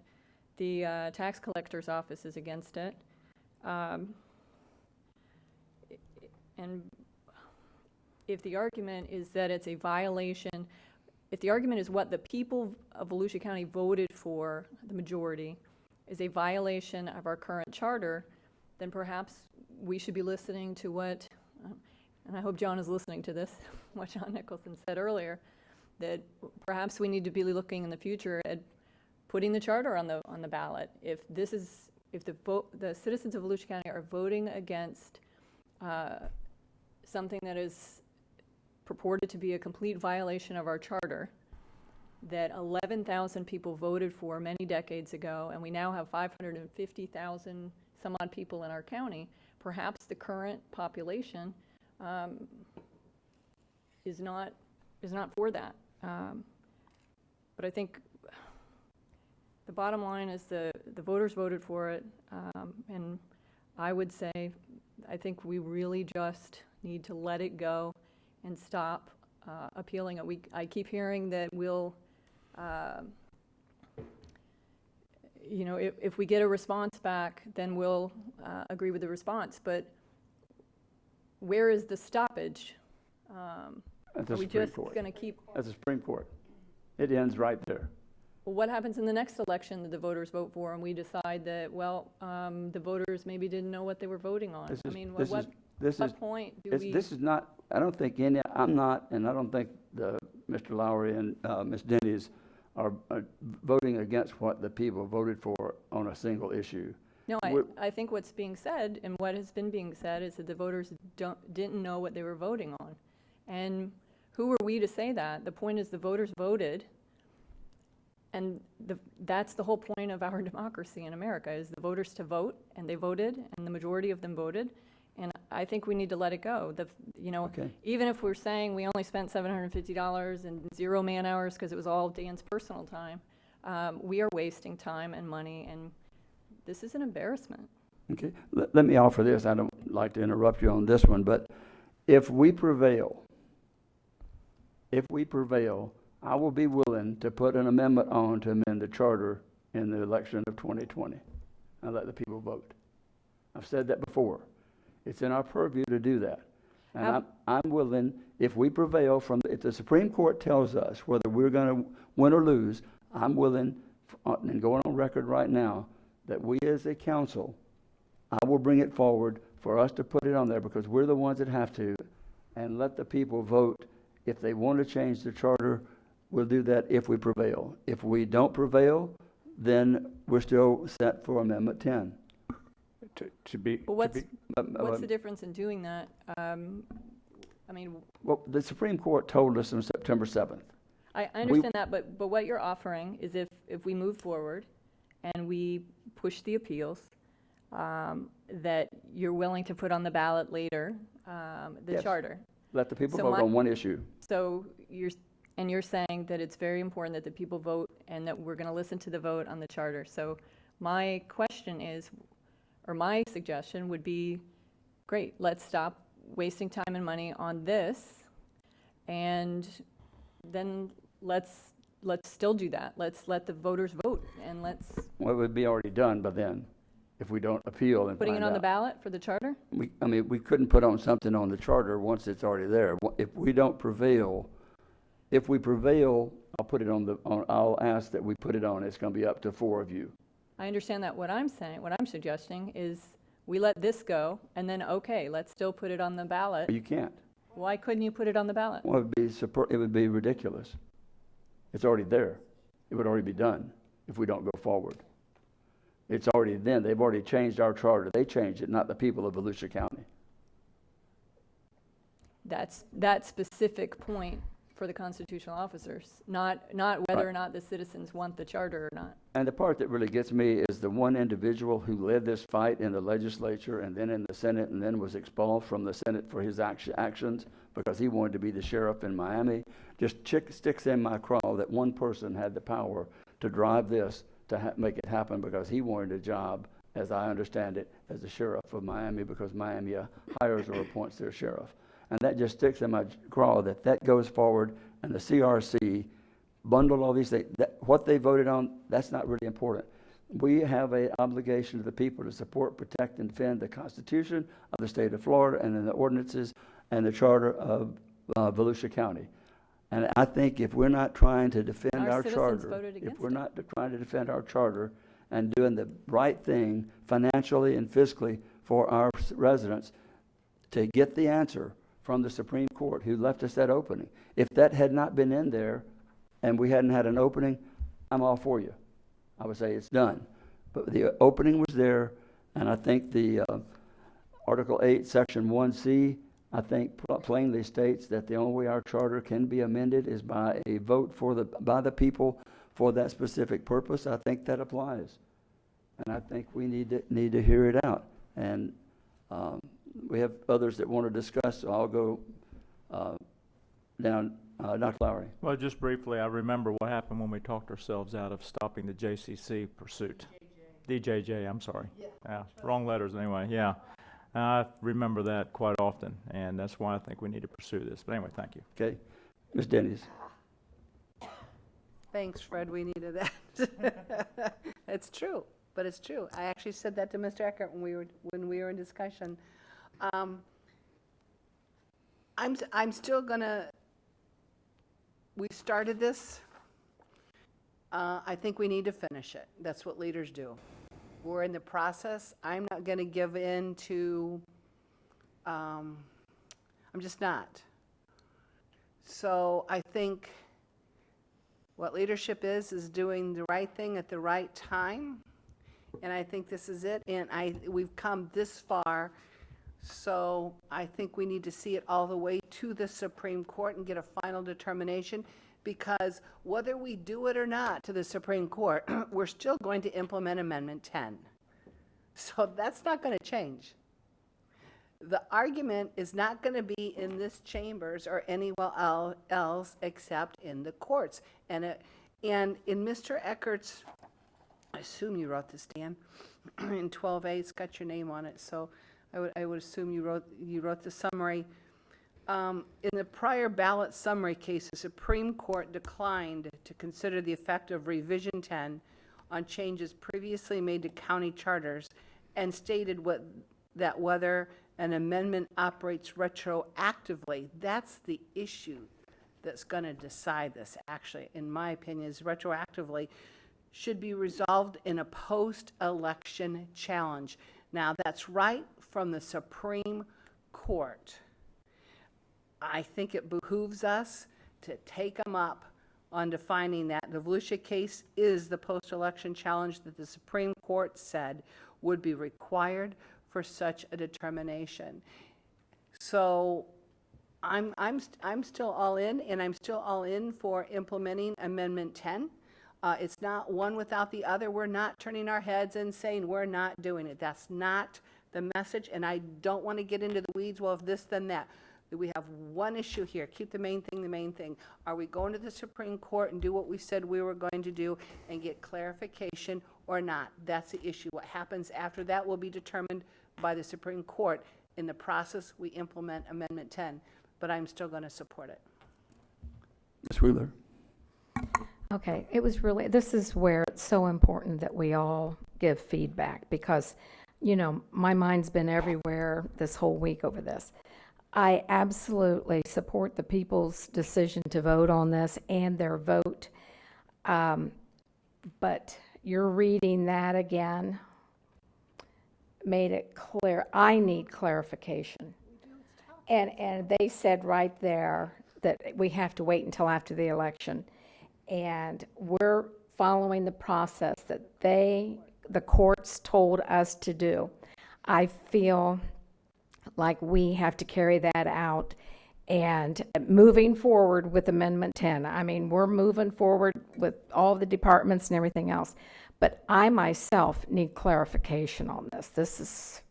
The tax collector's office is against it. And if the argument is that it's a violation, if the argument is what the people of Volusia County voted for, the majority, is a violation of our current charter, then perhaps we should be listening to what, and I hope John is listening to this, what John Nicholson said earlier, that perhaps we need to be looking in the future at putting the charter on the ballot. If the citizens of Volusia County are voting against something that is purported to be a complete violation of our charter, that 11,000 people voted for many decades ago, and we now have 550,000 some odd people in our county, perhaps the current population is not for that. But I think the bottom line is the voters voted for it, and I would say I think we really just need to let it go and stop appealing it. I keep hearing that we'll, if we get a response back, then we'll agree with the response. But where is the stoppage? At the Are we Supreme just Court. going to keep? At the Supreme Court. It ends right there. Well, what happens in the next election that the voters vote for, and we decide that, well, the voters maybe didn't know what they were voting on? I mean, what point do we? This is not, I don't think I'm not, and I don't think Mr. Lowry and Ms. Denny's are voting against what the people voted for on a single issue. No, I think what's being said, and what has been being said, is that the voters didn't know what they were voting on. And who are we to say that? The point is the voters voted, and that's the whole point of our democracy in America, is the voters to vote, and they voted, and the majority of them voted, and I think we need to let it go. Okay. Even if we're saying we only spent $750 and 0 man hours because it was all Dan's personal time, we are wasting time and money, and this is an embarrassment. Okay, let me offer this. I don't like to interrupt you on this one, but if we prevail, I will be willing to put an amendment on to amend the charter in the election of 2020 and let the people vote. I've said that before. It's in our purview to do that. And I'm willing, if we prevail if the Supreme Court tells us whether we're going to win or lose, I'm willing, and going on record right now, that we as a council, I will bring it forward for us to put it on there because we're the ones that have to, and let the people vote. If they want to change the charter, we'll do that if we prevail. If we don't prevail, then we're still set for Amendment 10. But what's the difference in doing that? I mean, well, the Supreme Court told us on September 7th. I understand that, but what you're offering is if we move forward and we push the appeals, that you're willing to put on the ballot later the charter. Let the people vote on one issue. So you're saying that it's very important that the people vote and that we're going to listen to the vote on the charter. So my question is, or my suggestion would be, great, let's stop wasting time and money on this, and then let's still do that. Let's let the voters vote, and let's. Well, it would be already done by then, if we don't appeal and putting find it on out. the ballot for the charter. We couldn't put on something on the charter once it's already there. If we don't prevail, I'll put it I'll ask that we put it on. It's going to be up to 4 of you. I understand that. What I'm suggesting is we let this go, and then, okay, let's still put it on the ballot. You can't. Why couldn't you put it on the ballot? Well, it would be ridiculous. It's already there. It would already be done if we don't go forward. It's already then. They've already changed our charter. They changed it, not the people of Volusia County. that specific point for the constitutional officers, not whether or not the citizens want the charter or not. And the part that really gets me is the one individual who led this fight in the legislature and then in the Senate and then was expelled from the Senate for his actions because he wanted to be the sheriff in Miami. Just sticks in my craw that one person had the power to drive this to make it happen because he wanted a job, as I understand it, as the sheriff of Miami because Miami hires or appoints their sheriff. And that just sticks in my craw that goes forward and the CRC bundled all these things. What they voted on, that's not really important. We have an obligation to the people to support, protect, and defend the Constitution of the state of Florida and then the ordinances and the charter of Volusia County. And I think if we're not trying to defend our charter, if we're not trying to defend our charter and doing the right thing financially and fiscally for our residents to get the answer from the Supreme Court who left us that opening. If that had not been in there and we hadn't had an opening, I'm all for you. I would say it's done. But the opening was there, and I think the Article 8, Section 1C, I think plainly states that the only way our charter can be amended is by a vote by the people for that specific purpose. I think that applies. And I think we need to hear it out. And we have others that want to discuss, so I'll go down. Dr. Lowry. Well, just briefly, I remember what happened when we talked ourselves out of stopping the JCC pursuit. DJJ, I'm sorry. Yeah, wrong letters anyway, yeah. I remember that quite often, and that's why I think we need to pursue this. But anyway, thank you. Okay. Ms. Denny's. Thanks, Fred, we needed that. It's true, but it's true. I actually said that to Mr. Eckert when we were in discussion. I'm still gonna, we started this. I think we need to finish it. That's what leaders do. We're in the process. I'm not gonna give in to, I'm just not. So I think what leadership is doing the right thing at the right time. And I think this is it. And we've come this far. So I think we need to see it all the way to the Supreme Court and get a final determination, because whether we do it or not to the Supreme Court, we're still going to implement Amendment 10. So that's not going to change. The argument is not going to be in this chambers or anywhere else except in the courts. And in Mr. Eckert's, I assume you wrote this, Dan, in 12A, it's got your name on it, so I would assume you wrote the summary. In the prior ballot summary case, the Supreme Court declined to consider the effect of Revision 10 on changes previously made to county charters and stated that whether an amendment operates retroactively, that's the issue that's going to decide this, actually, in my opinion, is retroactively should be resolved in a post-election challenge. Now, that's right from the Supreme Court. I think it behooves us to take them up on defining that. The Volusia case is the post-election challenge that the Supreme Court said would be required for such a determination. So I'm still all in, and I'm still all in for implementing Amendment 10. It's not one without the other. We're not turning our heads and saying we're not doing it. That's not the message, and I don't want to get into the weeds, well, if this, then that. We have one issue here. Keep the main thing the main thing. Are we going to the Supreme Court and do what we said we were going to do and get clarification or not? That's the issue. What happens after that will be determined by the Supreme Court. In the process, we implement Amendment 10, but I'm still going to support it. Ms. Wheeler. Okay, this is where it's so important that we all give feedback, because, you know, my mind's been everywhere this whole week over this. I absolutely support the people's decision to vote on this and their vote, but your reading that again made it clear. I need clarification. And they said right there that we have to wait until after the election. And we're following the process that the courts told us to do. I feel like we have to carry that out and moving forward with Amendment 10. I mean, we're moving forward with all the departments and everything else. But I myself need clarification on this. This is,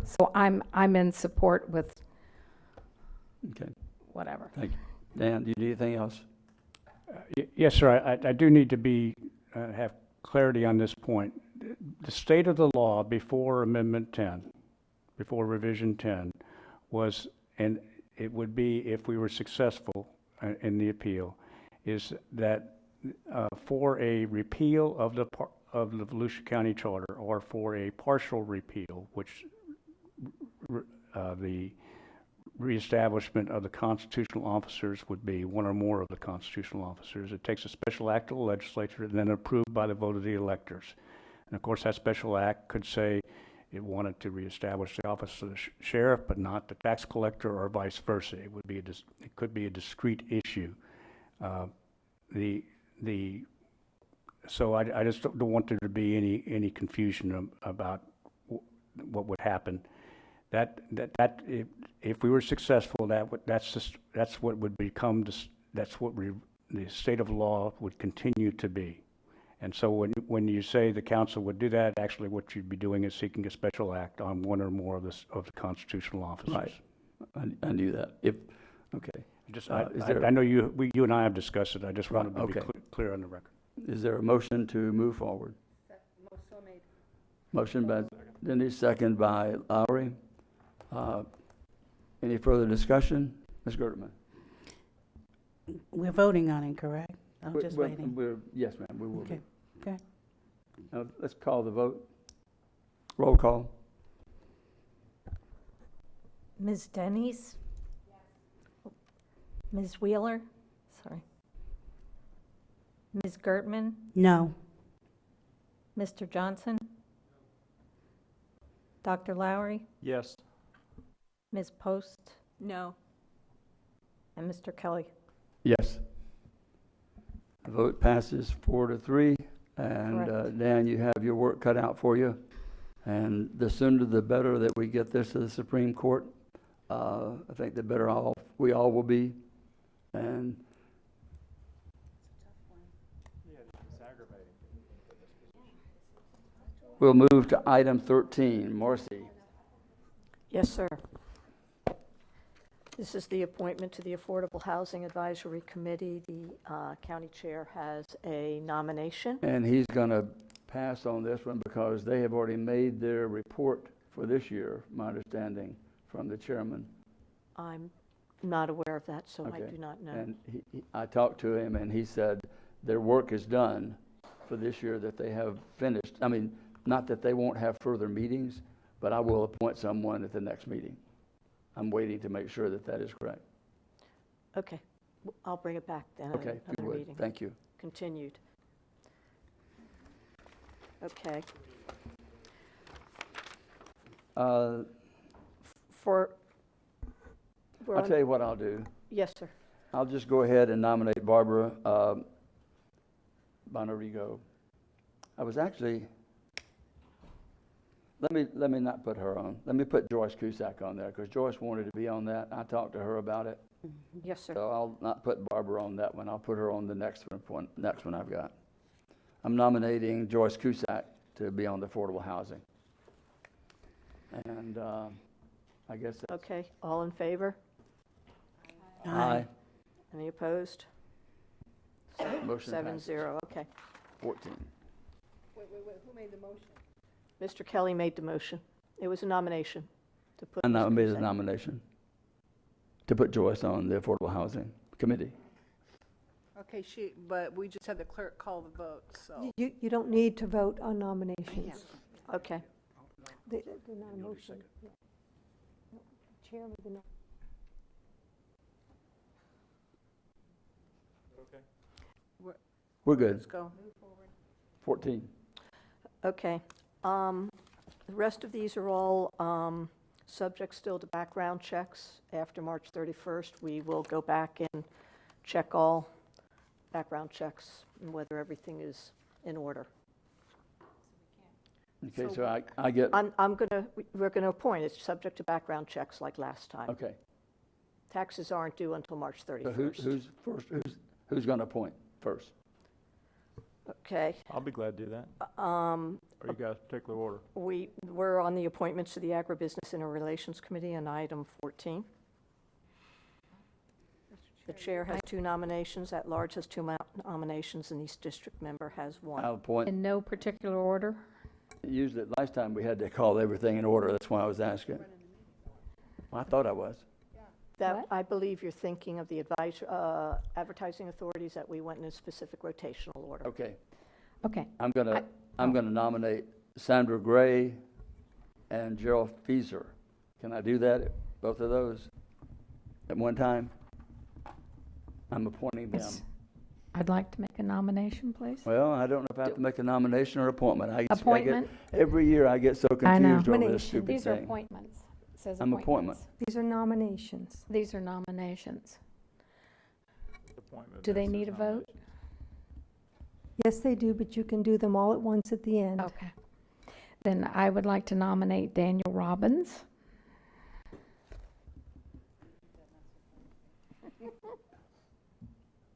so I'm in support with Okay, whatever. thank you. Dan, do you need anything else? Yes, sir. I do need to have clarity on this point. The state of the law before Amendment 10, before Revision 10, was, and it would be if we were successful in the appeal, is that for a repeal of the Volusia County Charter, or for a partial repeal, which the reestablishment of the constitutional officers would be one or more of the constitutional officers. It takes a special act of the legislature and then approved by the vote of the electors. And of course, that special act could say it wanted to reestablish the office of the sheriff, but not the tax collector, or vice versa. It would be it could be a discrete issue. So I just don't want there to be any confusion about what would happen. If we were successful, that's what would become that's what the state of law would continue to be. And so when you say the council would do that, actually what you'd be doing is seeking a special act on one or more of the constitutional officers. Right. I knew that. Okay. I know you and I have discussed it. I just wanted to be Okay. clear on the record. Is there a motion to move forward? Motion by Denny, second by Lowry. Any further discussion? Ms. Gertman? We're voting on it, correct? I'm just waiting. Yes, ma'am, we will be. Okay. Okay. Now, let's call the vote. Roll call. Ms. Denny's? Yes. Ms. Wheeler? Sorry. Ms. Gertman? No. Mr. Johnson? Dr. Lowry? Yes. Ms. Post? No. And Mr. Kelly? Yes. The vote passes 4-3. And Correct. Dan, you have your work cut out for you. And the sooner the better that we get this to the Supreme Court. I think the better off we all will be. And we'll move to item 13. Marcy. Yes, sir. This is the appointment to the Affordable Housing Advisory Committee. The county chair has a nomination. And he's going to pass on this one because they have already made their report for this year, my understanding, from the chairman. I'm not aware of that, so I Okay. do not know. And I talked to him, and he said their work is done for this year, that they have finished. I mean, not that they won't have further meetings, but I will appoint someone at the next meeting. I'm waiting to make sure that that is correct. Okay, I'll bring it back then Okay, at if you another would. meeting. Thank you. Continued. Okay. I'll tell you what I'll do. Yes, sir. I'll just go ahead and nominate Barbara Bonarigo. I was actually, let me not put her on. Let me put Joyce Cusack on there, because Joyce wanted to be on that. I talked to her about it. Yes, sir. So I'll not put Barbara on that one. I'll put her on the next one I've got. I'm nominating Joyce Cusack to be on the affordable housing. And I guess that's... Okay, all in favor? Aye. Any opposed? Motion passes. 7-0, okay. 14. Wait, who made the motion? Mr. Kelly made the motion. It was a nomination to put. I Mr. made a Cusack. nomination to put Joyce on the Affordable Housing Committee. Okay, but we just had the clerk call the vote, so. You don't need to vote on nominations. Okay. They're not a motion. Yeah. No, Chair with the We're good. Let's go. 14. Okay. The rest of these are all subject still to background checks. After March 31st, we will go back and check all background checks and whether everything is in order. Okay, so I get... We're gonna appoint. It's subject to background checks like last time. Okay. Taxes aren't due until March So 31st. who's first, who's going to appoint first? Okay. I'll be glad to do that. Um, Or you guys particular order? We're on the appointments to the Agribusiness Interrelations Committee on item 14. The chair has 2 nominations, at-large has 2 nominations, and each district member has 1. I'll appoint. In no particular order? Usually, last time we had to call everything in order. That's why I was asking. Well, I thought I was. That, I believe you're thinking of the advertising authorities that we went in a specific rotational order. Okay. Okay. I'm gonna nominate Sandra Gray and Gerald Feaser. Can I do that, both of those, at one time? I'm appointing them. Yes. I'd like to make a nomination, please. Well, I don't know if I have to make a nomination or appointment. Appointment? Every year I get so I know. confused over this stupid These are thing. appointments. It says I'm appointments. These are nominations. These are nominations. Appointment Do they versus need a vote? nomination. Yes, they do, but you can do them all at once at the end. Okay. Then I would like to nominate Daniel Robbins.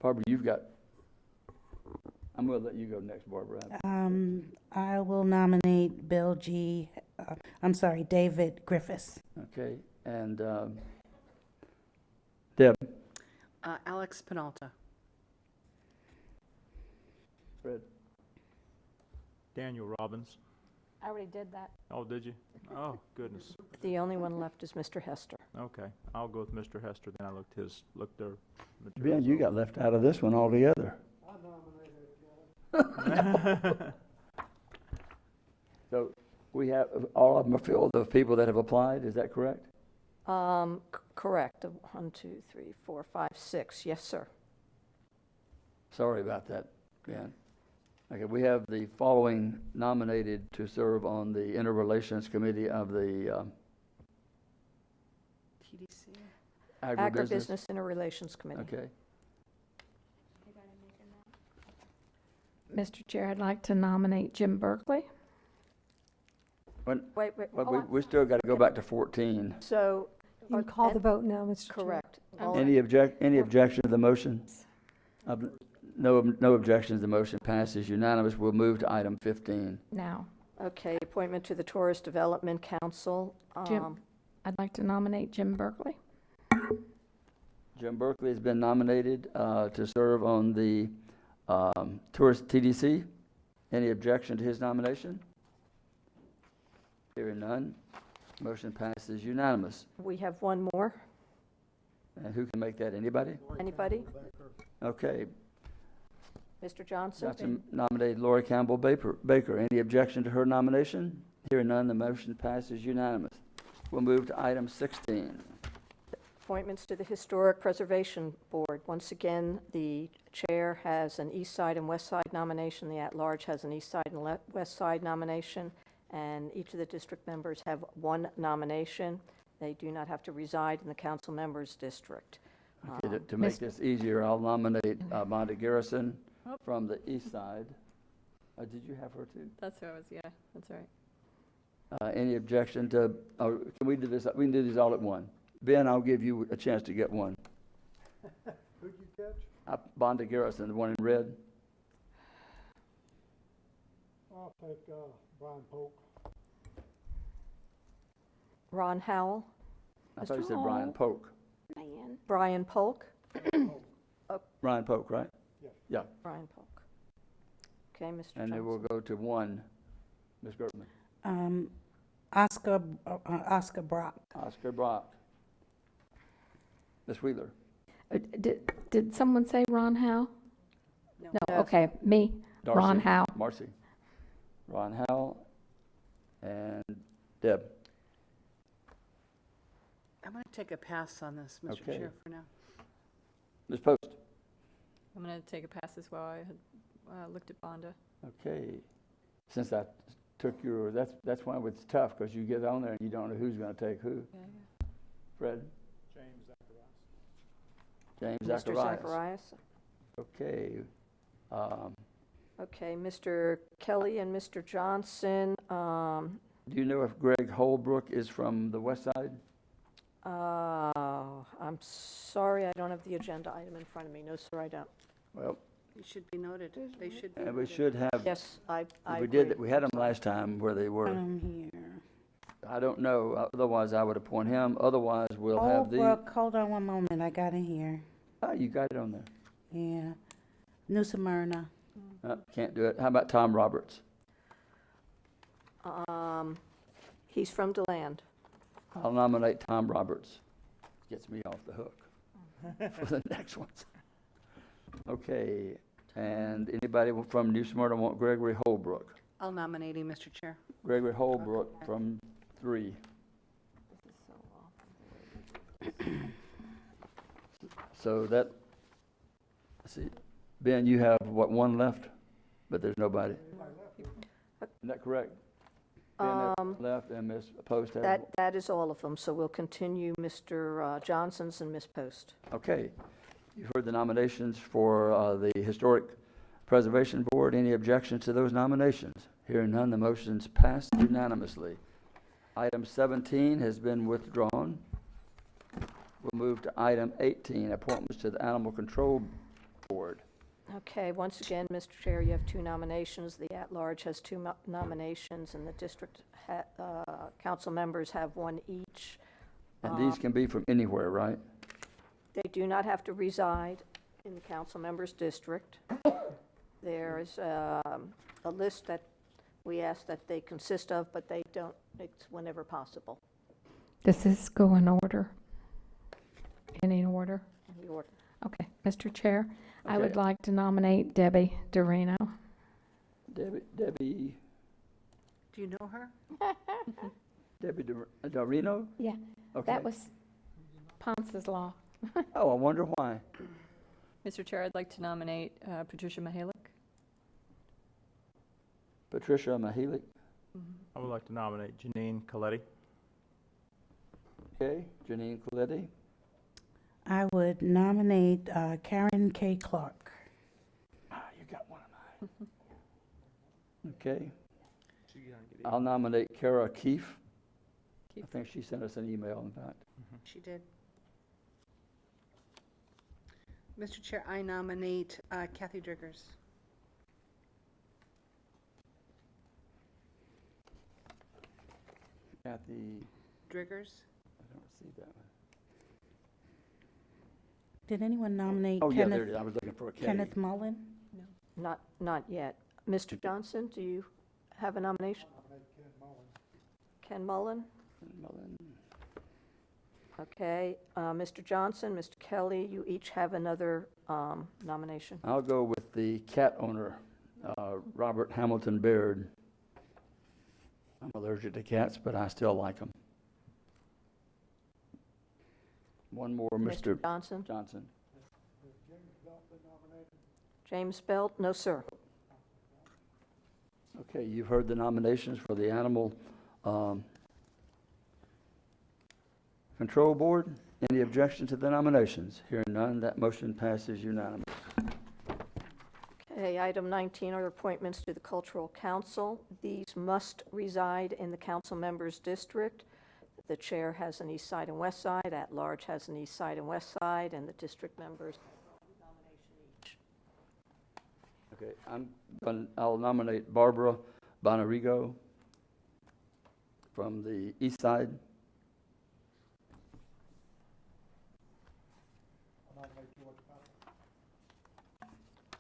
Barbara, I'm going to let you go next, Barbara. I will nominate David Griffiths. Okay, and Deb? Alex Penalta. Fred? Daniel Robbins. I already did that. Oh, did you? Oh, goodness. The only one left is Mr. Hester. Okay, I'll go with Mr. Hester, then I looked their Ben, materials you over. got left out of this one altogether. So we have, all of them are filled of people that have applied, is that correct? Correct. 1, 2, 3, 4, 5, 6. Yes, sir. Sorry about that, Ben. Okay, we have the following nominated to serve on the Interrelations Committee of the TDC. Agribusiness Interrelations Committee. Okay. Mr. Chair, I'd like to nominate Jim Berkeley. Wait. Well, we still got to go back to 14. So. You can call the vote now, Mr. Chair. Correct. Any objection to the motion? No objection to the motion, passes unanimous. We'll move to item 15. Now, Okay, appointment to the Tourist Development Council. Jim, I'd like to nominate Jim Berkeley. Jim Berkeley has been nominated to serve on the Tourist TDC. Any objection to his nomination? Hearing none, motion passes unanimous. We have one more. And who can make that? Anybody? Anybody? Okay. Mr. Johnson? Johnson nominated Lori Campbell Baker. Any objection to her nomination? Hearing none, the motion passes unanimous. We'll move to item 16. Appointments to the Historic Preservation Board. Once again, the chair has an east side and west side nomination. The at-large has an east side and west side nomination. And each of the district members have 1 nomination. They do not have to reside in the council member's district. Okay, to make this easier, I'll nominate Bonda Garrison from the east side. Did you have her too? That's who I was, yeah, that's all right. Any objection to, can we do this? We can do these all at one. Ben, I'll give you a chance to get one. Who'd you catch? Bonda Garrison, the one in red. I'll take Brian Polk. Ron Howell? I thought you said Brian Polk. Brian Polk? Brian Polk, right? Yes. Yeah. Brian Polk. Okay, Mr. And then we'll go to 1, Ms. Gertman. Oscar Brock. Oscar Brock. Ms. Wheeler. Did someone say Ron Howe? No. No, okay, me, Darcy. Ron Howe. Marcy. Ron Howell. And Deb. I'm going to take a pass on this, Mr. Okay. Chair, for now. Ms. Post. I'm going to take a pass as well. I had looked at Bonda. Okay. Since I took your, that's why it's tough, because you get on there and you don't know who's going to take who. Yeah. Fred? James Mr. Zacharias. Zacharias? Okay. Okay, Mr. Kelly and Mr. Johnson. Do you know if Greg Holbrook is from the west side? I'm sorry, I don't have the agenda item in front of me. No, sir, I don't. Well, It should be noted. They should be and we noted. should have, Yes, I we agree. did, we had them last time where they were. Here. I don't know, otherwise I would appoint him, otherwise we'll Oh, have the, Brooke, hold on one moment. I got it here. you got it on there. Yeah. New Smyrna. Can't do it. How about Tom Roberts? He's from DeLand. I'll nominate Tom Roberts. Gets me off the hook for the next ones. Okay, and anybody from New Smyrna want Gregory Holbrook? I'll nominate him, Mr. Chair. Gregory Holbrook from 3. So that, let's see, Ben, you have what, 1 left? But there's nobody. Isn't that correct? Ben left and Ms. Post has. That is all of them, so we'll continue Mr. Johnson's and Ms. Post. Okay. You've heard the nominations for the Historic Preservation Board. Any objections to those nominations? Hearing none, the motion's passed unanimously. Item 17 has been withdrawn. We'll move to item 18, appointments to the Animal Control Board. Okay, once again, Mr. Chair, you have 2 nominations. The at-large has 2 nominations, and the district council members have 1 each. And these can be from anywhere, right? They do not have to reside in the council member's district. There's a list that we ask that they consist of, but they don't, it's whenever possible. Does this go in order? In order? In the order. Okay, Mr. Chair, I would Okay. like to nominate Debbie Dorino. Debbie, Do you know her? Debbie Dorino? Yeah, Okay. that was Ponce's Law. Oh, I wonder why. Mr. Chair, I'd like to nominate Patricia Mahalik. Patricia Mahalik. I would like to nominate Janine Coletti. Okay, Janine Coletti. I would nominate Karen K. Clark. You got one of mine. Okay. I'll nominate Kara Keefe. I think she sent us an email, in fact. She did. Mr. Chair, I nominate Kathy Driggers. Kathy, Driggers? I don't see that one. Did anyone nominate Oh, yeah, there it Kenneth, is. I was looking for a K. Kenneth Mullen? Not yet. Mr. Johnson, do you have a nomination? Ken Mullen? Mullen. Okay, Mr. Johnson, Mr. Kelly, you each have another nomination. I'll go with the cat owner, Robert Hamilton Baird. I'm allergic to cats, but I still like them. One more, Mr. Johnson? Johnson. James Belt? No, sir. Okay, you've heard the nominations for the Animal Control Board. Any objection to the nominations? Hearing none, that motion passes unanimously. Okay, item 19 are appointments to the Cultural Council. These must reside in the council member's district. The chair has an east side and west side, at-large has an east side and west side, and the district members have one nomination each. Okay, I'll nominate Barbara Bonarigo from the east side.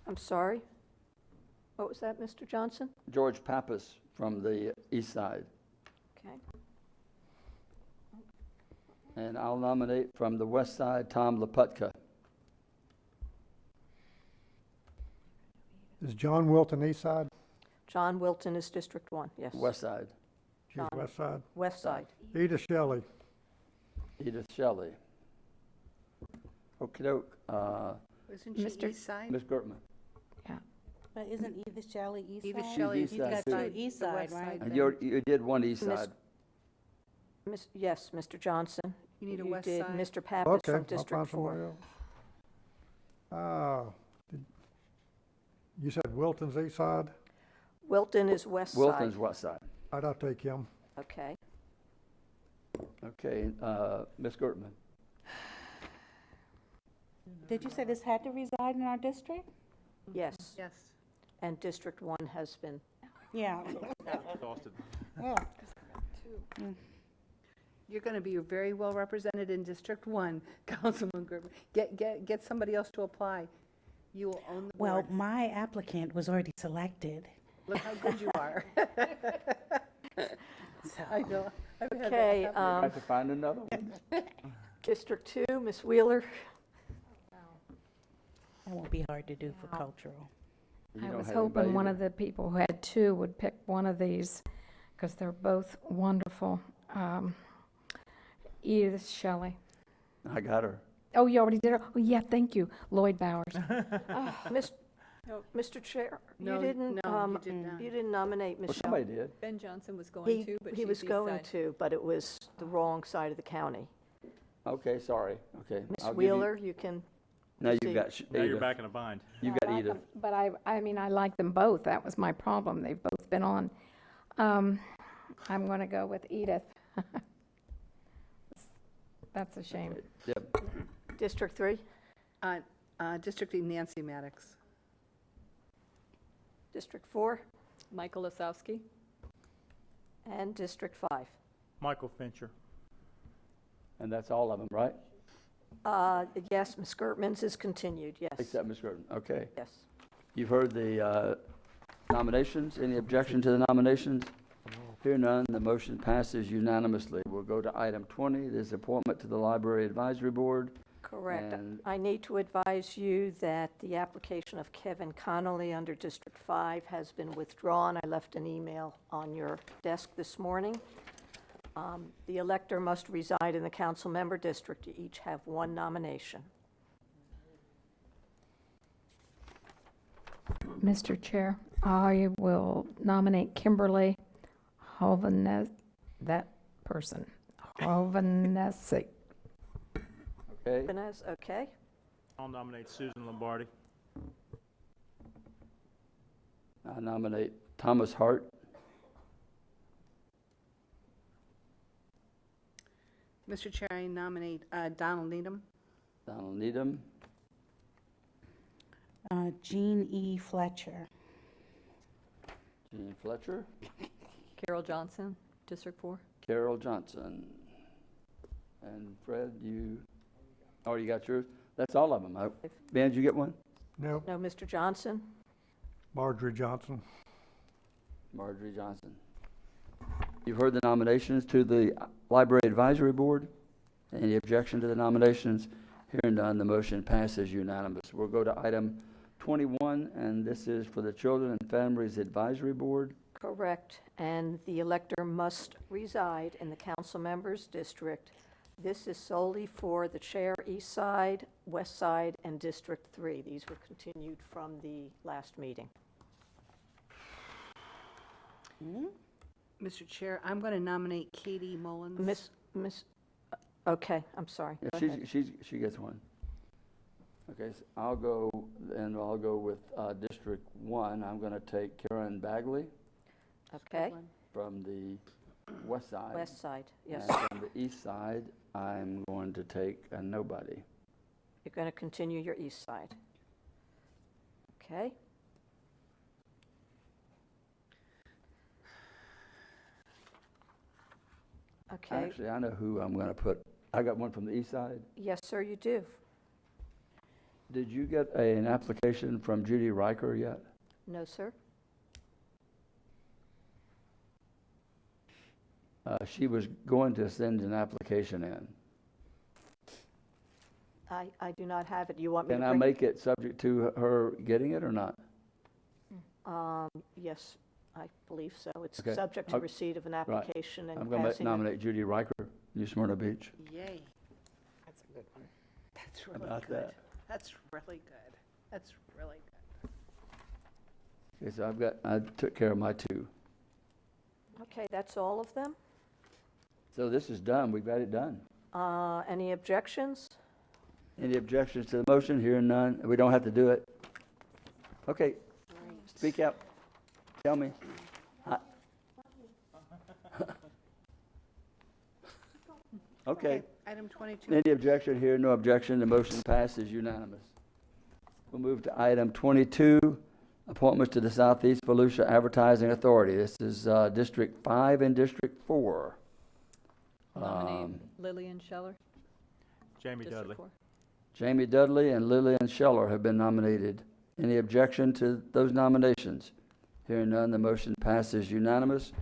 I'm sorry? What was that, Mr. Johnson? George Pappas from the east side. Okay. And I'll nominate from the west side, Tom Laputka. Is John Wilton east side? John Wilton is District 1, yes. West side. She's west side. West side. Edith Shelley. Edith Shelley. Okey-doke. Isn't she Mr. east side? Ms. Gertman. But isn't Edith Shelley east Edith side? Shelley She's You've east got side, two too. east The side, west right? side. And you did one east Miss- side. Yes, Mr. Johnson. You need a You west did side. Mr. Pappas Okay, from I'll District find 4. somebody else. You said Wilton's east side? Wilton is west side. Wilton's west side. I'll take him. Okay. Okay, Ms. Gertman. Did you say this had to reside in our district? Yes, Yes. and District 1 has been. Yeah. You're going to be very well represented in District 1, Councilman Gerber. Get somebody else to apply. You will own the Well, board. my applicant was already selected. Look how good you are. I know. I've had that Okay, happen. Got to find another one. District 2, Ms. Wheeler. That won't be hard to do for cultural. You I don't was have hoping anybody one to- of the people who had two would pick one of these, because they're both wonderful. Edith Shelley. I got her. Oh, you already did it? Oh, yeah, thank you. Lloyd Bowers. Mr. Chair, No, you didn't, no, you did not. you didn't nominate Well, Michelle. somebody did. Ben Johnson was going to, but He she's was going decided- to, but it was the wrong side of the county. Okay, sorry. Okay. Ms. I'll give Wheeler, you can. Now you've proceed. got Now you're Edith. back in a bind. You've got Edith. But I mean, I like them both. That was my problem. They've both been on. I'm going to go with Edith. That's a shame. Deb. District 3, District Nancy Maddox. District 4, Michael Osowski. and District 5. Michael Fincher. And that's all of them, right? Yes, Ms. Gertman's is continued, yes. Except Ms. Gordon. Okay. Yes. You've heard the nominations. Any objection to the nominations? Hear none, the motion passes unanimously. We'll go to item 20, this appointment to the Library Advisory Board. Correct. And- I need to advise you that the application of Kevin Connolly under District 5 has been withdrawn. I left an email on your desk this morning. The elector must reside in the council member district. You each have one nomination. Mr. Chair, I will nominate Kimberly Hovanes, that person, Hovanesi. Okay. Vanessa, okay. I'll nominate Susan Lombardi. I nominate Thomas Hart. Mr. Chair, I nominate Donald Needham. Donald Needham. Jean E. Fletcher. Jean Fletcher. Carol Johnson, District 4. Carol Johnson. And Fred, you already got yours? That's all of them. Ben, did you get one? No, No, Mr. Johnson? Marjorie Johnson. Marjorie Johnson. You've heard the nominations to the Library Advisory Board. Any objection to the nominations? Hearing none, the motion passes unanimous. We'll go to item 21, and this is for the Children and Families Advisory Board. Correct. And the elector must reside in the council member's district. This is solely for the chair, East Side, West Side, and District 3. These were continued from the last meeting. Mr. Chair, I'm going to nominate Katie Mullins. Okay, I'm sorry. Yeah, Go ahead. she gets one. Okay, so I'll go with District 1. I'm going to take Karen Bagley Okay, from the west side. West Side, yes. And from the east side, I'm going to take a nobody. You're going to continue your East Side. Okay. Okay, Actually, I know who I'm going to put. I got one from the east side. yes, sir, you do. Did you get an application from Judy Riker yet? No, sir? She was going to send an application in. I do not have it. You want me to Can I bring? make it subject to her getting it or not? Yes, I believe so. It's Okay. subject to Okay. receipt of an Right. application and I'm going to passing it. nominate Judy Riker, New Smyrna Beach. Yay. That's a good one. That's really About good. that. That's really good. That's really good. Okay, so I took care of my two. Okay, that's all of them. So this is done. We've got it done. Any objections? Any objections to the motion? Hearing none. We don't have to do it. Okay. Speak out. Tell me. Okay. Item 22. Any objection here? No objection. The motion passes unanimous. We'll move to item 22, appointments to the Southeast Volusia Advertising Authority. This is District 5 and District 4. Nominate Lillian Scheller. Jamie District Dudley. 4. Jamie Dudley and Lillian Scheller have been nominated. Any objection to those nominations? Hearing none, the motion passes unanimous.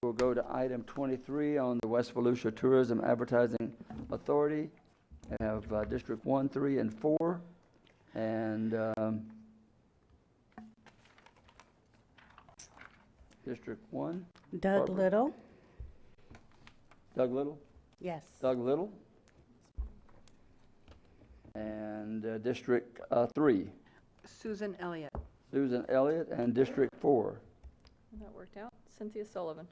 We'll go to item 23 on the West Volusia Tourism Advertising Authority. We have District 1, 3, and 4. And District 1. Doug Barbara? Little. Doug Little? Yes. Doug Little. And District 3. Susan Elliott. Susan Elliott. And District 4. That worked out. Cynthia Sullivan.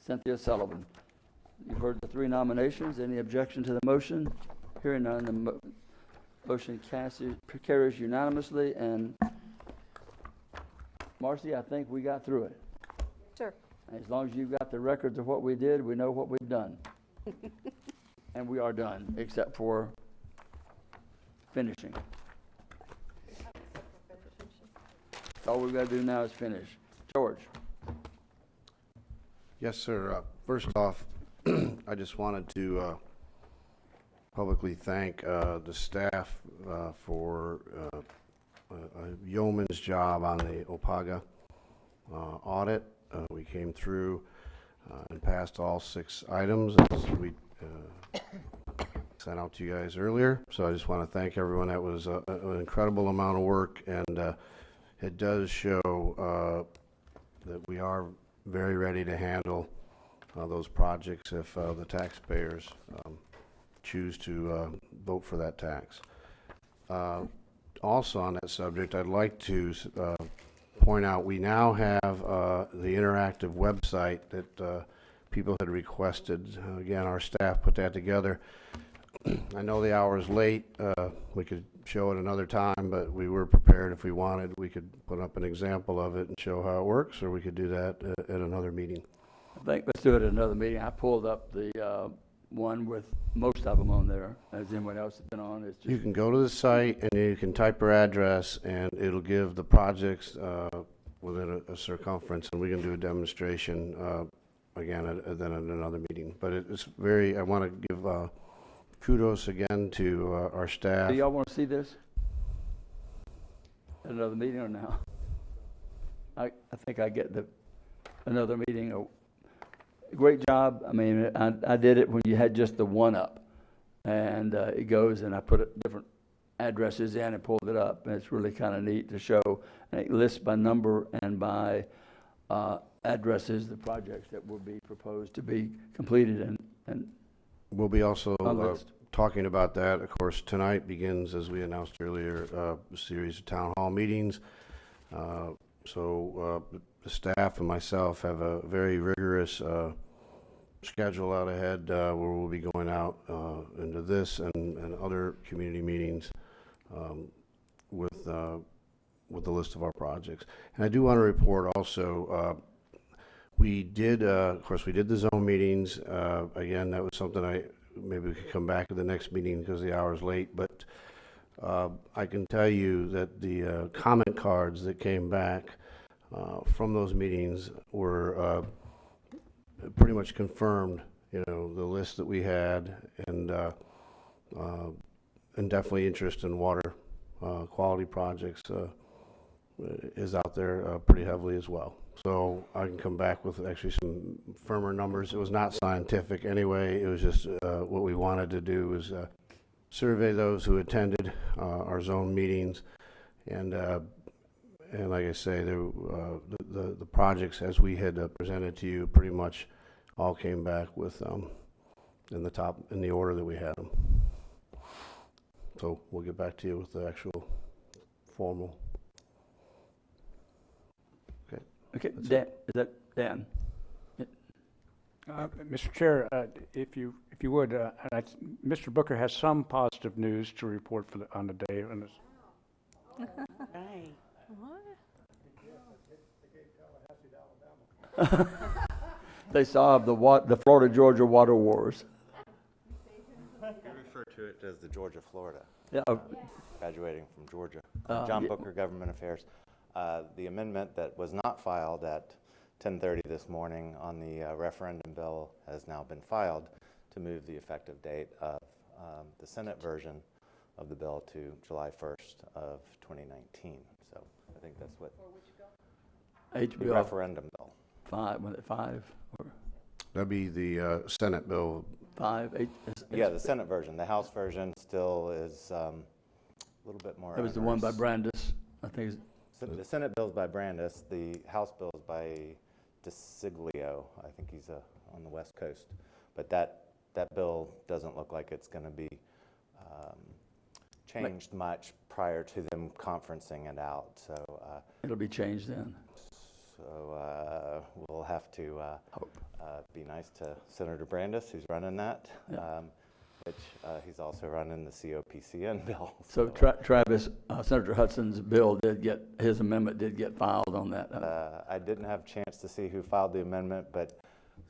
Cynthia Sullivan. You've heard the 3 nominations. Any objection to the motion? Hearing none, the motion carries unanimously. And Marcy, I think we got through it. Sir. As long as you've got the records of what we did, we know what we've done. And we are done, except for finishing. All we've got to do now is finish. George. Yes, sir. First off, I just wanted to publicly thank the staff for a yeoman's job on the OPAGA audit. We came through and passed all 6 items as we sent out to you guys earlier. So I just want to thank everyone. That was an incredible amount of work, and it does show that we are very ready to handle those projects if the taxpayers choose to vote for that tax. Also on that subject, I'd like to point out we now have the interactive website that people had requested. Again, our staff put that together. I know the hour is late. We could show it another time, but we were prepared if we wanted. We could put up an example of it and show how it works, or we could do that at another meeting. I think let's do it at another meeting. I pulled up the one with most of them on there. Has anyone else been on? It's just You can go to the site and you can type your address, and it'll give the projects within a circumference, and we can do a demonstration again then at another meeting. But it's very, I want to give kudos again to our staff. Do y'all want to see this at another meeting or now? I think I get another meeting. Great job. I mean, I did it when you had just the one up, and it goes and I put different addresses in and pulled it up, and it's really kind of neat to show. And it lists by number and by addresses the projects that will be proposed to be completed and we'll be also list. talking about that. Of course, tonight begins, as we announced earlier, a series of town hall meetings. So the staff and myself have a very rigorous schedule out ahead where we'll be going out into this and other community meetings with the list of our projects. And I do want to report also, we did, of course, we did the zone meetings. Again, that was something maybe we could come back to the next meeting because the hour's late, but I can tell you that the comment cards that came back from those meetings were pretty much confirmed, the list that we had, and definitely interest in water quality projects is out there pretty heavily as well. So I can come back with actually some firmer numbers. It was not scientific anyway. It was just what we wanted to do was survey those who attended our zone meetings, and like I say, the projects as we had presented to you pretty much all came back with in the order that we had them. So we'll get back to you with the actual formal. Okay, Dan, is that Dan? Mr. Chair, if you would, Mr. Booker has some positive news to report on the day. Right. They solved the Florida-Georgia water wars. We refer to it as the Georgia-Florida. Yeah. Graduating from Georgia. yeah. John Booker, Government Affairs. The amendment that was not filed at 10:30 this morning on the referendum bill has now been filed to move the effective date of the Senate version of the bill to July 1st of 2019. So I think that's what. For which bill? The referendum bill. 5, was it 5? Or That'd be the Senate bill. 5, 8? Yeah, the Senate version. The House version still is a little bit more. It was the one by Brandis, I think. The Senate bill is by Brandis. The House bill is by DeSiglio. I think he's on the West Coast. But that bill doesn't look like it's going to be changed much prior to them conferencing it out. So it'll be changed then. So we'll have to be nice to Senator Brandis, who's running that, which he's also running the COPCN bill. So Travis, Senator Hudson's bill his amendment did get filed on that. I didn't have a chance to see who filed the amendment, but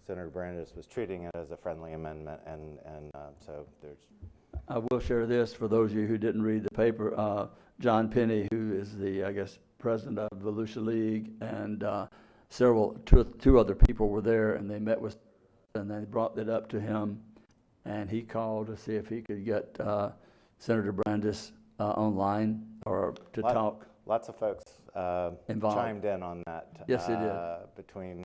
Senator Brandis was treating it as a friendly amendment, and so there's. I will share this for those of you who didn't read the paper. John Penny, who is the, I guess, president of the Volusia League, and two other people were there, and they met with, and they brought it up to him, and he called to see if he could get Senator Brandis online or to talk. Lots of folks chimed in on that. Yes, they did. Between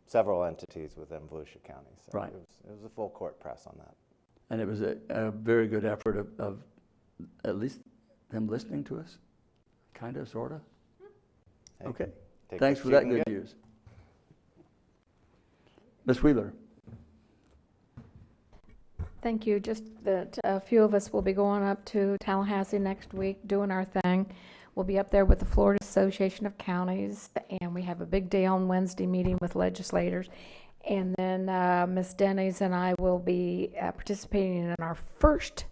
several entities within Volusia County. So right. It was a full court press on that. And it was a very good effort of at least them listening to us, kind of, sort of. Hey, okay. Thanks for that good news. Ms. Wheeler. Thank you. Just that a few of us will be going up to Tallahassee next week doing our thing. We'll be up there with the Florida Association of Counties, and we have a big day on Wednesday meeting with legislators. And then Ms. Denny's and I will be participating in our first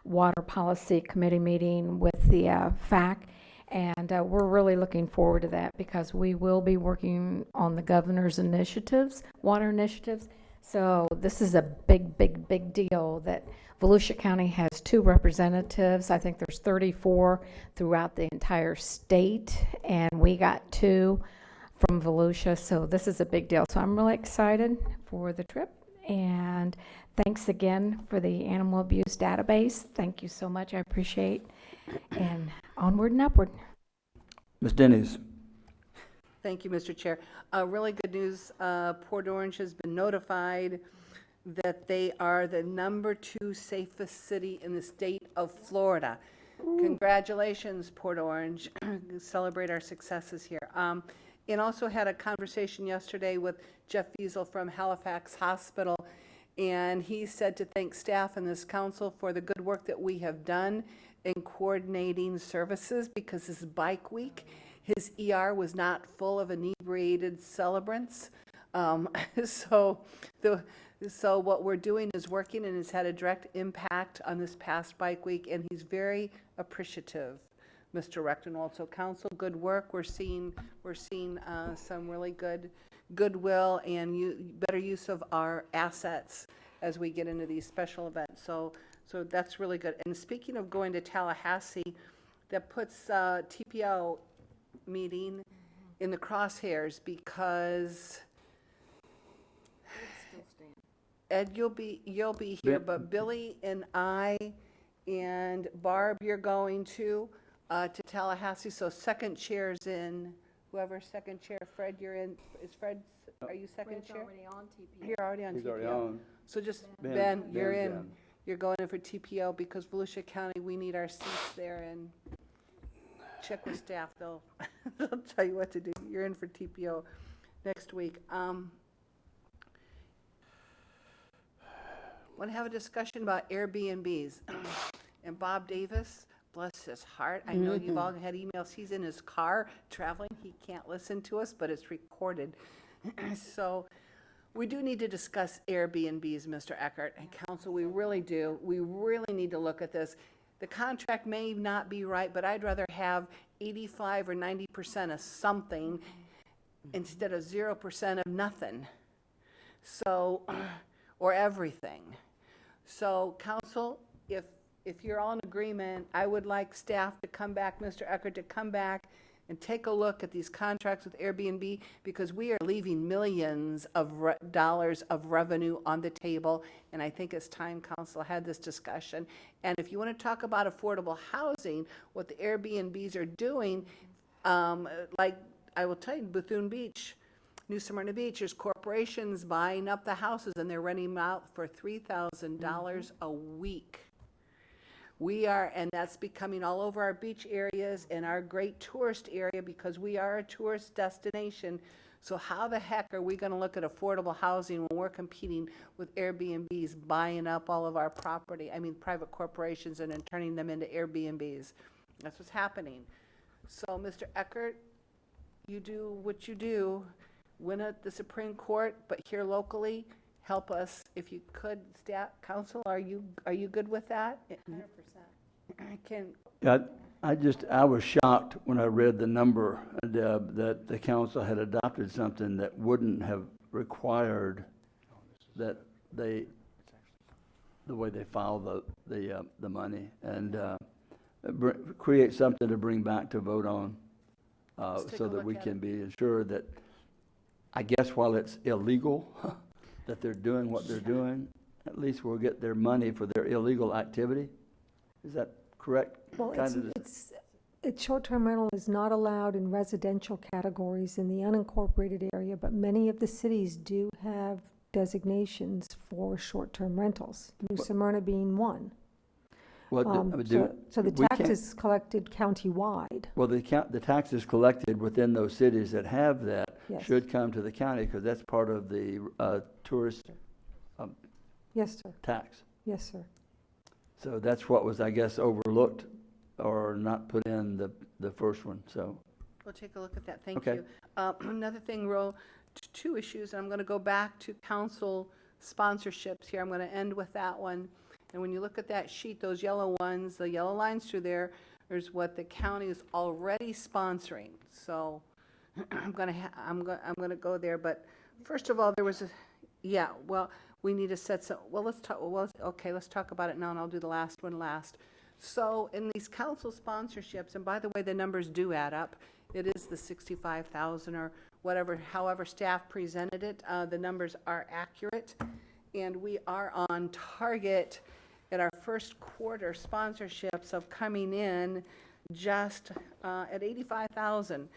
Water Policy Committee meeting with the FAC. And we're really looking forward to that because we will be working on the governor's initiatives, water initiatives. So this is a big, big, big deal that Volusia County has 2 representatives. I think there's 34 throughout the entire state, and we got 2 from Volusia, so this is a big deal. So I'm really excited for the trip, and thanks again for the animal abuse database. Thank you so much. I appreciate, and onward and upward. Ms. Denny's. Thank you, Mr. Chair. Really good news. Port Orange has been notified that they are the #2 safest city in the state of Florida. Ooh. Congratulations, Port Orange. Celebrate our successes here. And also had a conversation yesterday with Jeff Wiesel from Halifax Hospital, and he said to thank staff and this council for the good work that we have done in coordinating services because this is bike week. His ER was not full of inebriated celebrants. So what we're doing is working, and it's had a direct impact on this past bike week, and he's very appreciative, Mr. Rechtenwald. So council, good work. We're seeing some really goodwill and better use of our assets as we get into these special events. So that's really good. And speaking of going to Tallahassee, that puts TPO meeting in the crosshairs because Ed, you'll be here, but Billy and I and Barb, you're going to Tallahassee. So second chair's in. Whoever's second chair, Fred, you're in. Is Fred? Are you second chair? Already on TPO. You're already on He's TPO. already on. So just Ben, you're Ben's in. You're going in for TPO because Volusia County, we need our seats there, and check with staff. They'll tell you what to do. You're in for TPO next week. Want to have a discussion about Airbnbs. And Bob Davis, bless his heart, I know you've all had emails. He's in his car traveling. He can't listen to us, but it's recorded. So we do need to discuss Airbnbs, Mr. Eckert and council. We really do. We really need to look at this. The contract may not be right, but I'd rather have 85 or 90% of something instead of 0% of nothing. So, or everything. So council, if you're all in agreement, I would like staff to come back, Mr. Eckert, to come back and take a look at these contracts with Airbnb, because we are leaving millions of dollars of revenue on the table, and I think it's time council had this discussion. And if you want to talk about affordable housing, what the Airbnbs are doing, like I will tell you, Bethune Beach, New Smyrna Beach, there's corporations buying up the houses and they're renting them out for $3,000 a week. We are, and that's becoming all over our beach areas and our great tourist area, because we are a tourist destination. So how the heck are we going to look at affordable housing when we're competing with Airbnbs buying up all of our property? I mean, private corporations, and then turning them into Airbnbs. That's what's happening. So, Mr. Eckert, you do what you do, win at the Supreme Court, but here locally, help us if you could. Staff, council, are you good with that? 100%. Yeah, I was shocked when I read the number, that the council had adopted something that wouldn't have required that the way they file the money, and create something to bring back to vote on, so that we can be assured that, I guess while it's illegal, that they're doing what they're doing, at least we'll get their money for their illegal activity. Is that correct? Well, it's short-term rental is not allowed in residential categories in the unincorporated area, but many of the cities do have designations for short-term rentals, New Smyrna being one. So the tax is collected county-wide. Well, the taxes collected within those cities that have that Yes. should come to the county, because that's part of the tourist Yes, sir. tax. Yes, sir. So that's what was, I guess, overlooked or not put in the first one, so. We'll take a look at that. Thank Okay. you. Another thing, two issues, and I'm going to go back to council sponsorships here. I'm going to end with that one. And when you look at that sheet, those yellow ones, the yellow lines through there's what the county is already sponsoring. So I'm going to go there. But first of all, there was we need to set some, let's talk about it now, and I'll do the last one last. So in these council sponsorships, and by the way, the numbers do add up. It is the 65,000 or whatever, however staff presented it. The numbers are accurate, and we are on target at our first quarter sponsorships of coming in just at 85,000.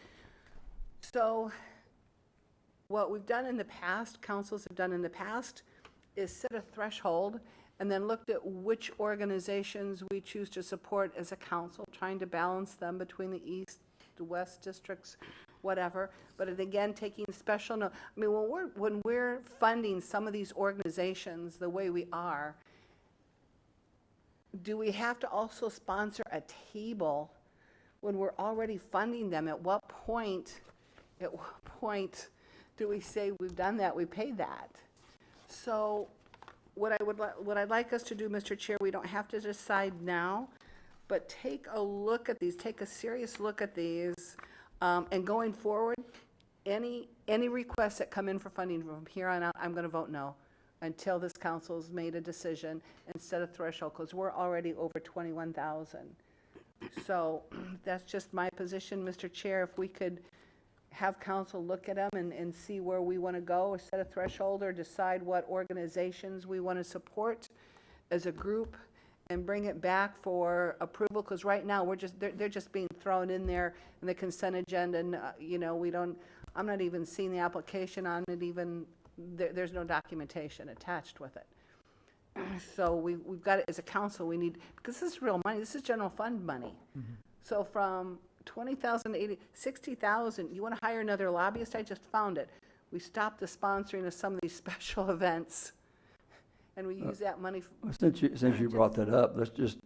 So what we've done in the past, councils have done in the past, is set a threshold and then looked at which organizations we choose to support as a council, trying to balance them between the east, the west districts, whatever. But again, taking special note. I mean, when we're funding some of these organizations the way we are, do we have to also sponsor a table when we're already funding them? At what point do we say we've done that, we pay that? So what I'd like us to do, Mr. Chair, we don't have to decide now, but take a look at these, take a serious look at these, and going forward, any requests that come in for funding from here on out, I'm going to vote no until this council's made a decision and set a threshold, because we're already over 21,000. So that's just my position, Mr. Chair. If we could have council look at them and see where we want to go, or set a threshold, or decide what organizations we want to support as a group, and bring it back for approval, because right now they're just being thrown in there in the consent agenda, and I'm not even seeing the application on it, even there's no documentation attached with it. So we've got it as a council, we need, because this is real money, this is general fund money. Mm-hmm. So from 20,000 to 60,000, you want to hire another lobbyist? I just found it. We stopped the sponsoring of some of these special events, and we use that money. Since you brought that up, let's just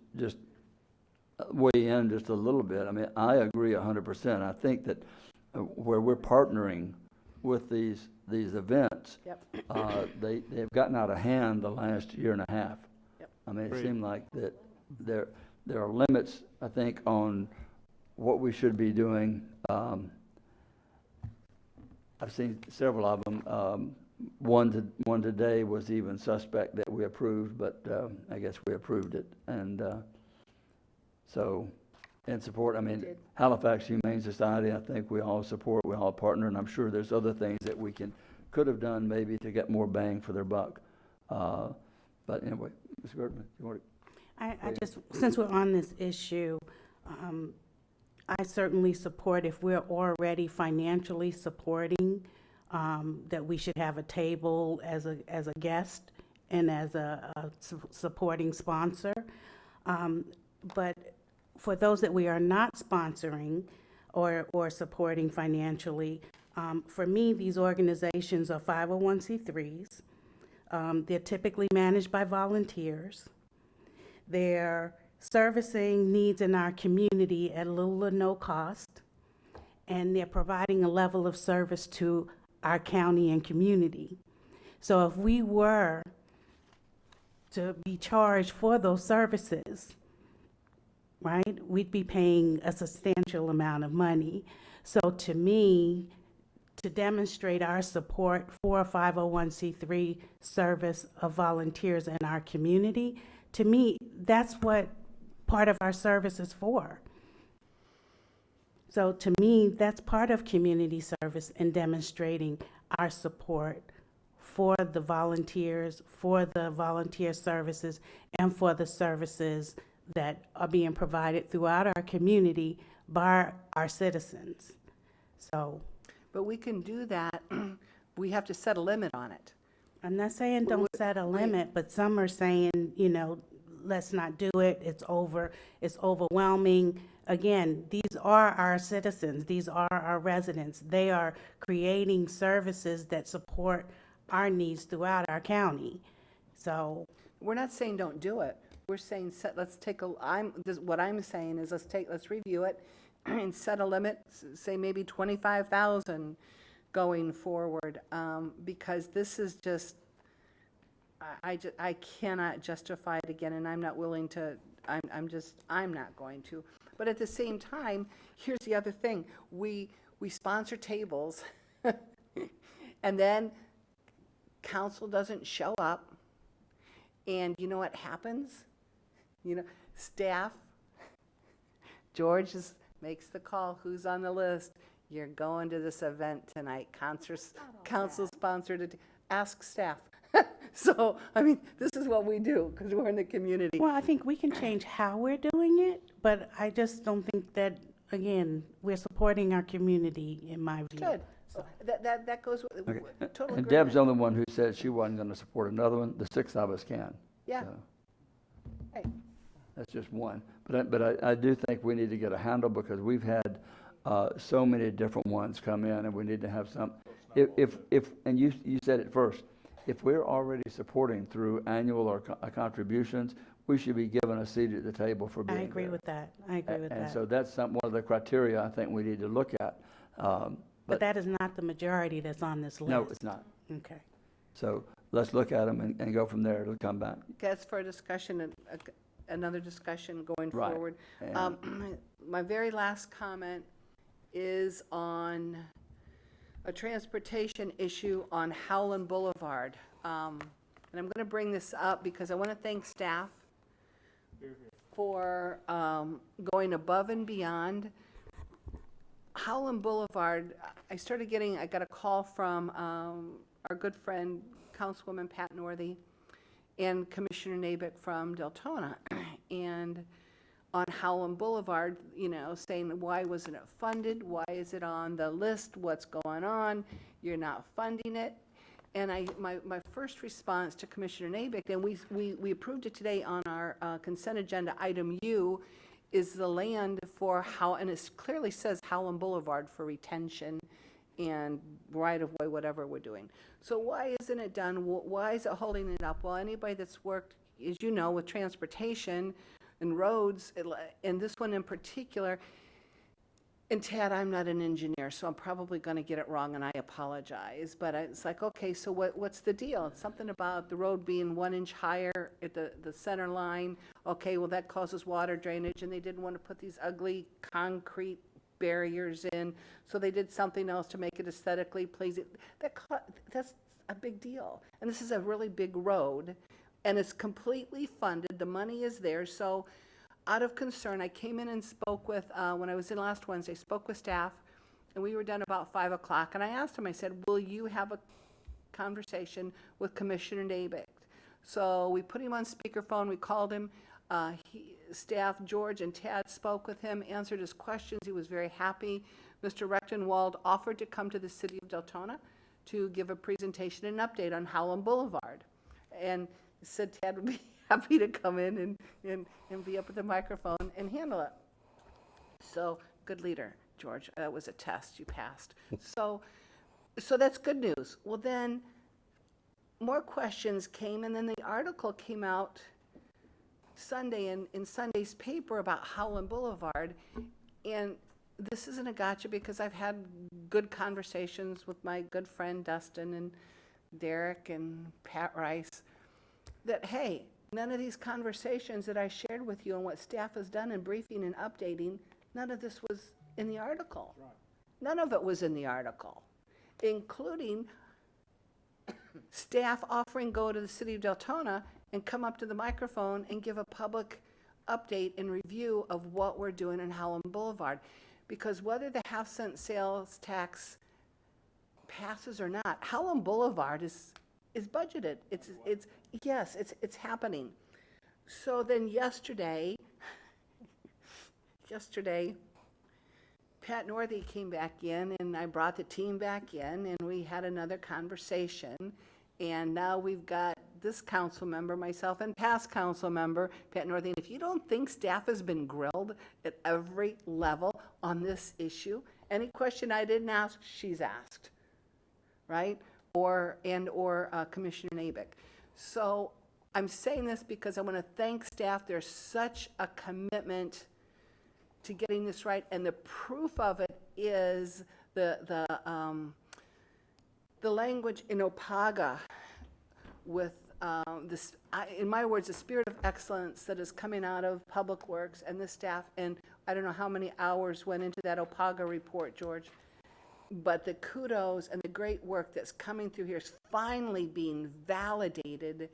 weigh in just a little bit. I mean, I agree 100%. I think that where we're partnering with these events, yep. They've gotten out of hand the last year and a half. Yep. I mean, it seemed like that there are limits, I think, on what we should be doing. I've seen several of them. one today was even suspect that we approved, but I guess we approved it. And so, in support, I mean, Halifax Humane Society, I think we all support, we all partner, and I'm sure there's other things that we could have done maybe to get more bang for their buck. But anyway, Ms. Gertman, you want to? I just, since we're on this issue, I certainly support, if we're already financially supporting, that we should have a table as a guest and as a supporting sponsor. But for those that we are not sponsoring or supporting financially, for me, these organizations are 501c3s. They're typically managed by volunteers. They're servicing needs in our community at little or no cost, and they're providing a level of service to our county and community. So if we were to be charged for those services, right, we'd be paying a substantial amount of money. So to me, to demonstrate our support for a 501c3 service of volunteers in our community, to me, that's what part of our service is for. So to me, that's part of community service and demonstrating our support for the volunteers, for the volunteer services, and for the services that are being provided throughout our community by our citizens. So. But we can do that. We have to set a limit on it. I'm not saying don't set a limit, but some are saying, you know, let's not do it, it's overwhelming. Again, these are our citizens, these are our residents. They are creating services that support our needs throughout our county. So. We're not saying don't do it. We're saying let's take what I'm saying is let's review it and set a limit, say maybe 25,000 going forward, because this is just, I cannot justify it again, and I'm not willing to, I'm not going to. But at the same time, here's the other thing. We sponsor tables, and then council doesn't show up, and you know what happens? You know, staff, George makes the call, who's on the list? You're going to this event tonight, council sponsored, ask staff. So, I mean, this is what we do, because we're in the community. Well, I think we can change how we're doing it, but I just don't think that, again, we're supporting our community, in my view. Good. So. That goes with Okay. total And agreement. Deb's the only one who said she wasn't going to support another one. The 6 of us can. Yeah. So. Hey. That's just one. But I do think we need to get a handle, because we've had so many different ones come in, and we need to have some. If and you said it first, if we're already supporting through annual or contributions, we should be given a seat at the table for being I agree with that. I agree with that. And so that's one of the criteria I think we need to look at. But that is not the majority that's on this list. No, it's not. Okay. So let's look at them and go from there. It'll come back. That's for a discussion, and another discussion going Right. forward. My very last comment is on a transportation issue on Howland Boulevard. And I'm going to bring this up because I want to thank staff for going above and beyond. Howland Boulevard, I got a call from our good friend, Councilwoman Pat Northey, and Commissioner Nabick from Deltona, and on Howland Boulevard, you know, saying, why wasn't it funded? Why is it on the list? What's going on? You're not funding it. And my first response to Commissioner Nabick, and we approved it today on our consent agenda, item U, is the land for and it clearly says Howland Boulevard for retention and right-of-way, whatever we're doing. So why isn't it done? Why is it holding it up? Well, anybody that's worked, as you know, with transportation and roads, and this one in particular, and Tad, I'm not an engineer, so I'm probably going to get it wrong, and I apologize. But it's like, okay, so what's the deal? It's something about the road being 1 inch higher at the center line. Okay, well, that causes water drainage, and they didn't want to put these ugly concrete barriers in, so they did something else to make it aesthetically pleasing. That's a big deal. And this is a really big road, and it's completely funded. The money is there. So out of concern, I came in and spoke with, when I was in last Wednesday, spoke with staff, and we were done about 5 o'clock. And I asked him, I said, will you have a conversation with Commissioner Nabick? So we put him on speakerphone. We called him. Staff, George and Tad, spoke with him, answered his questions. He was very happy. Mr. Rechtenwald offered to come to the city of Deltona to give a presentation and update on Howland Boulevard. And said Tad would be happy to come in and be up at the microphone and handle it. So, good leader, George. That was a test. You passed. So that's good news. Well, then more questions came, and then the article came out Sunday in Sunday's paper about Howland Boulevard. And this isn't a gotcha because I've had good conversations with my good friend Dustin and Derek and Pat Rice that, hey, none of these conversations that I shared with you and what staff has done in briefing and updating, none of this was in the article. Right. None of it was in the article, including staff offering go to the city of Deltona and come up to the microphone and give a public update and review of what we're doing in Howland Boulevard. Because whether the half-cent sales tax passes or not, Howland Boulevard is budgeted. It's happening. So then yesterday, Pat Northey came back in, and I brought the team back in, and we had another conversation. And now we've got this council member, myself, and past council member, Pat Northey. And if you don't think staff has been grilled at every level on this issue, any question I didn't ask, she's asked, right? Or Commissioner Nabick. So I'm saying this because I want to thank staff. There's such a commitment to getting this right, and the proof of it is the language in Opaga with this, in my words, the spirit of excellence that is coming out of Public Works and the staff. And I don't know how many hours went into that Opaga report, George, but the kudos and the great work that's coming through here is finally being validated.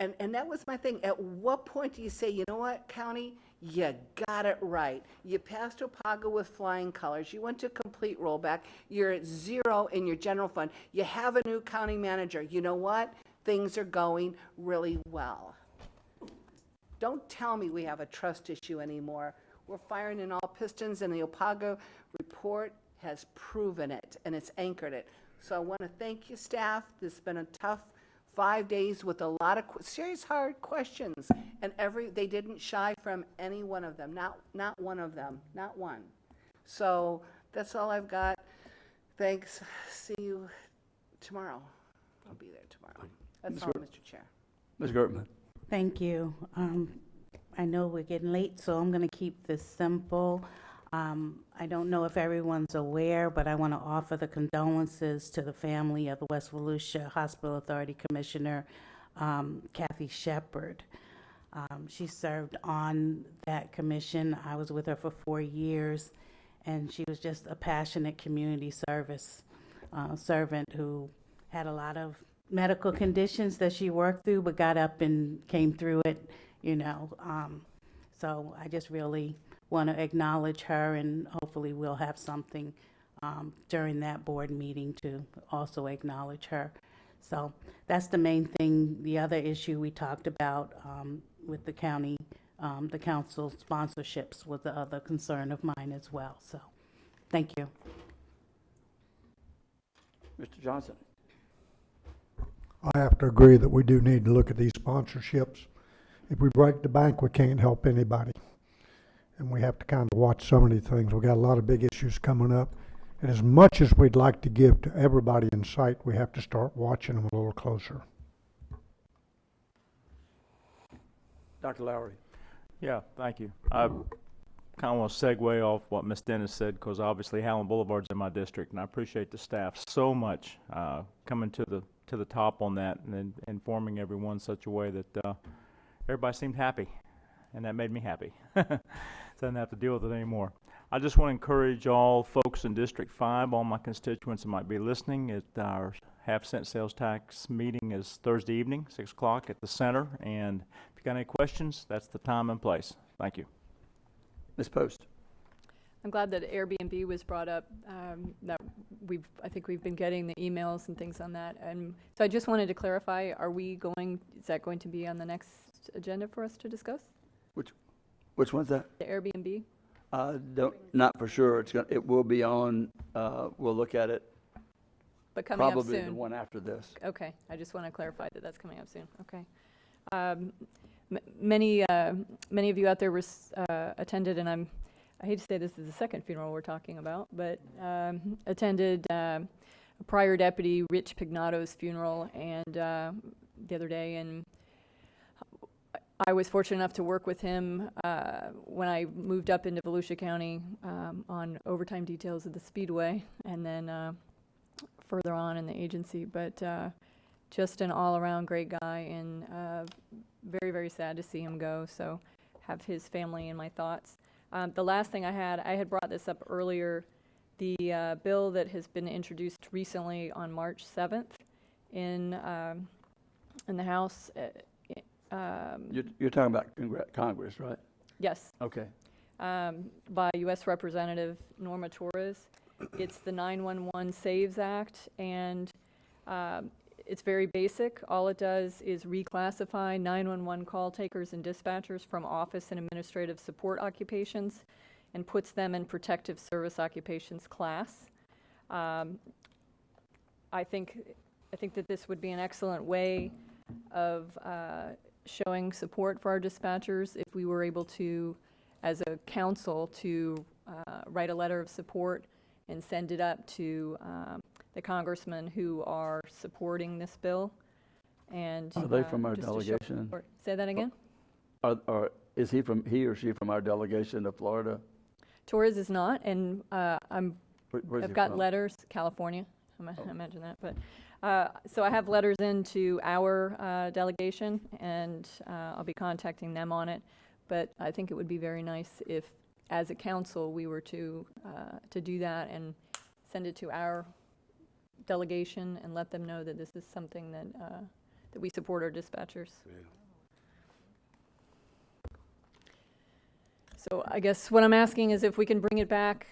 And that was my thing. At what point do you say, you know what, county, you got it right. You passed Opaga with flying colors. You went to complete rollback. You're at 0 in your general fund. You have a new county manager. You know what? Things are going really well. Don't tell me we have a trust issue anymore. We're firing in all pistons, and the Opaga report has proven it, and it's anchored it. So I want to thank you, staff. This has been a tough 5 days with a lot of serious, hard questions, and they didn't shy from any one of them. Not one of them. Not one. So that's all I've got. Thanks. See you tomorrow. I'll be there tomorrow. That's all, Mr. Chair. Ms. Gertman. Thank you. I know we're getting late, so I'm going to keep this simple. I don't know if everyone's aware, but I want to offer the condolences to the family of the West Volusia Hospital Authority Commissioner, Kathy Shepard. She served on that commission. I was with her for 4 years, and she was just a passionate community service servant who had a lot of medical conditions that she worked through, but got up and came through it, you know. So I just really want to acknowledge her, and hopefully we'll have something during that board meeting to also acknowledge her. So that's the main thing. The other issue we talked about with the county, the council sponsorships was the other concern of mine as well. So thank you. Mr. Johnson. I have to agree that we do need to look at these sponsorships. If we break the bank, we can't help anybody. And we have to kind of watch so many things. We've got a lot of big issues coming up. And as much as we'd like to give to everybody in sight, we have to start watching them a little closer. Dr. Lowry. Yeah, thank you. I kind of want to segue off what Ms. Dennis said, because obviously Howland Boulevard's in my district, and I appreciate the staff so much coming to the top on that and informing everyone in such a way that everybody seemed happy, and that made me happy. So I didn't have to deal with it anymore. I just want to encourage all folks in District 5, all my constituents that might be listening, at our half-cent sales tax meeting is Thursday evening, 6 o'clock at the center. And if you got any questions, that's the time and place. Thank you. Ms. Post. I'm glad that Airbnb was brought up, that I think we've been getting the emails and things on that. And so I just wanted to clarify, is that going to be on the next agenda for us to discuss? Which one's that? The Airbnb? Not for sure. It will be on, we'll look at it. But coming up soon? Probably the one after this. Okay, I just want to clarify that that's coming up soon. Okay. Many of you out there attended, and I hate to say this is the second funeral we're talking about, but attended prior deputy Rich Pignato's funeral and the other day, and I was fortunate enough to work with him when I moved up into Volusia County on overtime details of the Speedway, and then further on in the agency. But just an all-around great guy, and very, very sad to see him go. So have his family in my thoughts. The last thing I had brought this up earlier, the bill that has been introduced recently on March 7th in the House. You're talking about Congress, right? Yes. Okay. By U.S. Representative Norma Torres. It's the 911 Saves Act, and it's very basic. All it does is reclassify 911 call takers and dispatchers from office and administrative support occupations and puts them in protective service occupations class. I think that this would be an excellent way of showing support for our dispatchers if we were able to, as a council, to write a letter of support and send it up to the congressmen who are supporting this bill. And are they from our just to show delegation? support. Say that again? Is he or she from our delegation of Florida? Torres is not, and Where's I've he got from? letters, California. I mentioned that, but so I have letters into our delegation, and I'll be contacting them on it. But I think it would be very nice if, as a council, we were to do that and send it to our delegation and let them know that this is something that that we support our dispatchers. Yeah. So I guess what I'm asking is if we can bring it back.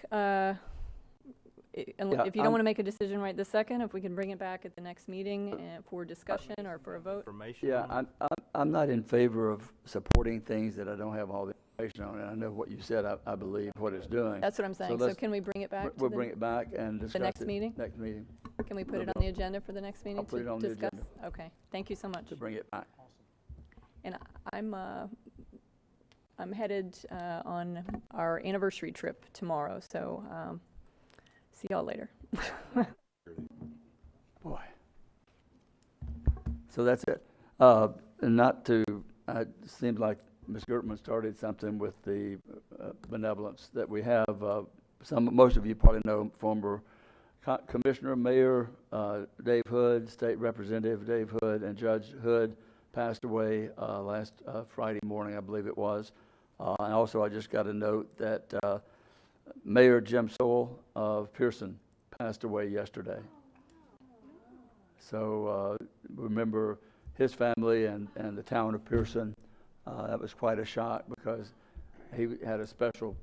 If you don't want to make a decision right this second, if we can bring it back at the next meeting for discussion or for a vote. Yeah, I'm not in favor of supporting things that I don't have all the information on, and I know what you said. I believe what it's doing. That's what I'm saying. So can we bring it back? We'll bring it back and discuss the next meeting. Next meeting. Can we put it on the agenda for the next meeting? I'll put it on discuss? the agenda. Okay. Thank you so much. To bring it back. And I'm headed on our anniversary trip tomorrow, so see y'all later. Boy. So that's it. And not to, it seems like Ms. Gertman started something with the benevolence that we have. Most of you probably know former Commissioner, Mayor Dave Hood, State Representative Dave Hood, and Judge Hood passed away last Friday morning, I believe it was. And also, I just got a note that Mayor Jim Sowell of Pearson passed away yesterday. So remember his family and the town of Pearson. That was quite a shock because he had a special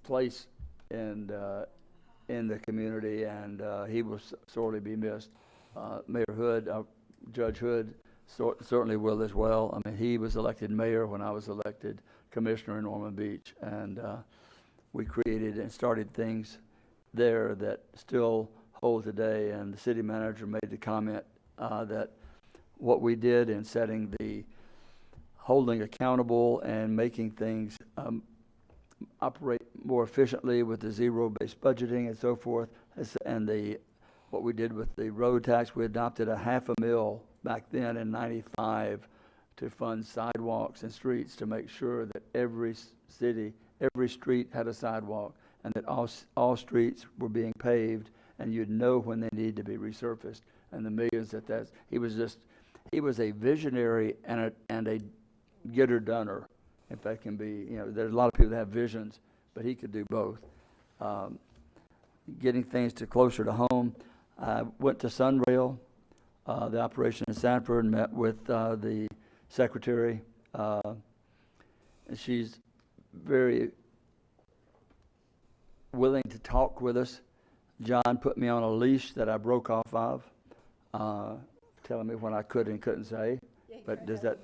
place in the community, and he will sorely be missed. Mayor Hood, Judge Hood, certainly will as well. I mean, he was elected mayor when I was elected commissioner in Norman Beach, and we created and started things there that still hold today. And the city manager made the comment that what we did in setting the holding accountable and making things operate more efficiently with the zero-based budgeting and so forth, and what we did with the road tax, we adopted a $500,000 back then in '95 to fund sidewalks and streets to make sure that every street had a sidewalk, and that all streets were being paved, and you'd know when they needed to be resurfaced. And the millions he was a visionary and a getter-doner, if that can be. There's a lot of people that have visions, but he could do both. getting things to closer to home. I went to Sunrail, the operation in Sanford, and met with the secretary. And she's very willing to talk with us. John put me on a leash that I broke off of, telling me what I could and couldn't say. But does that?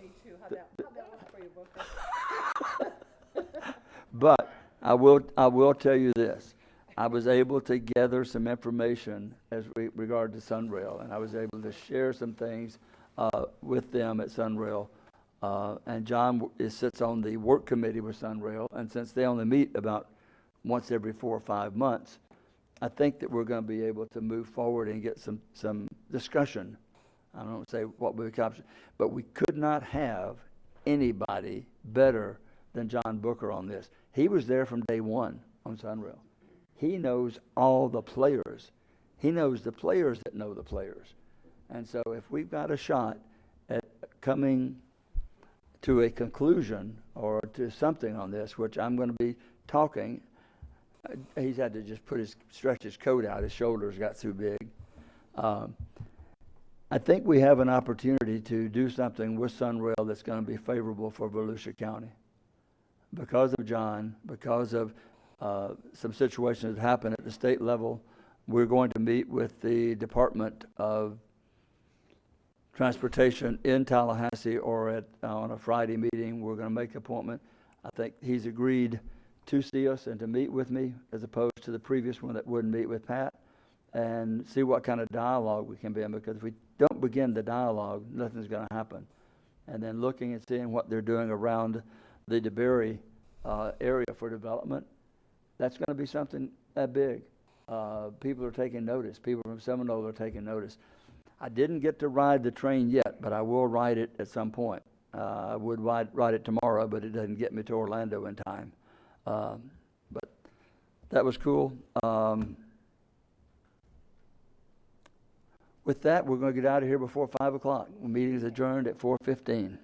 But I will tell you this. I was able to gather some information as regard to Sunrail, and I was able to share some things with them at Sunrail. And John sits on the work committee with Sunrail, and since they only meet about once every 4 or 5 months, I think that we're going to be able to move forward and get some discussion. I don't say what we accomplished, but we could not have anybody better than John Booker on this. He was there from day one on Sunrail. He knows all the players. He knows the players that know the players. And so if we've got a shot at coming to a conclusion or to something on this, which I'm going to be talking, he's had to just stretch his coat out. His shoulders got too big. I think we have an opportunity to do something with Sunrail that's going to be favorable for Volusia County. Because of John, because of some situations that happen at the state level, we're going to meet with the Department of Transportation in Tallahassee or on a Friday meeting. We're going to make an appointment. I think he's agreed to see us and to meet with me as opposed to the previous one that wouldn't meet with Pat, and see what kind of dialogue we can be in, because if we don't begin the dialogue, nothing's going to happen. And then looking and seeing what they're doing around the DeBerry area for development, that's going to be something that big. People are taking notice. People from Seminole are taking notice. I didn't get to ride the train yet, but I will ride it at some point. I would ride it tomorrow, but it doesn't get me to Orlando in time. But that was cool. With that, we're going to get out of here before 5 o'clock. The meeting is adjourned at 4:15.